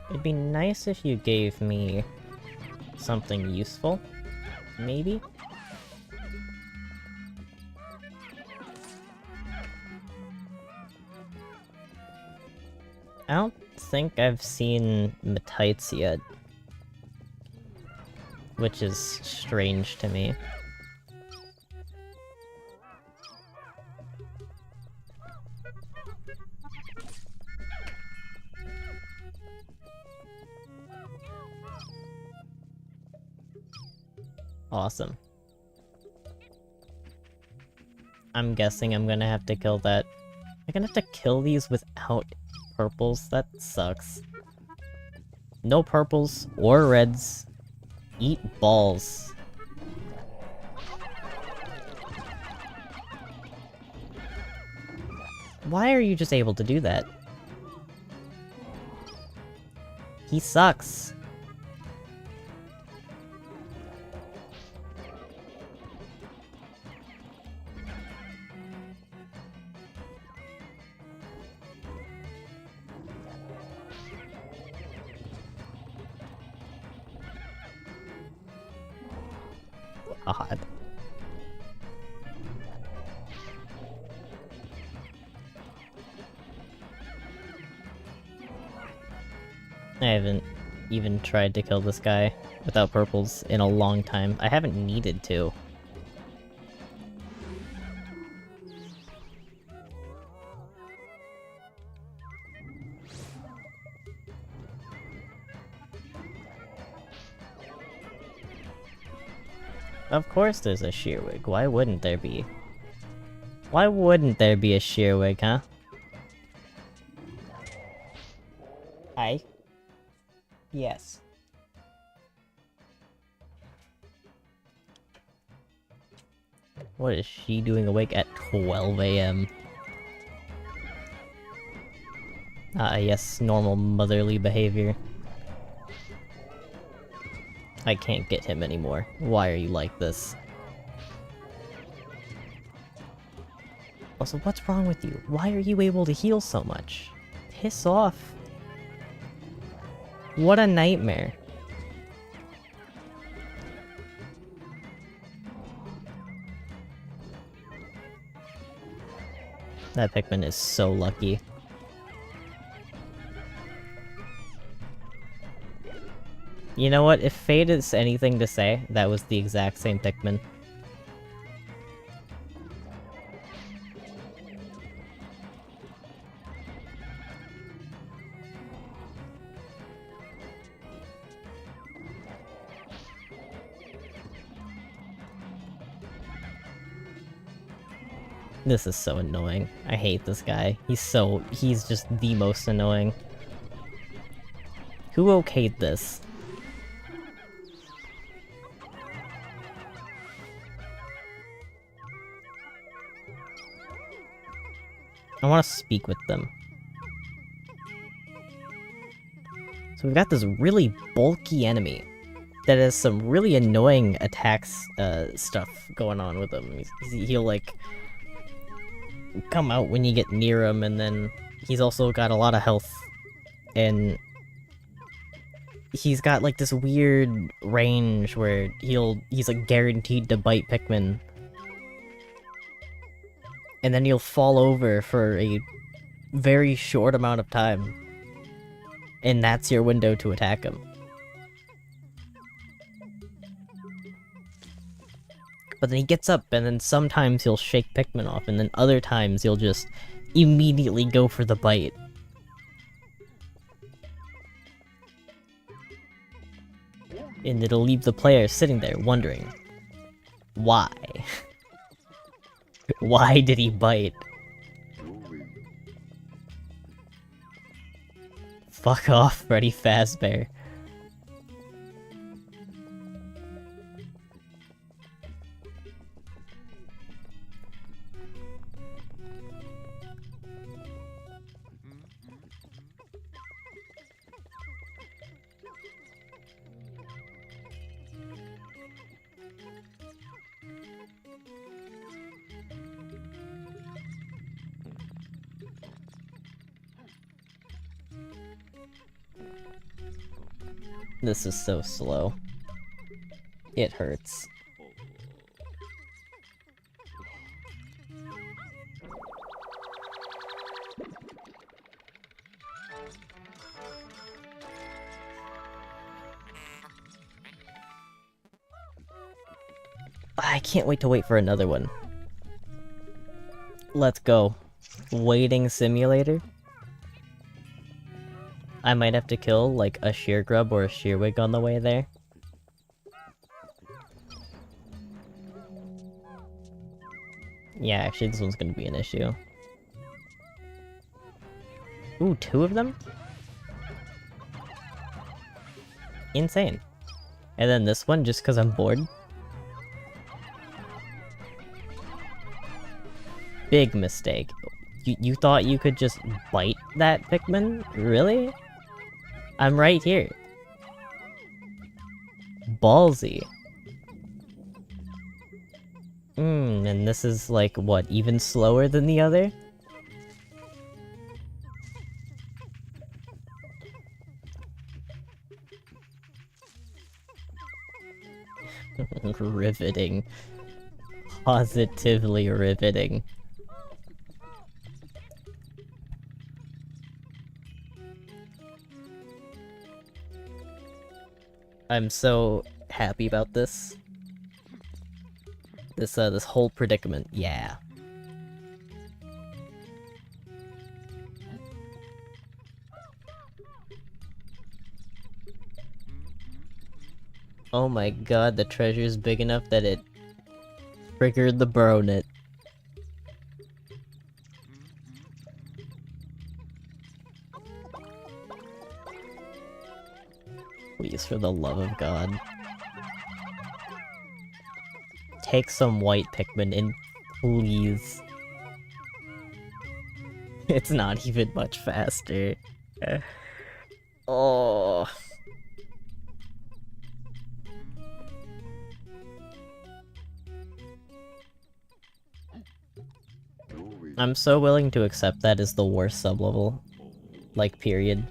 It'd be nice if you gave me something useful, maybe? I don't think I've seen Metites yet, which is strange to me. Awesome. I'm guessing I'm gonna have to kill that. I'm gonna have to kill these without purples? That sucks. No purples or reds. Eat balls. Why are you just able to do that? He sucks. God. I haven't even tried to kill this guy without purples in a long time. I haven't needed to. Of course there's a Shearwig. Why wouldn't there be? Why wouldn't there be a Shearwig, huh? Hi. Yes. What is she doing awake at 12 AM? Ah, yes, normal motherly behavior. I can't get him anymore. Why are you like this? Also, what's wrong with you? Why are you able to heal so much? Piss off. What a nightmare. That Pikmin is so lucky. You know what? If Fate is anything to say, that was the exact same Pikmin. This is so annoying. I hate this guy. He's just the most annoying. Who okayed this? I want to speak with them. So we've got this really bulky enemy that has some really annoying attacks, stuff going on with him. He'll, like, come out when you get near him, and then he's also got a lot of health, and he's got, like, this weird range where he's, like, guaranteed to bite Pikmin. And then he'll fall over for a very short amount of time. And that's your window to attack him. But then he gets up, and then sometimes he'll shake Pikmin off, and then other times he'll just immediately go for the bite. And it'll leave the player sitting there wondering, why? Why did he bite? Fuck off, Freddy Fazbear. This is so slow. It hurts. I can't wait to wait for another one. Let's go. Waiting simulator? I might have to kill, like, a sheer grub or a sheerwig on the way there. Yeah, actually, this one's gonna be an issue. Ooh, 2 of them? Insane. And then this one, just because I'm bored. Big mistake. You thought you could just bite that Pikmin? Really? I'm right here. Ballsy. And this is like, what, even slower than the other? Riveting. Positively riveting. I'm so happy about this. This whole predicament, yeah. Oh my god, the treasure's big enough that it triggered the Baronet. Please, for the love of God. Take some white Pikmin in, please. It's not even much faster. Oh. I'm so willing to accept that as the worst sublevel. Like, period.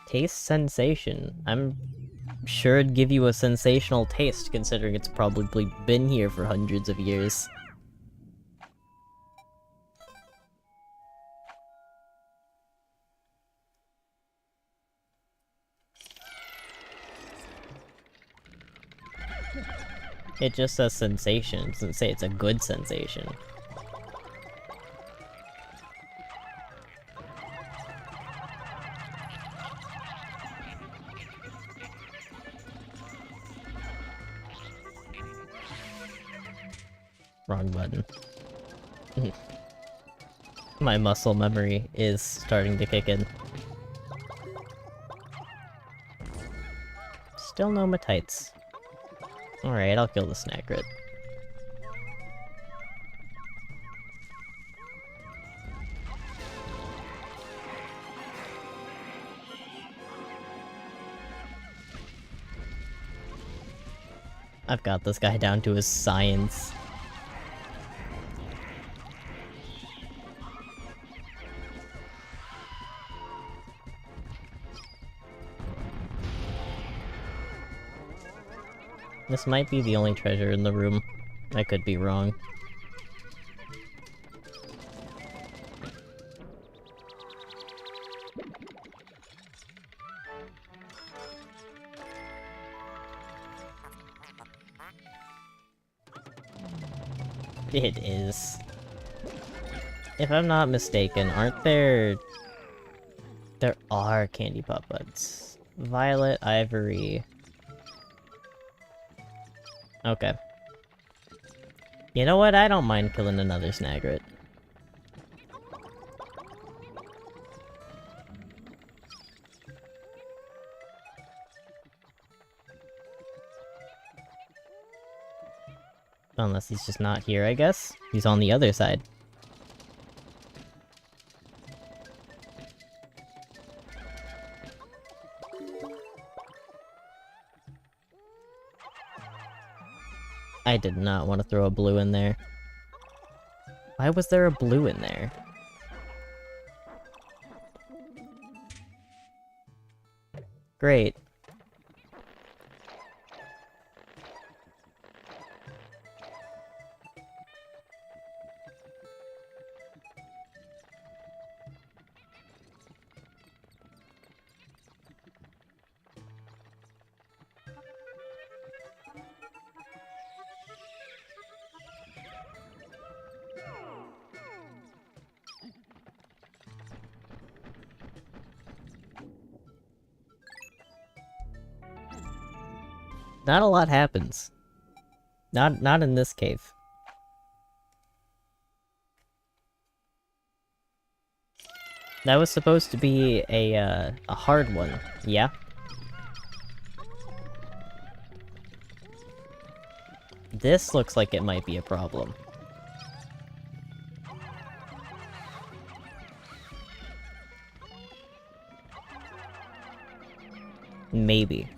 Taste sensation. I'm sure it'd give you a sensational taste, considering it's probably been here for hundreds of years. It just says sensation, it doesn't say it's a good sensation. Wrong button. My muscle memory is starting to kick in. Still no Matites. Alright, I'll kill the Snaggret. I've got this guy down to his science. This might be the only treasure in the room. I could be wrong. It is. If I'm not mistaken, aren't there... There are candy pop buds. Violet, ivory... Okay. You know what? I don't mind killing another Snaggret. Unless he's just not here, I guess. He's on the other side. I did not want to throw a blue in there. Why was there a blue in there? Great. Not a lot happens. Not in this cave. That was supposed to be a hard one, yeah? This looks like it might be a problem. Maybe.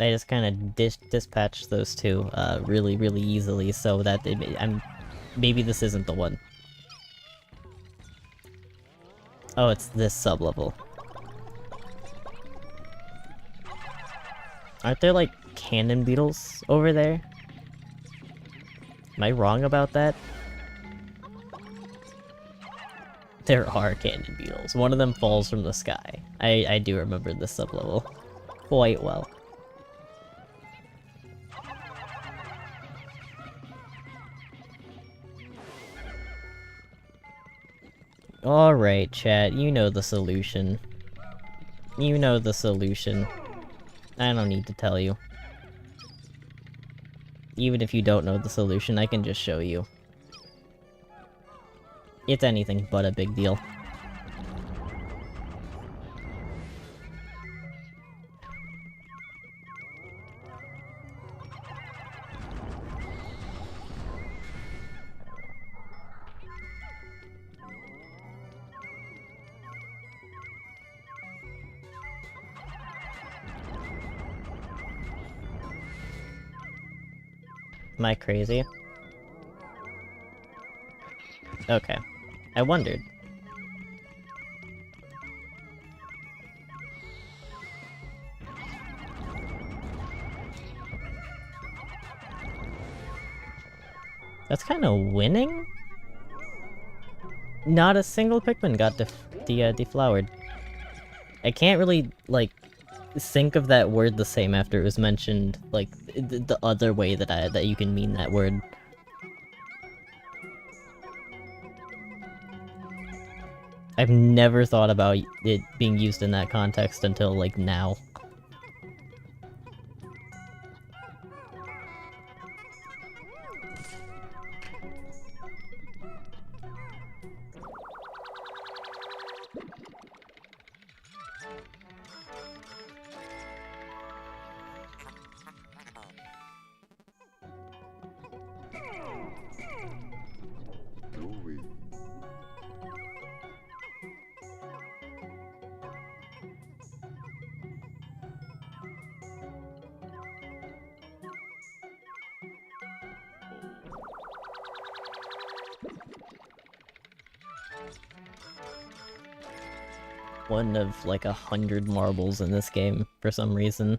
I just kind of dispatched those two really, really easily, so that maybe this isn't the one. Oh, it's this sublevel. Aren't there, like, cannon beetles over there? Am I wrong about that? There are cannon beetles. One of them falls from the sky. I do remember this sublevel quite well. Alright, chat, you know the solution. You know the solution. I don't need to tell you. Even if you don't know the solution, I can just show you. It's anything but a big deal. Am I crazy? Okay. I wondered. That's kind of winning? Not a single Pikmin got deflowered. I can't really, like, think of that word the same after it was mentioned, like, the other way that you can mean that word. I've never thought about it being used in that context until, like, now. one of like 100 marbles in this game for some reason.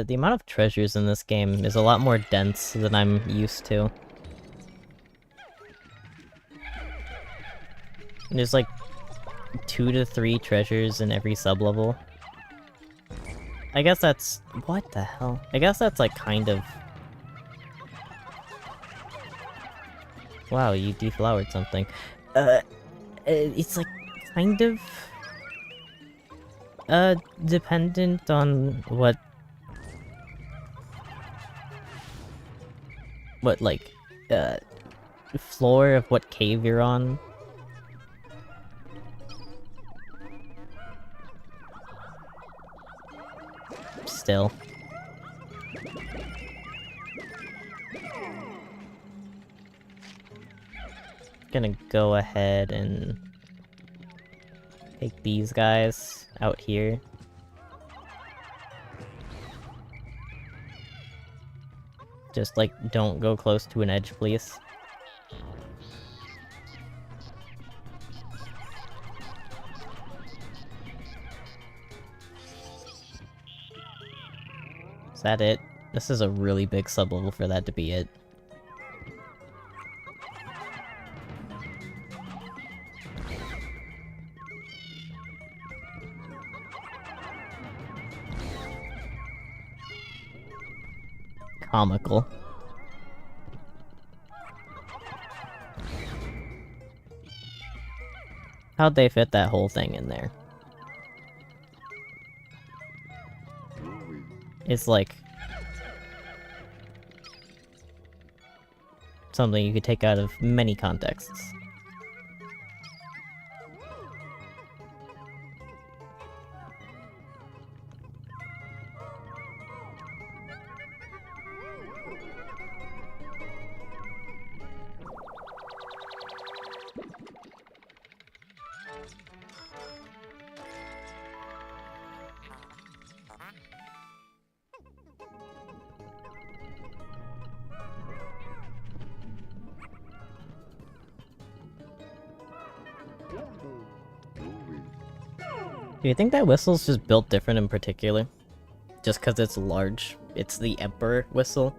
The amount of treasures in this game is a lot more dense than I'm used to. There's like 2 to 3 treasures in every sub-level. I guess that's... what the hell? I guess that's like kind of... wow, you deflowered something. It's like kind of... dependent on what, like, floor of what cave you're on. Still. Gonna go ahead and take these guys out here. Just, like, don't go close to an edge, please. Is that it? This is a really big sub-level for that to be it. Comical. How'd they fit that whole thing in there? It's like... something you could take out of many contexts. Do you think that whistle's just built different in particular? Just because it's large? It's the Emperor whistle?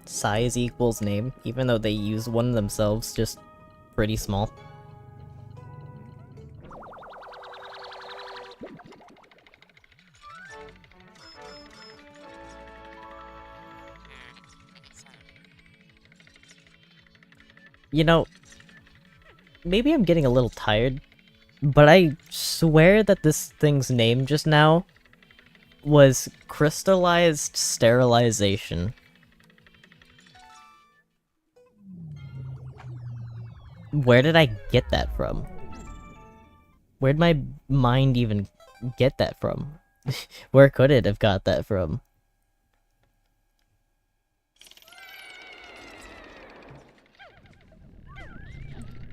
Size equals name, even though they use one themselves, just pretty small. You know, maybe I'm getting a little tired, but I swear that this thing's name just now was crystallized sterilization. Where did I get that from? Where'd my mind even get that from? Where could it have got that from?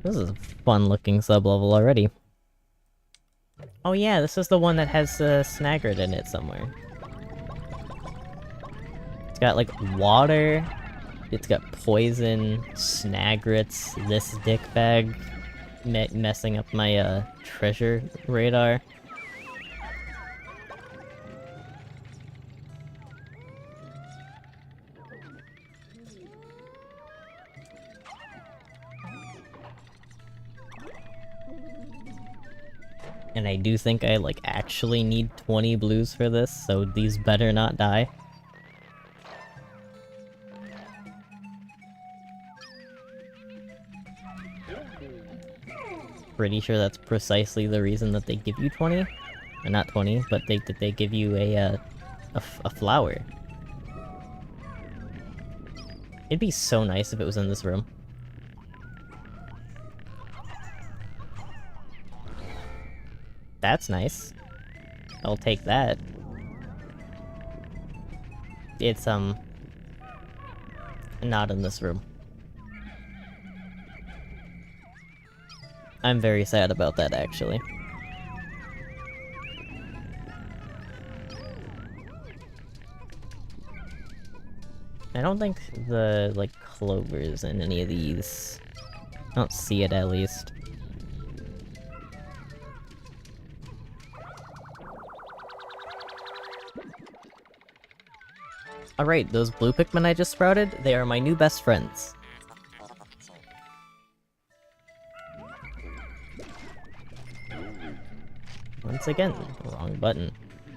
This is a fun-looking sub-level already. Oh yeah, this is the one that has Snaggered in it somewhere. It's got, like, water. It's got poison, Snagrets, this dickbag messing up my, treasure radar. And I do think I, like, actually need 20 blues for this, so these better not die. Pretty sure that's precisely the reason that they give you 20. Or not 20, but they give you a flower. It'd be so nice if it was in this room. That's nice. I'll take that. It's, not in this room. I'm very sad about that, actually. I don't think the, like, clover's in any of these. I don't see it, at least. Alright, those blue Pikmin I just sprouted, they are my new best friends. Once again, wrong button.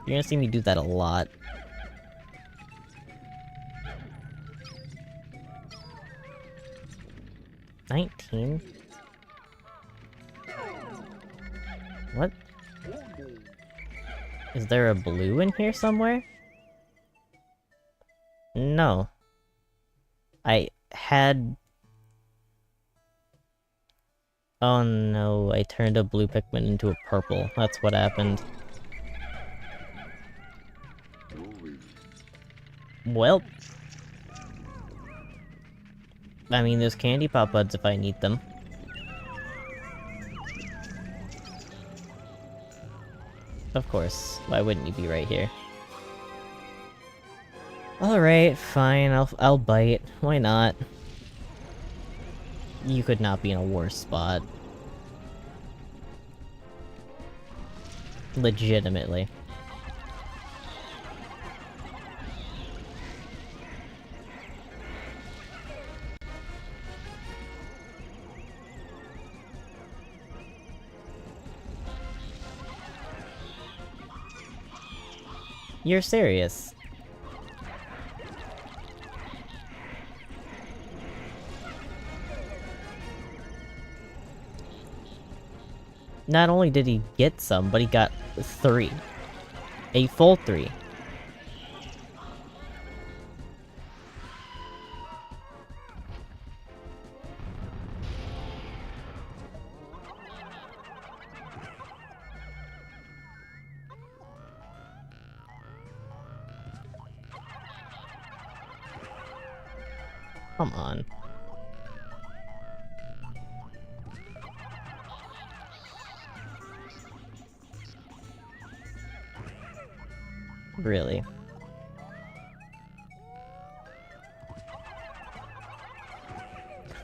You're gonna see me do that a lot. $19? What? Is there a blue in here somewhere? No. I had... Oh no, I turned a blue Pikmin into a purple. That's what happened. Well... I mean, there's candy pop buds if I need them. Of course. Why wouldn't you be right here? Alright, fine, I'll bite. Why not? You could not be in a worse spot. Legitimately. You're serious? Not only did he get some, but he got 3. A full 3. Come on. Really?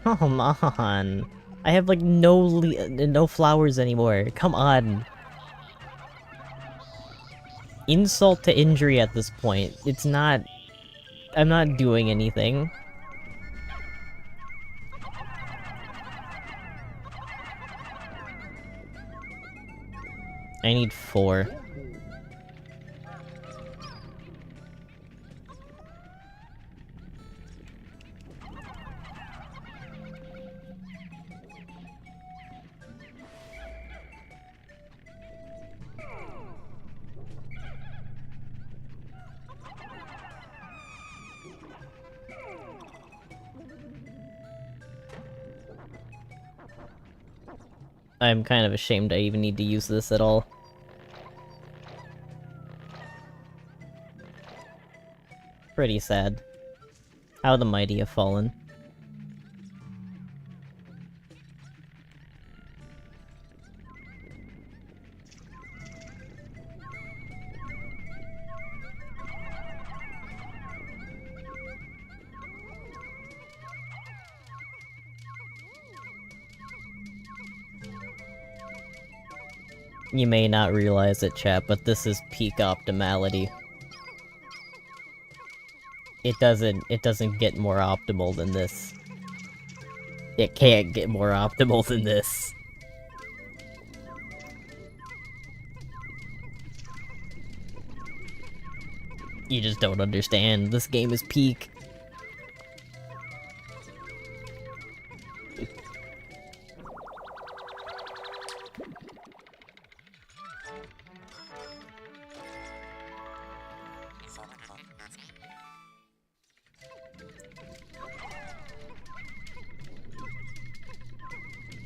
Come on. I have like no flowers anymore. Come on. Insult to injury at this point. It's not... I'm not doing anything. I need 4. I'm kind of ashamed I even need to use this at all. Pretty sad. How the mighty have fallen. You may not realize it, chat, but this is peak optimality. It doesn't get more optimal than this. It can't get more optimal than this. You just don't understand. This game is peak.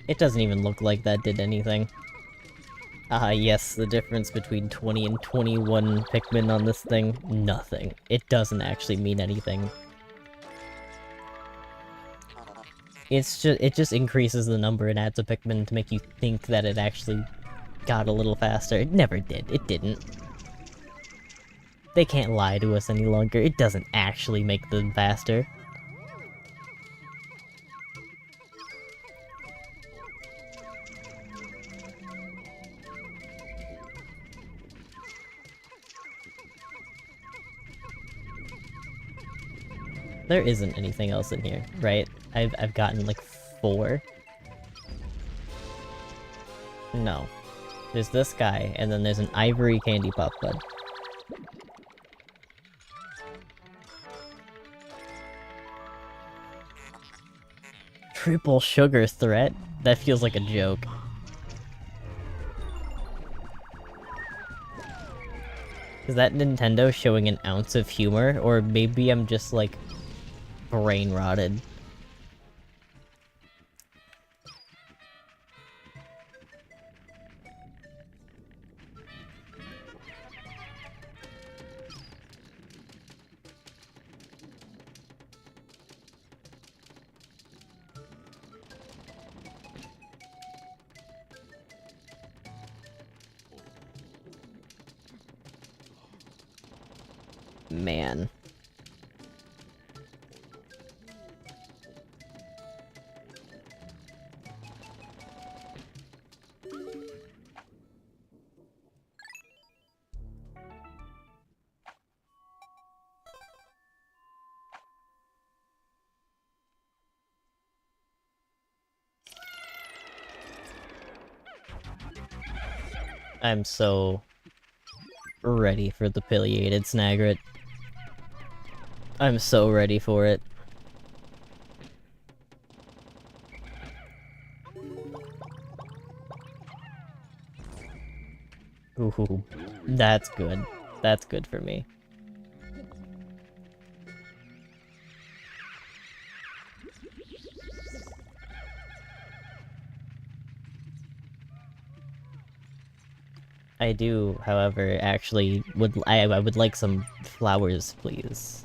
It doesn't even look like that did anything. Ah, yes, the difference between 20 and 21 Pikmin on this thing? Nothing. It doesn't actually mean anything. It just increases the number and adds a Pikmin to make you think that it actually got a little faster. It never did. It didn't. They can't lie to us any longer. It doesn't actually make them faster. There isn't anything else in here, right? I've gotten like 4. No. There's this guy, and then there's an ivory candy pop bud. Triple sugar threat? That feels like a joke. Is that Nintendo showing an ounce of humor? Or maybe I'm just, like, brain rotted. Man. I'm so ready for the pileated Snagret. I'm so ready for it. Ooh, that's good. That's good for me. I do, however, actually I would like some flowers, please.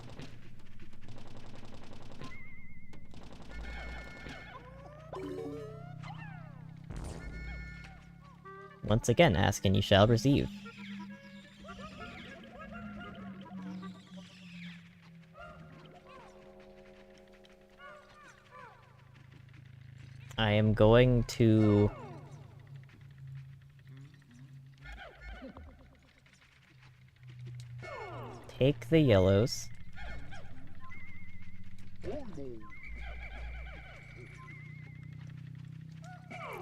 Once again, ask and you shall receive. I am going to... take the yellows.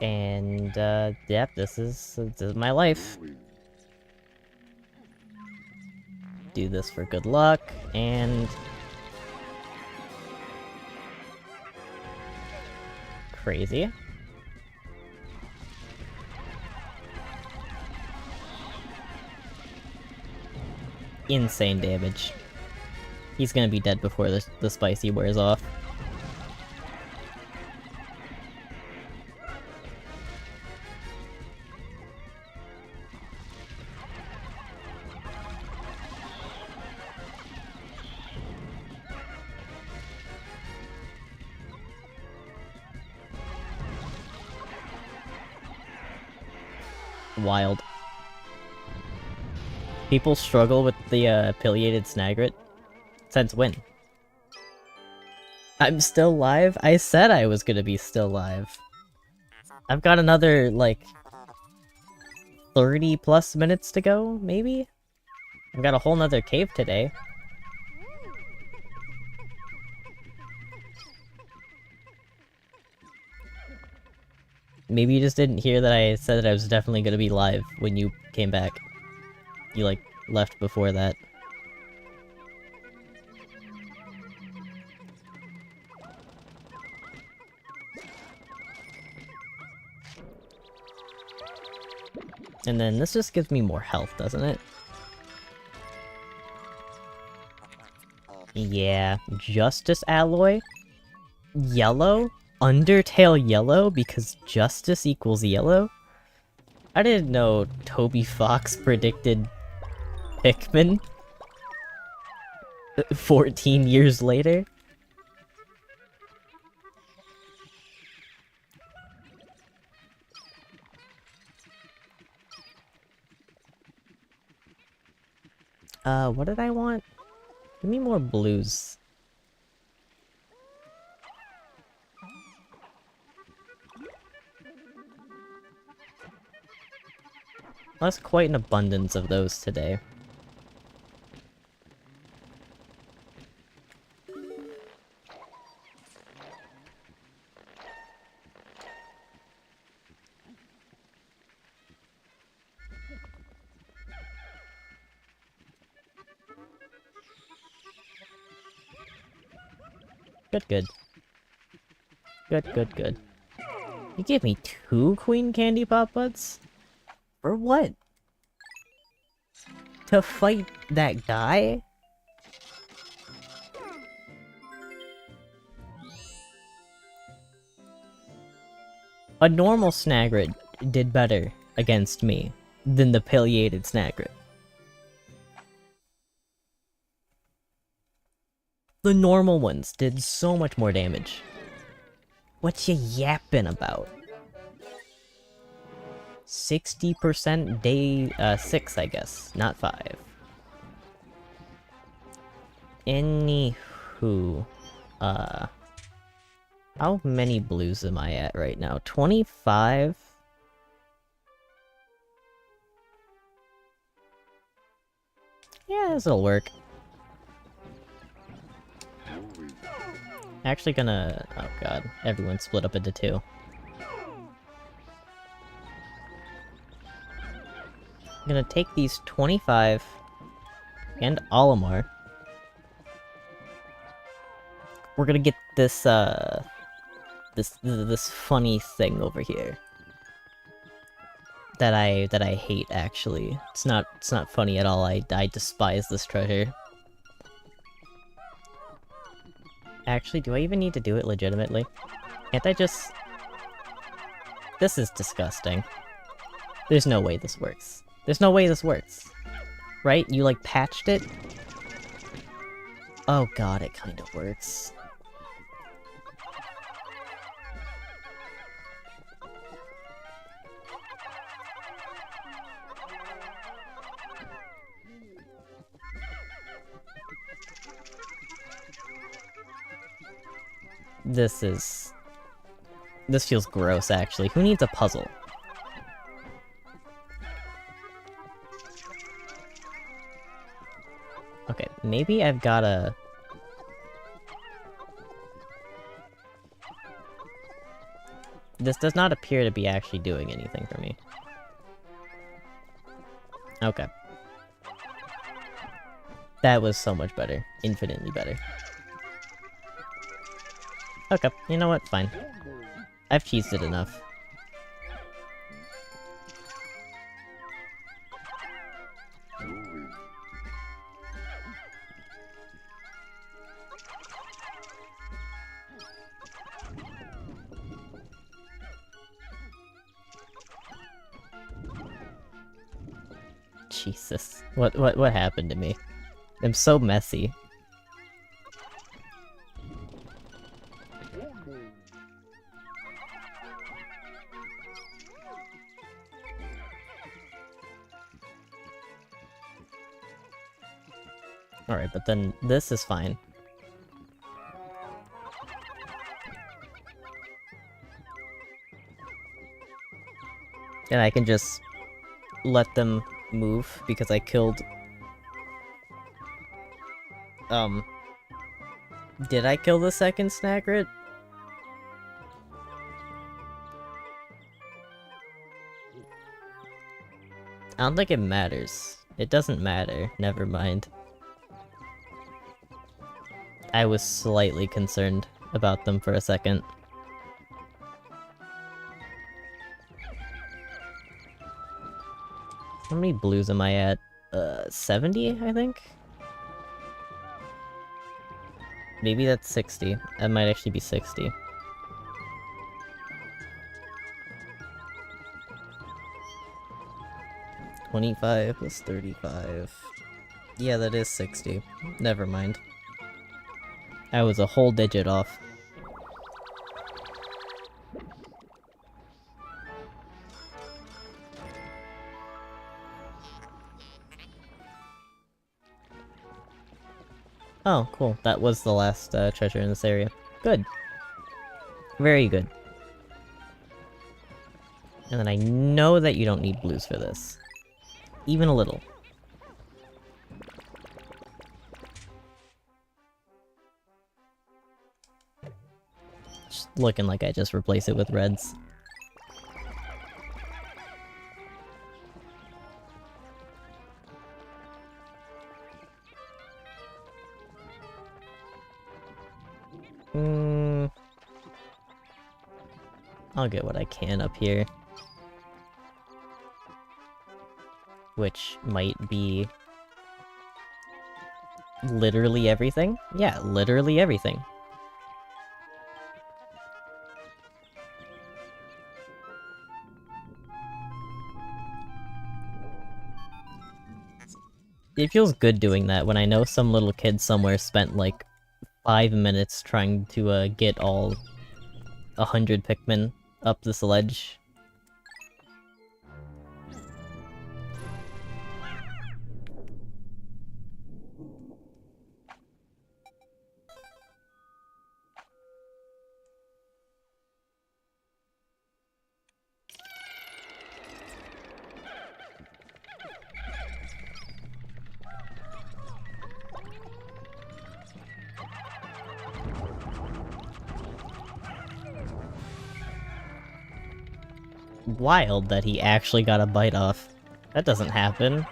And, yep, this is my life. Do this for good luck, and... crazy. Insane damage. He's gonna be dead before the spicy wears off. Wild. People struggle with the pileated Snagret? Since when? I'm still live? I said I was gonna be still live. I've got another, like, 30 plus minutes to go, maybe? I've got a whole nother cave today. Maybe you just didn't hear that I said that I was definitely gonna be live when you came back. You, like, left before that. And then this just gives me more health, doesn't it? Yeah, Justice Alloy? Yellow? Undertale yellow? Because justice equals yellow? I didn't know Toby Fox predicted Pikmin 14 years later. What did I want? Give me more blues. That's quite an abundance of those today. Good, good. Good, good, good. You gave me 2 Queen Candy Pop Buds? For what? To fight that guy? A normal Snagrid did better against me than the pileated Snagrid. The normal ones did so much more damage. What you yapping about? 60% day 6, I guess, not 5. Anywho, how many blues am I at right now? 25? Yeah, this'll work. Actually gonna... oh god, everyone split up into 2. I'm gonna take these 25 and Olimar. We're gonna get this, this funny thing over here. That I hate, actually. It's not funny at all, I despise this treasure. Actually, do I even need to do it legitimately? Can't I just... this is disgusting. There's no way this works. There's no way this works. Right? You, like, patched it? Oh god, it kind of works. This feels gross, actually. Who needs a puzzle? Okay, maybe I've gotta... this does not appear to be actually doing anything for me. Okay. That was so much better. Infinitely better. Okay, you know what? Fine. I've cheesed it enough. Jesus. What happened to me? I'm so messy. Alright, but then this is fine. And I can just let them move because I killed... did I kill the second Snagrid? I don't think it matters. It doesn't matter. Never mind. I was slightly concerned about them for a second. How many blues am I at? 70, I think? Maybe that's 60. That might actually be 60. 25 plus 35. Yeah, that is 60. Never mind. I was a whole digit off. Oh, cool. That was the last treasure in this area. Good. Very good. And then I know that you don't need blues for this. Even a little. Just looking like I just replace it with reds. I'll get what I can up here. Which might be... literally everything? Yeah, literally everything. It feels good doing that when I know some little kid somewhere spent like 5 minutes trying to get all 100 Pikmin up this ledge. Wild that he actually got a bite off. That doesn't happen.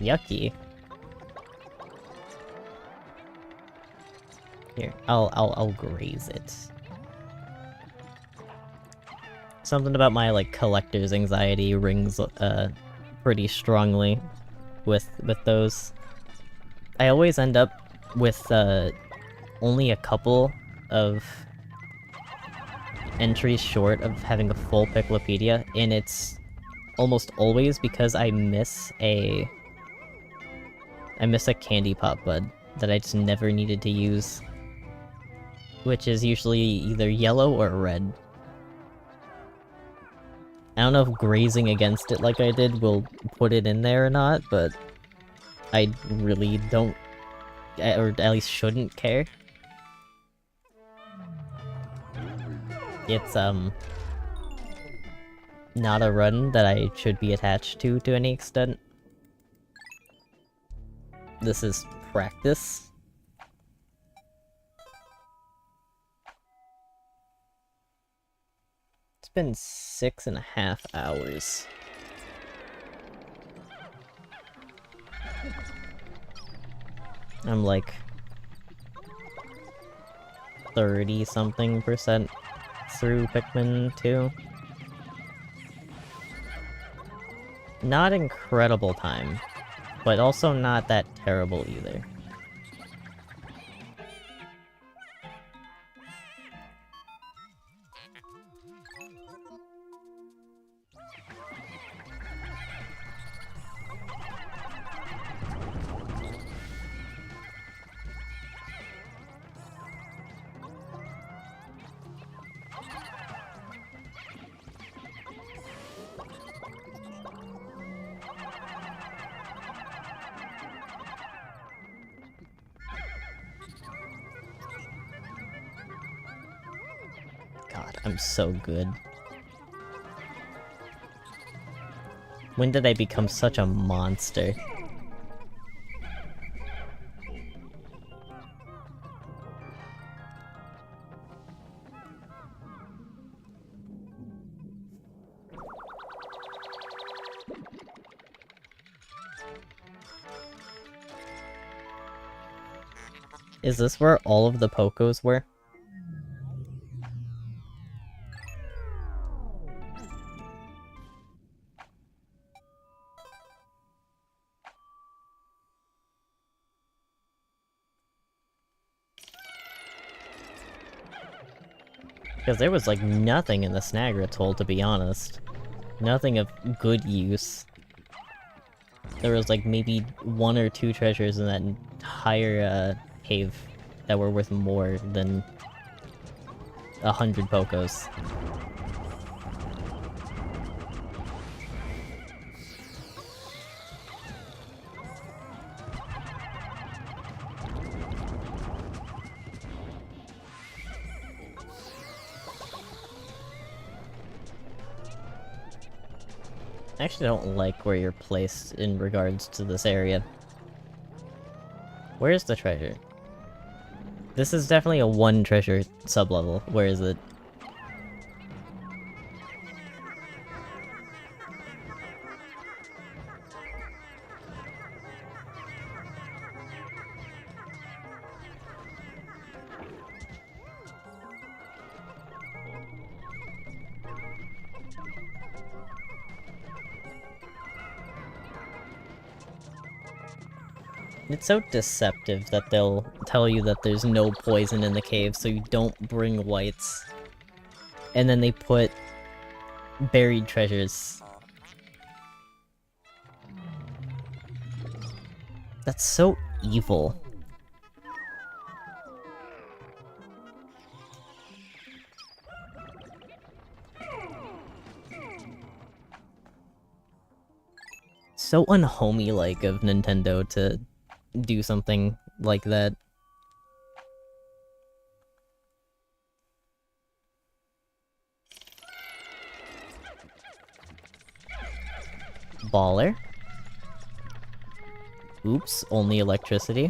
Yucky. Here, I'll graze it. Something about my, like, collector's anxiety rings, pretty strongly with those. I always end up with, only a couple of entries short of having a full Piclopedia, and it's almost always because I miss a candy pop bud that I just never needed to use. Which is usually either yellow or red. I don't know if grazing against it like I did will put it in there or not, but I really don't, or at least shouldn't care. It's, not a run that I should be attached to any extent. This is practice. It's been 6.5 hours. I'm like 30-something% through Pikmin 2. Not incredible time, but also not that terrible either. God, I'm so good. When did I become such a monster? Is this where all of the Pokos were? Because there was, like, nothing in the Snagger Atoll, to be honest. Nothing of good use. There was like maybe 1 or 2 treasures in that entire cave that were worth more than 100 Pokos. I actually don't like where you're placed in regards to this area. Where's the treasure? This is definitely a 1 treasure sub-level. Where is it? It's so deceptive that they'll tell you that there's no poison in the cave, so you don't bring whites. And then they put buried treasures. That's so evil. So unhomey-like of Nintendo to do something like that. Baller. Oops, only electricity.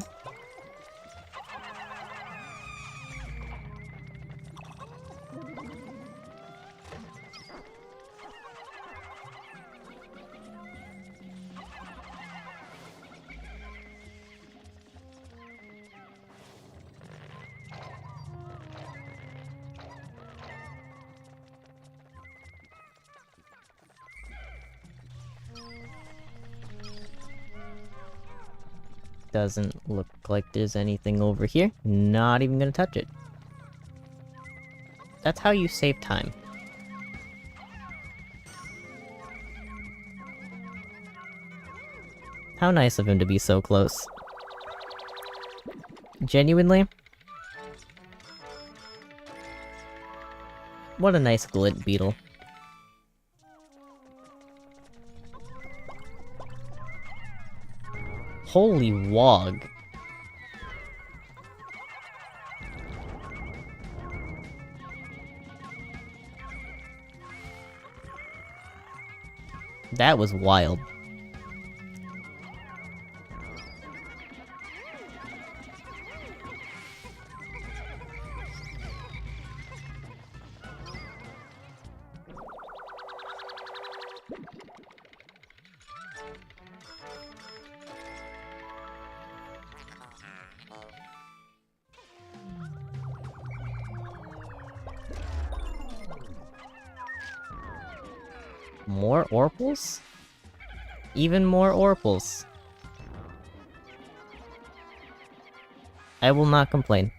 Doesn't look like there's anything over here. Not even gonna touch it. That's how you save time. How nice of him to be so close. Genuinely? What a nice glint beetle. Holy wog. That was wild. More Orpals? Even more Orpals. I will not complain.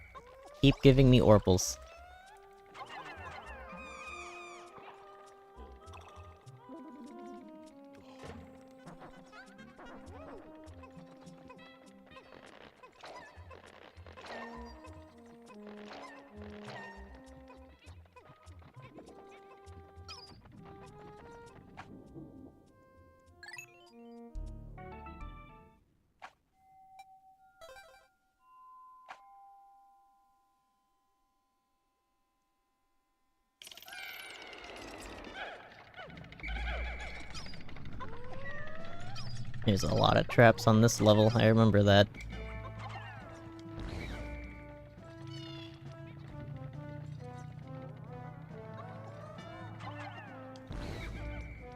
Keep giving me Orpals. There's a lot of traps on this level, I remember that.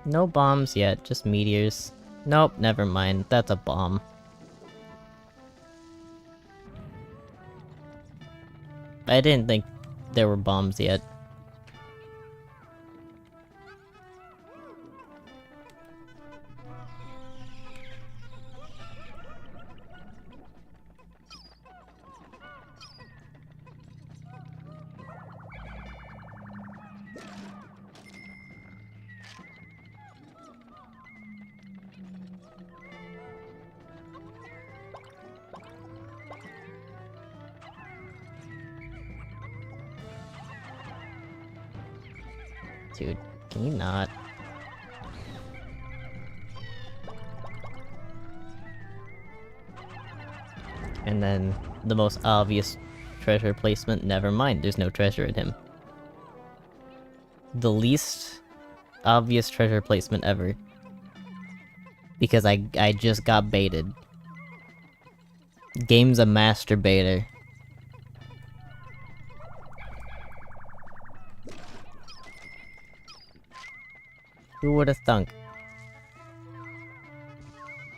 No bombs yet, just meteors. Nope, never mind, that's a bomb. I didn't think there were bombs yet. Dude, can you not? And then the most obvious treasure placement, never mind, there's no treasure in him. The least obvious treasure placement ever. Because I just got baited. Game's a master baiter. Who would've thunk?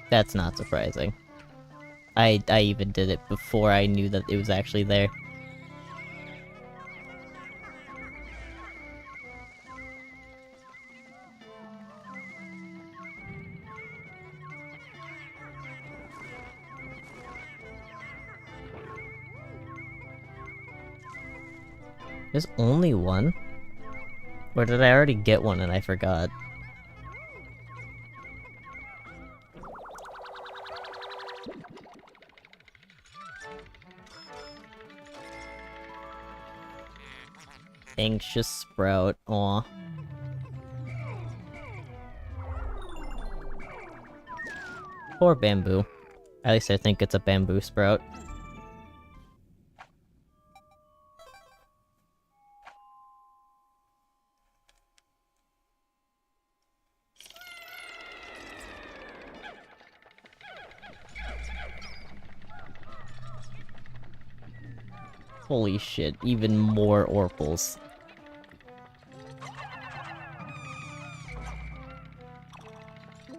That's not surprising. I even did it before I knew that it was actually there. There's only one? Or did I already get one and I forgot? Anxious Sprout, aw. Poor bamboo. At least I think it's a bamboo sprout. Holy shit, even more Orpals.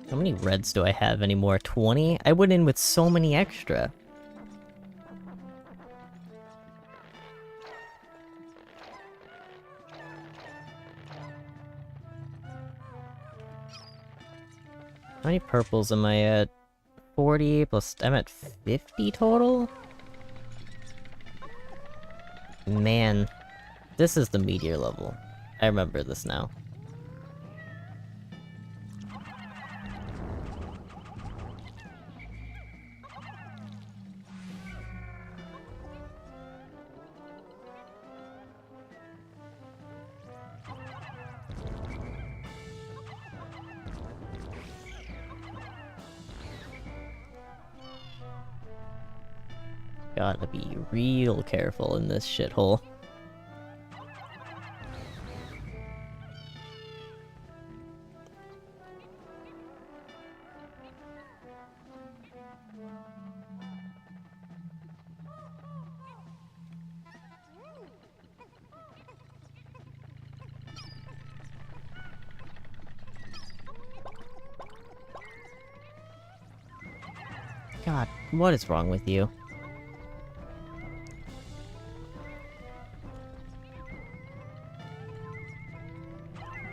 How many reds do I have anymore? 20? I went in with so many extra. How many purples am I at? 40 plus... I'm at 50 total? Man, this is the meteor level. I remember this now. Gotta be real careful in this shithole. God, what is wrong with you?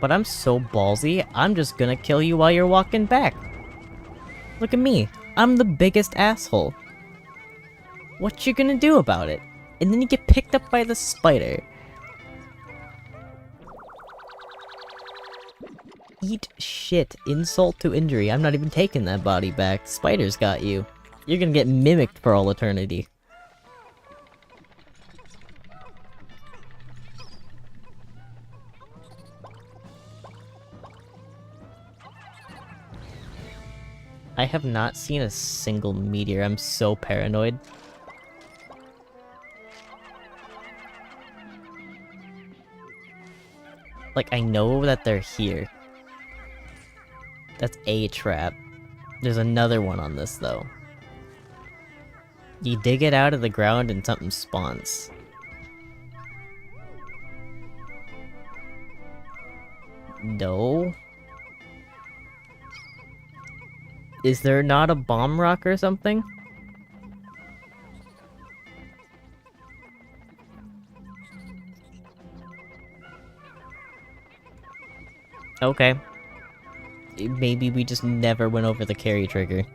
But I'm so ballsy, I'm just gonna kill you while you're walking back. Look at me, I'm the biggest asshole. What you gonna do about it? And then you get picked up by the spider. Eat shit, insult to injury. I'm not even taking that body back. Spider's got you. You're gonna get mimicked for all eternity. I have not seen a single meteor. I'm so paranoid. Like, I know that they're here. That's a trap. There's another one on this, though. You dig it out of the ground and something spawns. No? Is there not a bomb rock or something? Okay. Maybe we just never went over the carry trigger.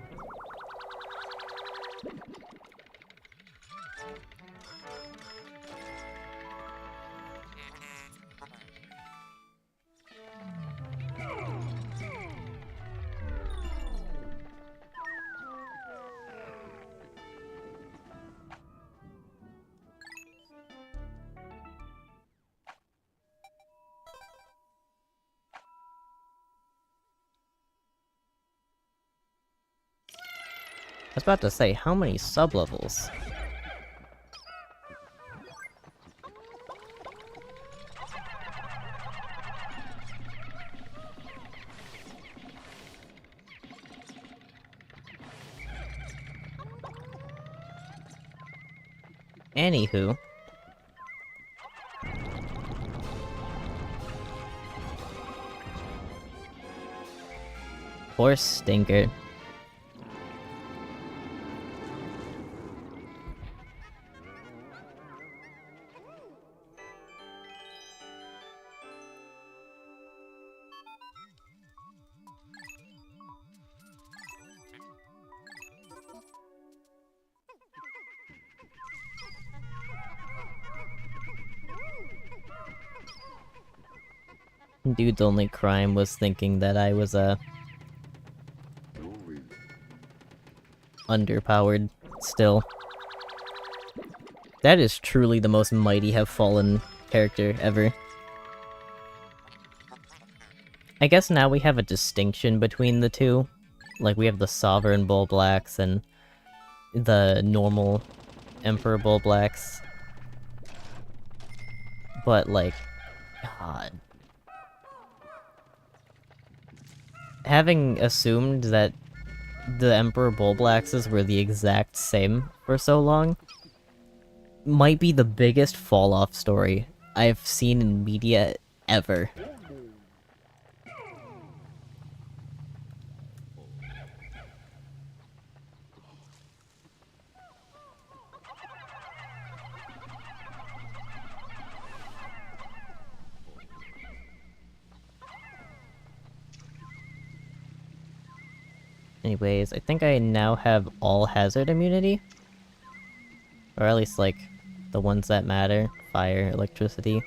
was about to say, how many sub-levels? Anywho. Poor Stinker. Dude's only crime was thinking that I was, underpowered still. That is truly the most mighty have fallen character ever. I guess now we have a distinction between the two. Like, we have the Sovereign Bull Blacks and the normal Emperor Bull Blacks. But, like, God. Having assumed that the Emperor Bull Blacks were the exact same for so long might be the biggest fall-off story I've seen in media ever. Anyways, I think I now have all hazard immunity. Or at least, like, the ones that matter. Fire, electricity.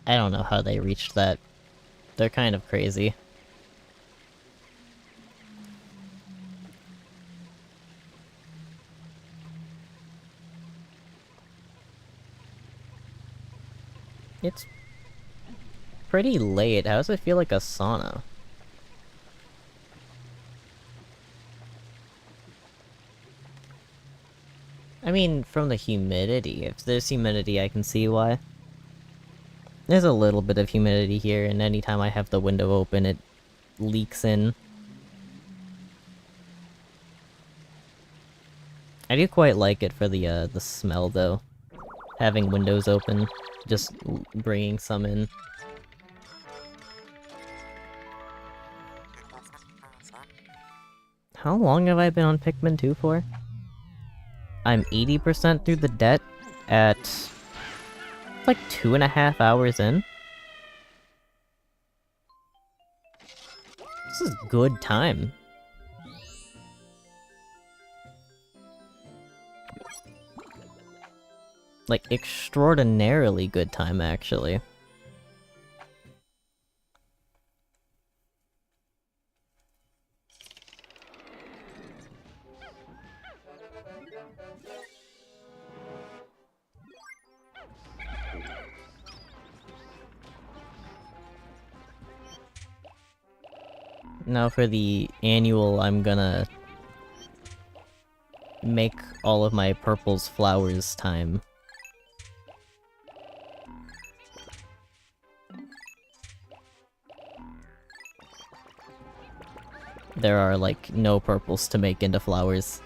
I don't know how they reached that. They're kind of crazy. It's pretty late. How does it feel like a sauna? I mean, from the humidity. If there's humidity, I can see why. There's a little bit of humidity here, and anytime I have the window open, it leaks in. I do quite like it for the smell, though. Having windows open, just bringing some in. How long have I been on Pikmin 2 for? I'm 80% through the debt at like 2.5 hours in. This is good time. Like, extraordinarily good time, actually. Now for the annual, I'm gonna make all of my purples flowers time. There are, like, no purples to make into flowers.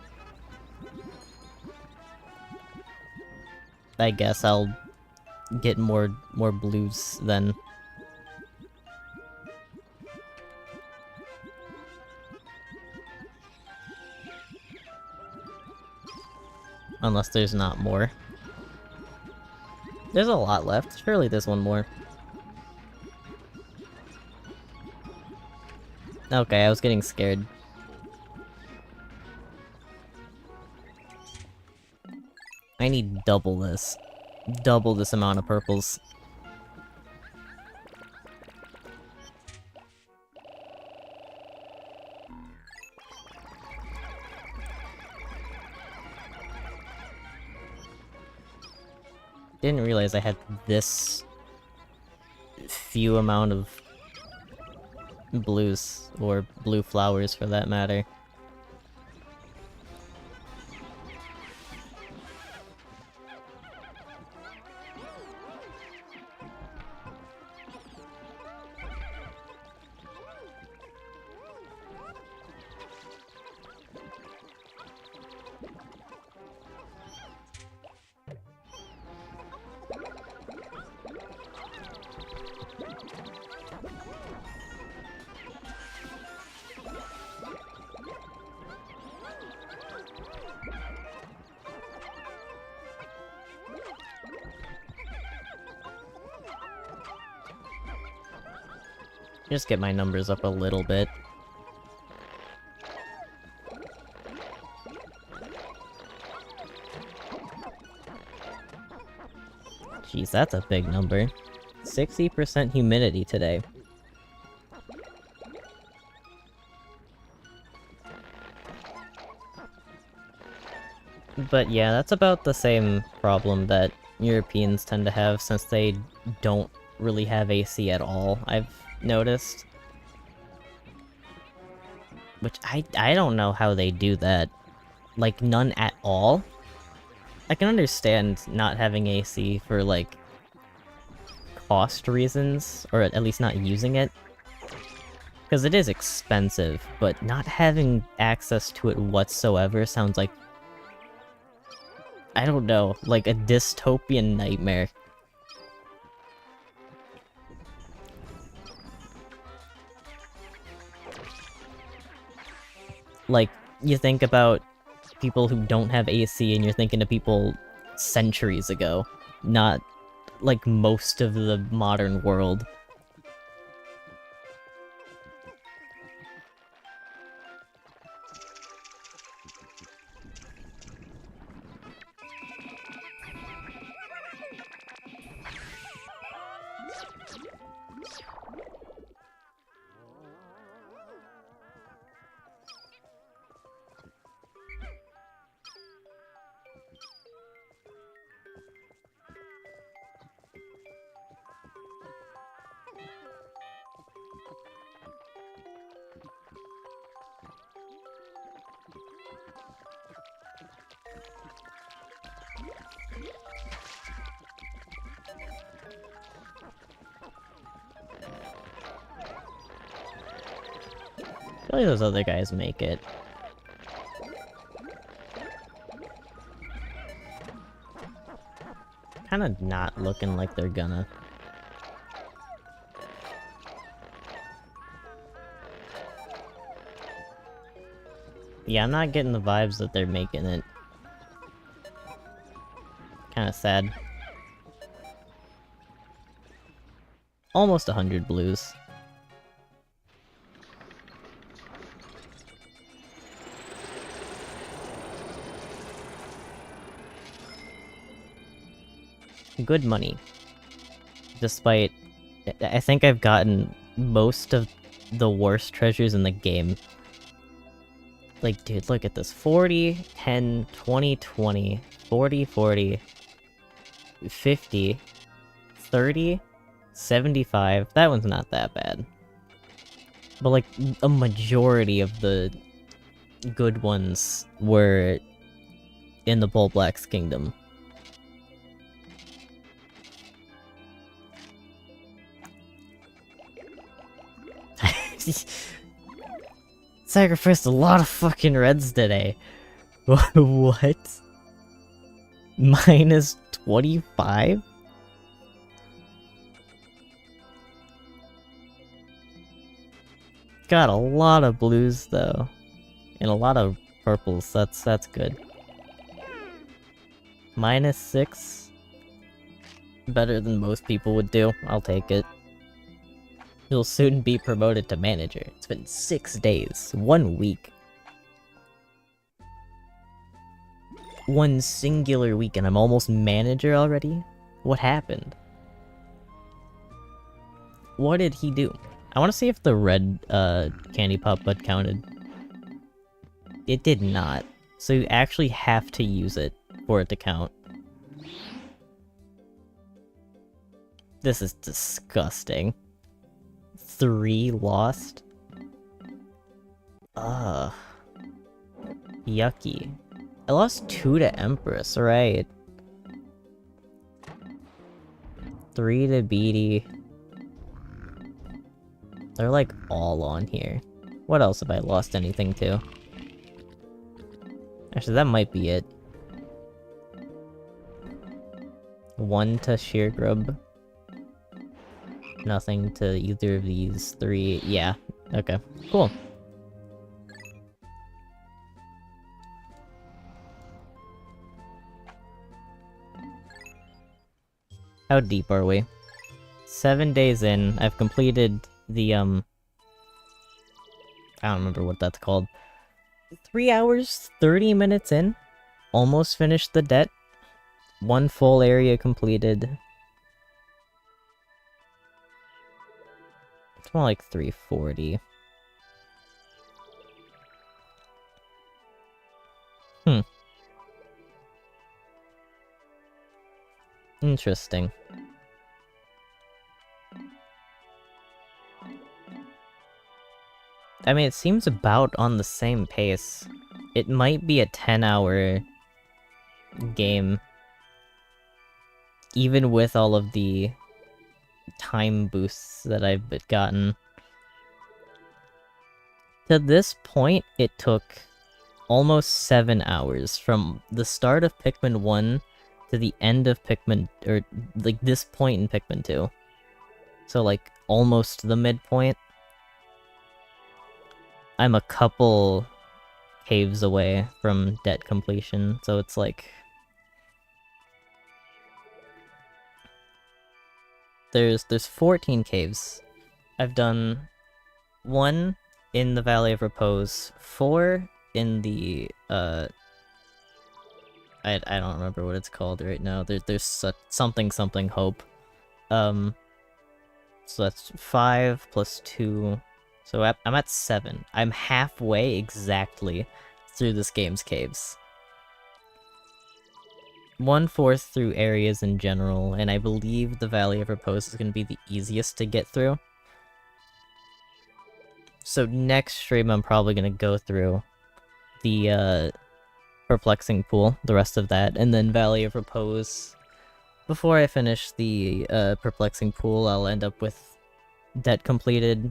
I guess I'll get more blues then. Unless there's not more. There's a lot left. Surely there's one more. Okay, I was getting scared. I need double this. Double this amount of purples. didn't realize I had this few amount of blues, or blue flowers for that matter. Just get my numbers up a little bit. Jeez, that's a big number. 60% humidity today. But yeah, that's about the same problem that Europeans tend to have since they don't really have AC at all, I've noticed. Which, I don't know how they do that. Like, none at all? I can understand not having AC for, like, cost reasons, or at least not using it. Because it is expensive, but not having access to it whatsoever sounds like, I don't know, like a dystopian nightmare. Like, you think about people who don't have AC and you're thinking of people centuries ago, not like most of the modern world. I feel like those other guys make it. Kinda not looking like they're gonna. Yeah, I'm not getting the vibes that they're making it. Kinda sad. Almost 100 blues. Good money. Despite... I think I've gotten most of the worst treasures in the game. Like, dude, look at this. 40, 10, 20, 20, 40, 40, 50, 30, 75. That one's not that bad. But, like, a majority of the good ones were in the Bull Black's kingdom. Sacrificed a lot of fucking reds today. What? Minus 25? Got a lot of blues though. And a lot of purples, that's good. Minus 6? Better than most people would do, I'll take it. You'll soon be promoted to manager. It's been 6 days. 1 week. One singular week and I'm almost manager already? What happened? What did he do? I want to see if the red candy pop bud counted. It did not. So you actually have to use it for it to count. This is disgusting. 3 lost? Ugh. Yucky. I lost 2 to Empress, right. 3 to Beatty. They're like all on here. What else have I lost anything to? Actually, that might be it. 1 to Sheergrub. Nothing to either of these 3. Yeah. Okay. Cool. How deep are we? 7 days in. I've completed the, I don't remember what that's called. 3 hours, 30 minutes in. Almost finished the debt. 1 full area completed. It's more like 340. Interesting. I mean, it seems about on the same pace. It might be a 10-hour game. Even with all of the time boosts that I've gotten. To this point, it took almost 7 hours from the start of Pikmin 1 to the end of Pikmin, or like this point in Pikmin 2. So like almost the midpoint. I'm a couple caves away from debt completion, so it's like... There's 14 caves. I've done 1 in the Valley of Repose, 4 in the, I don't remember what it's called right now. There's something hope. So that's 5 plus 2. So I'm at 7. I'm halfway exactly through this game's caves. 1/4 through areas in general, and I believe the Valley of Repose is going to be the easiest to get through. So next stream I'm probably going to go through the Perplexing Pool, the rest of that, and then Valley of Repose. Before I finish the Perplexing Pool, I'll end up with debt completed.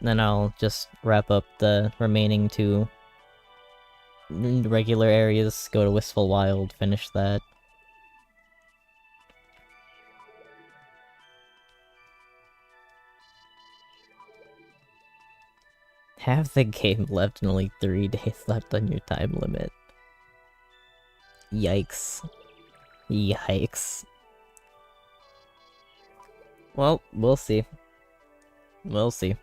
Then I'll just wrap up the remaining 2 regular areas, go to Wistful Wild, finish that. Have the game left and only 3 days left on your time limit. Yikes. Yikes. Well, we'll see. We'll see.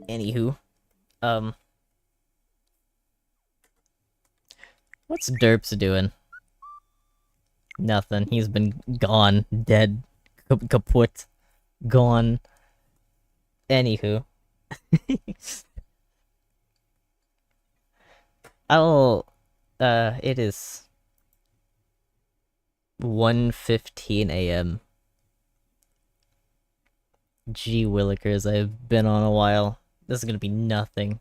Anywho. What's Derps doing? Nothing. He's been gone. Dead. Kaput. Gone. Anywho. It is 1:15 a.m. Gee willikers, I've been on a while. This is gonna be nothing.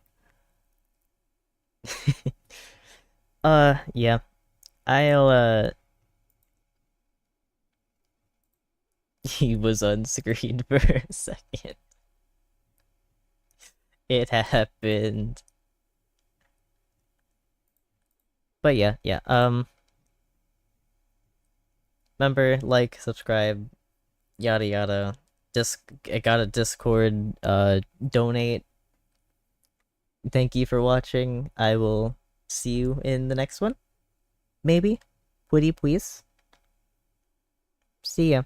Yeah. I'll, He was on screen for a second. It happened. But yeah. Remember, like, subscribe, yada yada. I got a Discord, donate. Thank you for watching. I will see you in the next one. Maybe. Would you please? See ya.